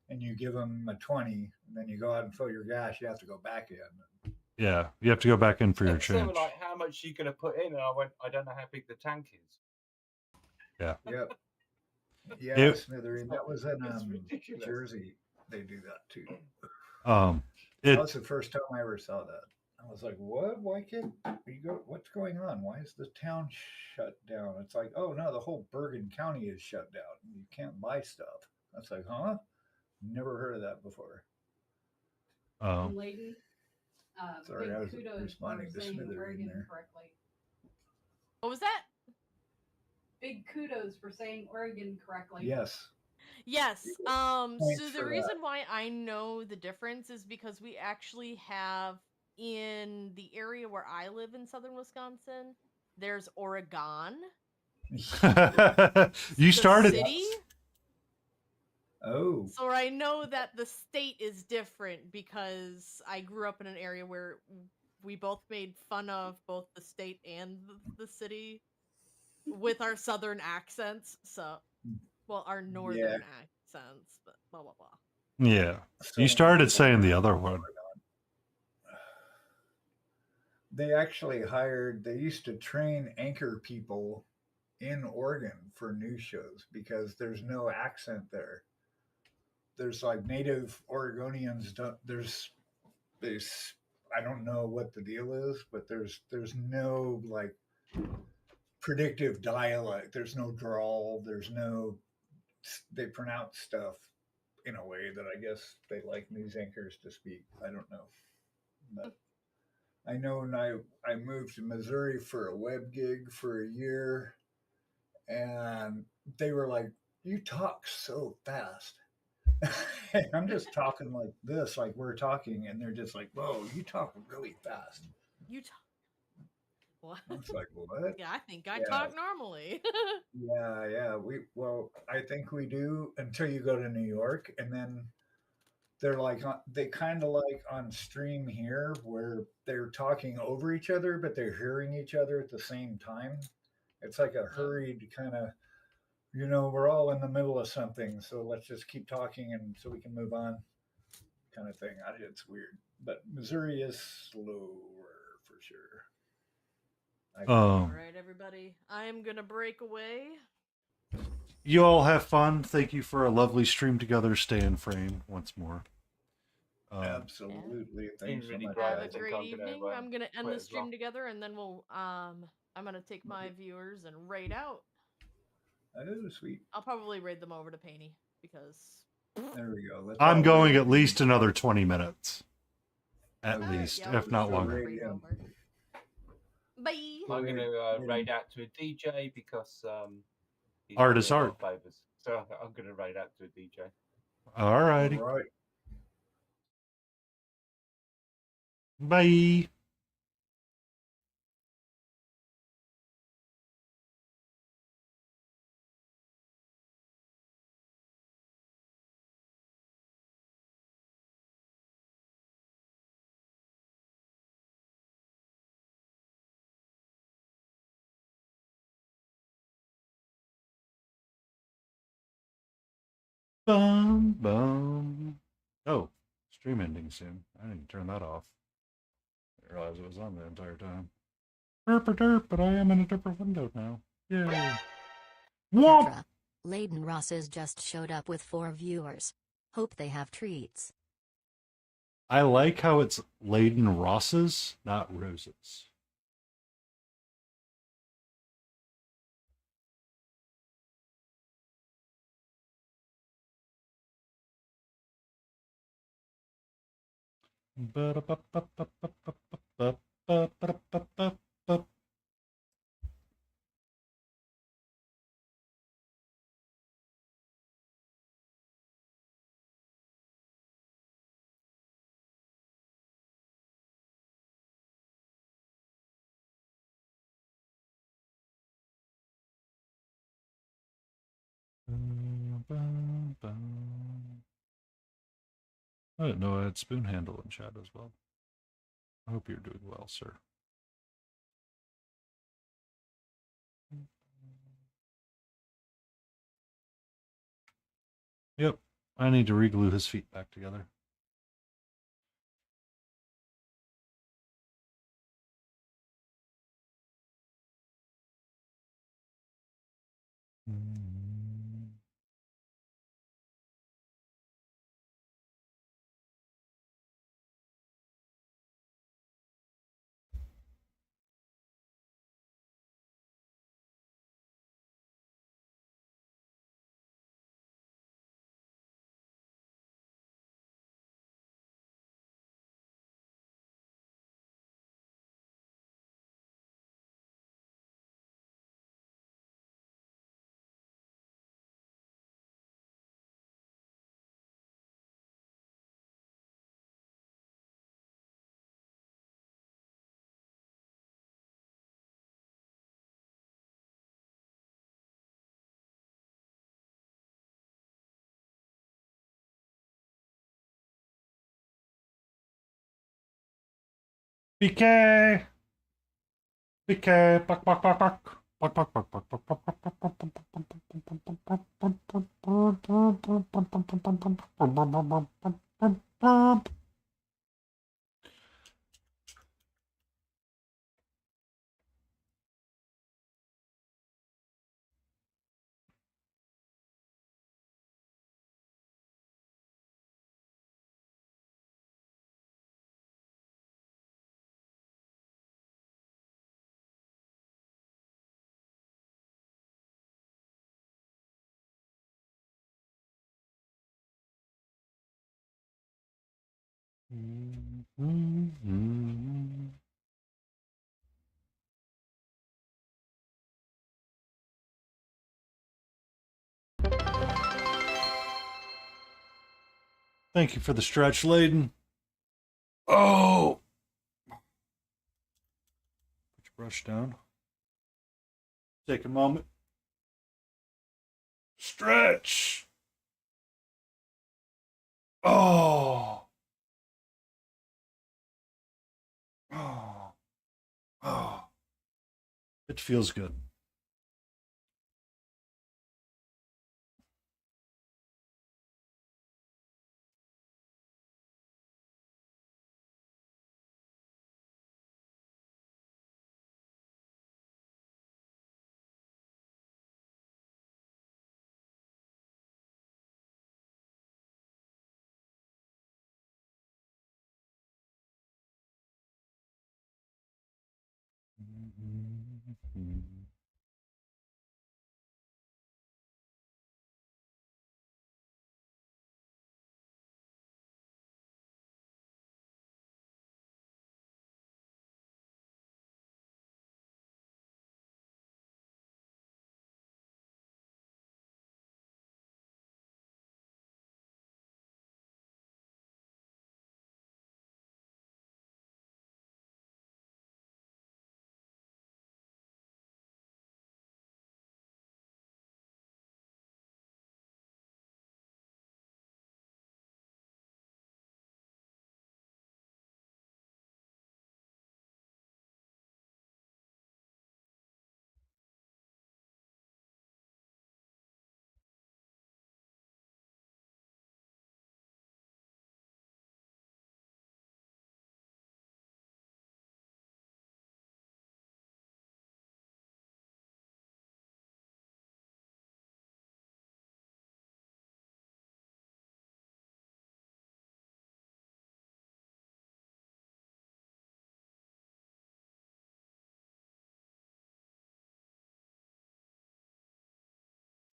and you give them a 20, and then you go out and fill your gas. You have to go back in. Yeah, you have to go back in for your They were change. like, how much are you going to put in? And I went, I don't know how big the tank is. Yeah. Yep. Yeah, Smithereen. That was in Jersey. They do that too. That was the first time I ever saw that. I was like, what? Why can't you go? What's going on? Why is the town shut down? It's like, oh no, the whole Bergen County is shut down. You can't buy stuff. I was like, huh? Never heard of that before. Lady, sorry, big I was kudos responding for to saying Smithereen Oregon there. correctly. What was that? Big kudos for saying Oregon correctly. Yes. Yes. Points So the for reason that. why I know the difference is because we actually have in the area where I live in southern Wisconsin, there's Oregon. You started. City. Oh. So I know that the state is different because I grew up in an area where we both made fun of both the state and the city with our southern accents. So, well, our northern accents, but blah, blah, blah. Yeah. You started saying the other one. They actually they used to train anchor people in Oregon for news shows because there's no accent there. There's like native Oregonians, there's, I don't know what the deal is, but there's no like predictive dialect. There's no drawl. There's no, they pronounce stuff in a way that I guess they like news anchors to speak. I don't know. But I know when I moved to Missouri for a web gig for a year, and they were like, you talk so fast. And I'm just talking like this, like we're talking, and they're just like, whoa, you talk really fast. You talk. What? I was like, what? Yeah, I think I talk normally. Yeah. I think we do until you go to New York, and then they're like, they kind of like on stream here where they're talking over each other, but they're hearing each other at the same time. It's like a hurried kind of, we're all in the middle of something, so let's just keep talking and so we can move on kind of thing. It's weird, but Missouri is slower for sure. All right, everybody. I am going to break away. You all have fun. Thank you for a lovely stream together. Stay in frame once more. Absolutely. Thanks so much. Have a great evening. I'm going to end the stream together, and then I'm going to take my viewers and raid out. That is sweet. I'll probably raid them over to Painty because... There we go. I'm going at least another 20 minutes. At least, yeah, if not longer. Bye. I'm going to raid out to a DJ because he's art is doing art. Favors. So I'm going to raid out to a DJ. All righty. All right. Bye. Bum, bum. Oh, stream ending soon. I didn't turn that off. I didn't realize it was on the entire time. But I am in a different window now. Yay. Petra. Layden Rosses just showed up with 4 viewers. Hope they have treats. I like how it's Leyden Rosses, not roses. I didn't know I had spoon handle in chat as well. I hope you're doing well, sir. Yep, I need to re-glue his feet back together. BK! BK! Buck, buck, buck, buck. Buck, buck, buck, buck, buck, buck, buck, buck, buck, buck, buck. Thank you for the stretch, Layden. Oh! Put your brush down. Take a moment. Stretch! Oh! Oh! Oh! It feels good.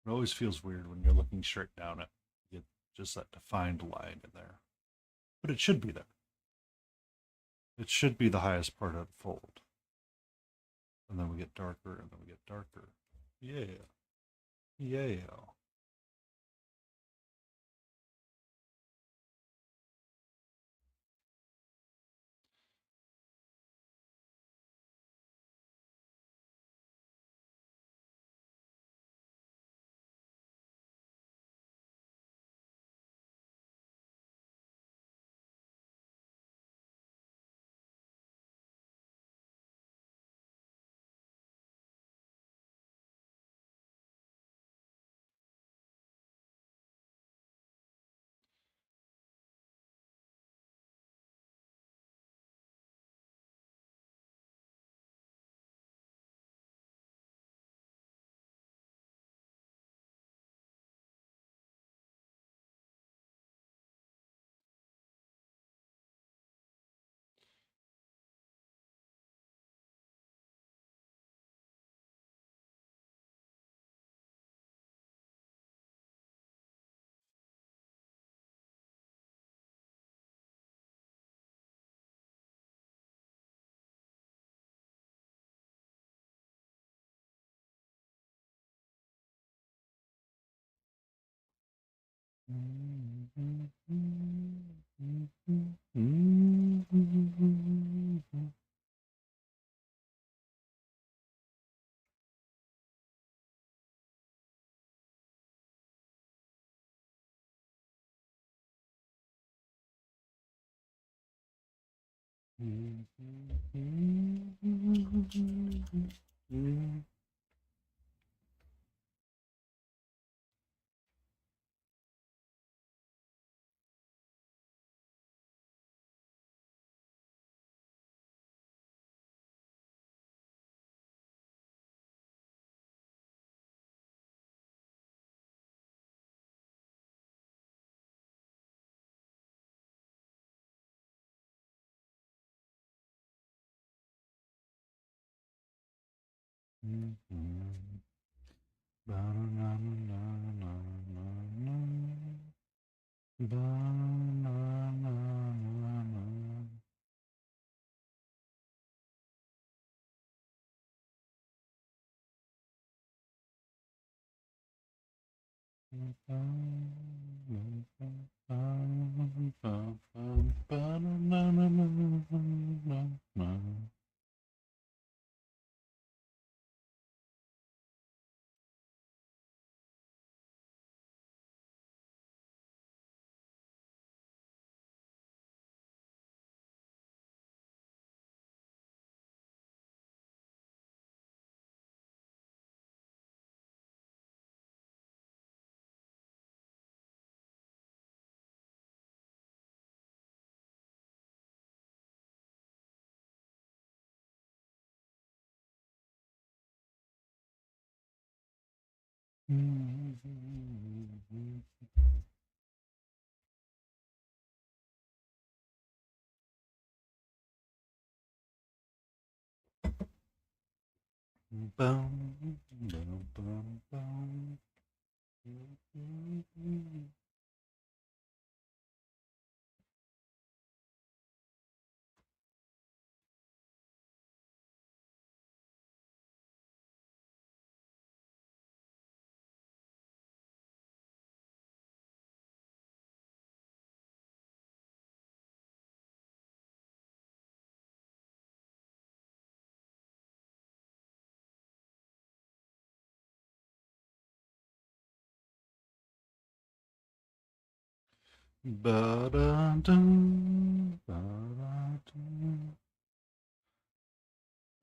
It always feels weird when you're looking straight down it. You get just that defined line in there. But it should be there. It should be the highest part of the fold. And then we get darker, and then we get darker. Yeah. Yeah.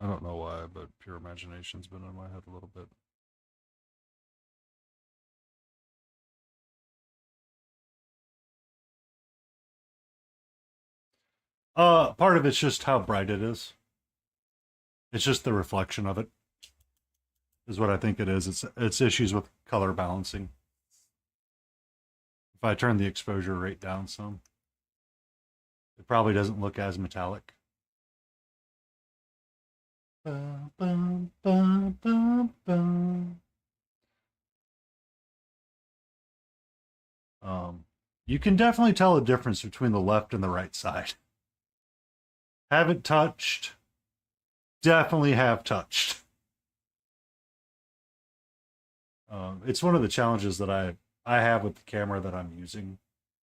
I don't know why, but pure imagination's been in my head a little bit. Part of it's just how bright it is. It's just the reflection of it, is what I think it is. It's issues with color balancing. If I turn the exposure rate down some, it probably doesn't look as metallic. You can definitely tell the difference between the left and the right side. Haven't touched. Definitely have touched. It's one of the challenges that I have with the camera that I'm using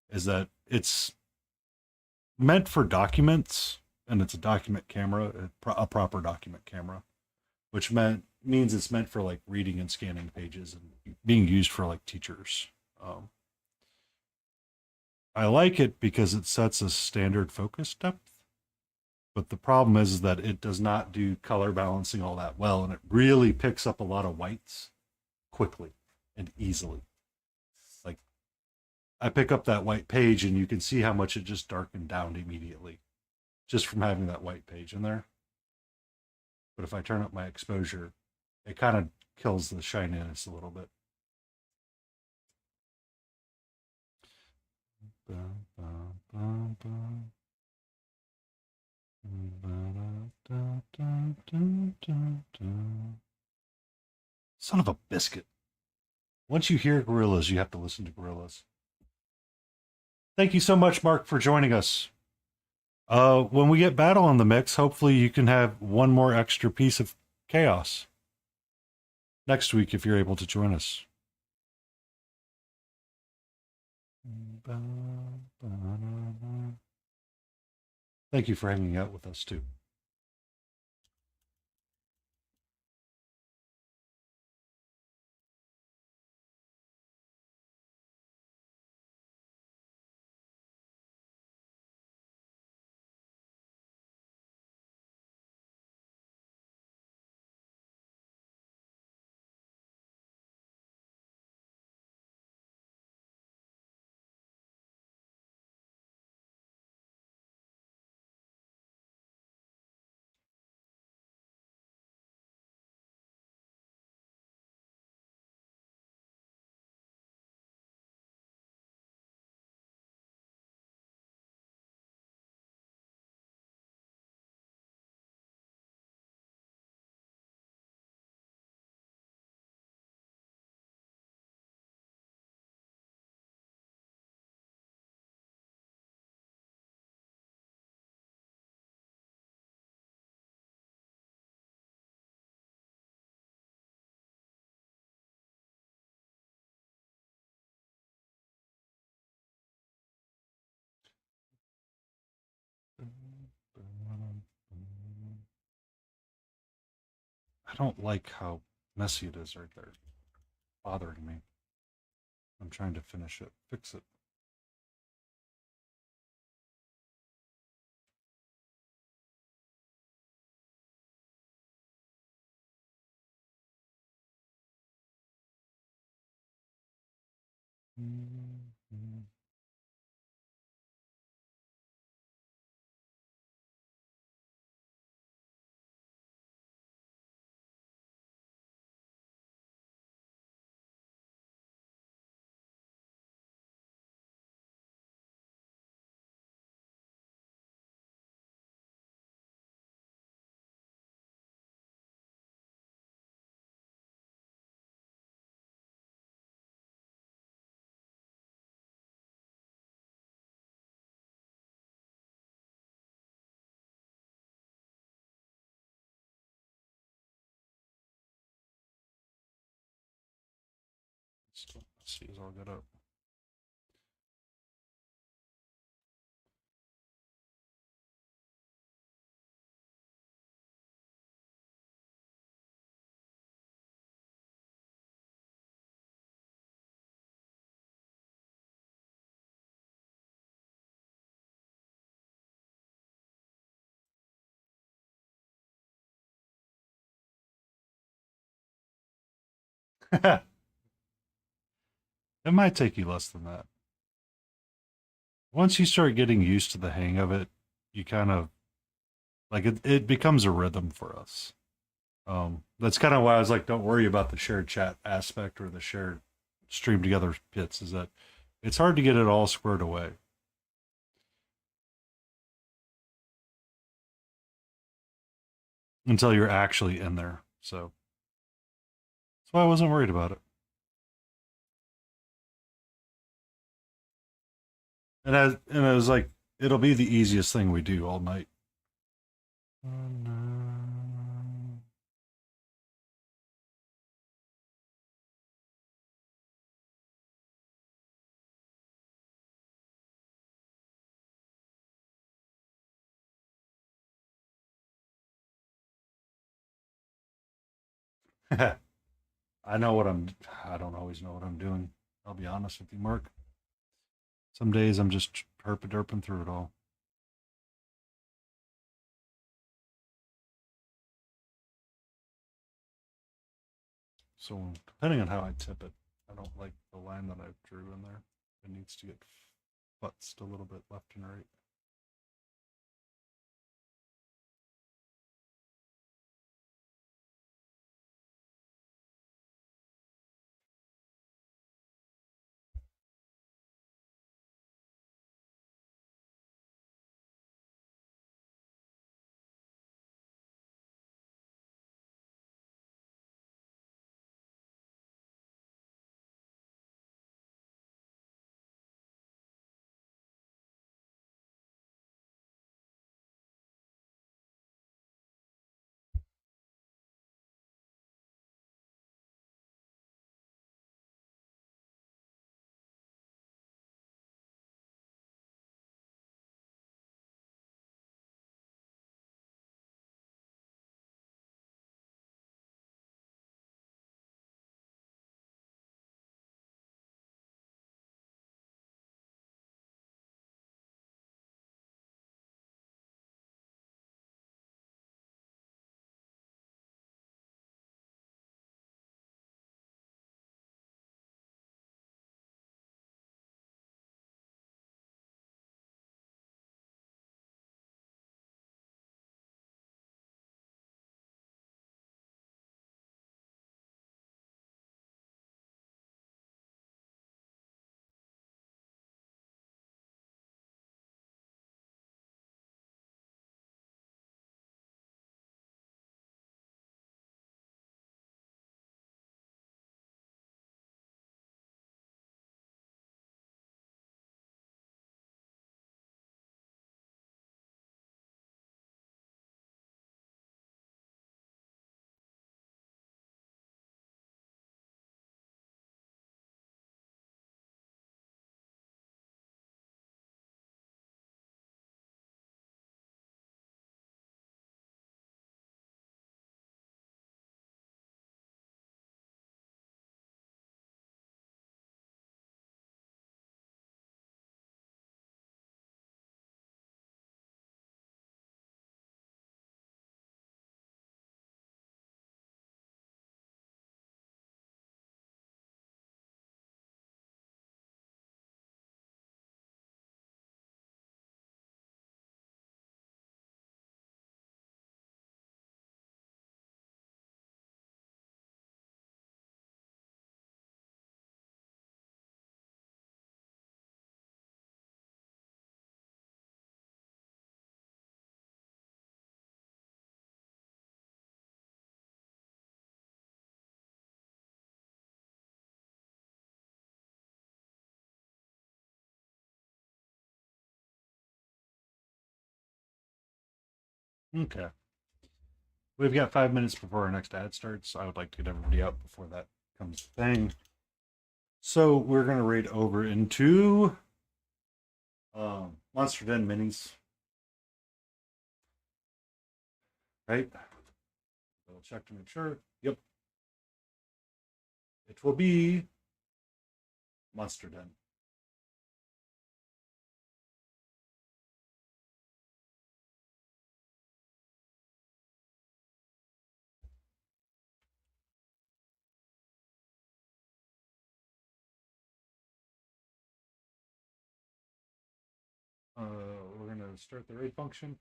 is that it's meant for documents, and it's a document camera, a proper document camera, which means it's meant for like reading and scanning pages and being used for like teachers. I like it because it sets a standard focus depth, but the problem is that it does not do color balancing all that well, and it really picks up a lot of whites quickly and easily. Like, I pick up that white page and you can see how much it just darkened down immediately just from having that white page in there. But if I turn up my exposure, it kind of kills the shininess a little bit. Son of a biscuit. Once you hear Gorillas, you have to listen to Gorillas. Thank you so much, Mark, for joining us. When we get Battle in the mix, hopefully you can have one more extra piece of chaos next week if you're able to join us. Thank you for hanging out with us, too. I don't like how messy it is right there. Bothering me. I'm trying to finish it, fix it. Let's see, it's all good up. It might take you less than that. Once you start getting used to the hang of it, you kind of like it becomes a rhythm for us. That's kind of why I was like, don't worry about the shared chat aspect or the shared stream together bits, is that it's hard to get it all squared away. Until you're actually in there. So that's why I wasn't worried about it. And I was like, it'll be the easiest thing we do all night. I don't always know what I'm doing. I'll be honest with you, Mark. Some days I'm just herpa-derping through it all. So depending on how I tip it, I don't like the line that I drew in there. It needs to get futzed a little bit left and right. Okay. We've got 5 minutes before our next ad starts. I would like to get everybody out before that comes bang. So we're going to raid over into Monster Den minis. Right? We'll check to make sure. Yep. It will be Monster Den. We're going to start the raid function.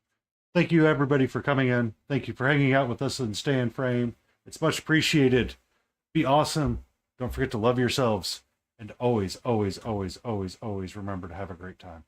Thank you, everybody, for coming in. Thank you for hanging out with us and stay in frame. It's much appreciated. Be awesome. Don't forget to love yourselves. And always, always, always, always, always remember to have a great time.